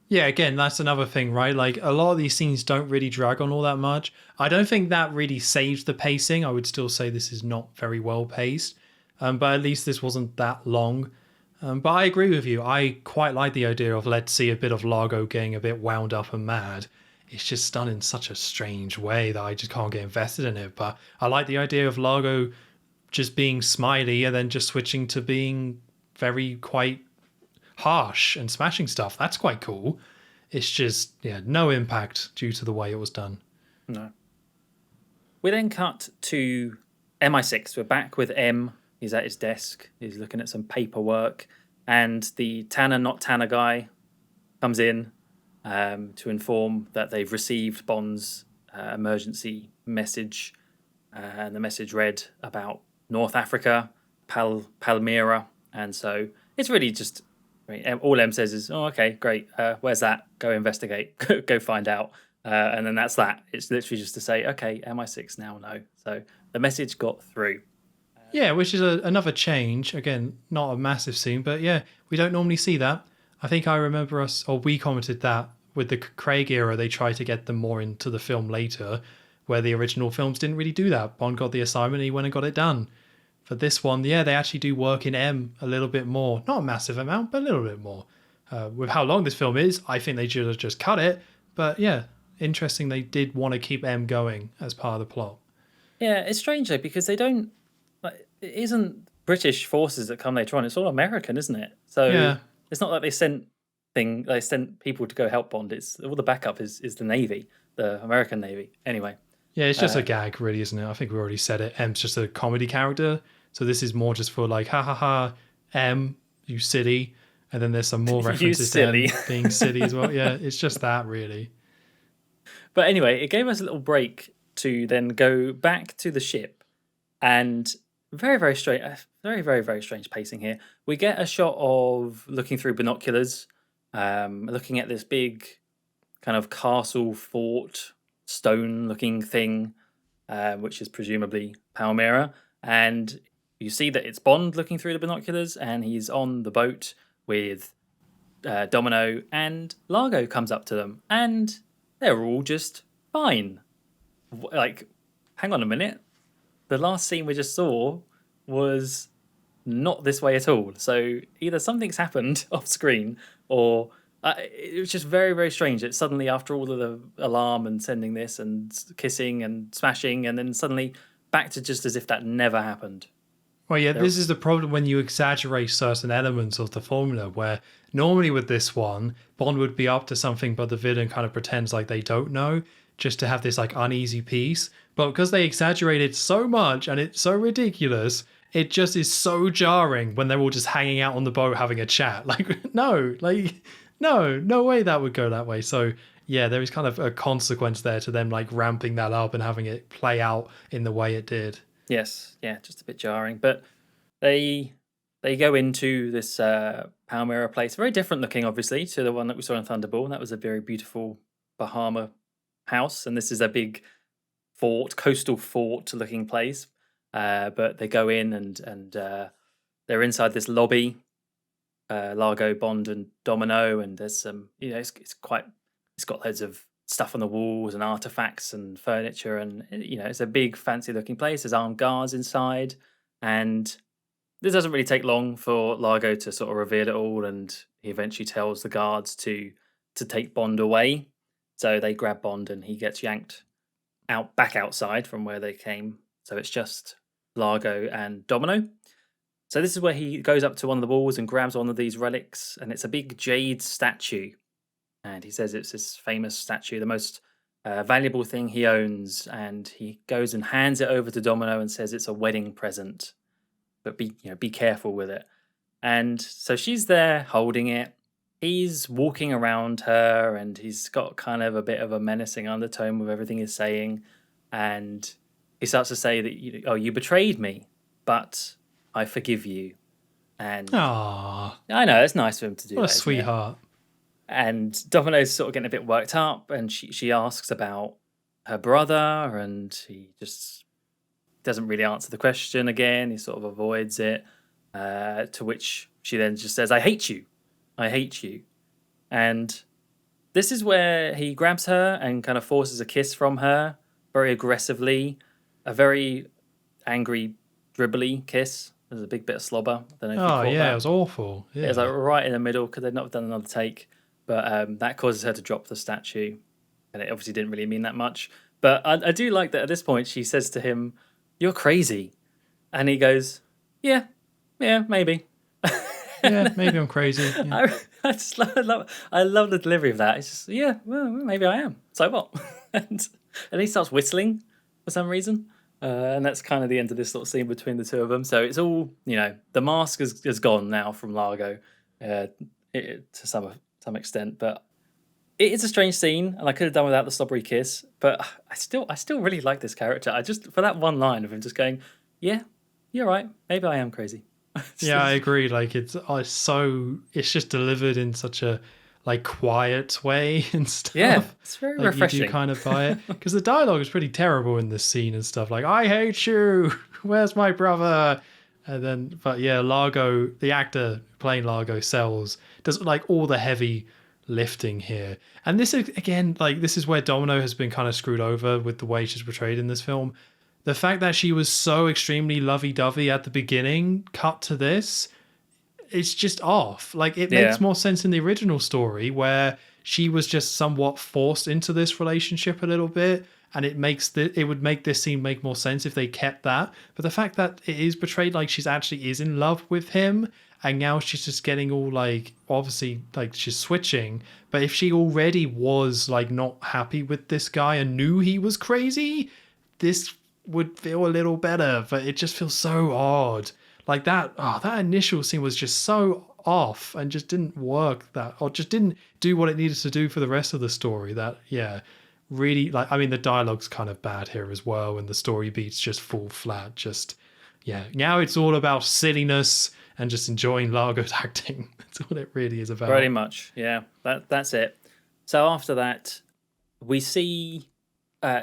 Yeah, again, that's another thing, right? Like a lot of these scenes don't really drag on all that much. I don't think that really saves the pacing. I would still say this is not very well paced, but at least this wasn't that long. But I agree with you. I quite like the idea of let's see a bit of Largo getting a bit wound up and mad. It's just done in such a strange way that I just can't get invested in it. But I like the idea of Largo just being smiley and then just switching to being very quite harsh and smashing stuff. That's quite cool. It's just, no impact due to the way it was done. No. We then cut to MI6. We're back with M. He's at his desk. He's looking at some paperwork. And the Tanner, not Tanner guy comes in to inform that they've received Bond's emergency message. And the message read about North Africa, Palmyra. And so it's really just, all M says is, oh, okay, great. Where's that? Go investigate. Go find out. And then that's that. It's literally just to say, okay, MI6 now know. So the message got through. Yeah, which is another change. Again, not a massive scene, but yeah, we don't normally see that. I think I remember we commented that with the Craig era, they tried to get them more into the film later, where the original films didn't really do that. Bond got the assignment, he went and got it done. For this one, they actually do work in M a little bit more. Not a massive amount, but a little bit more. With how long this film is, I think they should have just cut it. But yeah, interesting they did want to keep M going as part of the plot. Yeah, it's strange though, because they don't... it isn't British forces that come later on. It's all American, isn't it? So it's not like they sent people to go help Bond. It's all the backup is the Navy, the American Navy. Anyway. Yeah, it's just a gag, really, isn't it? I think we already said it. M's just a comedy character. So this is more just for like, ha ha ha, M, you silly. And then there's some more references to M being silly as well. Yeah, it's just that, really. But anyway, it gave us a little break to then go back to the ship. And very, very strange, very, very, very strange pacing here. We get a shot of looking through binoculars, looking at this big kind of castle fort, stone-looking thing, which is presumably Palmyra. And you see that it's Bond looking through the binoculars, and he's on the boat with Domino, and Largo comes up to them, and they're all just fine. Like, hang on a minute. The last scene we just saw was not this way at all. So either something's happened off screen, or it was just very, very strange. It's suddenly, after all of the alarm and sending this and kissing and smashing, and then suddenly back to just as if that never happened. Well, yeah, this is the problem when you exaggerate certain elements of the formula, where normally with this one, Bond would be up to something, but the villain kind of pretends like they don't know, just to have this like uneasy peace. But because they exaggerated so much and it's so ridiculous, it just is so jarring when they're all just hanging out on the boat having a chat. Like, no way that would go that way. So yeah, there is kind of a consequence there to them like ramping that up and having it play out in the way it did. Yes, yeah, just a bit jarring. But they go into this Palmyra place, very different looking, obviously, to the one that we saw in Thunderball. That was a very beautiful Bahama house, and this is a big fort, coastal fort looking place. But they go in and they're inside this lobby, Largo, Bond, and Domino, and there's some, it's got loads of stuff on the walls and artifacts and furniture, and it's a big fancy looking place. There's armed guards inside, and this doesn't really take long for Largo to sort of reveal it all, and he eventually tells the guards to take Bond away. So they grab Bond, and he gets yanked back outside from where they came. So it's just Largo and Domino. So this is where he goes up to one of the walls and grabs one of these relics, and it's a big jade statue. And he says it's this famous statue, the most valuable thing he owns. And he goes and hands it over to Domino and says it's a wedding present, but be careful with it. And so she's there holding it. He's walking around her, and he's got kind of a bit of a menacing undertone with everything he's saying. And he starts to say that, you betrayed me, but I forgive you. And Aww. I know, it's nice for him to do that. What a sweetheart. And Domino's sort of getting a bit worked up, and she asks about her brother, and he just doesn't really answer the question again. He sort of avoids it, to which she then just says, I hate you. I hate you. And this is where he grabs her and kind of forces a kiss from her very aggressively, a very angry, dribbly kiss. There's a big bit of slobber. I don't know if you caught that. It was awful. Yeah. It was like right in the middle because they'd not done another take. But that causes her to drop the statue. And it obviously didn't really mean that much. But I do like that at this point she says to him, you're crazy. And he goes, yeah, maybe. Yeah, maybe I'm crazy. Yeah. I love the delivery of that. It's just, yeah, well, maybe I am. So what? and he starts whistling for some reason. And that's kind of the end of this little scene between the two of them. So it's all, the mask has gone now from Largo to some extent. But it is a strange scene, and I could have done without the slobbery kiss. But I still really like this character. I just, for that one line of him just going, yeah, you're right. Maybe I am crazy. Yeah, I agree. Like it's just delivered in such a quiet way and stuff. Yeah, it's very refreshing. You do kind of buy it because the dialogue is pretty terrible in this scene and stuff. Like, I hate you. Where's my brother? And then, but yeah, Largo, the actor playing Largo, does all the heavy lifting here. And this is again, this is where Domino has been kind of screwed over with the way she's portrayed in this film. The fact that she was so extremely lovey-dovey at the beginning, cut to this, it's just off. It makes more sense in the original story where she was just somewhat forced into this relationship a little bit, and it would make this scene make more sense if they kept that. But the fact that it is portrayed like she's actually is in love with him, and now she's just getting all obviously she's switching. But if she already was not happy with this guy and knew he was crazy, this would feel a little better, but it just feels so odd. That initial scene was just so off and just didn't work or just didn't do what it needed to do for the rest of the story. Really, the dialogue's kind of bad here as well, and the story beats just fall flat. Now it's all about silliness and just enjoying Largo's acting. That's what it really is about. Pretty much, yeah. That's it. So after that, we see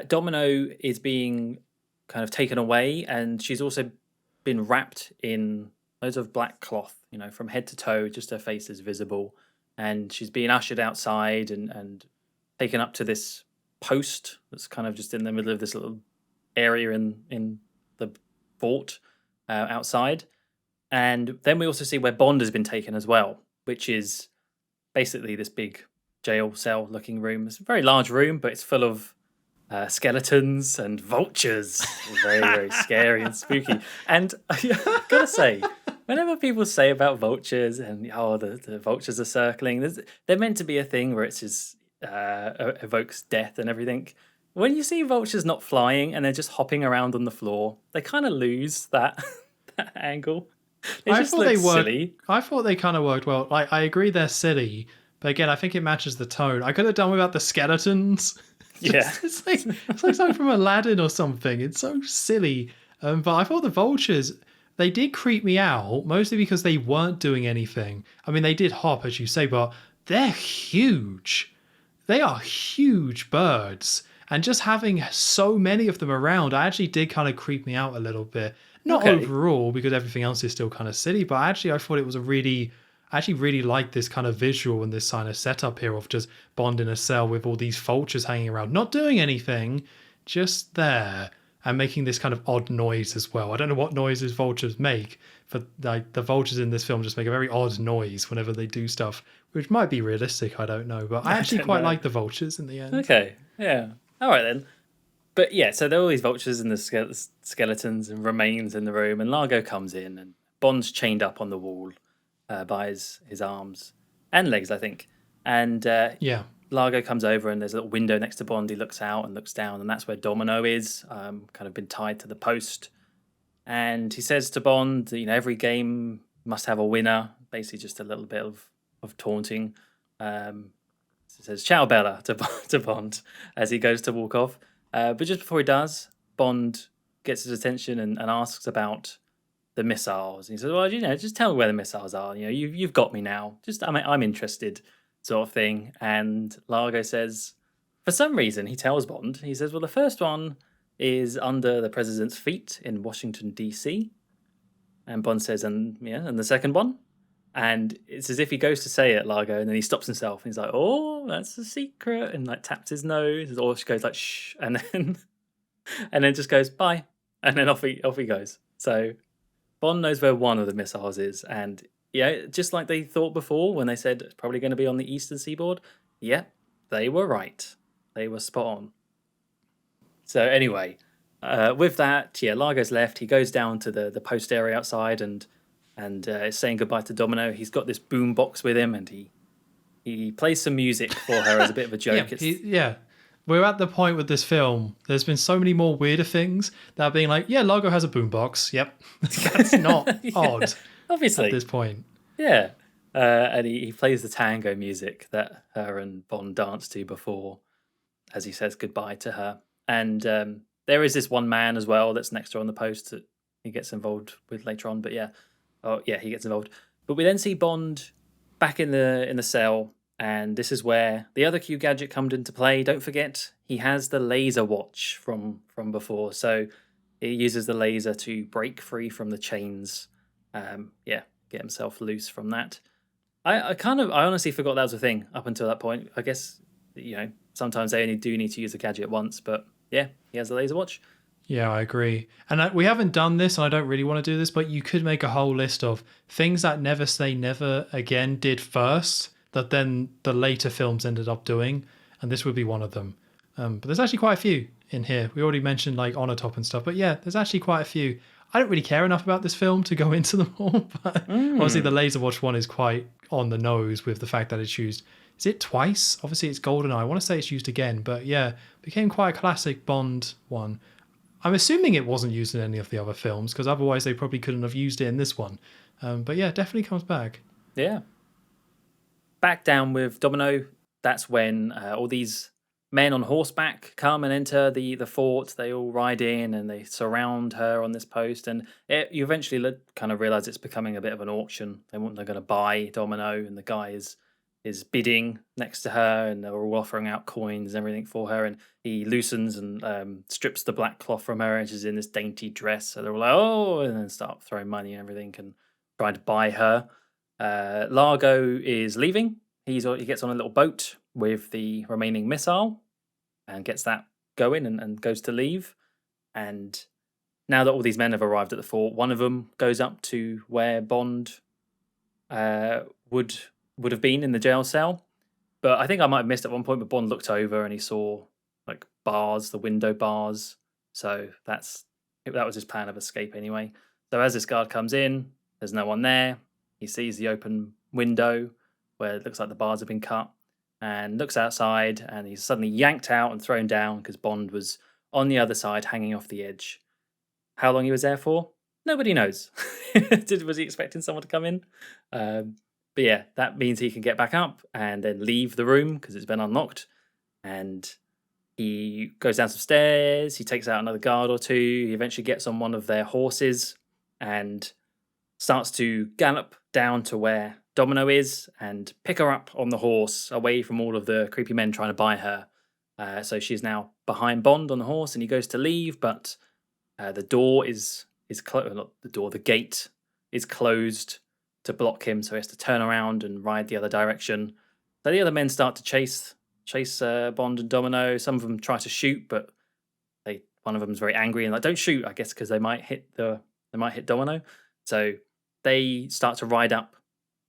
Domino is being kind of taken away, and she's also been wrapped in loads of black cloth, from head to toe, just her face is visible, and she's being ushered outside and taken up to this post that's kind of just in the middle of this little area in the fort outside. And then we also see where Bond has been taken as well, which is basically this big jail cell looking room. It's a very large room, but it's full of skeletons and vultures. Very, very scary and spooky. And I gotta say, whenever people say about vultures and the vultures are circling, they're meant to be a thing where it's just evokes death and everything. When you see vultures not flying and they're just hopping around on the floor, they kind of lose that angle. I thought they kind of worked well. I agree they're silly, but again, I think it matches the tone. I could have done without the skeletons. It's like something from Aladdin or something. It's so silly. But I thought the vultures, they did creep me out, mostly because they weren't doing anything. They did hop, as you say, but they're huge. They are huge birds. And just having so many of them around, I actually did kind of creep me out a little bit. Not Okay. overall, because everything else is still kind of silly, but actually I thought it was I actually really liked this kind of visual and this kind of setup here of just Bond in a cell with all these vultures hanging around, not doing anything, just there, and making this kind of odd noise as well. I don't know what noises vultures make, but like the vultures in this film just make a very odd noise whenever they do stuff, which might be realistic, I don't know. But I I actually don't quite know. like the vultures in the end. Okay. Yeah. All right then. But yeah, so there are all these vultures and the skeletons and remains in the room, and Largo comes in, and Bond's chained up on the wall by his arms and legs, I think. And Yeah. Largo comes over, and there's a little window next to Bond. He looks out and looks down, and that's where Domino is, kind of been tied to the post. And he says to Bond, that, every game must have a winner. Basically, just a little bit of taunting. He says "Ciao, Bella" to Bond as he goes to walk off. But just before he does, Bond gets his attention and asks about the missiles. And he says, "Well, just tell me where the missiles are. You've got me now. Just I'm interested, sort of thing." And Largo says, for some reason, he tells Bond. He says, "Well, the first one is under the president's feet in Washington D.C." And Bond says, "And the second one." And it's as if he goes to say it, Largo, and then he stops himself. And he's like, "Oh, that's a secret," and like taps his nose, or she goes like "shh," and then just goes "bye," and then off he goes. So Bond knows where one of the missiles is, and just like they thought before when they said it's probably going to be on the eastern seaboard. Yeah, they were right. They were spot on. So anyway, with that, Largo's left. He goes down to the post area outside and is saying goodbye to Domino. He's got this boom box with him, and he plays some music for her as a bit of a joke. Yeah. We're at the point with this film. There's been so many more weirder things that are being like, yeah, Largo has a boombox. Yep, that's not odd. Obviously, at this point. Yeah, and he plays the tango music that her and Bond danced to before, as he says goodbye to her. And there is this one man as well that's next to her on the post that he gets involved with later on. But he gets involved. But we then see Bond back in the cell, and this is where the other Q gadget comes into play. Don't forget, he has the laser watch from before, so he uses the laser to break free from the chains. Get himself loose from that. I honestly forgot that was a thing up until that point. I guess sometimes they only do need to use a gadget once, but yeah, he has the laser watch. Yeah, I agree. And we haven't done this, and I don't really want to do this, but you could make a whole list of things that Never Say Never Again did first, that then the later films ended up doing, and this would be one of them. But there's actually quite a few in here. We already mentioned like On a Top and stuff, but yeah, there's actually quite a few. I don't really care enough about this film to go into them all, but obviously the Laser Watch one is quite on the nose with the fact that it's used. Is it twice? Obviously it's GoldenEye. I want to say it's used again, but yeah, became quite a classic Bond one. I'm assuming it wasn't used in any of the other films, because otherwise they probably couldn't have used it in this one. But yeah, definitely comes back. Yeah. Back down with Domino. That's when all these men on horseback come and enter the fort. They all ride in and they surround her on this post. And you eventually kind of realize it's becoming a bit of an auction. They're going to buy Domino, and the guy is bidding next to her, and they're all offering out coins and everything for her. And he loosens and strips the black cloth from her, and she's in this dainty dress. So they're all like, "Oh," and then start throwing money and everything and trying to buy her. Largo is leaving. He gets on a little boat with the remaining missile and gets that going and goes to leave. And now that all these men have arrived at the fort, one of them goes up to where Bond would have been in the jail cell. But I think I might have missed at one point, but Bond looked over and he saw like bars, the window bars. So that was his plan of escape anyway. So as this guard comes in, there's no one there. He sees the open window where it looks like the bars have been cut, and looks outside, and he's suddenly yanked out and thrown down because Bond was on the other side hanging off the edge. How long he was there for? Nobody knows. Was he expecting someone to come in? But yeah, that means he can get back up and then leave the room because it's been unlocked. And he goes down some stairs. He takes out another guard or two. He eventually gets on one of their horses and starts to gallop down to where Domino is and pick her up on the horse away from all of the creepy men trying to buy her. So she's now behind Bond on the horse, and he goes to leave, but the door is closed. Not the door, the gate is closed to block him, so he has to turn around and ride the other direction. So the other men start to chase Bond and Domino. Some of them try to shoot, but one of them is very angry and like, don't shoot, I guess, because they might hit Domino. So they start to ride up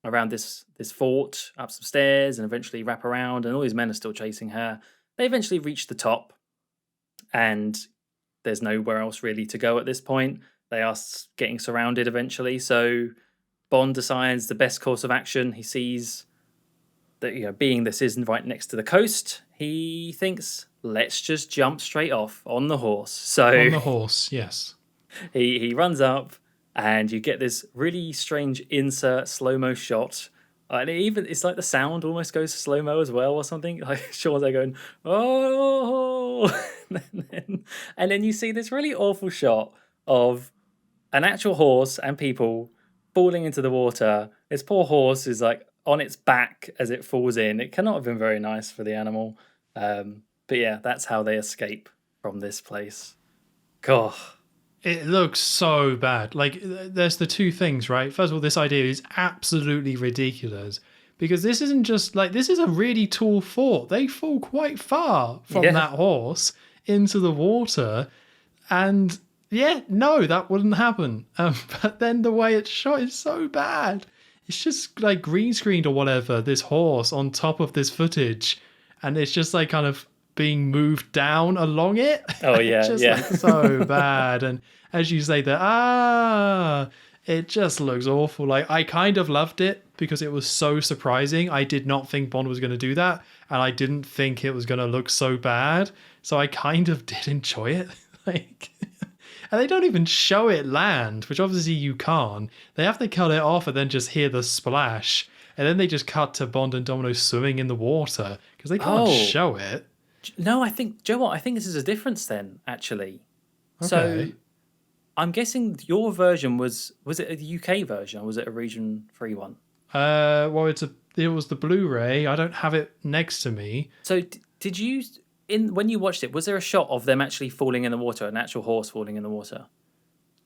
around this fort, up some stairs, and eventually wrap around, and all these men are still chasing her. They eventually reach the top, and there's nowhere else really to go at this point. They are getting surrounded eventually, so Bond decides the best course of action. He sees that, being this isn't right next to the coast, he thinks, let's just jump straight off on the horse. So On the horse, yes. he runs up, and you get this really strange insert slow-mo shot. And it's like the sound almost goes slow-mo as well or something. Like Sean's there going, oh, and then you see this really awful shot of an actual horse and people falling into the water. This poor horse is like on its back as it falls in. It cannot have been very nice for the animal. But yeah, that's how they escape from this place. God. It looks so bad. Like, there's the two things, right? First of all, this idea is absolutely ridiculous because this isn't just like, this is a really tall fort. They fall quite far from that horse into the water. And yeah, no, that wouldn't happen. But then the way it's shot is so bad. It's just like green screened or whatever, this horse on top of this footage. And it's just like kind of being moved down along it. Oh yeah, just like so bad. And as you say that, it just looks awful. Like, I kind of loved it because it was so surprising. I did not think Bond was going to do that, and I didn't think it was going to look so bad. So I kind of did enjoy it. Like, and they don't even show it land, which obviously you can't. They have to cut it off and then just hear the splash, and then they just cut to Bond and Domino swimming in the water because they can't show it. No, I think, Joe, what? I think this is a difference then, actually. Okay. So I'm guessing your version was it a UK version or was it a region 3 one? Well, it was the Blu-ray. I don't have it next to me. So did you, when you watched it, was there a shot of them actually falling in the water, an actual horse falling in the water?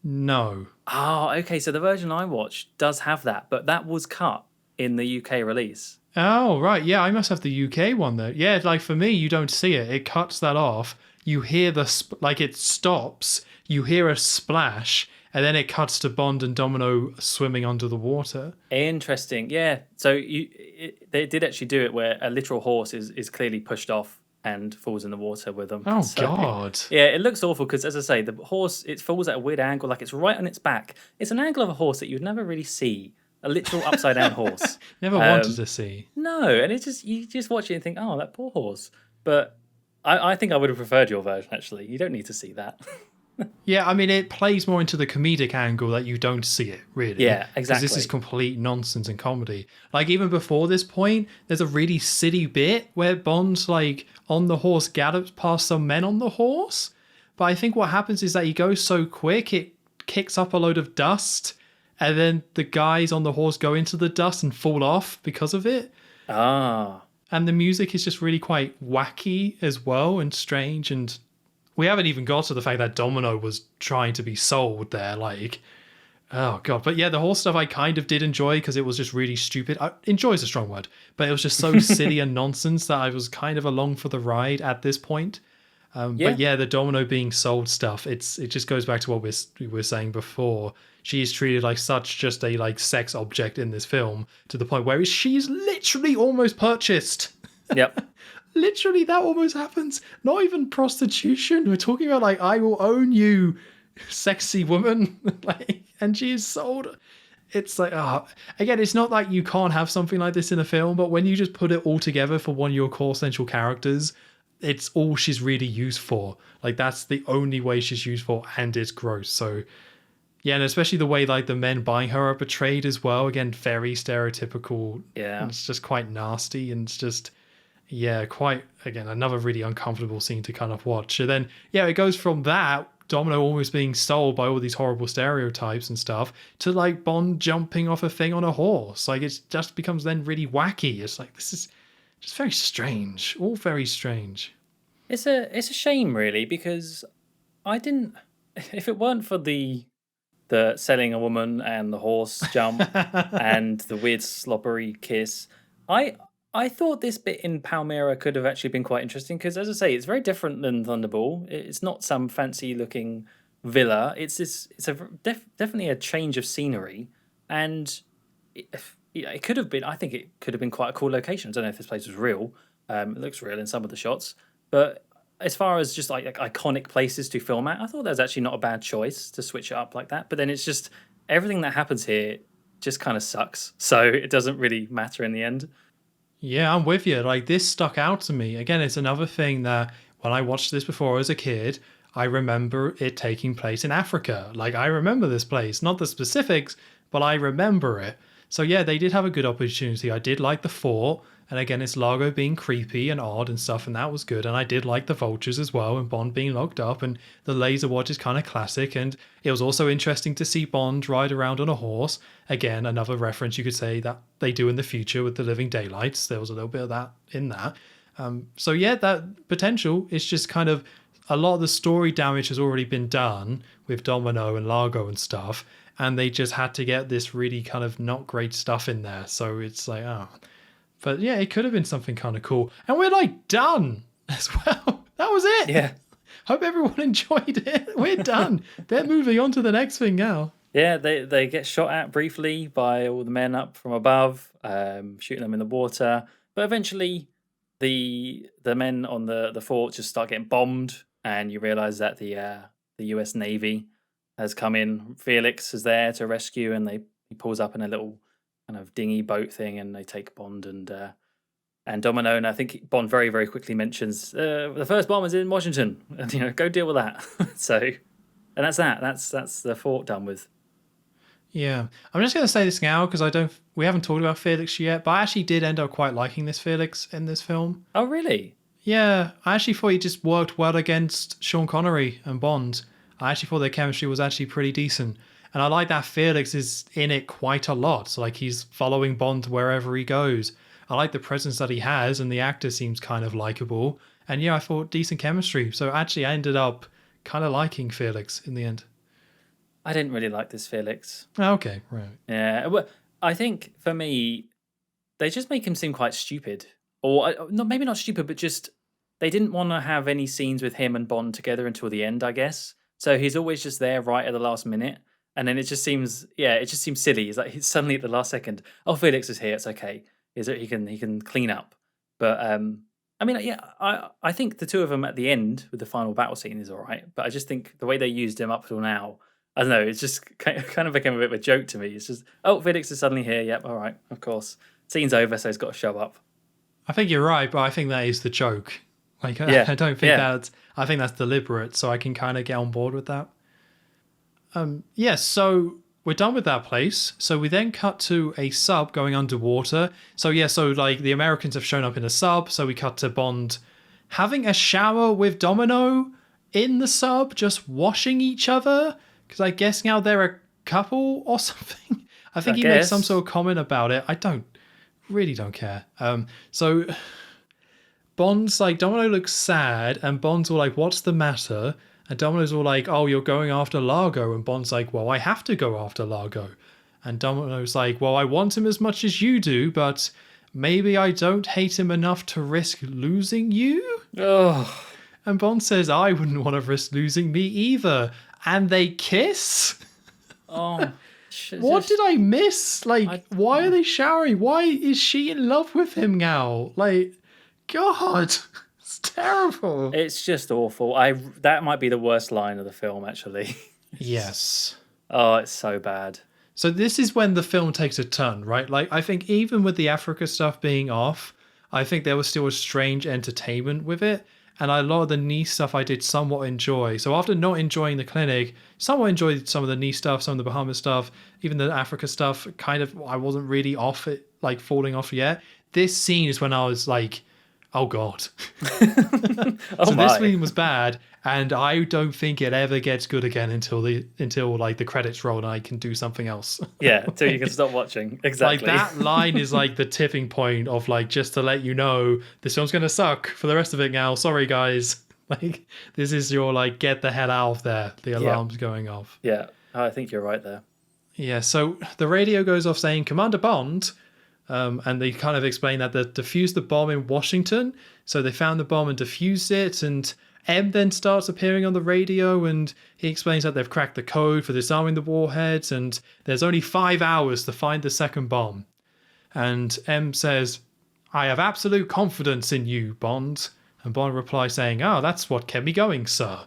No. Oh, okay. So the version I watched does have that, but that was cut in the UK release. Oh, right. Yeah, I must have the UK one though. Yeah, like for me, you don't see it. It cuts that off. You hear like it stops. You hear a splash, and then it cuts to Bond and Domino swimming under the water. Interesting. Yeah. So they did actually do it where a literal horse is clearly pushed off and falls in the water with them. Oh, so, God. Yeah, it looks awful because, as I say, the horse, it falls at a weird angle, like it's right on its back. It's an angle of a horse that you'd never really see. A literal upside down horse. Never wanted to see. No, and it's just, you just watch it and think, oh, that poor horse. But I think I would have preferred your version, actually. You don't need to see that. Yeah, I mean, it plays more into the comedic angle that you don't see it, really. Yeah, exactly. Because this is complete nonsense and comedy. Like, even before this point, there's a really silly bit where Bond's, like, on the horse, gallops past some men on the horse. But I think what happens is that he goes so quick, it kicks up a load of dust, and then the guys on the horse go into the dust and fall off because of it. Ah. And the music is just really quite wacky as well and strange. And we haven't even got to the fact that Domino was trying to be sold there. Like, oh, God. But yeah, the horse stuff I kind of did enjoy because it was just really stupid. Enjoy is a strong word. But it was just so silly and nonsense that I was kind of along for the ride at this point. But yeah, the Domino being sold stuff, it just goes back to what we were saying before. She is treated like such just a like sex object in this film to the point where she's literally almost purchased. Yep. Literally, that almost happens. Not even prostitution. We're talking about like, I will own you, sexy woman. Like, and she is sold. It's like, again, it's not like you can't have something like this in a film, but when you just put it all together for one of your core central characters, it's all she's really used for. Like, that's the only way she's used for, and it's gross. So yeah, and especially the way like the men buying her are portrayed as well. Again, very stereotypical. Yeah. And it's just quite nasty, and it's just, yeah, quite, again, another really uncomfortable scene to kind of watch. And then, yeah, it goes from that, Domino almost being sold by all these horrible stereotypes and stuff, to like Bond jumping off a thing on a horse. Like, it just becomes then really wacky. It's like, this is just very strange. All very strange. It's a shame really because I didn't. If it weren't for the selling a woman and the horse jump and the weird slobbery kiss, I I thought this bit in Palmyra could have actually been quite interesting because, as I say, it's very different than Thunderball. It's not some fancy looking villa. It's definitely a change of scenery, and it could have been. I think it could have been quite a cool location. I don't know if this place was real. It looks real in some of the shots, but as far as just like iconic places to film at, I thought that was actually not a bad choice to switch it up like that. But then it's just everything that happens here just kind of sucks, so it doesn't really matter in the end. Yeah, I'm with you. Like this stuck out to me. Again, it's another thing that when I watched this before as a kid, I remember it taking place in Africa. Like I remember this place, not the specifics, but I remember it. So yeah, they did have a good opportunity. I did like the fort, and again, it's Largo being creepy and odd and stuff, and that was good. And I did like the vultures as well, and Bond being locked up, and the laser watch is kind of classic. And it was also interesting to see Bond ride around on a horse. Again, another reference you could say that they do in the future with the Living Daylights. There was a little bit of that in that. So yeah, that potential is just kind of a lot of the story damage has already been done with Domino and Largo and stuff, and they just had to get this really kind of not great stuff in there. So it's like, oh. But yeah, it could have been something kind of cool. And we're like done as well. That was it. Yeah. Hope everyone enjoyed it. We're done. They're moving on to the next thing now. Yeah, they get shot at briefly by all the men up from above, shooting them in the water. But eventually, the men on the fort just start getting bombed, and you realize that the U.S. Navy has come in. Felix is there to rescue, and he pulls up in a little kind of dinghy boat thing, and they take Bond and Domino. And I think Bond very very quickly mentions the first bomb is in Washington, and go deal with that. So, and that's that. That's the fort done with. Yeah, I'm just going to say this now because we haven't talked about Felix yet, but I actually did end up quite liking this Felix in this film. Oh, really? Yeah, I actually thought he just worked well against Sean Connery and Bond. I actually thought their chemistry was actually pretty decent. And I like that Felix is in it quite a lot. Like he's following Bond wherever he goes. I like the presence that he has, and the actor seems kind of likable. And yeah, I thought decent chemistry. So actually, I ended up kind of liking Felix in the end. I didn't really like this Felix. Okay, right. Yeah, well, I think for me, they just make him seem quite stupid, or no, maybe not stupid, but just they didn't want to have any scenes with him and Bond together until the end, I guess. So he's always just there right at the last minute, and then it just seems silly. It's like he's suddenly at the last second. Oh, Felix is here. It's okay. He can clean up, but I mean, yeah, I think the two of them at the end with the final battle scene is all right, but I just think the way they used him up till now. I don't know. It's just kind of became a bit of a joke to me. It's just, oh, Felix is suddenly here. Yep, all right, of course. Scene's over, so he's got to show up. I think you're right, but I think that is the joke. Like, Yeah, I don't think I think that's deliberate, so I can kind of get on board with that. Yeah, so we're done with that place. So we then cut to a sub going underwater. So yeah, so like the Americans have shown up in a sub, so we cut to Bond having a shower with Domino in the sub, just washing each other. Because I guess now they're a couple or something. I think he makes some sort of comment about it. I really don't care. So Bond's like, Domino looks sad, and Bond's all like, what's the matter? And Domino's all like, oh, you're going after Largo. And Bond's like, well, I have to go after Largo. And Domino's like, well, I want him as much as you do, but maybe I don't hate him enough to risk losing you? Oh. And Bond says, I wouldn't want to risk losing me either. And they kiss? Oh. What did I miss? Like, why are they showering? Why is she in love with him now? Like, God, it's terrible. It's just awful. That might be the worst line of the film, actually. Yes. Oh, it's so bad. So this is when the film takes a turn, right? Like, I think even with the Africa stuff being off, I think there was still a strange entertainment with it. And a lot of the niche stuff I did somewhat enjoy. So after not enjoying the clinic, somewhat enjoyed some of the niche stuff, some of the Bahamas stuff, even the Africa stuff. Kind of, I wasn't really off it, like falling off yet. This scene is when I was like, oh God. Oh So my. this scene was bad, and I don't think it ever gets good again until like the credits roll and I can do something else. Yeah, till you can stop watching. Like Exactly. that line is like the tipping point of like, just to let you know this film's gonna suck for the rest of it now. Sorry guys. Like this is your like, get the hell out of there. The alarm's going off. Yeah, I think you're right there. Yeah, so the radio goes off saying Commander Bond, and they kind of explain that they defused the bomb in Washington. So they found the bomb and defused it, and M then starts appearing on the radio, and he explains that they've cracked the code for disarming the warheads, and there's only 5 hours to find the second bomb. And M says, I have absolute confidence in you, Bond. And Bond replies saying, oh, that's what kept me going, sir.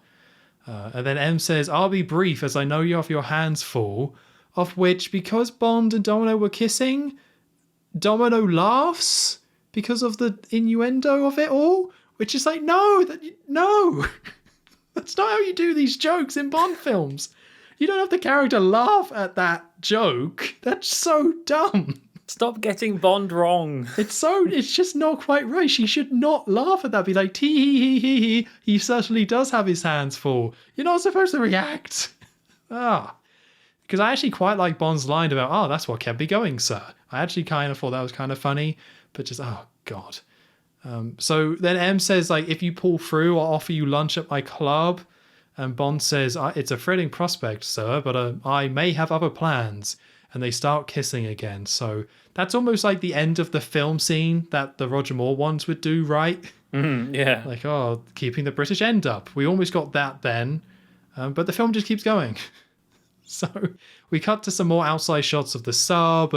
And then M says, I'll be brief as I know you have your hands full. Of which, because Bond and Domino were kissing, Domino laughs because of the innuendo of it all. Which is like, no, no. That's not how you do these jokes in Bond films. You don't have the character laugh at that joke. That's so dumb. Stop getting Bond wrong. It's just not quite right. She should not laugh at that. Be like, tee hee hee hee hee. He certainly does have his hands full. You're not supposed to react. Because I actually quite like Bond's line about, oh, that's what kept me going, sir. I actually kind of thought that was kind of funny, but just, oh, God. So then M says, like, if you pull through, I'll offer you lunch at my club. And Bond says, it's a thrilling prospect, sir, but I may have other plans. And they start kissing again. So that's almost like the end of the film scene that the Roger Moore ones would do, right? Yeah. Like, oh, keeping the British end up. We almost got that then. But the film just keeps going. So we cut to some more outside shots of the sub.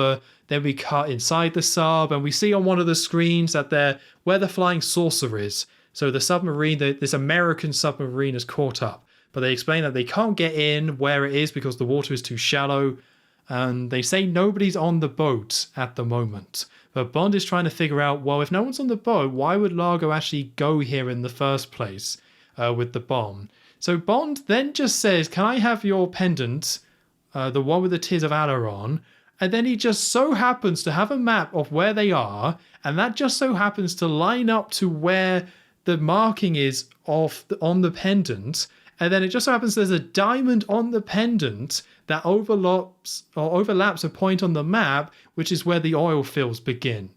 Then we cut inside the sub. And we see on one of the screens that where the flying saucer is. So the submarine, this American submarine is caught up. But they explain that they can't get in where it is because the water is too shallow. And they say nobody's on the boat at the moment. But Bond is trying to figure out, well, if no one's on the boat, why would Largo actually go here in the first place with the bomb? So Bond then just says, can I have your pendant, the one with the Tears of Allah on? And then he just so happens to have a map of where they are. And that just so happens to line up to where the marking is on the pendant. And then it just so happens there's a diamond on the pendant that overlaps a point on the map, which is where the oil fields begin.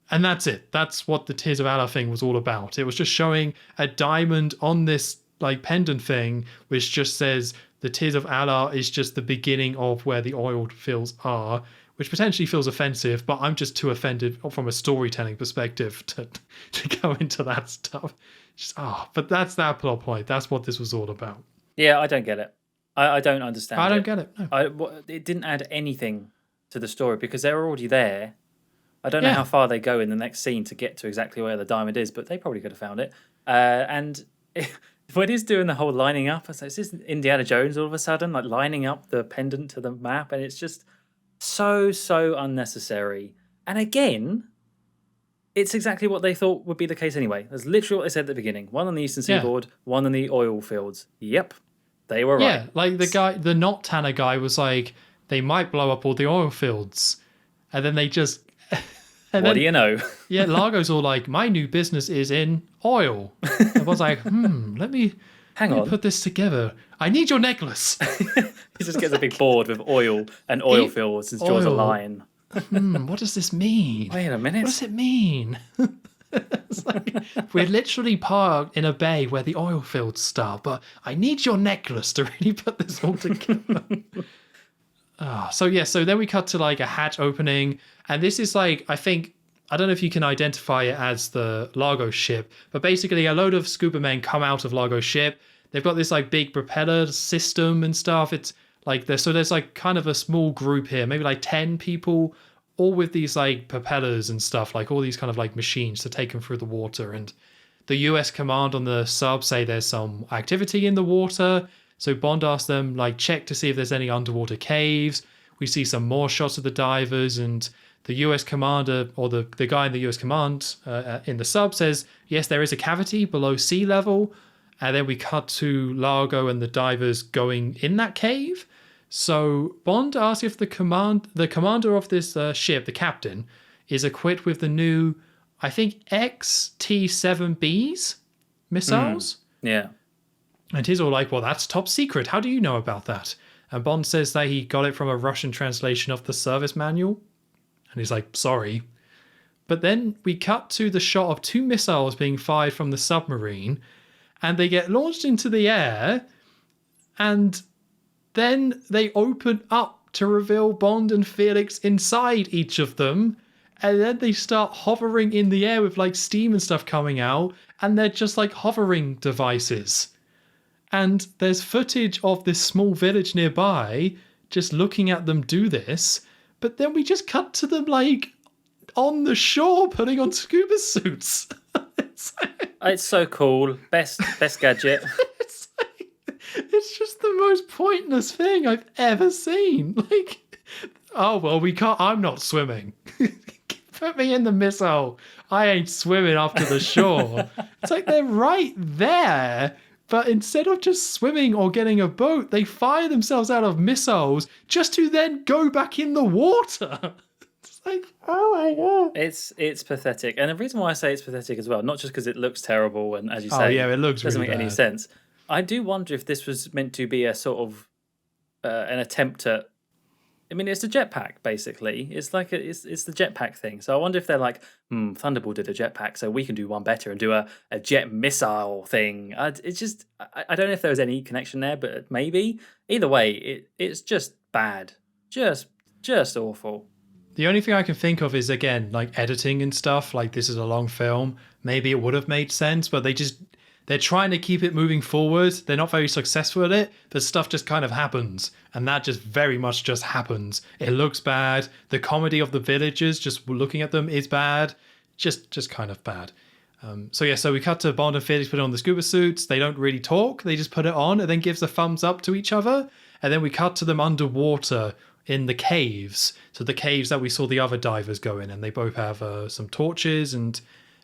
And that's it. That's what the Tears of Allah thing was all about. It was just showing a diamond on this like pendant thing, which just says the Tears of Allah is just the beginning of where the oil fields are, which potentially feels offensive, but I'm just too offended from a storytelling perspective to go into that stuff. But that's that plot point. That's what this was all about. Yeah, I don't get it. I don't understand. I don't get it. No. It didn't add anything to the story because they were already there. I don't know how far they go in the next scene to get to exactly where the diamond is, but they probably could have found it. And when he's doing the whole lining up, it's like, is this Indiana Jones all of a sudden, like lining up the pendant to the map? And it's just so unnecessary. And again, it's exactly what they thought would be the case anyway. That's literally what they said at the beginning. One on the eastern seaboard, one on the oil fields. Yep. They were right. Yeah, like the not Tanner guy was like, they might blow up all the oil fields. And then they just... What do you know? Yeah, Largo's all like, my new business is in oil. I was like, let me put this together. I need your necklace. He just gets a big board with oil and oil fields and draws a line. What does this mean? Wait a minute. What does it mean? It's like, we're literally parked in a bay where the oil fields start, but I need your necklace to really put this all together. So then we cut to like a hatch opening, and this is like, I don't know if you can identify it as the Largo ship, but basically a load of scuba men come out of Largo's ship. They've got this like big propeller system and stuff. It's like there's like kind of a small group here, maybe like 10 people, all with these like propellers and stuff, like all these kind of like machines to take them through the water. And the US command on the sub say there's some activity in the water. So Bond asks them, like, check to see if there's any underwater caves. We see some more shots of the divers, and the US commander, or the guy in the US command in the sub says, yes, there is a cavity below sea level. And then we cut to Largo and the divers going in that cave. So Bond asks if the commander of this ship, the captain, is equipped with the new I think, XT-7Bs missiles. Yeah. And he's all like, well, that's top secret. How do you know about that? And Bond says that he got it from a Russian translation of the service manual. And he's like, sorry. But then we cut to the shot of 2 missiles being fired from the submarine. And they get launched into the air. And then they open up to reveal Bond and Felix inside each of them. And then they start hovering in the air with like steam and stuff coming out. And they're just like hovering devices. And there's footage of this small village nearby just looking at them do this. But then we just cut to them like on the shore putting on scuba suits. It's so cool. Best gadget. It's just the most pointless thing I've ever seen. Like, oh, well, we can't. I'm not swimming. Put me in the missile. I ain't swimming up to the shore. It's like they're right there. But instead of just swimming or getting a boat, they fire themselves out of missiles just to then go back in the water. It's like, oh my God. It's pathetic. And the reason why I say it's pathetic as well, not just because it looks terrible and, as you say, yeah, it looks doesn't really make any bad. sense. I do wonder if this was meant to be a sort of an attempt at. I mean, it's a jetpack basically. It's like it's the jetpack thing. So I wonder if they're like, Thunderball did a jetpack, so we can do one better and do a jet missile thing. It's just I don't know if there was any connection there, but maybe. Either way, it's just bad, just awful. The only thing I can think of is, again, like editing and stuff. Like, this is a long film. Maybe it would have made sense, but they're trying to keep it moving forward. They're not very successful at it, but stuff just kind of happens. And that just very much just happens. It looks bad. The comedy of the villagers, just looking at them, is bad. Just kind of bad. So we cut to Bond and Felix put on the scuba suits. They don't really talk. They just put it on and then gives a thumbs up to each other. And then we cut to them underwater in the caves. So the caves that we saw the other divers go in. And they both have some torches and...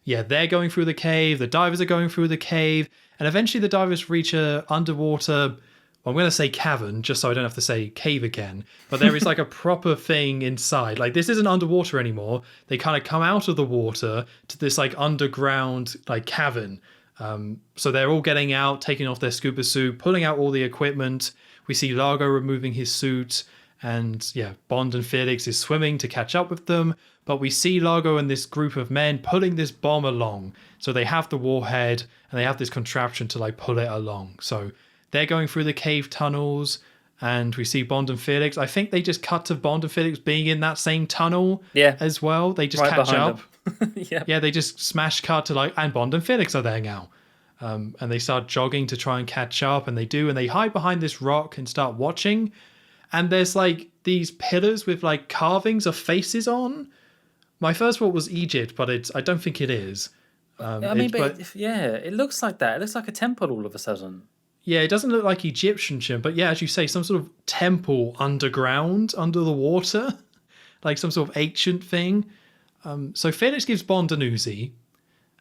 yeah, they're going through the cave, the divers are going through the cave, and eventually the divers reach a underwater, well, I'm going to say cavern, just so I don't have to say cave again, but there is like a proper thing inside. Like, this isn't underwater anymore. They kind of come out of the water to this like underground like cavern. So they're all getting out, taking off their scuba suit, pulling out all the equipment. We see Largo removing his suit, and yeah, Bond and Felix is swimming to catch up with them. But we see Largo and this group of men pulling this bomb along. So they have the warhead and they have this contraption to like pull it along. So they're going through the cave tunnels and we see Bond and Felix. I think they just cut to Bond and Felix being in that same tunnel as well. They just catch up. Yeah, they just smash cut to like, and Bond and Felix are there now. And they start jogging to try and catch up, and they do. And they hide behind this rock and start watching. And there's like these pillars with like carvings of faces on. My first thought was Egypt, but I don't think it is. It looks like that. It looks like a temple all of a sudden. Yeah, it doesn't look like Egyptian shit, but yeah, as you say, some sort of temple underground, under the water, like some sort of ancient thing. So Felix gives Bond an Uzi,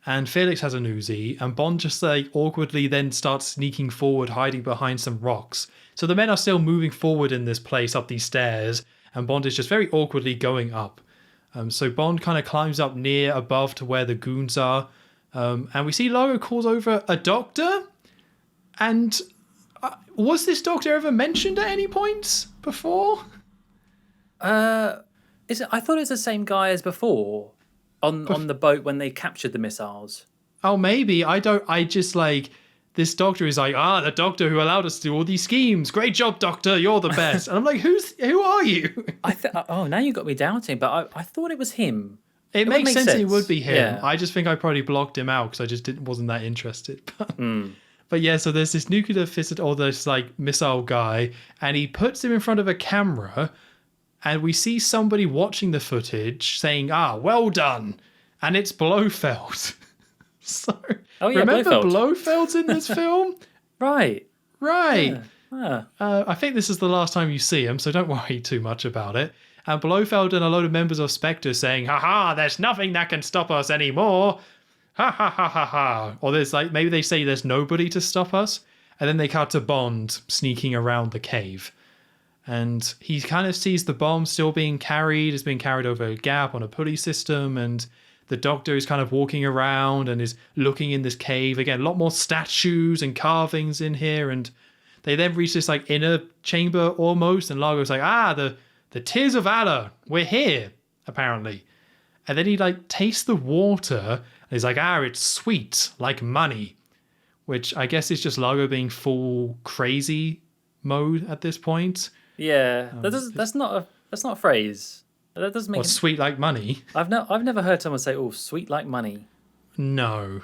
and Felix has an Uzi, and Bond just like awkwardly then starts sneaking forward, hiding behind some rocks. So the men are still moving forward in this place, up these stairs, and Bond is just very awkwardly going up. So Bond kind of climbs up near above to where the goons are. And we see Largo calls over a doctor. And was this doctor ever mentioned at any point before? I thought it's the same guy as before on the boat when they captured the missiles. Oh, maybe. This doctor is like, the doctor who allowed us to do all these schemes. Great job, doctor. You're the best. And I'm like, who are you? Now you got me doubting, but I thought it was him. It makes sense it would be him. Yeah. I just think I probably blocked him out because I just wasn't that interested. But yeah, so there's this nuclear fisted or this like missile guy, and he puts him in front of a camera, and we see somebody watching the footage saying, well done. And it's Blofeld. So, remember Blofeld's in this film? Right. Yeah. I think this is the last time you see him, so don't worry too much about it. And Blofeld and a load of members of Spectre saying, "Ha, there's nothing that can stop us anymore. Ha, ha, ha, ha, ha." Or there's like, maybe they say there's nobody to stop us. And then they cut to Bond sneaking around the cave. And he kind of sees the bomb still being carried. It's being carried over a gap on a pulley system. And the Doctor is kind of walking around and is looking in this cave. Again, a lot more statues and carvings in here. And they then reach this like inner chamber almost. And Largo's like, the tears of valor. We're here, apparently. And then he like tastes the water. And he's like, it's sweet, like money. Which I guess is just Largo being full crazy mode at this point. Yeah, that's not a phrase. That doesn't make What's sweet like money? I've never heard someone say, "Oh, sweet like money." No.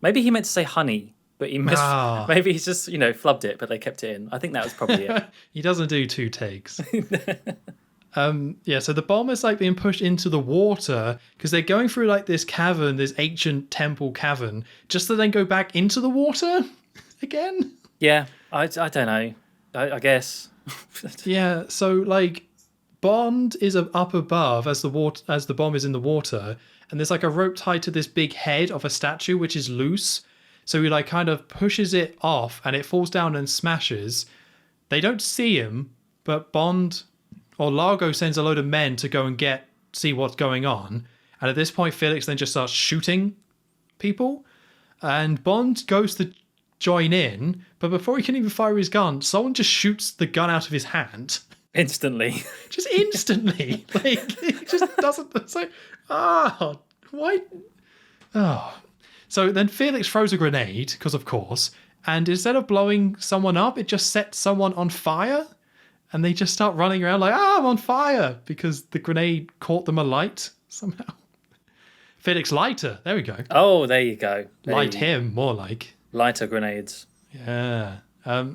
Maybe he meant to say honey, but he missed. Maybe he's just flubbed it, but they kept it in. I think that was probably it. He doesn't do 2 takes. So the bomb is like being pushed into the water because they're going through like this cavern, this ancient temple cavern, just to then go back into the water again. Yeah, I don't know. I guess. Yeah, so like Bond is up above as the bomb is in the water, and there's like a rope tied to this big head of a statue which is loose. So he like kind of pushes it off and it falls down and smashes. They don't see him, but Bond or Largo sends a load of men to go and see what's going on. And at this point, Felix then just starts shooting people. And Bond goes to join in, but before he can even fire his gun, someone just shoots the gun out of his hand. Instantly. Just instantly. Like, it just doesn't... It's like, why? Oh. So then Felix throws a grenade, because of course, and instead of blowing someone up, it just sets someone on fire. And they just start running around like, I'm on fire, because the grenade caught them alight somehow. Felix lighter. There we go. Oh, there you go. Light him, more like. Lighter grenades. Yeah.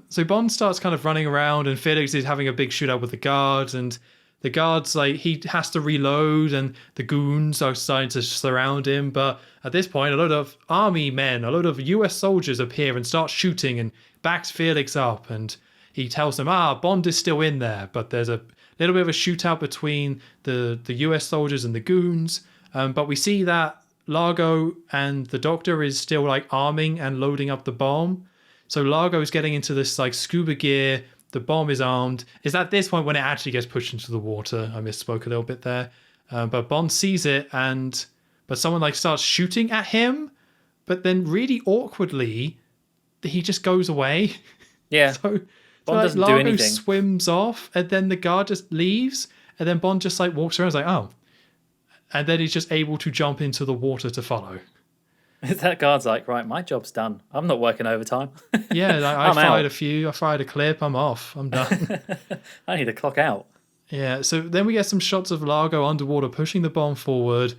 So Bond starts kind of running around and Felix is having a big shootout with the guards, and the guards, like, he has to reload and the goons are starting to surround him. But at this point, a load of army men, a load of US soldiers appear and start shooting and backs Felix up, and he tells them, Bond is still in there. But there's a little bit of a shootout between the US soldiers and the goons. But we see that Largo and the Doctor is still like arming and loading up the bomb. So Largo is getting into this like scuba gear. The bomb is armed. It's at this point when it actually gets pushed into the water. I misspoke a little bit there. But Bond sees it, but someone like starts shooting at him. But then really awkwardly, he just goes away. Yeah. So Bond doesn't do Largo anything. swims off, and then the guard just leaves, and then Bond just like walks around, and is like, oh. And then he's just able to jump into the water to follow. That guard's like, right, my job's done. I'm not working overtime. Yeah, like, I fired a clip, I'm off, I'm done. I need to clock out. Yeah, so then we get some shots of Largo underwater pushing the bomb forward,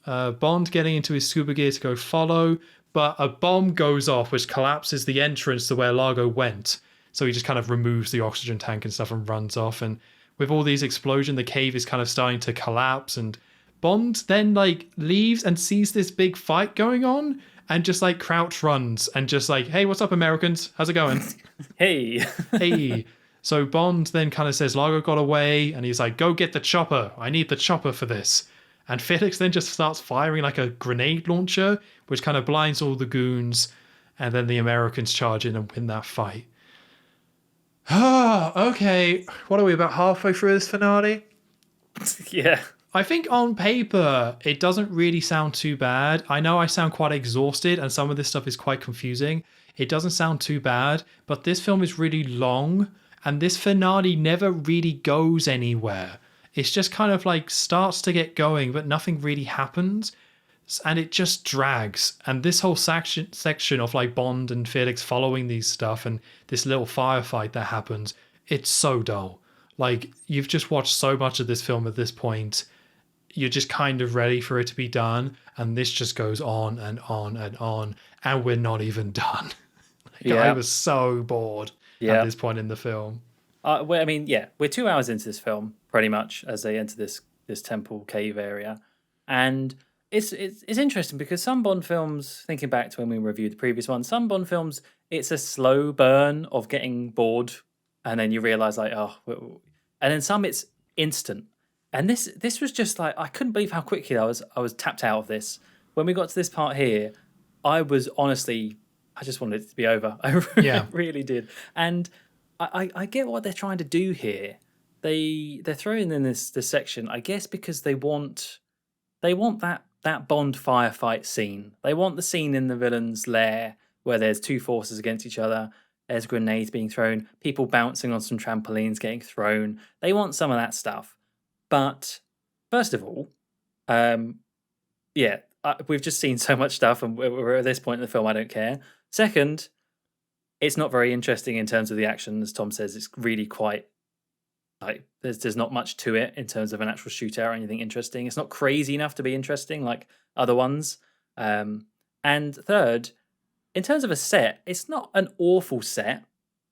Bond getting into his scuba gear to go follow, but a bomb goes off which collapses the entrance to where Largo went. So he just kind of removes the oxygen tank and stuff and runs off. And with all these explosions, the cave is kind of starting to collapse. And Bond then like leaves and sees this big fight going on and just like crouch runs and just like, hey, what's up, Americans? How's it going? Hey. Hey. So Bond then kind of says Largo got away, and he's like, go get the chopper. I need the chopper for this. And Felix then just starts firing like a grenade launcher, which kind of blinds all the goons. And then the Americans charge in and win that fight. Okay. What are we, about halfway through this finale? Yeah. I think on paper, it doesn't really sound too bad. I know I sound quite exhausted and some of this stuff is quite confusing. It doesn't sound too bad, but this film is really long and this finale never really goes anywhere. It's just kind of like starts to get going, but nothing really happens. And it just drags. And this whole section of like Bond and Felix following these stuff and this little firefight that happens, it's so dull. Like, you've just watched so much of this film at this point. You're just kind of ready for it to be done. And this just goes on and on and on. And we're not even done. I was so bored at this point in the film. Well, I mean, yeah, we're 2 hours into this film, pretty much, as they enter this temple cave area. And it's interesting because some Bond films, thinking back to when we reviewed the previous one, some Bond films, it's a slow burn of getting bored, and then you realise like, and then some it's instant. And this was just like, I couldn't believe how quickly I was tapped out of this. When we got to this part here, I was honestly, I just wanted it to be over. I really did. And I get what they're trying to do here. They're throwing in this section, I guess, because they want that that Bond firefight scene. They want the scene in the villain's lair where there's two forces against each other. There's grenades being thrown, people bouncing on some trampolines getting thrown. They want some of that stuff. But first of all, we've just seen so much stuff, and we're at this point in the film. I don't care. Second, it's not very interesting in terms of the action, as Tom says. It's really quite like there's not much to it in terms of an actual shootout or anything interesting. It's not crazy enough to be interesting like other ones. And third, in terms of a set, it's not an awful set.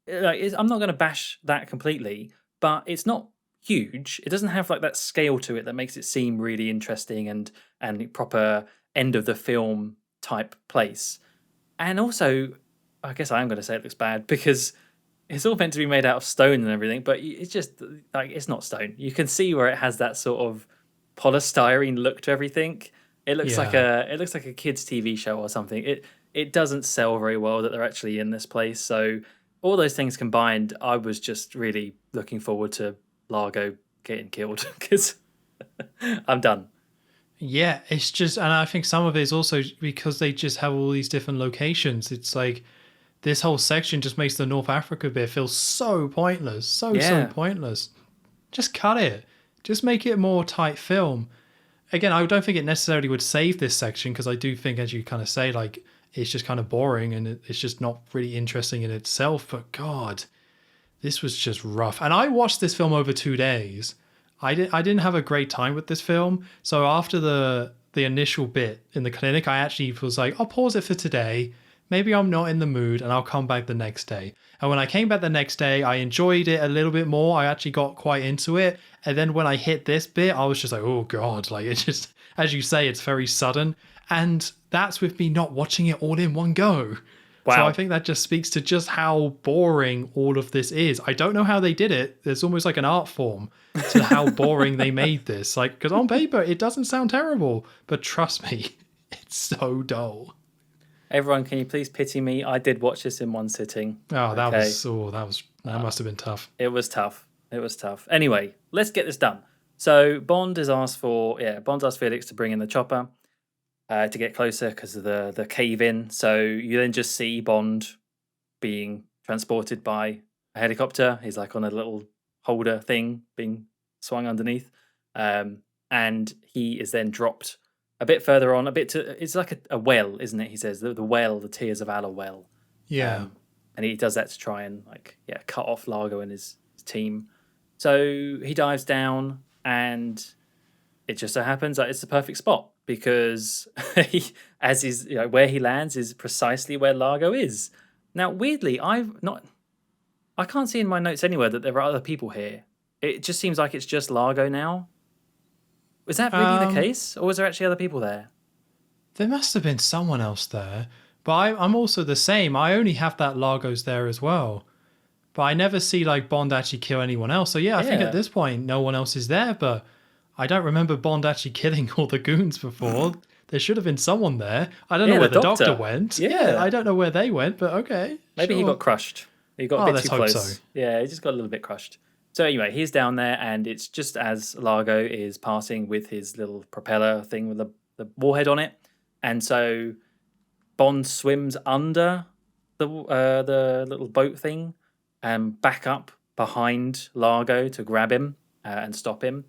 I'm not going to bash that completely, but it's not huge. It doesn't have like that scale to it that makes it seem really interesting and proper end of the film type place. And also, I guess I am going to say it looks bad because it's all meant to be made out of stone and everything, but it's just like it's not stone. You can see where it has that sort of polystyrene look to everything. It looks like a kids' TV show or something. It doesn't sell very well that they're actually in this place. So all those things combined, I was just really looking forward to Largo getting killed because I'm done. Yeah, it's just, and I think some of it is also because they just have all these different locations. It's like this whole section just makes the North Africa bit feel so pointless, so pointless. Just cut it. Just make it a more tight film. Again, I don't think it necessarily would save this section because I do think, as you kind of say, like it's just kind of boring and it's just not really interesting in itself. But God, this was just rough. And I watched this film over 2 days. I didn't have a great time with this film. So after the initial bit in the clinic, I actually was like, I'll pause it for today. Maybe I'm not in the mood and I'll come back the next day. And when I came back the next day, I enjoyed it a little bit more. I actually got quite into it. And then when I hit this bit, I was just like, oh God, like it just, as you say, it's very sudden. And that's with me not watching it all in one go. Wow. So I think that just speaks to just how boring all of this is. I don't know how they did it. There's almost like an art form to how boring they made this. Like, because on paper, it doesn't sound terrible. But trust me, it's so dull. Everyone, can you please pity me? I did watch this in one sitting. Oh, that must have been tough. It was tough. Anyway, let's get this done. So Bond has asked Felix to bring in the chopper to get closer because of the cave in. So you then just see Bond being transported by a helicopter. He's like on a little holder thing being swung underneath. And he is then dropped a bit further on, it's like a well, isn't it? He says the well, the Tears of Valor well. Yeah. And he does that to try and cut off Largo and his team. So he dives down, and it just so happens that it's the perfect spot because where he lands is precisely where Largo is. Now, weirdly, I can't see in my notes anywhere that there are other people here. It just seems like it's just Largo now. Was that really the case, or was there actually other people there? There must have been someone else there, but I'm also the same. I only have that Largo's there as well, but I never see like Bond actually kill anyone else. So I think at this point no one else is there, but I don't remember Bond actually killing all the goons before. There should have been someone there. I don't know where the doctor went. Yeah, I don't know where they went, but okay. Maybe he got crushed. He got a bit too close. So. Yeah, he just got a little bit crushed. So anyway, he's down there, and it's just as Largo is passing with his little propeller thing with the warhead on it, and so Bond swims under the little boat thing and back up behind Largo to grab him and stop him,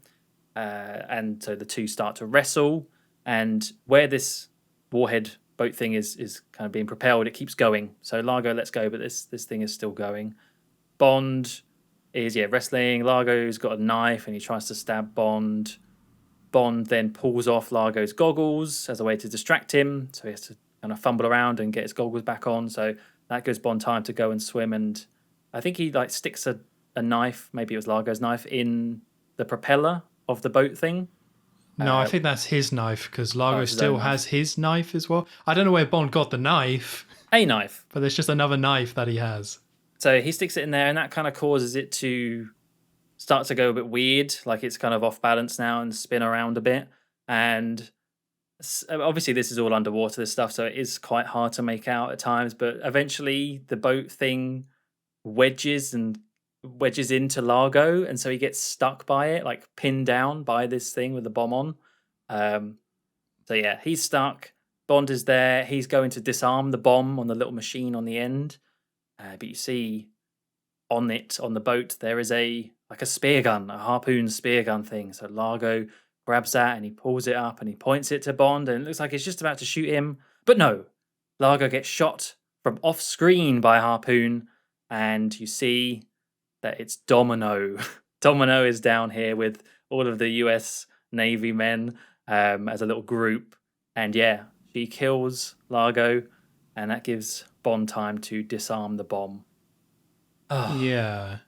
and so the two start to wrestle, and where this warhead boat thing is kind of being propelled, it keeps going. So Largo lets go, but this thing is still going. Bond is wrestling. Largo's got a knife and he tries to stab Bond. Bond then pulls off Largo's goggles as a way to distract him, so he has to kind of fumble around and get his goggles back on. So that gives Bond time to go and swim, and I think he sticks a knife, maybe it was Largo's knife, in the propeller of the boat thing. No, I think that's his knife because Largo still has his knife as well. I don't know where Bond got the knife. A knife. But there's just another knife that he has. So he sticks it in there, and that kind of causes it to start to go a bit weird, like it's kind of off balance now and spin around a bit. And obviously this is all underwater, this stuff, so it is quite hard to make out at times, but eventually the boat thing wedges into Largo, and so he gets stuck by it, like pinned down by this thing with the bomb on. So So yeah, he's stuck. Bond is there. He's going to disarm the bomb on the little machine on the end. But you see on the boat, there is a spear gun, a harpoon spear gun thing. So Largo grabs that and he pulls it up and he points it to Bond, and it looks like he's just about to shoot him. But no, Largo gets shot from off screen by a harpoon, and you see that it's Domino. Domino is down here with all of the US Navy men as a little group. And yeah, she kills Largo, and that gives Bond time to disarm the bomb. Yeah.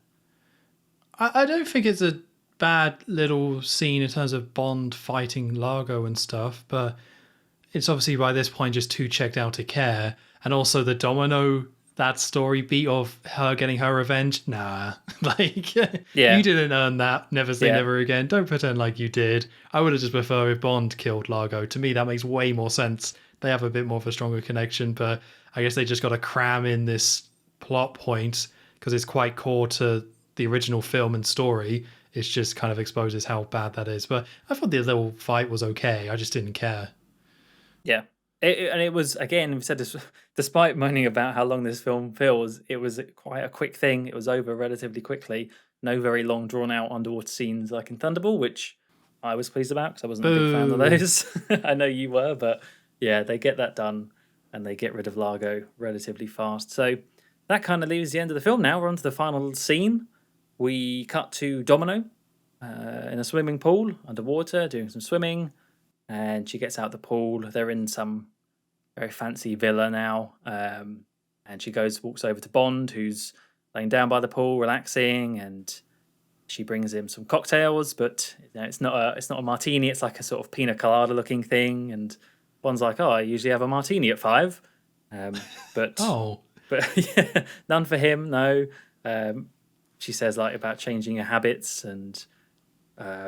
I don't think it's a bad little scene in terms of Bond fighting Largo and stuff, but it's obviously by this point just too checked out to care. And also the Domino, that story beat of her getting her revenge, nah. Like, Yeah. you didn't earn that. Never say Yeah. never again. Don't pretend like you did. I would have just preferred if Bond killed Largo. To me, that makes way more sense. They have a bit more of a stronger connection, but I guess they just got to cram in this plot point because it's quite core to the original film and story. It just kind of exposes how bad that is. But I thought the little fight was okay. I just didn't care. Yeah. And it was, again, we said this, despite moaning about how long this film feels, it was quite a quick thing. It was over relatively quickly. No very long, drawn out underwater scenes like in Thunderball, which I was pleased about because I wasn't a big fan of those. I know you were, but yeah, they get that done and they get rid of Largo relatively fast. So that kind of leaves the end of the film now. We're on to the final scene. We cut to Domino in a swimming pool underwater doing some swimming, and she gets out the pool. They're in some very fancy villa now, and she walks over to Bond, who's laying down by the pool relaxing, and she brings him some cocktails, but it's not a martini. It's like a sort of pina colada looking thing, and Bond's like, "Oh, I usually have a martini at 5, but yeah, none for him. No." She says like about changing her habits, and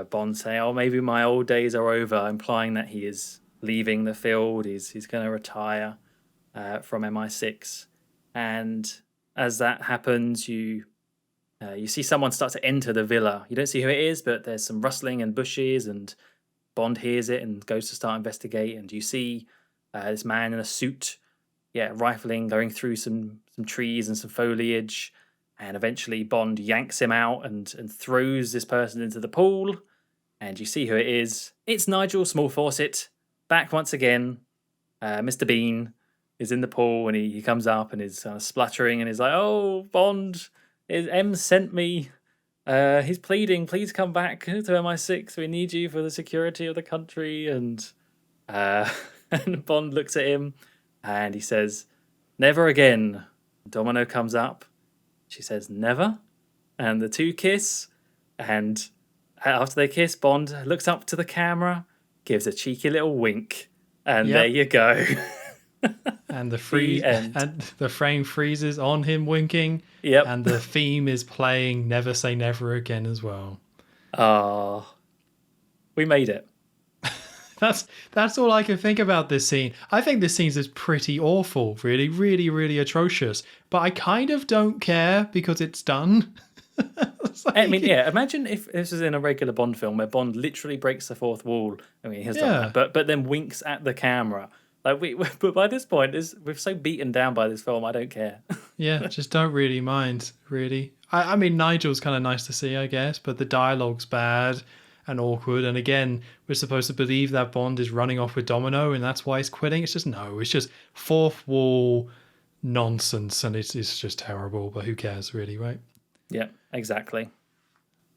Bond say, "Oh, maybe my old days are over," implying that he is leaving the field. He's going to retire from MI6, and as that happens, you see someone start to enter the villa. You don't see who it is, but there's some rustling and bushes, and Bond hears it and goes to start investigate. And you see this man in a suit, rifling, going through some trees and some foliage. And eventually Bond yanks him out and throws this person into the pool. And you see who it is. It's Nigel Smallfawcett, back once again. Mr. Bean is in the pool, and he comes up and is spluttering and is like, "Oh, Bond, M sent me. He's pleading, please come back to MI6. We need you for the security of the country." And and Bond looks at him and he says, "Never again." Domino comes up. She says, "Never." And the two kiss. And after they kiss, Bond looks up to the camera, gives a cheeky little wink. And there you go. And the frame freezes on him winking. Yep. And the theme is playing Never Say Never Again as well. Oh, we made it. That's all I can think about this scene. I think this scene is pretty awful, really, really, really atrocious. But I kind of don't care because it's done. I mean, yeah, imagine if this was in a regular Bond film where Bond literally breaks the fourth wall. I mean, he has done that, but then winks at the camera. Like but by this point, we're so beaten down by this film, I don't care. Yeah, just don't really mind, really. I mean, Nigel's kind of nice to see, I guess, but the dialogue's bad and awkward. And again, we're supposed to believe that Bond is running off with Domino and that's why he's quitting. It's just fourth wall nonsense, and it's just terrible, but who cares, really, right? Yeah, exactly.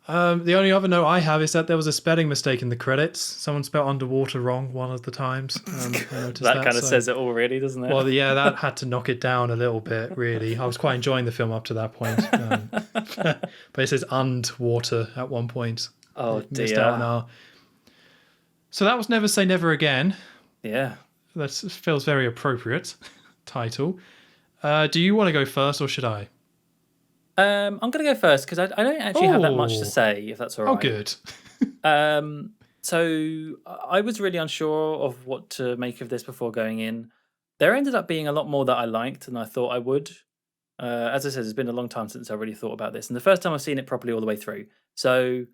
The only other note I have is that there was a spelling mistake in the credits. Someone spelled underwater wrong one of the times. I noticed that kind of says it all, really, doesn't it? Well, yeah, that had to knock it down a little bit, really. I was quite enjoying the film up to that point. But it says "underwater" at one point. Oh, dear. Missed out on R. So that was Never Say Never Again. Yeah. That feels very appropriate title. Do you want to go first or should I? I'm going to go first because I don't actually have that much to say, if that's all right. Oh, good. So I was really unsure of what to make of this before going in. There ended up being a lot more that I liked than I thought I would. As I said, it's been a long time since I really thought about this. And the first time I've seen it properly all the way through. So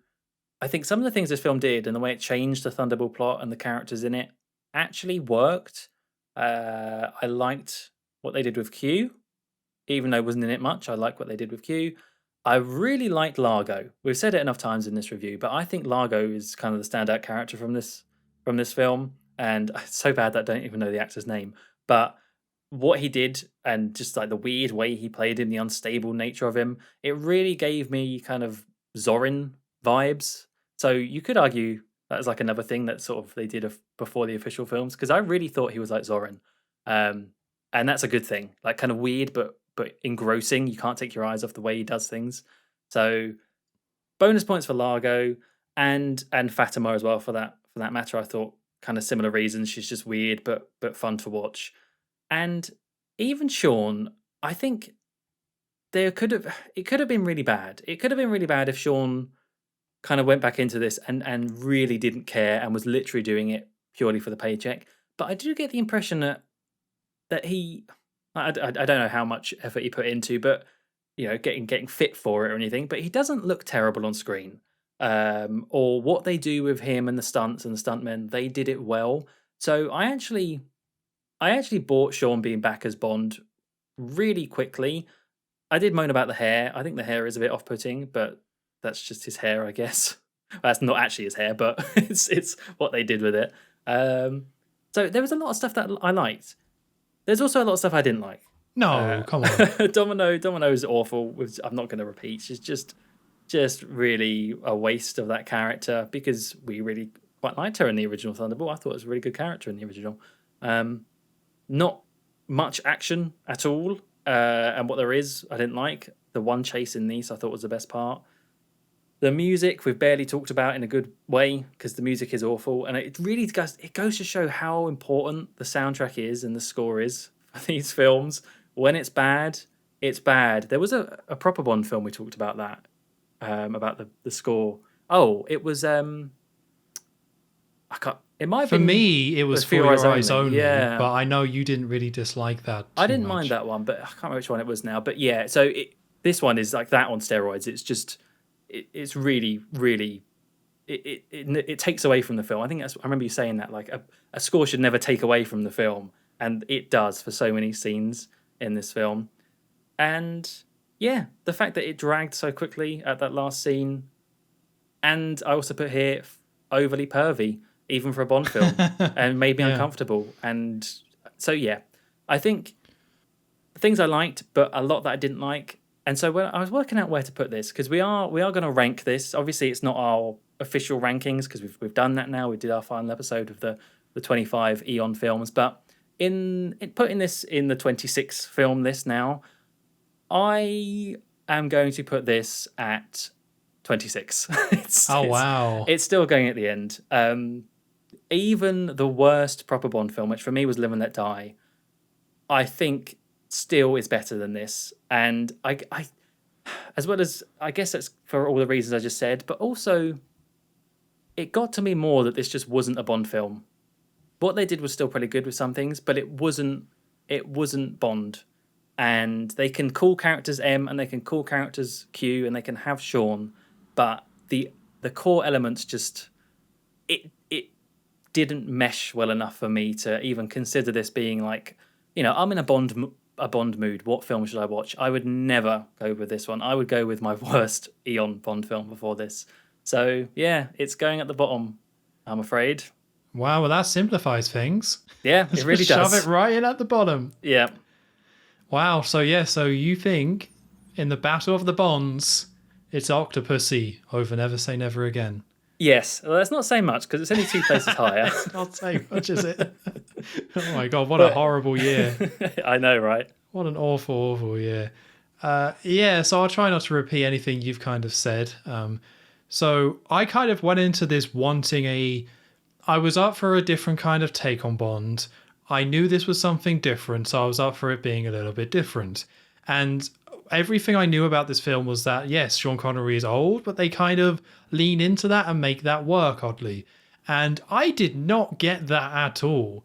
I think some of the things this film did and the way it changed the Thunderball plot and the characters in it actually worked. I liked what they did with Q, even though it wasn't in it much. I like what they did with Q. I really liked Largo. We've said it enough times in this review, but I think Largo is kind of the standout character from this film. And it's so bad that I don't even know the actor's name. But what he did and just like the weird way he played him, the unstable nature of him, it really gave me kind of Zorin vibes. So you could argue that was like another thing that sort of they did before the official films, because I really thought he was like Zorin. And that's a good thing, like kind of weird but engrossing. You can't take your eyes off the way he does things. So bonus points for Largo and Fatima as well for that matter. I thought kind of similar reasons. She's just weird but fun to watch. And even Sean, I think it could have been really bad. It could have been really bad if Sean kind of went back into this and really didn't care and was literally doing it purely for the paycheck. But I do get the impression that he, I don't know how much effort he put into, but getting fit for it or anything. But he doesn't look terrible on screen. Or what they do with him and the stunts and the stuntmen, they did it well. So I actually bought Sean being back as Bond really quickly. I did moan about the hair. I think the hair is a bit off-putting, but that's just his hair, I guess. That's not actually his hair, but it's what they did with it. So there was a lot of stuff that I liked. There's also a lot of stuff I didn't like. No, come on. Domino is awful. I'm not going to repeat. She's just really a waste of that character, because we really quite liked her in the original Thunderball. I thought it was a really good character in the original. Not much action at all. And what there is, I didn't like. The one chase in these I thought was the best part. The music we've barely talked about in a good way, because the music is awful, and it really goes to show how important the soundtrack is and the score is for these films. When it's bad, it's bad. There was a proper Bond film we talked about that, about the score. Oh, it was I can't. It might have For been me, it was For Your Eyes Only, yeah. But I know you didn't really dislike that I didn't much. mind that one, but I can't remember which one it was now. But yeah, so this one is like that on steroids. It's just, it's really, really, it takes away from the film. I think I remember you saying that, like a score should never take away from the film, and it does for so many scenes in this film. And yeah, the fact that it dragged so quickly at that last scene, and I also put here overly pervy, even for a Bond film, and made me uncomfortable. And so, yeah, I think things I liked, but a lot that I didn't like. And so when I was working out where to put this, because we are going to rank this. Obviously, it's not our official rankings, because we've done that now. We did our final episode of the 25 Eon films. But in putting this in the 26 film list now, I am going to put this at 26. Wow. It's still going at the end. Even the worst proper Bond film, which for me was Live and Let Die, I think still is better than this. And I as well as, I guess that's for all the reasons I just said, but also it got to me more that this just wasn't a Bond film. What they did was still pretty good with some things, but it wasn't Bond. And they can call characters M and they can call characters Q and they can have Sean, but the core elements just it didn't mesh well enough for me to even consider this being like, I'm in a Bond mood. What film should I watch? I would never go with this one. I would go with my worst Eon Bond film before this. So yeah, it's going at the bottom, I'm afraid. Wow, well that simplifies things. Yeah, it really does. Shove it right in at the bottom. Yeah. Wow, so you think in the Battle of the Bonds, it's Octopussy over Never Say Never Again. Yes, well, that's not saying much because it's only 2 places higher. It's not saying much, is it? Oh my God, what a horrible year. I know, right? What an awful, awful year. So I'll try not to repeat anything you've kind of said. So I kind of went into this wanting I was up for a different kind of take on Bond. I knew this was something different, so I was up for it being a little bit different. And everything I knew about this film was that, yes, Sean Connery is old, but they kind of lean into that and make that work, oddly. And I did not get that at all.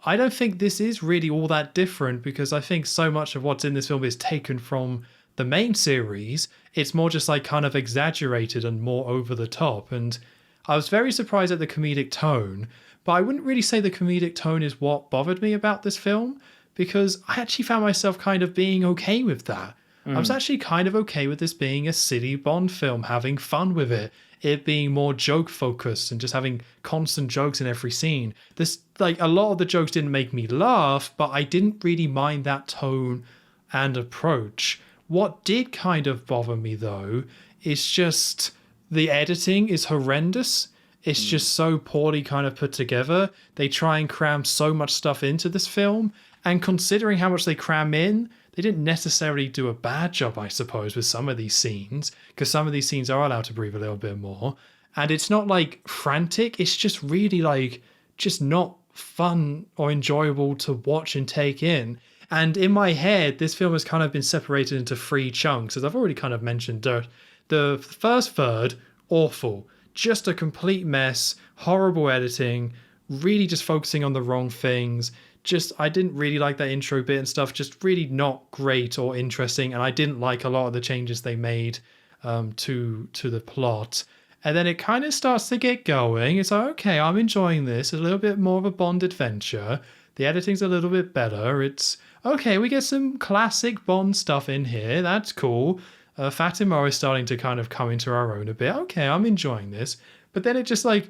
I don't think this is really all that different, because I think so much of what's in this film is taken from the main series. It's more just like kind of exaggerated and more over the top. And I was very surprised at the comedic tone, but I wouldn't really say the comedic tone is what bothered me about this film, because I actually found myself kind of being okay with that. I was actually kind of okay with this being a silly Bond film, having fun with it being more joke focused and just having constant jokes in every scene. This, like, a lot of the jokes didn't make me laugh, but I didn't really mind that tone and approach. What did kind of bother me though is just the editing is horrendous. It's just so poorly kind of put together. They try and cram so much stuff into this film, and considering how much they cram in, they didn't necessarily do a bad job, I suppose, with some of these scenes, because some of these scenes are allowed to breathe a little bit more. And it's not like frantic, it's just really like just not fun or enjoyable to watch and take in. And in my head, this film has kind of been separated into three chunks, as I've already kind of mentioned. The first third, awful, just a complete mess, horrible editing, really just focusing on the wrong things. Just, I didn't really like that intro bit and stuff, just really not great or interesting, and I didn't like a lot of the changes they made to the plot. And then it kind of starts to get going. It's like, okay, I'm enjoying this. A little bit more of a Bond adventure. The editing's a little bit better. It's okay, we get some classic Bond stuff in here. That's cool. Fatima is starting to kind of come into our own a bit. Okay, I'm enjoying this. But then it just like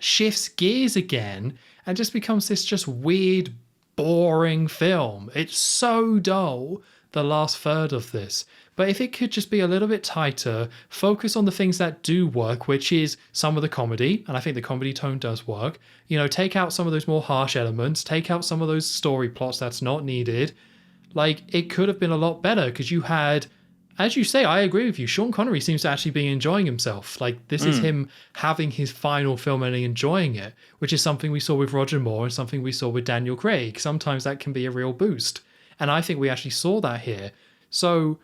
shifts gears again and just becomes this just weird, boring film. It's so dull, the last third of this. But if it could just be a little bit tighter, focus on the things that do work, which is some of the comedy, and I think the comedy tone does work. You know, take out some of those more harsh elements, take out some of those story plots that's not needed. Like, it could have been a lot better, because you had, as you say, I agree with you, Sean Connery seems to actually be enjoying himself. Like, this is him having his final film and enjoying it, which is something we saw with Roger Moore and something we saw with Daniel Craig. Sometimes that can be a real boost. And I think we actually saw that here. So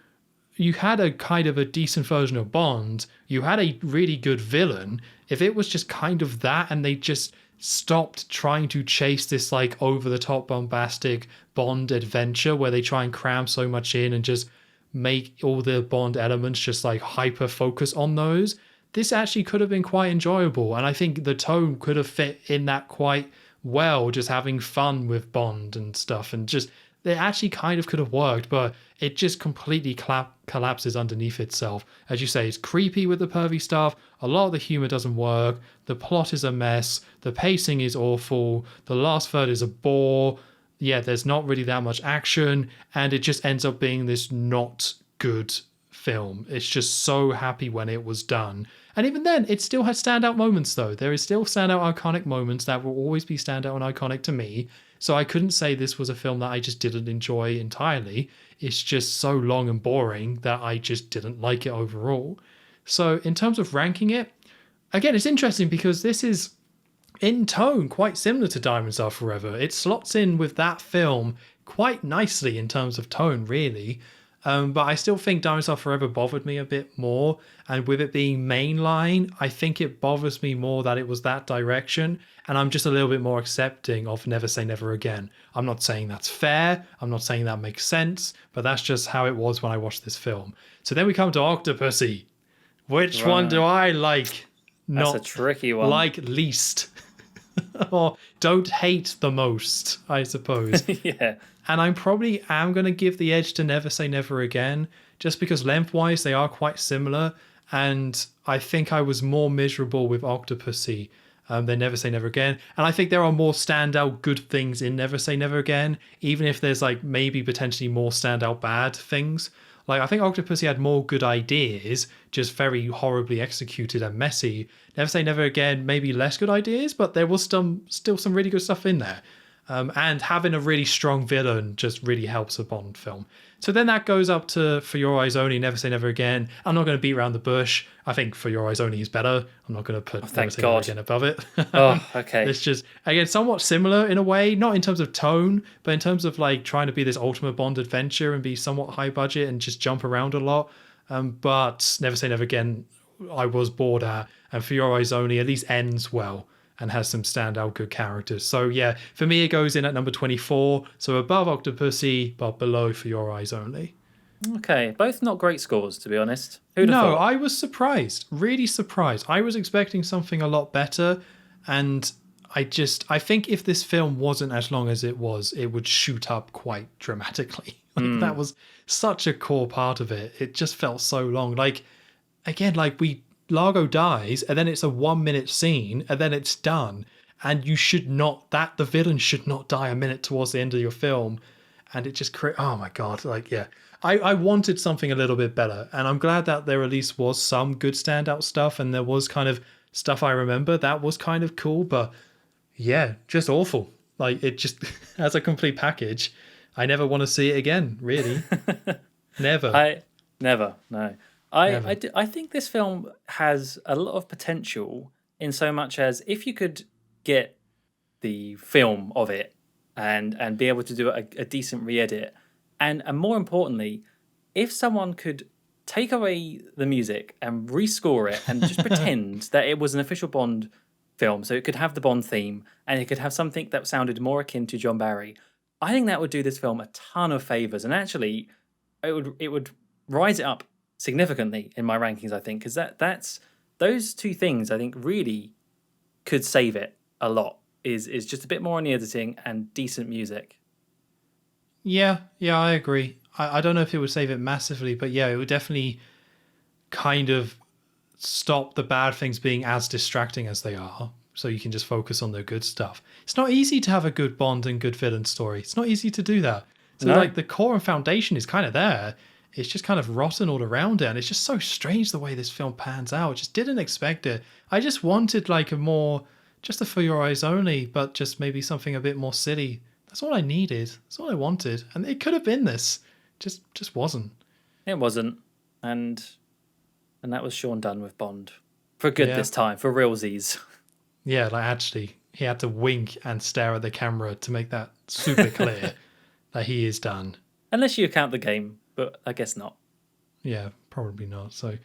you had a kind of a decent version of Bond. You had a really good villain. If it was just kind of that and they just stopped trying to chase this like over-the-top bombastic Bond adventure where they try and cram so much in and just make all the Bond elements just like hyper focus on those, this actually could have been quite enjoyable. And I think the tone could have fit in that quite well, just having fun with Bond and stuff. And just, it actually kind of could have worked, but it just completely collapses underneath itself. As you say, it's creepy with the pervy stuff. A lot of the humor doesn't work. The plot is a mess. The pacing is awful. The last third is a bore. Yeah, there's not really that much action, and it just ends up being this not good film. It's just so happy when it was done. And even then, it still has standout moments, though. There is still standout iconic moments that will always be standout and iconic to me. So I couldn't say this was a film that I just didn't enjoy entirely. It's just so long and boring that I just didn't like it overall. So in terms of ranking it, again, it's interesting because this is in tone quite similar to Diamonds Are Forever. It slots in with that film quite nicely in terms of tone, really. But I still think Diamonds Are Forever bothered me a bit more. And with it being mainline, I think it bothers me more that it was that direction. And I'm just a little bit more accepting of Never Say Never Again. I'm not saying that's fair. I'm not saying that makes sense. But that's just how it was when I watched this film. So then we come to Octopussy. Which one do I like? That's a tricky one. Like least. Or don't hate the most, I suppose. Yeah. And I probably am going to give the edge to Never Say Never Again, just because lengthwise they are quite similar. And I think I was more miserable with Octopussy than Never Say Never Again. And I think there are more standout good things in Never Say Never Again, even if there's like maybe potentially more standout bad things. Like, I think Octopussy had more good ideas, just very horribly executed and messy. Never Say Never Again, maybe less good ideas, but there was still some really good stuff in there. And having a really strong villain just really helps a Bond film. So then that goes up to For Your Eyes Only, Never Say Never Again. I'm not going to beat around the bush. I think For Your Eyes Only is better. I'm not going to put Never Say Never Again above it. Oh, okay. It's just, again, somewhat similar in a way, not in terms of tone, but in terms of like trying to be this ultimate Bond adventure and be somewhat high budget and just jump around a lot. But Never Say Never Again, I was bored at. And For Your Eyes Only at least ends well and has some standout good characters. So yeah, for me it goes in at number 24. So above Octopussy, but below For Your Eyes Only. Okay, both not great scores, to be honest. Who'd have No, thought? I was surprised, really surprised. I was expecting something a lot better, and I think if this film wasn't as long as it was, it would shoot up quite dramatically. Like that was such a core part of it. It just felt so long. Like again, like Largo dies and then it's a 1 minute scene and then it's done. And you should not, the villain should not die a minute towards the end of your film. And it just oh my God. Like, yeah, I wanted something a little bit better. And I'm glad that there at least was some good standout stuff. And there was kind of stuff I remember that was kind of cool. But yeah, just awful. Like it just, as a complete package, I never want to see it again, really. Never. Never, no. I think this film has a lot of potential in so much as if you could get the film of it and be able to do a decent re-edit, and more importantly, if someone could take away the music and rescore it and just pretend that it was an official Bond film, so it could have the Bond theme and it could have something that sounded more akin to John Barry, I think that would do this film a ton of favors, and actually it would rise it up significantly in my rankings, I think, because that's those two things I think really could save it a lot, is just a bit more on the editing and decent music. Yeah, I agree. I don't know if it would save it massively, but yeah, it would definitely kind of stop the bad things being as distracting as they are, so you can just focus on the good stuff. It's not easy to have a good Bond and good villain story. It's not easy to do that. So like the core and foundation is kind of there. It's just kind of rotten all around it, and it's just so strange the way this film pans out. I just didn't expect it. I just wanted like a more, just a For Your Eyes Only, but just maybe something a bit more silly. That's all I needed. That's all I wanted. And it could have been this. Just wasn't. It wasn't. And that was Sean done with Bond. For good this time, for realsies. Yeah, like actually, he had to wink and stare at the camera to make that super clear that he is done. Unless you count the game, but I guess not. Yeah, probably not. So,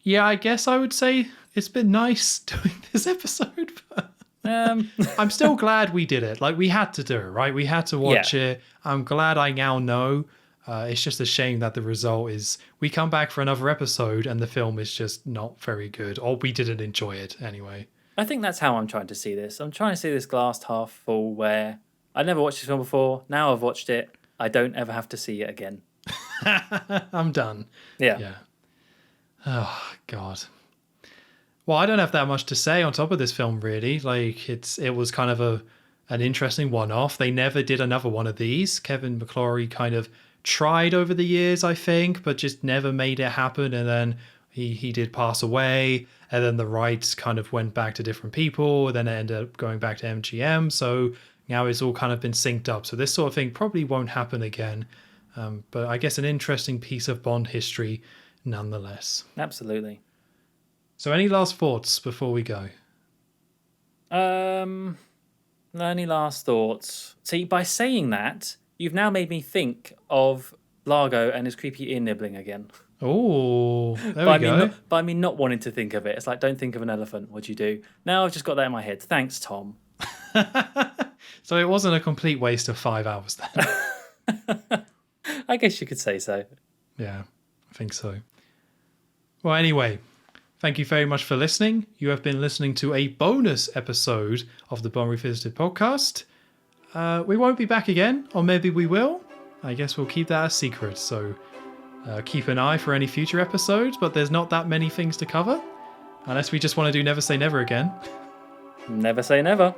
yeah, I guess I would say it's been nice doing this episode. But I'm still glad we did it. Like, we had to do it, right? We had to watch it. I'm glad I now know. It's just a shame that the result is we come back for another episode and the film is just not very good, or we didn't enjoy it anyway. I think that's how I'm trying to see this. I'm trying to see this glass half full, where I never watched this film before. Now I've watched it. I don't ever have to see it again. I'm done. Yeah. Oh, God. Well, I don't have that much to say on top of this film, really. Like, it was kind of an interesting one-off. They never did another one of these. Kevin McClory kind of tried over the years, I think, but just never made it happen. And then he did pass away, and then the rights kind of went back to different people. Then it ended up going back to MGM. So now it's all kind of been synced up. So this sort of thing probably won't happen again. But I guess an interesting piece of Bond history nonetheless. Absolutely. So any last thoughts before we go? Any last thoughts? See, by saying that, you've now made me think of Largo and his creepy ear nibbling again. Oh, there we go. By me not wanting to think of it. It's like, don't think of an elephant. What'd you do? Now I've just got that in my head. Thanks, Tom. So it wasn't a complete waste of 5 hours then. I guess you could say so. Yeah, I think so. Well, anyway, thank you very much for listening. You have been listening to a bonus episode of the Bond Revisited podcast. We won't be back again, or maybe we will. I guess we'll keep that a secret, so keep an eye for any future episodes, but there's not that many things to cover, unless we just want to do Never Say Never again. Never say never.